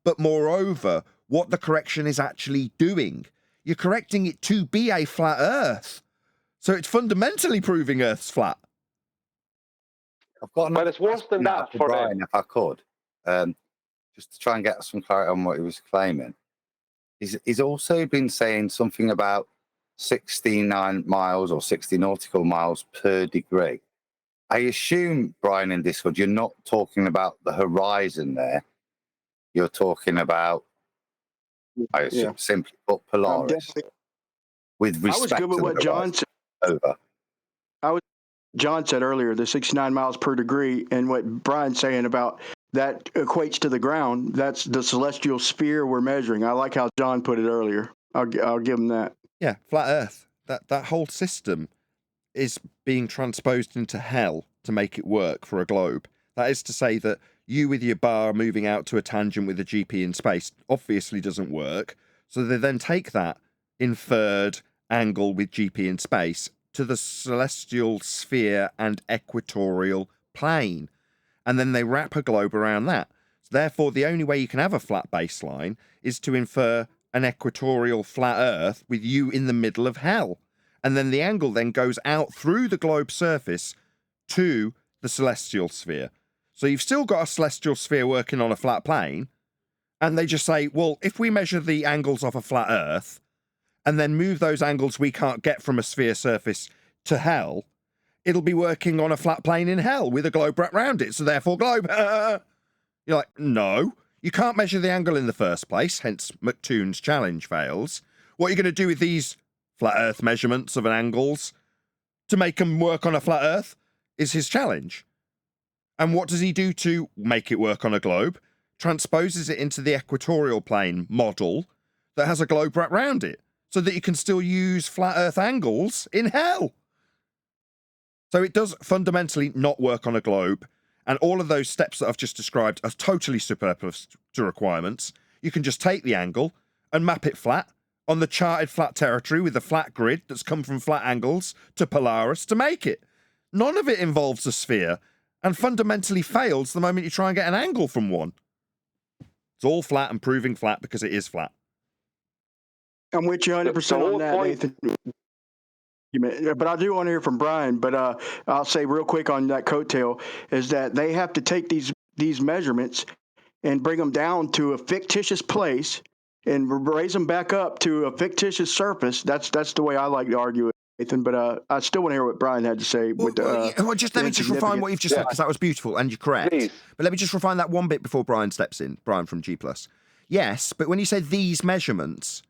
but moreover, what the correction is actually doing, you're correcting it to be a flat Earth. So it's fundamentally proving Earth's flat.
I've got
but it's worse than that for
Brian, if I could, just to try and get some clarity on what he was claiming. He's also been saying something about 69 miles or 60 nautical miles per degree. I assume, Brian, in Discord, you're not talking about the horizon there. You're talking about, I assume, simply put, Polaris. With respect
I was good with what John said.
Over.
John said earlier, the 69 miles per degree, and what Brian's saying about that equates to the ground. That's the celestial sphere we're measuring. I like how John put it earlier. I'll give him that.
Yeah, flat Earth. That whole system is being transposed into hell to make it work for a globe. That is to say that you with your bar moving out to a tangent with a GP in space obviously doesn't work. So they then take that inferred angle with GP in space to the celestial sphere and equatorial plane. And then they wrap a globe around that. So therefore, the only way you can have a flat baseline is to infer an equatorial flat Earth with you in the middle of hell. And then the angle then goes out through the globe surface to the celestial sphere. So you've still got a celestial sphere working on a flat plane. And they just say, well, if we measure the angles of a flat Earth and then move those angles we can't get from a sphere surface to hell, it'll be working on a flat plane in hell with a globe wrapped around it. So therefore globe. You're like, no, you can't measure the angle in the first place. Hence McToon's challenge fails. What are you going to do with these flat Earth measurements of angles to make them work on a flat Earth is his challenge. And what does he do to make it work on a globe? Transposes it into the equatorial plane model that has a globe wrapped around it so that you can still use flat Earth angles in hell. So it does fundamentally not work on a globe. And all of those steps that I've just described are totally superfluous to requirements. You can just take the angle and map it flat on the charted flat territory with a flat grid that's come from flat angles to Polaris to make it. None of it involves a sphere and fundamentally fails the moment you try and get an angle from one. It's all flat and proving flat because it is flat.
I'm with you 100% on that, Nathan. But I do want to hear from Brian. But I'll say real quick on that coattail is that they have to take these measurements and bring them down to a fictitious place and raise them back up to a fictitious surface. That's the way I like to argue it, Nathan. But I still want to hear what Brian had to say. Let
me just refine what you've just said, because that was beautiful and you're correct. Please. But let me just refine that one bit before Brian steps in. Brian from G+. Yes, but when you say these measurements,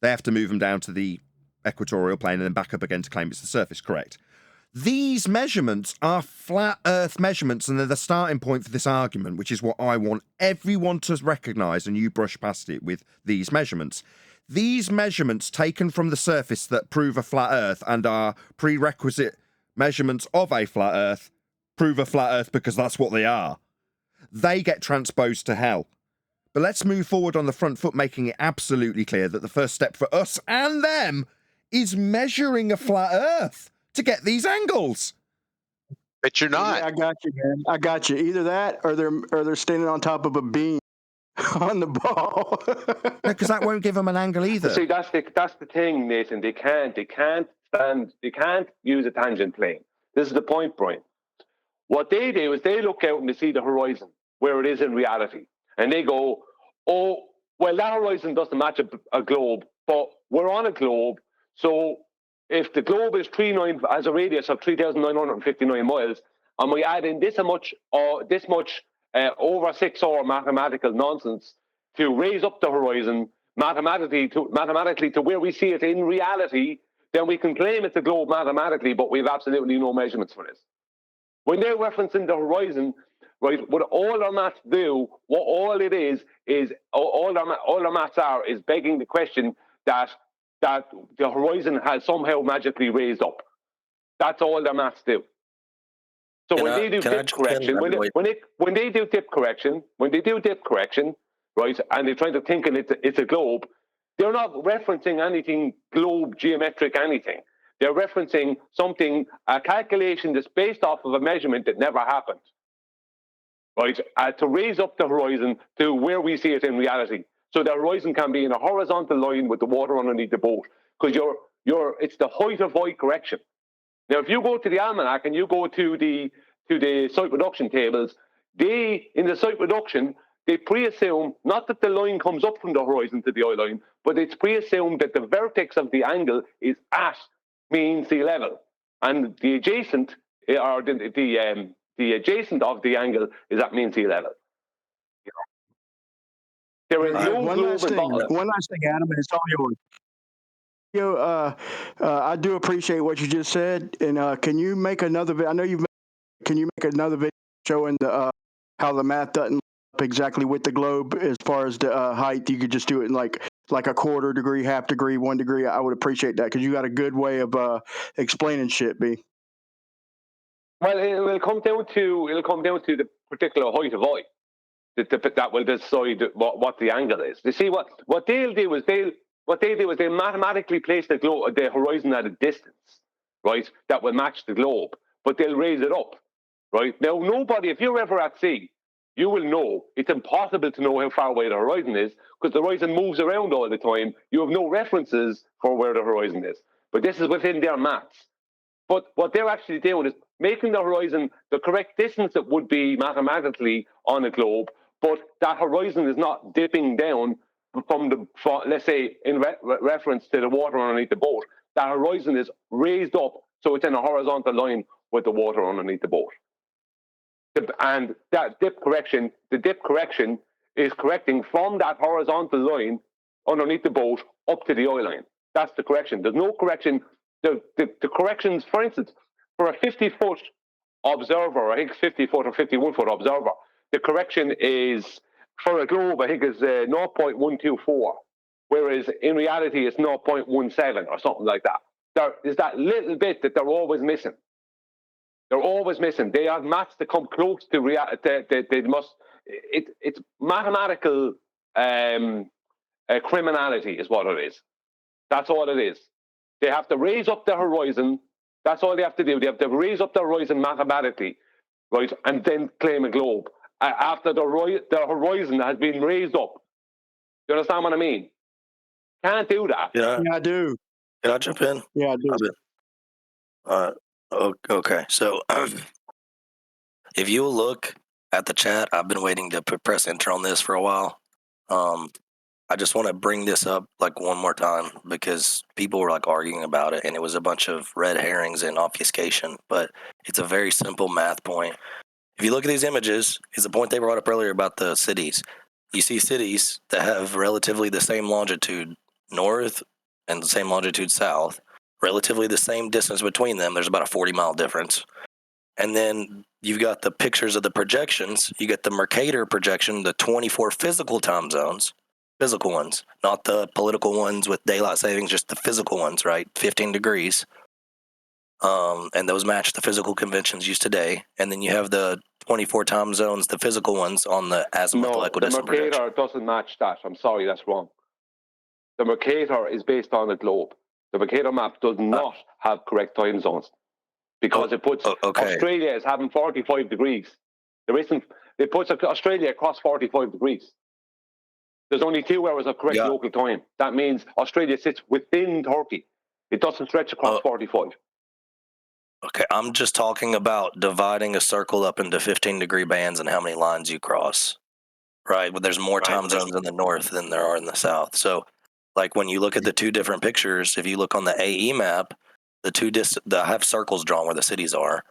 they have to move them down to the equatorial plane and then back up again to claim it's the surface, correct? These measurements are flat Earth measurements, and they're the starting point for this argument, which is what I want everyone to recognise, and you brush past it with these measurements. These measurements taken from the surface that prove a flat Earth and are prerequisite measurements of a flat Earth prove a flat Earth because that's what they are. They get transposed to hell. But let's move forward on the front foot, making it absolutely clear that the first step for us and them is measuring a flat Earth to get these angles.
But you're not.
Yeah, I got you, man. I got you. Either that or they're standing on top of a beam on the ball.
Because that won't give them an angle either.
See, that's the thing, Nathan. They can't use a tangent plane. This is the point, Brian. What they do is they look out and they see the horizon where it is in reality, and they go, "Oh, well, that horizon doesn't match a globe, but we're on a globe, so." If the globe is has a radius of 3,959 miles, and we add in this much over 6 hour mathematical nonsense to raise up the horizon mathematically to where we see it in reality, then we can claim it's a globe mathematically, but we have absolutely no measurements for this. When they're referencing the horizon, right, what all our maths do, what all it is all our maths are is begging the question that the horizon has somehow magically raised up. That's all their maths do. So when they do dip correction, when they do dip correction, right, and they're trying to think it's a globe, they're not referencing anything globe geometric anything. They're referencing a calculation that's based off of a measurement that never happened, right, to raise up the horizon to where we see it in reality. So the horizon can be in a horizontal line with the water underneath the boat, because it's the height of void correction. Now, if you go to the almanac and you go to the site reduction tables, in the site reduction they pre-assume not that the line comes up from the horizon to the eye line, but it's pre-assumed that the vertex of the angle is at mean sea level, and the adjacent or the adjacent of the angle is at mean sea level. There is no
one last thing, Adam, and it's all yours. I do appreciate what you just said, and can you make another video? I know can you make another video showing how the math doesn't line up exactly with the globe as far as the height? You could just do it in like a quarter degree, half degree, 1 degree. I would appreciate that, because you got a good way of explaining shit, B.
Well, it'll come down to the particular height of eye. That will decide what the angle is. You see, what they'll do is they'll mathematically place the horizon at a distance, right, that will match the globe, but they'll raise it up, right? Now, if you're ever at sea, you will know it's impossible to know how far away the horizon is, because the horizon moves around all the time. You have no references for where the horizon is. but this is within their maths. But what they're actually doing is making the horizon the correct distance it would be mathematically on a globe, but that horizon is not dipping down from let's say, in reference to the water underneath the boat. That horizon is raised up, so it's in a horizontal line with the water underneath the boat. And that the dip correction is correcting from that horizontal line underneath the boat up to the eye line. That's the correction. There's no correction. The corrections, for instance, for a 50-foot observer, I think 50-foot or 51-foot observer, the correction is, for a globe, I think is 0.124, whereas in reality it's 0.17 or something like that. There is that little bit that they're always missing. They're always missing. They have maths that come close to reality. They must. It's mathematical criminality is what it is. That's all it is. They have to raise up the horizon. That's all they have to do. They have to raise up the horizon mathematically, right, and then claim a globe after the horizon has been raised up. You understand what I mean? Can't do that.
Yeah,
I do.
Can I jump in?
Yeah, I do.
Okay, so if you look at the chat, I've been waiting to press enter on this for a while. I just want to bring this up like one more time because people were like arguing about it and it was a bunch of red herrings and obfuscation, but it's a very simple math point. If you look at these images, it's a point they brought up earlier about the cities. You see cities that have relatively the same longitude north and the same longitude south, relatively the same distance between them. There's about a 40-mile difference. And then you've got the pictures of the projections. You get the Mercator projection, the 24 physical time zones, physical ones, not the political ones with daylight savings, just the physical ones, right? 15 degrees. And those match the physical conventions used today. And then you have the 24 time zones, the physical ones on the azimuthal equidistant projection.
The Mercator doesn't match that. I'm sorry, that's wrong. The Mercator is based on a globe. The Mercator map does not have correct time zones because it puts Australia as having 45 degrees. There isn't. It puts Australia across 45 degrees. There's only 2 hours of correct local time. That means Australia sits within Turkey. It doesn't stretch across 45.
Okay, I'm just talking about dividing a circle up into 15-degree bands and how many lines you cross, right? But there's more time zones in the north than there are in the south. So, like when you look at the two different pictures, if you look on the AE map, I have circles drawn where the cities are.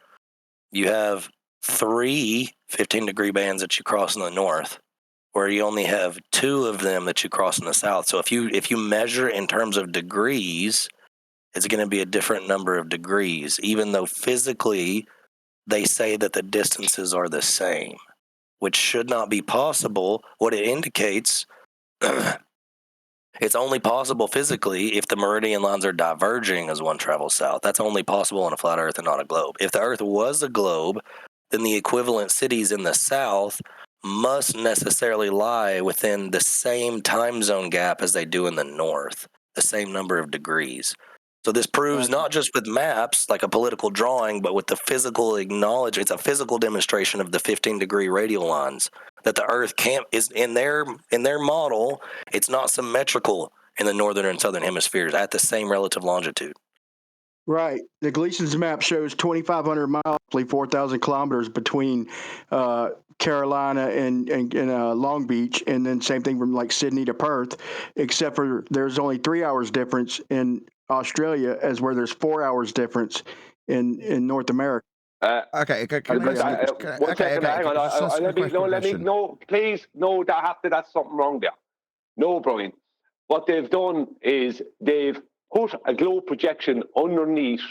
You have 3 15-degree bands that you cross in the north, where you only have 2 of them that you cross in the south. So if you measure in terms of degrees, it's going to be a different number of degrees, even though physically they say that the distances are the same, which should not be possible. What it indicates, it's only possible physically if the meridian lines are diverging as one travels south. That's only possible on a flat Earth and not a globe. If the Earth was a globe, then the equivalent cities in the south must necessarily lie within the same time zone gap as they do in the north, the same number of degrees. So this proves not just with maps, like a political drawing, but with the physical acknowledgement. It's a physical demonstration of the 15-degree radial lines that the Earth is in their model. It's not symmetrical in the northern and southern hemispheres at the same relative longitude.
Right. The Gleason's map shows 2,500 miles, 4,000 kilometers between Carolina and Long Beach, and then same thing from like Sydney to Perth, except for there's only 3 hours difference in Australia, as where there's 4 hours difference in North America.
Okay.
Hang on. No, please, no. That's something wrong there. No, Brian. What they've done is they've put a globe projection underneath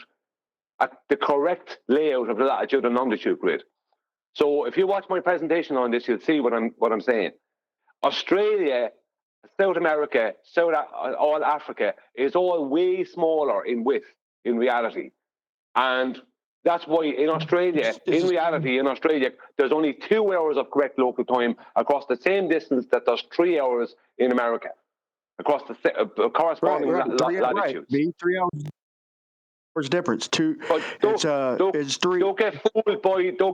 the correct layout of the latitude and longitude grid. So if you watch my presentation on this, you'll see what I'm saying. Australia, South America, all Africa is all way smaller in width in reality. And that's why in Australia, there's only 2 hours of correct local time across the same distance that there's 3 hours in America, across the corresponding latitudes.
3 hours difference. It's 3.
Don't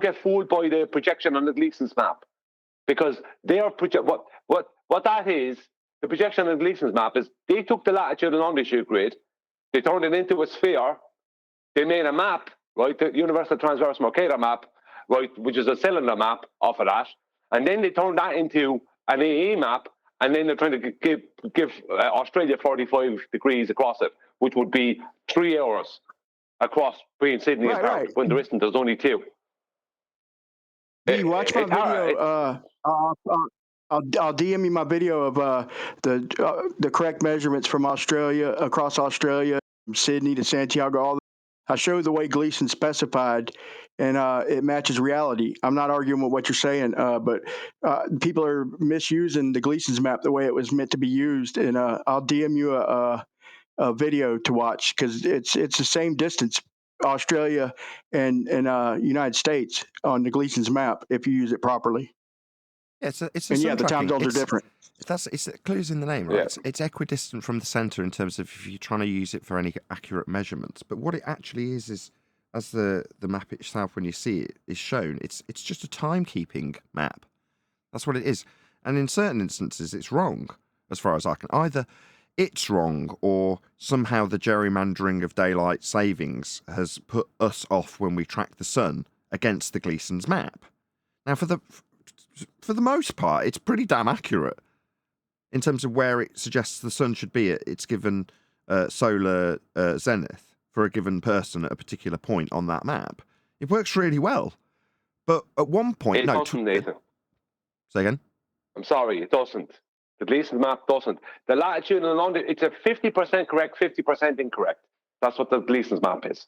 get fooled by the projection on the Gleason's map, because they are what that is. The projection on the Gleason's map is they took the latitude and longitude grid. They turned it into a sphere. They made a map, right? The Universal Transverse Mercator map, right, which is a cylinder map off of that. And then they turned that into an AE map, and then they're trying to give Australia 45 degrees across it, which would be 3 hours across between Sydney and Perth, when there isn't. There's only 2.
Do you watch my video? I'll DM you my video of the correct measurements from Australia, across Australia, from Sydney to Santiago. All I show the way Gleason specified, and it matches reality. I'm not arguing with what you're saying, but people are misusing the Gleason's map the way it was meant to be used. And I'll DM you a video to watch, because it's the same distance, Australia and United States, on the Gleason's map if you use it properly.
Yeah, it's a
and
sun
yeah, the time
tracking.
zones are different.
It's clues in the name, right? It's equidistant from the center in terms of if you're trying to use it for any accurate measurements. But what it actually is as the map itself, when you see it, is shown, it's just a timekeeping map. That's what it is. And in certain instances, it's wrong, as far as I can. Either it's wrong, or somehow the gerrymandering of daylight savings has put us off when we track the sun against the Gleason's map. Now, for the most part, it's pretty damn accurate in terms of where it suggests the sun should be at its given solar zenith for a given person at a particular point on that map. It works really well. But at one point...
It doesn't, Nathan.
Say again?
I'm sorry, it doesn't. The Gleason map doesn't. The latitude and longitude, it's a 50% correct, 50% incorrect. That's what the Gleason's map is.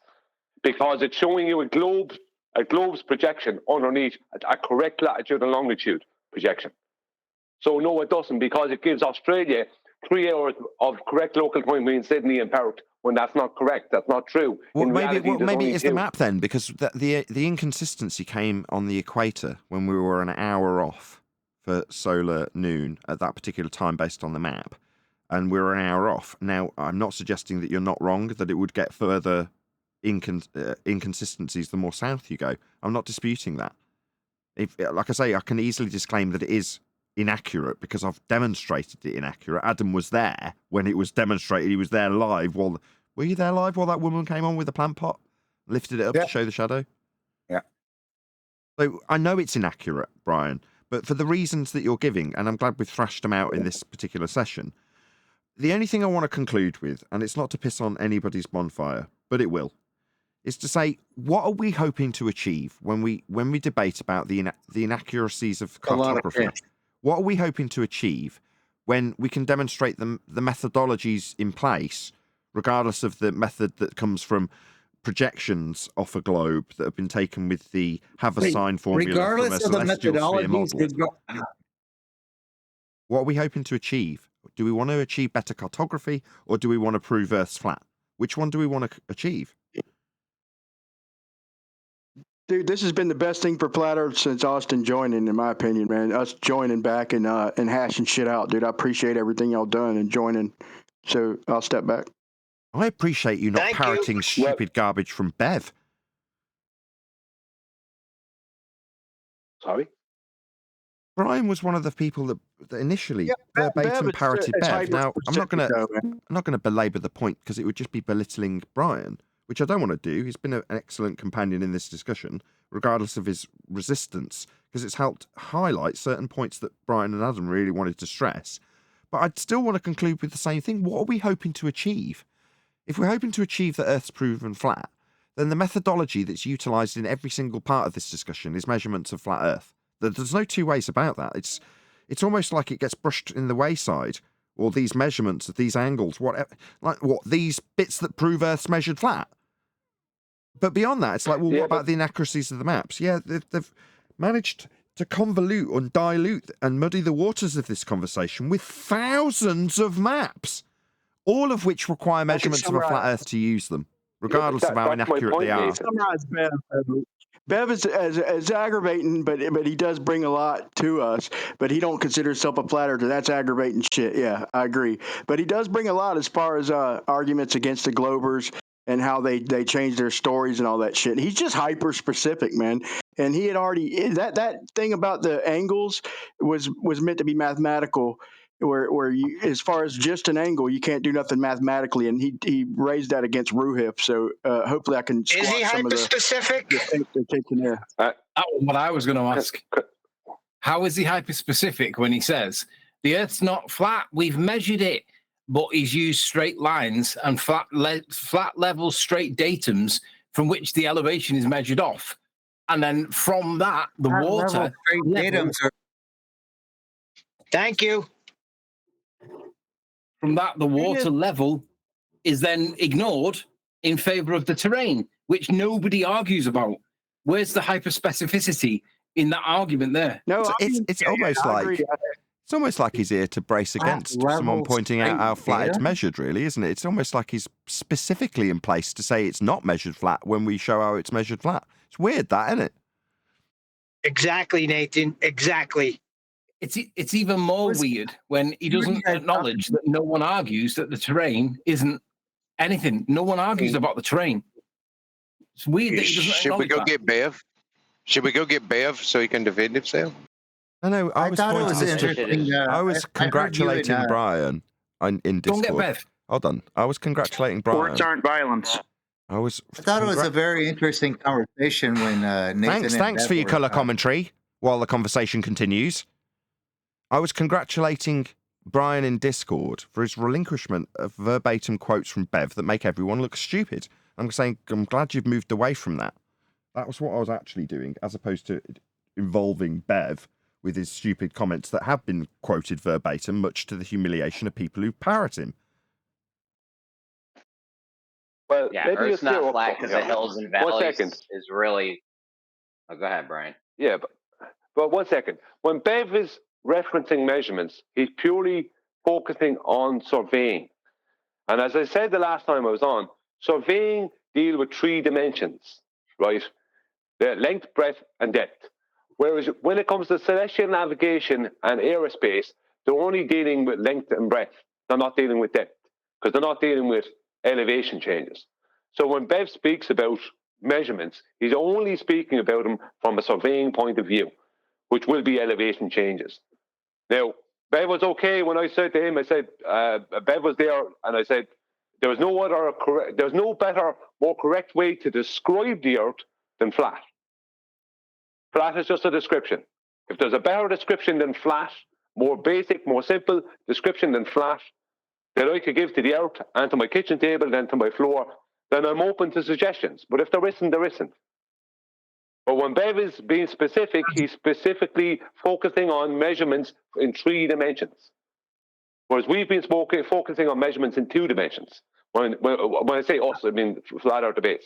Because it's showing you a globe's projection underneath a correct latitude and longitude projection. So no, it doesn't, because it gives Australia 3 hours of correct local time between Sydney and Perth, when that's not correct. That's not true.
Well,
In
maybe
reality,
maybe it's the map then, because the inconsistency came on the equator when we were an hour off for solar noon at that particular time based on the map, and we were an hour off. Now, I'm not suggesting that you're not wrong, that it would get further inconsistencies the more south you go. I'm not disputing that. Like I say, I can easily disclaim that it is inaccurate because I've demonstrated it inaccurate. Adam was there when it was demonstrated. He was there live. Were you there live while that woman came on with the plant pot, lifted it up to show the shadow?
Yeah.
So I know it's inaccurate, Brian, but for the reasons that you're giving, and I'm glad we've thrashed them out in this particular session, the only thing I want to conclude with, and it's not to piss on anybody's bonfire, but it will, is to say, what are we hoping to achieve when we debate about the inaccuracies of cartography? What are we hoping to achieve when we can demonstrate the methodologies in place, regardless of the method that comes from projections off a globe that have been taken with the Haversine formula
regardless
from a
of the
celestial sphere
methodologies,
model? What are we hoping to achieve? Do we want to achieve better cartography, or do we want to prove Earth's flat? Which one do we want to achieve?
Dude, this has been the best thing for Flat Earth since Austin joining, in my opinion, man. Us joining back and hashing shit out, dude. I appreciate everything y'all done and joining. So I'll step back.
I appreciate you not parroting stupid garbage from Bev.
Sorry?
Brian was one of the people that initially verbatim parroted Bev. Now, I'm not going to belabor the point because it would just be belittling Brian, which I don't want to do. He's been an excellent companion in this discussion, regardless of his resistance, because it's helped highlight certain points that Brian and Adam really wanted to stress. But I'd still want to conclude with the same thing. What are we hoping to achieve? If we're hoping to achieve that Earth's proven flat, then the methodology that's utilised in every single part of this discussion is measurements of flat Earth. There's no two ways about that. It's almost like it gets brushed in the wayside, or these measurements of these angles, these bits that prove Earth's measured flat. But beyond that, it's like, well, what about the inaccuracies of the maps? Yeah, they've managed to convolute and dilute and muddy the waters of this conversation with thousands of maps, all of which require measurements of a flat Earth to use them, regardless of how inaccurate they are.
Summarize Bev. Bev is aggravating, but he does bring a lot to us. But he don't consider himself a flat earther. That's aggravating shit. Yeah, I agree. But he does bring a lot as far as arguments against the Globers and how they change their stories and all that shit. He's just hyper specific, man. And he had already that thing about the angles was meant to be mathematical. where you, as far as just an angle, you can't do nothing mathematically, and he raised that against Ruhif. So hopefully I can squash some of the things they're taking there.
That was what I was going to ask. How is he hyperspecific when he says the Earth's not flat? We've measured it, but he's used straight lines and flat level straight datums from which the elevation is measured off, and then from that the water
datums are.
Thank you.
From that, the water level is then ignored in favor of the terrain, which nobody argues about. Where's the hyperspecificity in that argument there?
No,
it's almost like it's almost like he's here to brace against someone pointing out how flat it's measured, really, isn't it? It's almost like he's specifically in place to say it's not measured flat when we show how it's measured flat. It's weird, that, isn't it?
Exactly, Nathan. Exactly.
It's even more weird when he doesn't acknowledge that no one argues that the terrain isn't anything. No one argues about the terrain. It's weird that he doesn't
Should we go
that.
get Bev? Should we go get Bev so he can defend himself?
No, I was congratulating Brian in Discord.
Go and get Bev.
Hold on. I was congratulating Brian.
Sports aren't violence.
I
thought it was a very interesting conversation when Nathan.
Thanks for your colour commentary while the conversation continues. I was congratulating Brian in Discord for his relinquishment of verbatim quotes from Bev that make everyone look stupid. I'm saying I'm glad you've moved away from that. That was what I was actually doing, as opposed to involving Bev with his stupid comments that have been quoted verbatim, much to the humiliation of people who parrot him.
Well,
yeah, Earth's not flat because the hills and valleys is really... Oh, go ahead, Brian.
Yeah, but 1 second. When Bev is referencing measurements, he's purely focusing on surveying. And as I said the last time I was on, surveying deal with 3 dimensions, right? The length, breadth, and depth. Whereas when it comes to celestial navigation and aerospace, they're only dealing with length and breadth. They're not dealing with depth, because they're not dealing with elevation changes. So when Bev speaks about measurements, he's only speaking about them from a surveying point of view, which will be elevation changes. Now, Bev was okay when I said to him, I said, Bev was there, and I said, there's no better, more correct way to describe the Earth than flat. Flat is just a description. If there's a better description than flat, more basic, more simple description than flat, that I could give to the Earth and to my kitchen table and to my floor, then I'm open to suggestions. But if there isn't, there isn't. But when Bev is being specific, he's specifically focusing on measurements in 3 dimensions. Whereas we've been focusing on measurements in 2 dimensions. When I say us, I mean flat Earth debates.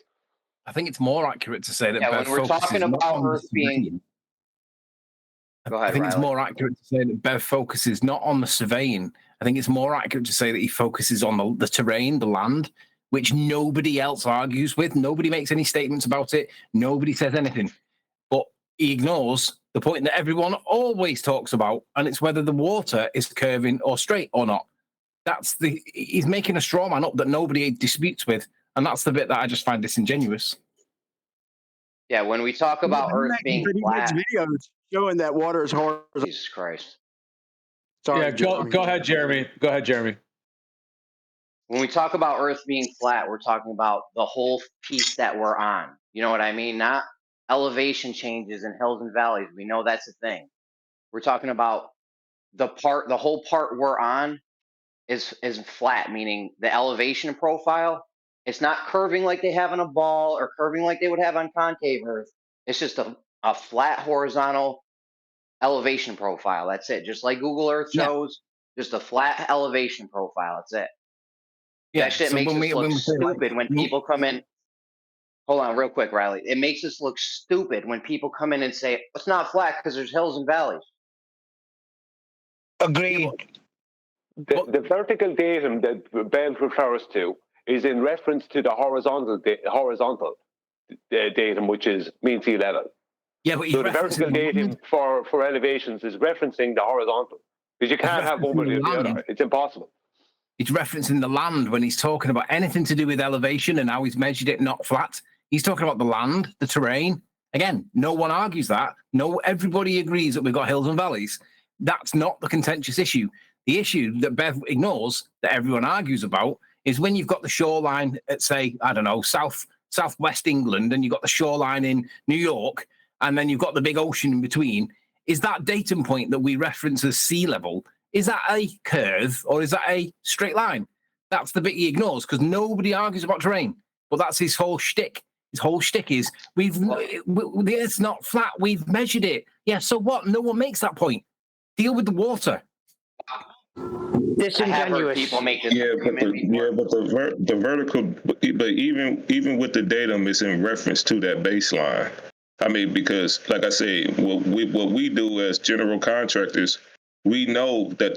I think it's more accurate to say that
Bev when we're talking about Earth being... Go ahead,
I think
Riley.
it's more accurate to say that Bev focuses not on the surveying. I think it's more accurate to say that he focuses on the terrain, the land, which nobody else argues with. Nobody makes any statements about it. Nobody says anything. But he ignores the point that everyone always talks about, and it's whether the water is curving or straight or not. He's making a straw man up that nobody disputes with, and that's the bit that I just find disingenuous.
Yeah, when we talk about Earth being flat...
videos showing that water is horizontal.
Jesus Christ.
Sorry,
yeah, go ahead, Jeremy. Go ahead, Jeremy.
When we talk about Earth being flat, we're talking about the whole piece that we're on. You know what I mean? Not elevation changes in hills and valleys. We know that's a thing. We're talking about the whole part we're on is flat, meaning the elevation profile. It's not curving like they have on a ball or curving like they would have on concave Earth. It's just a flat horizontal elevation profile. That's it. Just like Google Earth shows, just a flat elevation profile. That's it.
Yeah,
that shit
so
makes us look stupid when people come in. Hold on, real quick, Riley. It makes us look stupid when people come in and say it's not flat because there's hills and valleys.
Agreed.
The vertical datum that Bev refers to is in reference to the horizontal datum, which is mean sea level.
Yeah, but
so the vertical datum for elevations is referencing the horizontal, because you can't have one without the other. It's impossible.
He's referencing the land when he's talking about anything to do with elevation and how he's measured it not flat. He's talking about the land, the terrain. Again, no one argues that. No, everybody agrees that we've got hills and valleys. That's not the contentious issue. The issue that Bev ignores, that everyone argues about, is when you've got the shoreline at, say, I don't know, southwest England, and you've got the shoreline in New York, and then you've got the big ocean in between. Is that datum point that we reference as sea level, is that a curve or is that a straight line? That's the bit he ignores because nobody argues about terrain. But that's his whole shtick. His whole shtick is the Earth's not flat. We've measured it. Yeah, so what? No one makes that point. Deal with the water.
Disingenuous.
People make this
but the vertical, but even with the datum, it's in reference to that baseline. I mean, because like I say, what we do as general contractors, we know that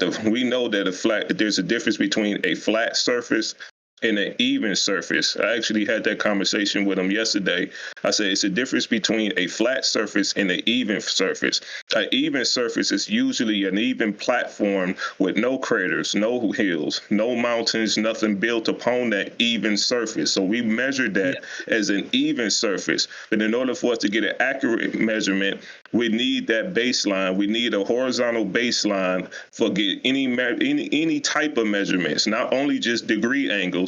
there's a difference between a flat surface and an even surface. I actually had that conversation with him yesterday. I said it's a difference between a flat surface and an even surface. An even surface is usually an even platform with no craters, no hills, no mountains, nothing built upon that even surface. So we measured that as an even surface. But in order for us to get an accurate measurement, we need that baseline. We need a horizontal baseline for get any type of measurements, not only just degree angles,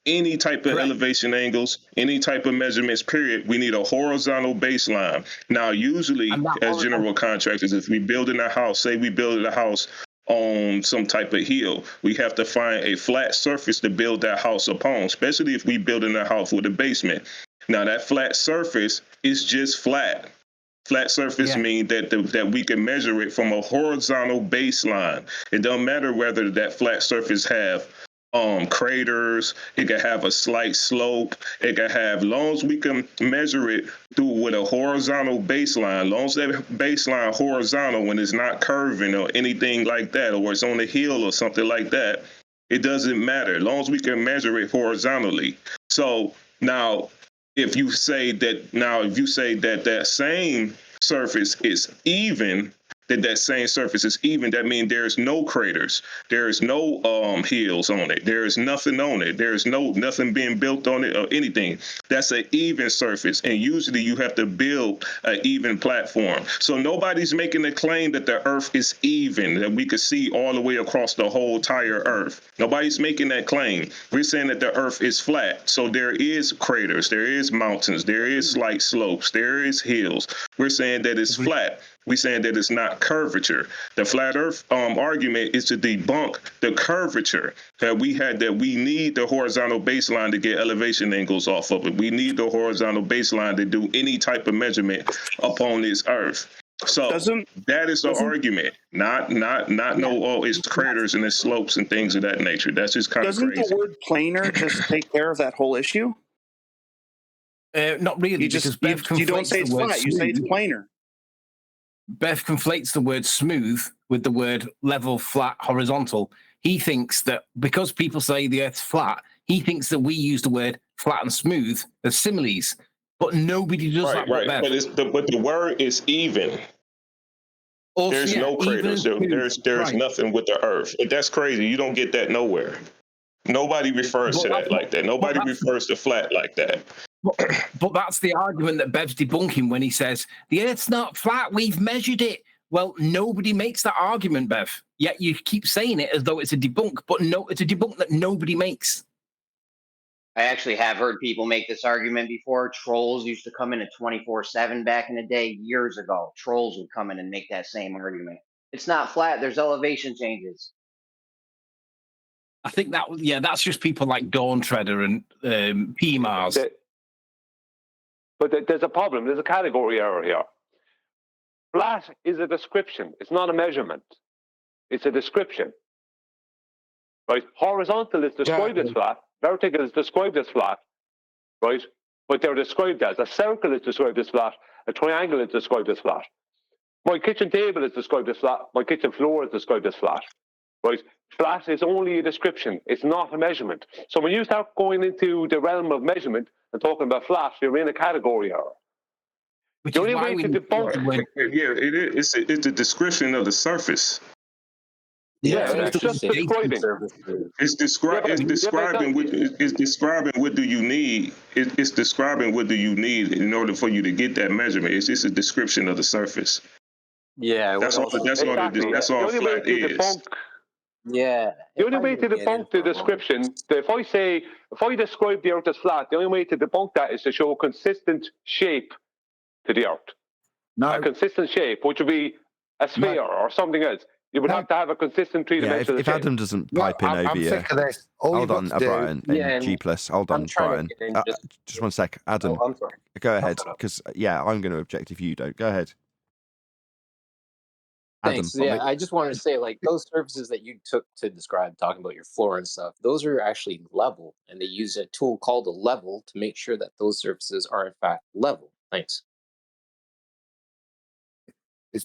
any type of elevation angles, any type of measurements, period. We need a horizontal baseline. Now, usually as general contractors, if we building a house, say we build a house on some type of hill, we have to find a flat surface to build that house upon, especially if we building a house with a basement. Now, that flat surface is just flat. Flat surface means that we can measure it from a horizontal baseline. It doesn't matter whether that flat surface have craters, it can have a slight slope, it can have, long as we can measure it through with a horizontal baseline, long as that baseline horizontal when it's not curving or anything like that, or it's on a hill or something like that, it doesn't matter, long as we can measure it horizontally. So now, if you say that that same surface is even, that same surface is even, that means there's no craters, there is no hills on it, there is nothing on it, there is nothing being built on it or anything. That's an even surface, and usually you have to build an even platform. So nobody's making the claim that the Earth is even, that we could see all the way across the whole entire Earth. Nobody's making that claim. We're saying that the Earth is flat, so there is craters, there is mountains, there is slight slopes, there is hills. We're saying that it's flat. We're saying that it's not curvature. The flat Earth argument is to debunk the curvature that we need the horizontal baseline to get elevation angles off of it. We need the horizontal baseline to do any type of measurement upon this Earth. So that is the argument, not it's craters and it's slopes and things of that nature. That's just kind of crazy.
Doesn't the word planar just take care of that whole issue?
Not really.
You don't say it's flat, you say it's planar.
Beth conflates the word smooth with the word level, flat, horizontal. He thinks that because people say the Earth's flat, he thinks that we use the word flat and smooth as similes, but nobody does that.
Right, but the word is even. Also, there's no craters. There's nothing with the Earth. That's crazy. You don't get that nowhere. Nobody refers to that like that. Nobody refers to flat like that.
But that's the argument that Bev's debunking when he says, the Earth's not flat, we've measured it. Well, nobody makes that argument, Bev. Yet you keep saying it as though it's a debunk, but no, it's a debunk that nobody makes.
I actually have heard people make this argument before. Trolls used to come in at 24/7 back in the day, years ago. Trolls would come in and make that same argument. It's not flat, there's elevation changes.
I think that's just people like Dawn Treader and PMARS.
But there's a problem. There's a category error here. Flat is a description. It's not a measurement. It's a description. Right? Horizontal is described as flat. Vertical is described as flat. Right? But they're described as. A circle is described as flat. A triangle is described as flat. My kitchen table is described as flat. My kitchen floor is described as flat. Right? Flat is only a description. It's not a measurement. So when you start going into the realm of measurement and talking about flat, you're in a category error. The only way to debunk
it's a description of the surface.
It's just describing.
It's describing what do you need. It's describing what do you need in order for you to get that measurement. It's just a description of the surface.
Yeah,
that's all flat is.
Yeah.
The only way to debunk the description, if I describe the Earth as flat, the only way to debunk that is to show a consistent shape to the Earth.
No.
A consistent shape, which would be a sphere or something else. You would have to have a consistent three-dimensional
if
shape.
Adam doesn't pipe in over
I'm
here.
sick of this. All
Hold
you've
on,
got to do-
Brian,
Yeah,
and
and
G+. Hold
I'm
on,
trying to
Brian.
get in
Just one sec. Adam,
Oh, I'm sorry.
go ahead,
shut up.
because, I'm going to object if you don't. Go ahead. Adam,
Thanks. Yeah, I just wanted to say, like, those surfaces that you took to describe talking about your floor and stuff, those are actually level, and they use a tool called a level to make sure that those surfaces are in fact level. Thanks.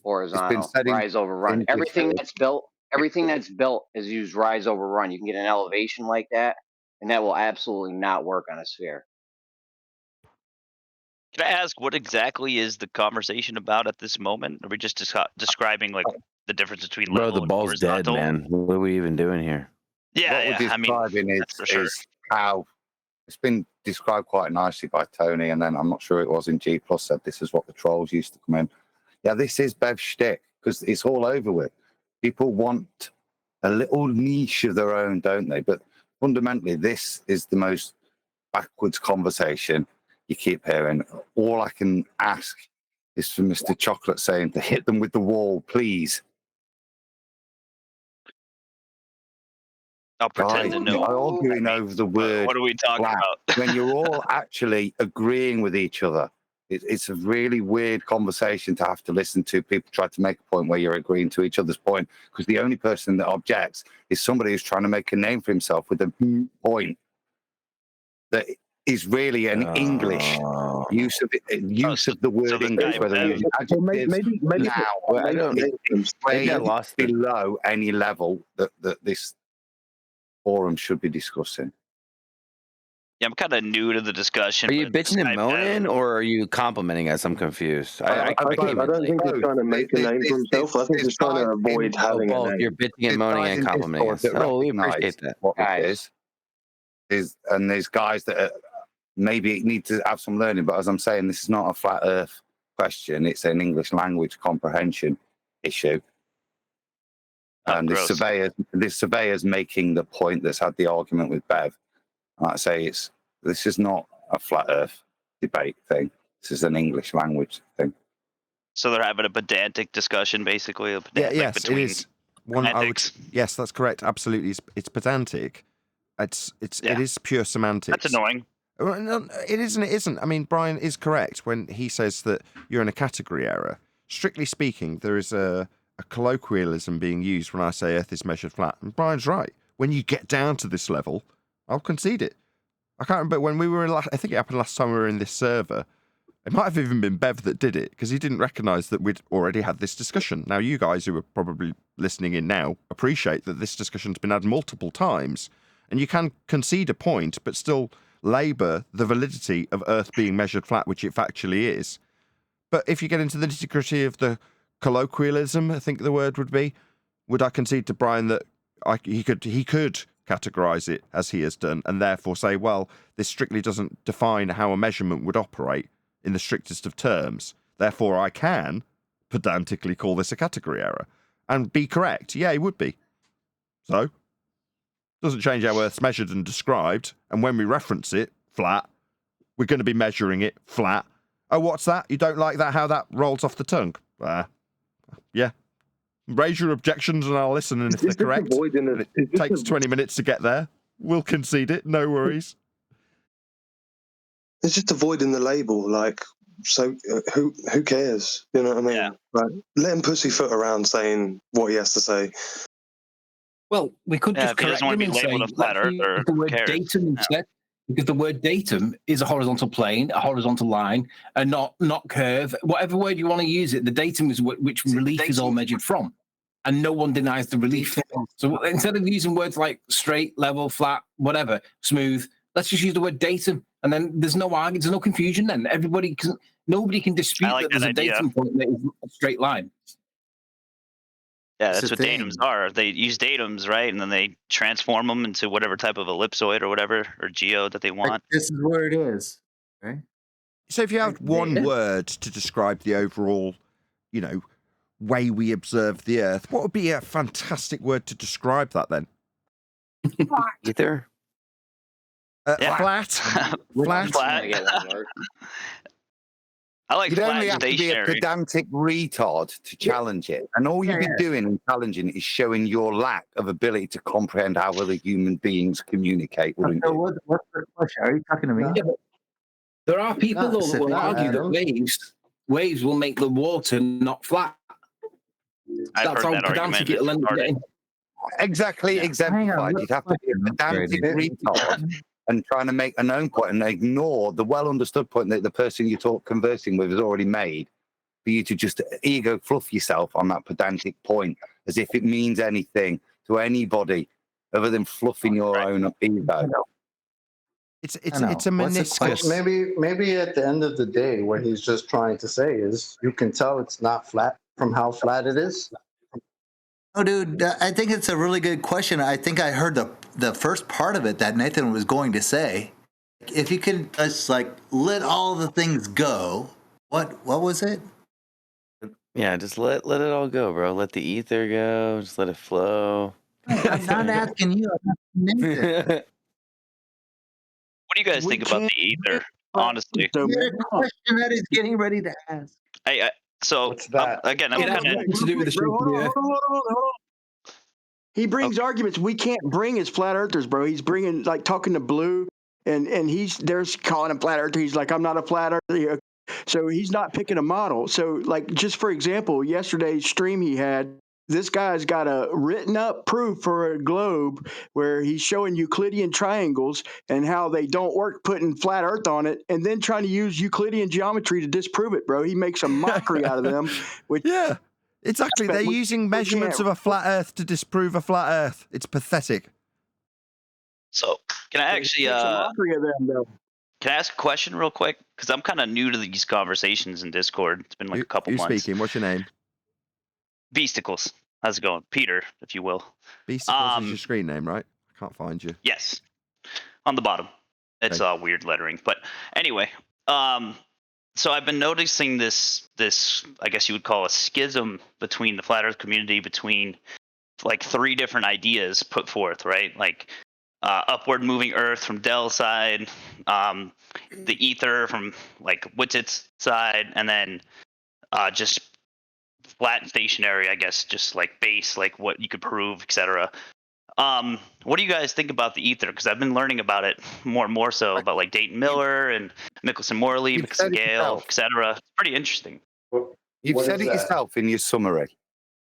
Horizontal, rise over run. Everything that's built is used rise over run. You can get an elevation like that, and that will absolutely not work on a sphere.
Can I ask what exactly is the conversation about at this moment? Are we just describing like the difference between
Bro,
level
the
and
ball's dead,
horizontal?
man. What are we even doing here?
Yeah,
what we're
I mean,
describing
that's for sure.
is how it's been described quite nicely by Tony, and then I'm not sure it was in G Plus said this is what the trolls used to come in. Yeah, this is Bev's shtick because it's all over with. People want a little niche of their own, don't they? But fundamentally, this is the most backwards conversation you keep hearing. All I can ask is for Mr. Chocolate saying to hit them with the wall, please.
I'll pretend to know.
You're arguing over the word.
What are we talking
flat
about?
when you're all actually agreeing with each other. It's a really weird conversation to have to listen to. People try to make a point where you're agreeing to each other's point because the only person that objects is somebody who's trying to make a name for himself with a point that is really an English use of the word English, whether we use adjectives
maybe
now.
well, I don't. Maybe I lost it.
Below any level that this forum should be discussing.
Yeah, I'm kind of new to the discussion.
Are you bitching and moaning, or are you complimenting us? I'm confused. I
don't think he's trying to make a name for himself. I think he's trying to avoid having a name.
You're bitching and moaning and complimenting us. Oh, we appreciate that.
What it is, and there's guys that maybe need to have some learning. But as I'm saying, this is not a flat Earth question. It's an English language comprehension issue. And the surveyor's making the point that's had the argument with Bev. Like I say, this is not a flat Earth debate thing. This is an English language thing.
So they're having a pedantic discussion, basically.
Yes,
between
it is. Yes, that's correct. Absolutely, it's pedantic. It is pure semantics.
That's annoying.
Well, no, it isn't. It isn't. I mean, Brian is correct when he says that you're in a category error. Strictly speaking, there is a colloquialism being used when I say Earth is measured flat, and Brian's right. When you get down to this level, I'll concede it. I can't remember when we were. I think it happened last time we were in this server. It might have even been Bev that did it because he didn't recognise that we'd already had this discussion. Now, you guys who are probably listening in now appreciate that this discussion's been had multiple times, and you can concede a point, but still labour the validity of Earth being measured flat, which it factually is. But if you get into the nitty-gritty of the colloquialism, I think the word would be, would I concede to Brian that he could categorise it as he has done, and therefore say, well, this strictly doesn't define how a measurement would operate in the strictest of terms. Therefore, I can pedantically call this a category error and be correct. Yeah, it would be. So, doesn't change how Earth's measured and described. And when we reference it flat, we're going to be measuring it flat. Oh, what's that? You don't like that? How that rolls off the tongue? Yeah. Raise your objections and I'll listen. And if they're correct, it takes 20 minutes to get there. We'll concede it. No worries.
It's just avoiding the label, like, so who cares? You know what I mean?
Yeah.
Like, let him pussyfoot around saying what he has to say.
Well, we could just
if he
correct
doesn't want
him
to be
and say,
labeled a flat
let's
earther,
use the word
who cares?
datum instead, because the word datum is a horizontal plane, a horizontal line, and not curve. Whatever word you want to use it, the datum is which relief is all measured from, and no one denies the relief. So instead of using words like straight, level, flat, whatever, smooth, let's just use the word datum, and then there's no argument, there's no confusion. Then nobody can dispute that there's a datum point that is a straight line.
Yeah, that's what datums are. They use datums, right? And then they transform them into whatever type of ellipsoid or whatever, or geo that they want.
This is where it is. Okay.
So if you have one word to describe the overall, way we observe the Earth. What would be a fantastic word to describe that then?
Ether.
Flat. Flat.
I like
You'd
flat
only
and
have to be a
stationary.
pedantic retard to challenge it. And all you'd be doing in challenging it is showing your lack of ability to comprehend how other human beings communicate, wouldn't
So
you?
what's the question? Are you talking to me?
Yeah, but there are people
Not
though that will
specific,
argue
Adam.
that waves will make the water not flat.
I've
That's
heard
how
that argument.
pedantic it'll end up getting.
Exactly exemplified. You'd have to be a pedantic retard and trying to make an own point and ignore the well-understood point that the person you're conversing with has already made for you to just ego fluff yourself on that pedantic point as if it means anything to anybody other than fluffing your own ego.
It's a meniscus.
Maybe at the end of the day, what he's just trying to say is you can tell it's not flat from how flat it is.
Oh, dude, I think it's a really good question. I think I heard the first part of it that Nathan was going to say. If you could just let all the things go, what was it?
Yeah, just let it all go, bro. Let the ether go. Just let it flow.
I'm not asking you. I'm asking Nathan.
What do you guys think about the ether? Honestly,
You're a question that he's getting ready to ask.
Again, I'm kind of
to do with the shape of the Earth. He brings arguments we can't bring as flat earthers, bro. He's bringing talking to Blue, and there's calling him flat earther. He's like, I'm not a flat earther. So he's not picking a model. So just for example, yesterday's stream he had, this guy's got a written up proof for a globe where he's showing Euclidean triangles and how they don't work, putting flat earth on it, and then trying to use Euclidean geometry to disprove it, bro. He makes a mockery out of them.
Yeah, exactly. They're using measurements of a flat earth to disprove a flat earth. It's pathetic.
So can I actually can I ask a question real quick? Because I'm kind of new to these conversations in Discord. It's been like a couple
Who's
months.
speaking? What's your name?
Beasticles. How's it going? Peter, if you will.
Beasticles is your screen name, right? I can't find you.
Yes. On the bottom. It's weird lettering. But anyway, so I've been noticing this I guess you would call a schism between the flat earth community between three different ideas put forth, right? Upward moving earth from Dell's side, the ether from Wittit's side, and then just flat and stationary, I guess, just base, what you could prove, etc. What do you guys think about the ether? Because I've been learning about it more and more so about Dayton Miller and Mickelson Morley, Mickelson Gale, etc. It's pretty interesting.
You've said it yourself in your summary,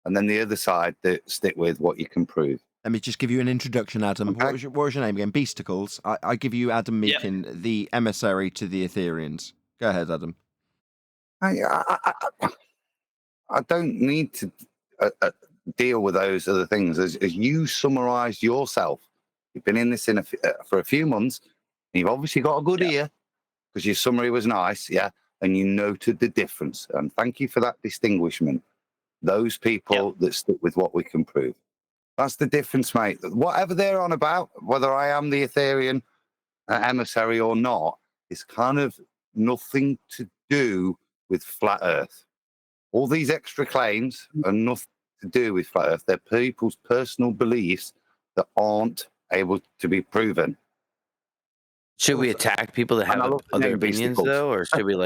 and then the other side that stick with what you can prove.
Let me just give you an introduction, Adam. Okay. What was your name again? Beasticles. I give you Adam Meakin, the emissary to the Ethereans. Go ahead, Adam.
I don't need to deal with those other things. As you summarised yourself, you've been in this for a few months, and you've obviously got a good ear because your summary was nice, and you noted the difference. And thank you for that distinguishment. Those people that stick with what we can prove. That's the difference, mate. Whatever they're on about, whether I am the Ethereum emissary or not, it's kind of nothing to do with flat Earth. All these extra claims are nothing to do with flat Earth. They're people's personal beliefs that aren't able to be proven.
Should we attack people that have other opinions, though, or should we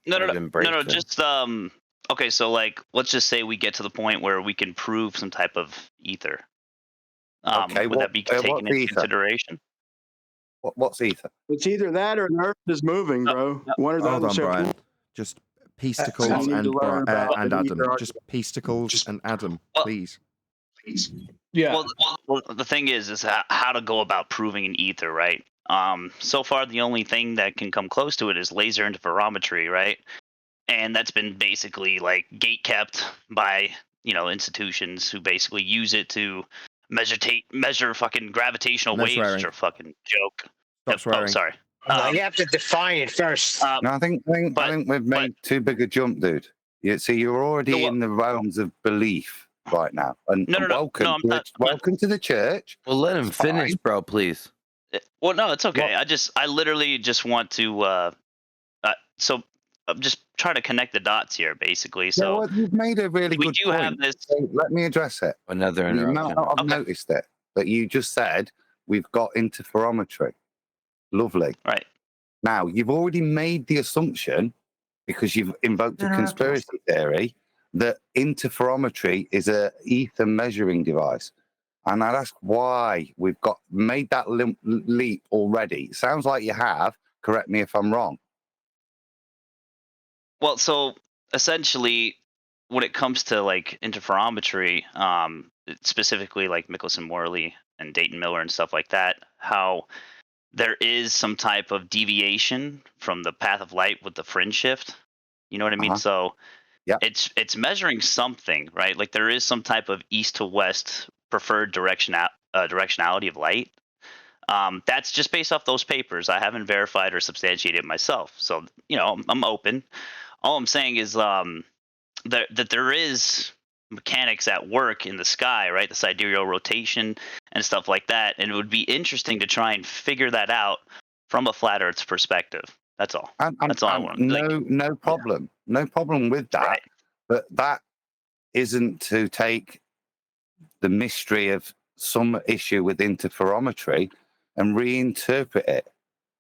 No. Just okay. So let's just say we get to the point where we can prove some type of ether. Would that be taken into consideration?
What's ether?
It's either that or the Earth is moving, bro. One or the
Hold
other.
on, Brian. Just Peasticles and Adam. Just Peasticles and Adam, please.
Yeah. Well, the thing is how to go about proving an ether, right? So far, the only thing that can come close to it is laser interferometry, right? And that's been basically gate kept by institutions who basically use it to measure fucking gravitational waves, which are fucking joke.
Stop swearing.
Oh, sorry.
You have to define it first.
No, I think we've made too big a jump, dude. So you're already in the realms of belief right now. And welcome to the church.
Well, let him finish, bro, please.
Well, no, it's okay. I literally just want to. So just trying to connect the dots here, basically.
Yeah,
So
well, you've made a really
we
good
do have
point.
this.
So let me address it.
Another
You may
interruption.
not have noticed it, but you just said we've got interferometry. Lovely.
Right.
Now, you've already made the assumption, because you've invoked a conspiracy theory, that interferometry is a ether measuring device. And I'd ask why we've made that leap already. It sounds like you have. Correct me if I'm wrong.
Well, so essentially, when it comes to like interferometry, specifically like Michelson Morley and Dayton Miller and stuff like that, how there is some type of deviation from the path of light with the fringe shift. You know what I mean? So it's measuring something, right? Like there is some type of east to west preferred directionality of light. That's just based off those papers. I haven't verified or substantiated it myself. So, I'm open. All I'm saying is that there is mechanics at work in the sky, right? The sidereal rotation and stuff like that. And it would be interesting to try and figure that out from a flat Earth's perspective. That's all. That's all I want.
No problem. No problem with that.
Right.
But that isn't to take the mystery of some issue with interferometry and reinterpret it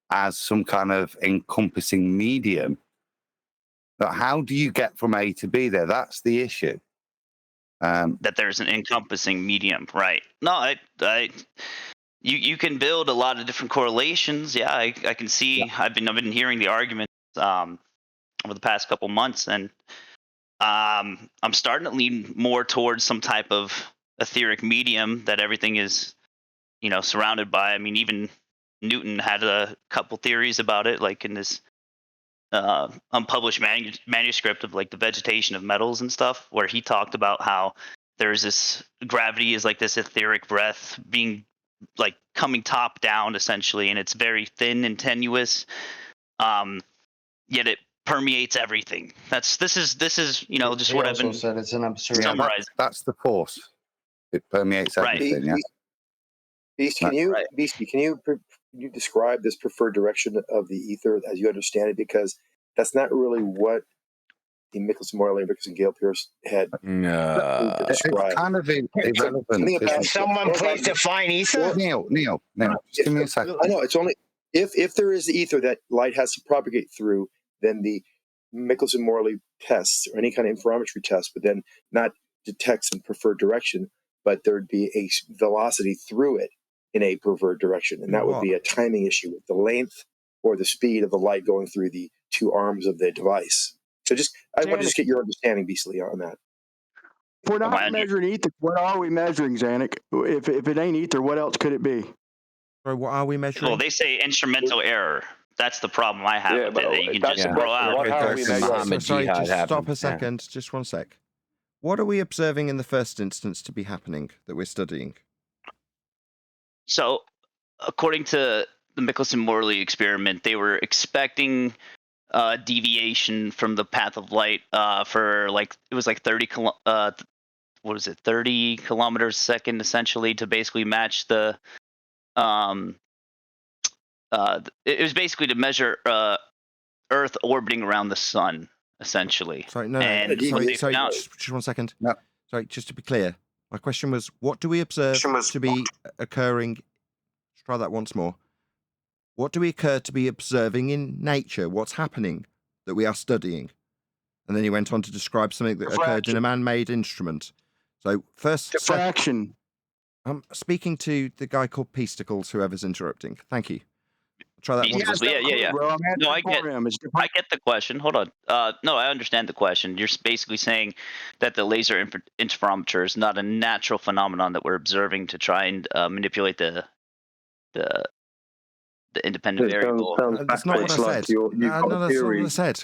as some kind of encompassing medium. But how do you get from A to B there? That's the issue.
That there's an encompassing medium, right? No, you can build a lot of different correlations. Yeah, I can see. Yeah. I've been hearing the arguments over the past couple months, and I'm starting to lean more towards some type of etheric medium that everything is, surrounded by. I mean, even Newton had a couple theories about it, like in this unpublished manuscript of like the vegetation of metals and stuff, where he talked about how there's this gravity is like this etheric breath being like coming top down essentially, and it's very thin and tenuous, yet it permeates everything. This is just what I've been
said. It's an absurd.
Summarizing.
That's the force. It permeates everything.
Right.
Yeah.
Beastie, can you describe this preferred direction of the ether as you understand it? Because that's not really what the Michelson Morley and Michelson Gale Pierce had described.
It's kind of irrelevant.
Someone please define ether.
Neil, just give me a second.
I know it's only if there is ether that light has to propagate through, then the Michelson Morley tests or any kind of interferometry test would then not detect some preferred direction, but there would be a velocity through it in a preferred direction, and that would be a timing issue with the length or the speed of the light going through the two arms of the device. So I want to just get your understanding, Beasley, on that.
If we're not measuring ether, what are we measuring, Zanuck? If it ain't ether, what else could it be?
Sorry, what are we measuring?
Well, they say instrumental error. That's the problem I have with it. That you can just throw out.
Sorry, just stop a second. Just one sec. What are we observing in the first instance to be happening that we're studying?
So, according to the Michelson-Morley experiment, they were expecting deviation from the path of light for it was 30 30 kilometers a second, essentially, to basically match the it was basically to measure Earth orbiting around the sun, essentially.
Sorry, just one second.
No.
Sorry, just to be clear, my question was, what do we observe to be occurring? Let's try that once more. What do we occur to be observing in nature? What's happening that we are studying? And then he went on to describe something that occurred in a man-made instrument. So first,
diffraction.
I'm speaking to the guy called Peasticles, whoever's interrupting. Thank you. Try that once.
Yeah. No, I get the question. Hold on. No, I understand the question. You're basically saying that the laser interferometer is not a natural phenomenon that we're observing to try and manipulate the independent variable.
That's not what I said. No, that's not what I said.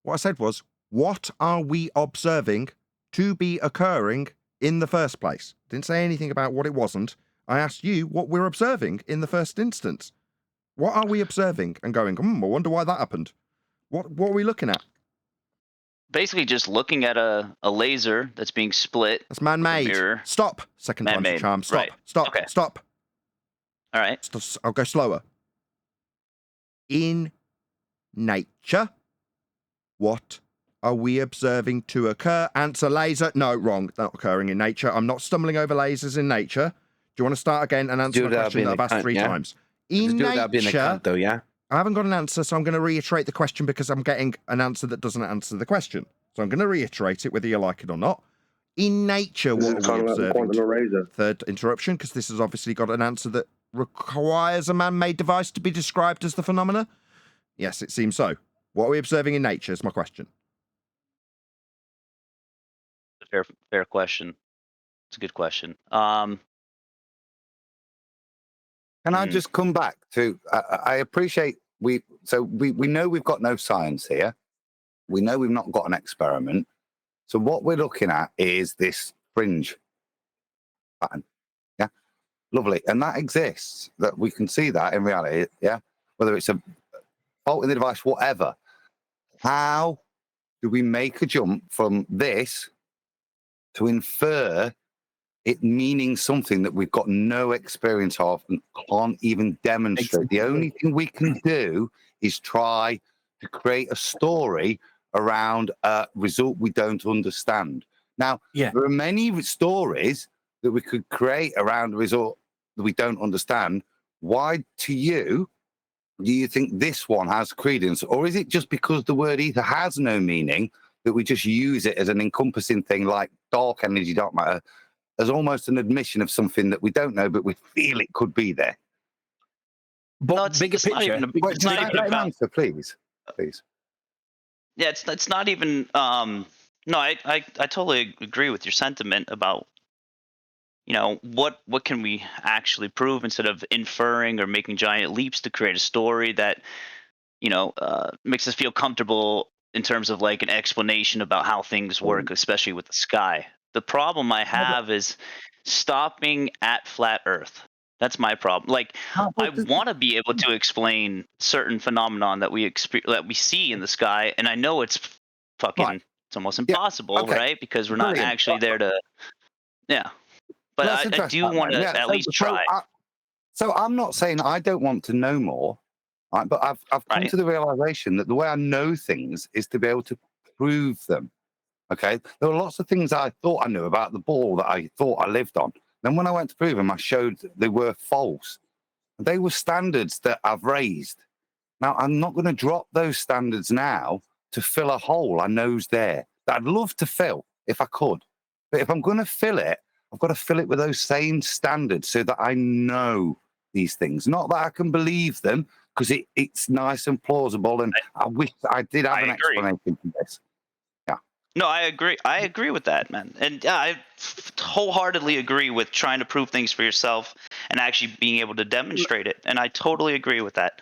What I said was, what are we observing to be occurring in the first place? Didn't say anything about what it wasn't. I asked you what we're observing in the first instance. What are we observing and going, I wonder why that happened? What are we looking at?
Basically just looking at a laser that's being split.
That's man-made. Stop. Second time's a charm. Stop.
Right.
Stop.
Okay.
Stop.
All right.
I'll go slower. In nature, What are we observing to occur? Answer laser. No, wrong. Not occurring in nature. I'm not stumbling over lasers in nature. Do you want to start again and answer my question that I've asked 3 times? In nature,
though, yeah?
I haven't got an answer, so I'm going to reiterate the question because I'm getting an answer that doesn't answer the question. So I'm going to reiterate it whether you like it or not. In nature, what are we observing? Third interruption, because this has obviously got an answer that requires a man-made device to be described as the phenomena. Yes, it seems so. What are we observing in nature is my question.
Fair question. It's a good question.
Can I just come back to? I appreciate we know we've got no science here. We know we've not got an experiment. So what we're looking at is this fringe pattern. Yeah, lovely, and that exists. That we can see that in reality. Yeah, whether it's a fault in the device, whatever. How do we make a jump from this to infer it meaning something that we've got no experience of and can't even demonstrate? The only thing we can do is try to create a story around a result we don't understand. Now, there are many stories that we could create around a result that we don't understand. Why, to you, do you think this one has credence? Or is it just because the word ether has no meaning that we just use it as an encompassing thing like dark energy, dark matter, as almost an admission of something that we don't know, but we feel it could be there?
But
no, it's not even about
answer, please.
Yeah, it's not even. No, I totally agree with your sentiment about, what can we actually prove instead of inferring or making giant leaps to create a story that, makes us feel comfortable in terms of like an explanation about how things work, especially with the sky. The problem I have is stopping at flat Earth. That's my problem. Like, I want to be able to explain certain phenomenon that we see in the sky, and I know it's fucking it's almost impossible, right? Because we're not actually there to, But I do want to at least try.
So I'm not saying I don't want to know more, right? But I've come to the realization that the way I know things is to be able to prove them. Okay, there were lots of things I thought I knew about the ball that I thought I lived on. Then when I went to prove them, I showed they were false. They were standards that I've raised. Now, I'm not going to drop those standards now to fill a hole I know's there that I'd love to fill if I could. But if I'm going to fill it, I've got to fill it with those same standards so that I know these things. Not that I can believe them, because it's nice and plausible, and I wish I did have an explanation for this.
No, I agree. I agree with that, man. And I wholeheartedly agree with trying to prove things for yourself and actually being able to demonstrate it. And I totally agree with that.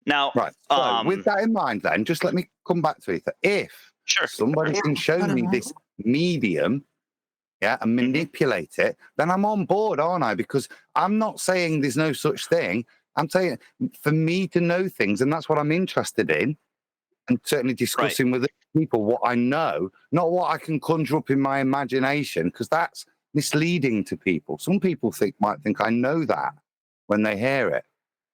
Now,
so with that in mind, then, just let me come back to it. If somebody can show me this medium, and manipulate it, then I'm on board, aren't I? Because I'm not saying there's no such thing. I'm saying for me to know things, and that's what I'm interested in, and certainly discussing with people what I know, not what I can conjure up in my imagination, because that's misleading to people. Some people might think I know that when they hear it,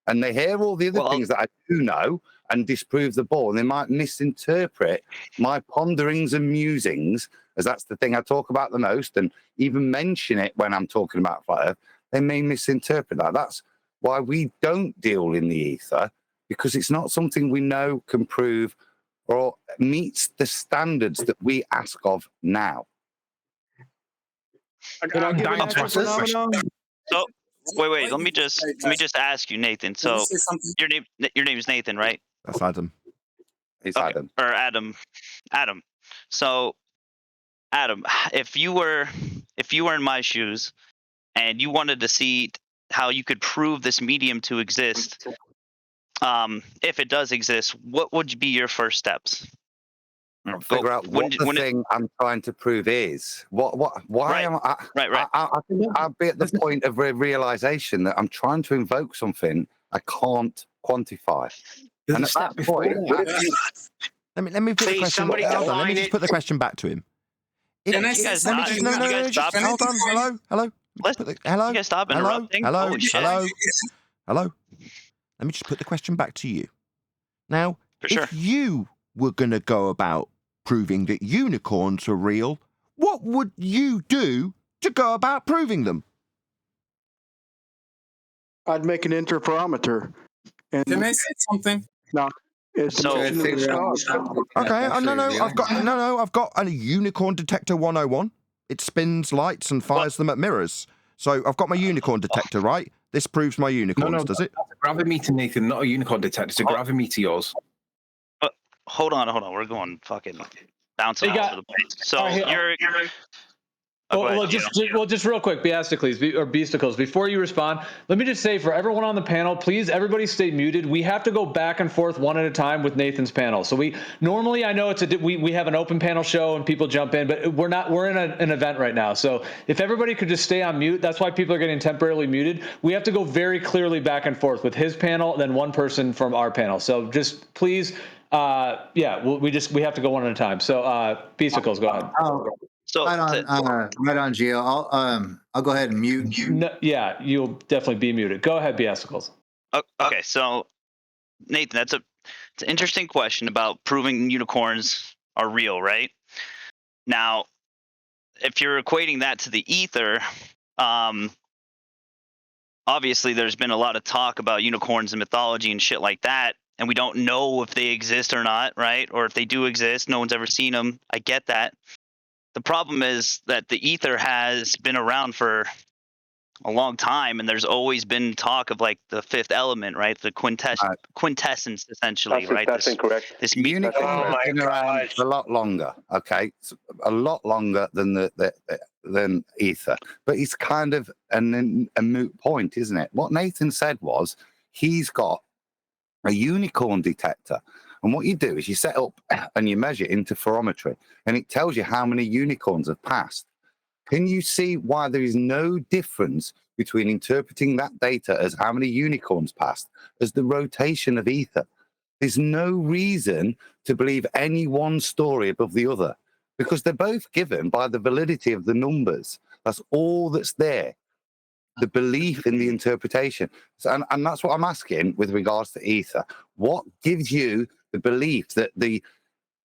and they hear all the other things that I do know and disprove the ball, and they might misinterpret my ponderings and musings, as that's the thing I talk about the most, and even mention it when I'm talking about flat Earth. They may misinterpret that. That's why we don't deal in the ether, because it's not something we know can prove or meets the standards that we ask of now.
So wait. Let me just ask you, Nathan. So your name is Nathan, right?
That's Adam.
It's Adam.
Or Adam. Adam. So Adam, if you were in my shoes and you wanted to see how you could prove this medium to exist, if it does exist, what would be your first steps?
Figure out what the thing I'm trying to prove is. Why am I? I think I'll be at the point of realization that I'm trying to invoke something I can't quantify. And at that point,
let me put the question. Hold on, let me just put the question back to him. Hold on. Hello. Hello.
You guys stop interrupting.
Hello. Let me just put the question back to you. Now, if you were going to go about proving that unicorns were real, what would you do to go about proving them?
I'd make an interferometer. And
Can I say something?
No. It's
So-
the motion of the stars.
Okay, I've got a unicorn detector 101. It spins lights and fires them at mirrors. So I've got my unicorn detector, right? This proves my unicorns, does it?
That's a gravimeter, Nathan, not a unicorn detector. It's a gravimeter, yours.
Hold on. We're going fucking bouncing all over the place. So you're
Well, just real quick, Beasticles, before you respond, let me just say for everyone on the panel, please, everybody stay muted. We have to go back and forth one at a time with Nathan's panel. So we normally, I know we have an open panel show and people jump in, but we're in an event right now. So if everybody could just stay on mute, that's why people are getting temporarily muted. We have to go very clearly back and forth with his panel, then one person from our panel. So just please, we have to go one at a time. So Beasticles, go ahead.
So
right on, Gio. I'll go ahead and mute.
No, yeah, you'll definitely be muted. Go ahead, Beasticles.
Okay, so Nathan, it's an interesting question about proving unicorns are real, right? Now, if you're equating that to the ether, obviously there's been a lot of talk about unicorns and mythology and shit like that, and we don't know if they exist or not, right? Or if they do exist, no one's ever seen them. I get that. The problem is that the ether has been around for a long time, and there's always been talk of like the fifth element, right? The quintessence, essentially, right?
That's incorrect.
This
unicorn has been around a lot longer. Okay, it's a lot longer than than ether, but it's kind of a moot point, isn't it? What Nathan said was he's got a unicorn detector. And what you do is you set up and you measure interferometry, and it tells you how many unicorns have passed. Can you see why there is no difference between interpreting that data as how many unicorns passed as the rotation of ether? There's no reason to believe any one story above the other because they're both given by the validity of the numbers. That's all that's there. The belief in the interpretation. So, and that's what I'm asking with regards to ether. What gives you the belief that the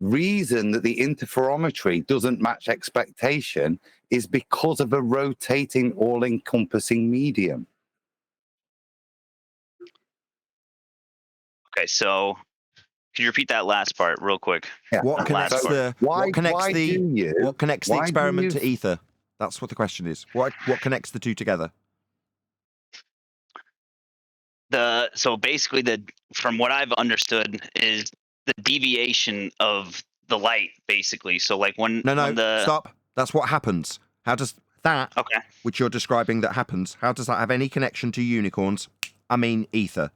reason that the interferometry doesn't match expectation is because of a rotating, all-encompassing medium?
Okay, so can you repeat that last part real quick?
Yeah.
What connects the experiment to ether? That's what the question is. What connects the two together?
So basically, from what I've understood is the deviation of the light, basically. So like
stop. That's what happens. How does that, which you're describing that happens, how does that have any connection to unicorns? I mean, ether.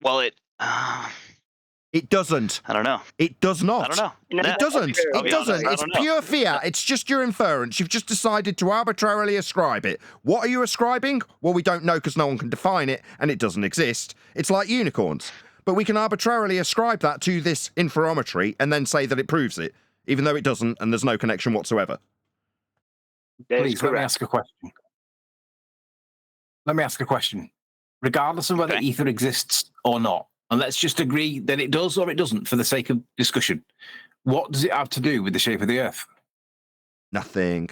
Well,
it doesn't.
I don't know.
It does not.
I don't know.
It doesn't. It doesn't. It's pure fiat. It's just your inference. You've just decided to arbitrarily ascribe it. What are you ascribing? Well, we don't know because no one can define it, and it doesn't exist. It's like unicorns. But we can arbitrarily ascribe that to this interferometry and then say that it proves it, even though it doesn't, and there's no connection whatsoever.
Please, let me ask a question. Regardless of whether ether exists or not, and let's just agree that it does or it doesn't for the sake of discussion. What does it have to do with the shape of the Earth?
Nothing.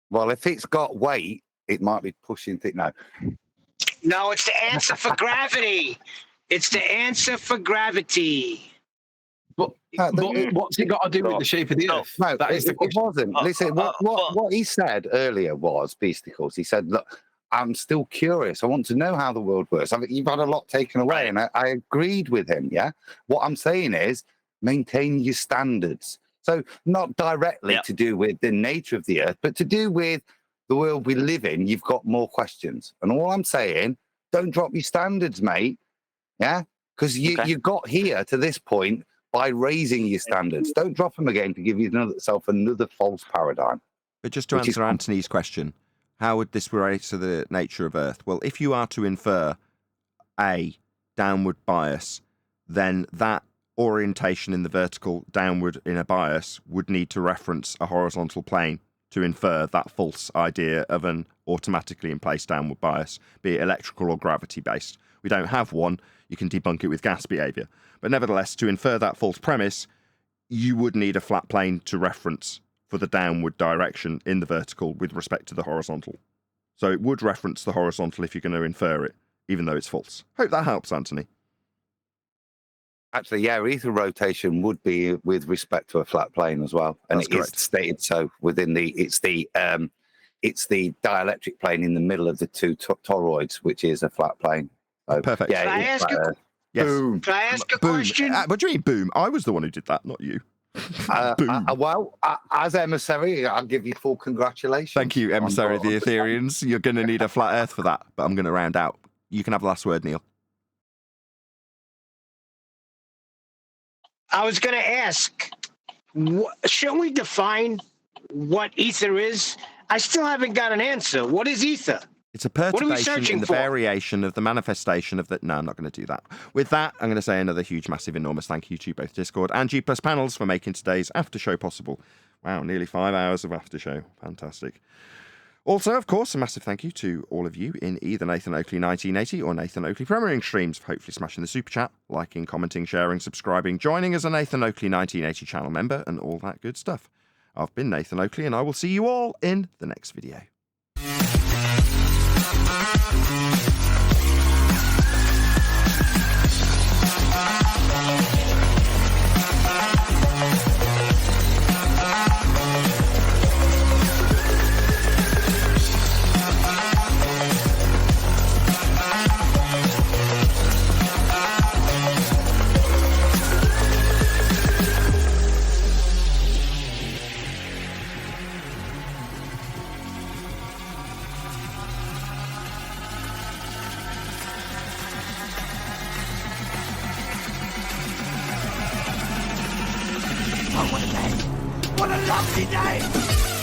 Well, if it's got weight, it might be pushing things.
No, it's the answer for gravity. It's the answer for gravity.
But what's it got to do with the shape of the Earth?
No, it wasn't. Listen, what he said earlier was, Beasticles, he said, look, I'm still curious. I want to know how the world works. I mean, you've had a lot taken away, and I agreed with him, yeah? What I'm saying is maintain your standards. So not directly to do with the nature of the Earth, but to do with the world we live in. You've got more questions. And all I'm saying, don't drop your standards, mate, yeah? Because you got here to this point by raising your standards. Don't drop them again to give yourself another false paradigm.
But just to answer Anthony's question, how would this relate to the nature of Earth? Well, if you are to infer a downward bias, then that orientation in the vertical downward in a bias would need to reference a horizontal plane to infer that false idea of an automatically in place downward bias, be it electrical or gravity based, we don't have one, you can debunk it with gas behavior. But nevertheless, to infer that false premise, you would need a flat plane to reference for the downward direction in the vertical with respect to the horizontal. So it would reference the horizontal if you're going to infer it, even though it's false. Hope that helps, Anthony.
Actually, yeah, ether rotation would be with respect to a flat plane as well, and
That's
it is
correct.
stated so within it's the dielectric plane in the middle of the two toroids, which is a flat plane. So,
Perfect.
Yeah,
Can I ask a,
Yes.
can I ask a
Boom.
question?
What do you mean, boom? I was the one who did that, not you.
Well, as emissary, I'll give you full congratulations.
Thank you, emissary of the Ethereans. You're going to need a flat Earth for that, but I'm going to round out. You can have the last word, Neil.
I was going to ask, shouldn't we define what ether is? I still haven't got an answer. What is ether?
It's a
What are we
perturbation
searching
in the
for?
variation of the manifestation of the... No, I'm not going to do that. With that, I'm going to say another huge, massive, enormous thank you to both Discord and G+ Panels for making today's after show possible. Wow, nearly 5 hours of after show. Fantastic. Also, of course, a massive thank you to all of you in either Nathan Oakley 1980 or Nathan Oakley Premiering streams for hopefully smashing the super chat, liking, commenting, sharing, subscribing, joining as a Nathan Oakley 1980 channel member, and all that good stuff. I've been Nathan Oakley, and I will see you all in the next video.
What a lovely day!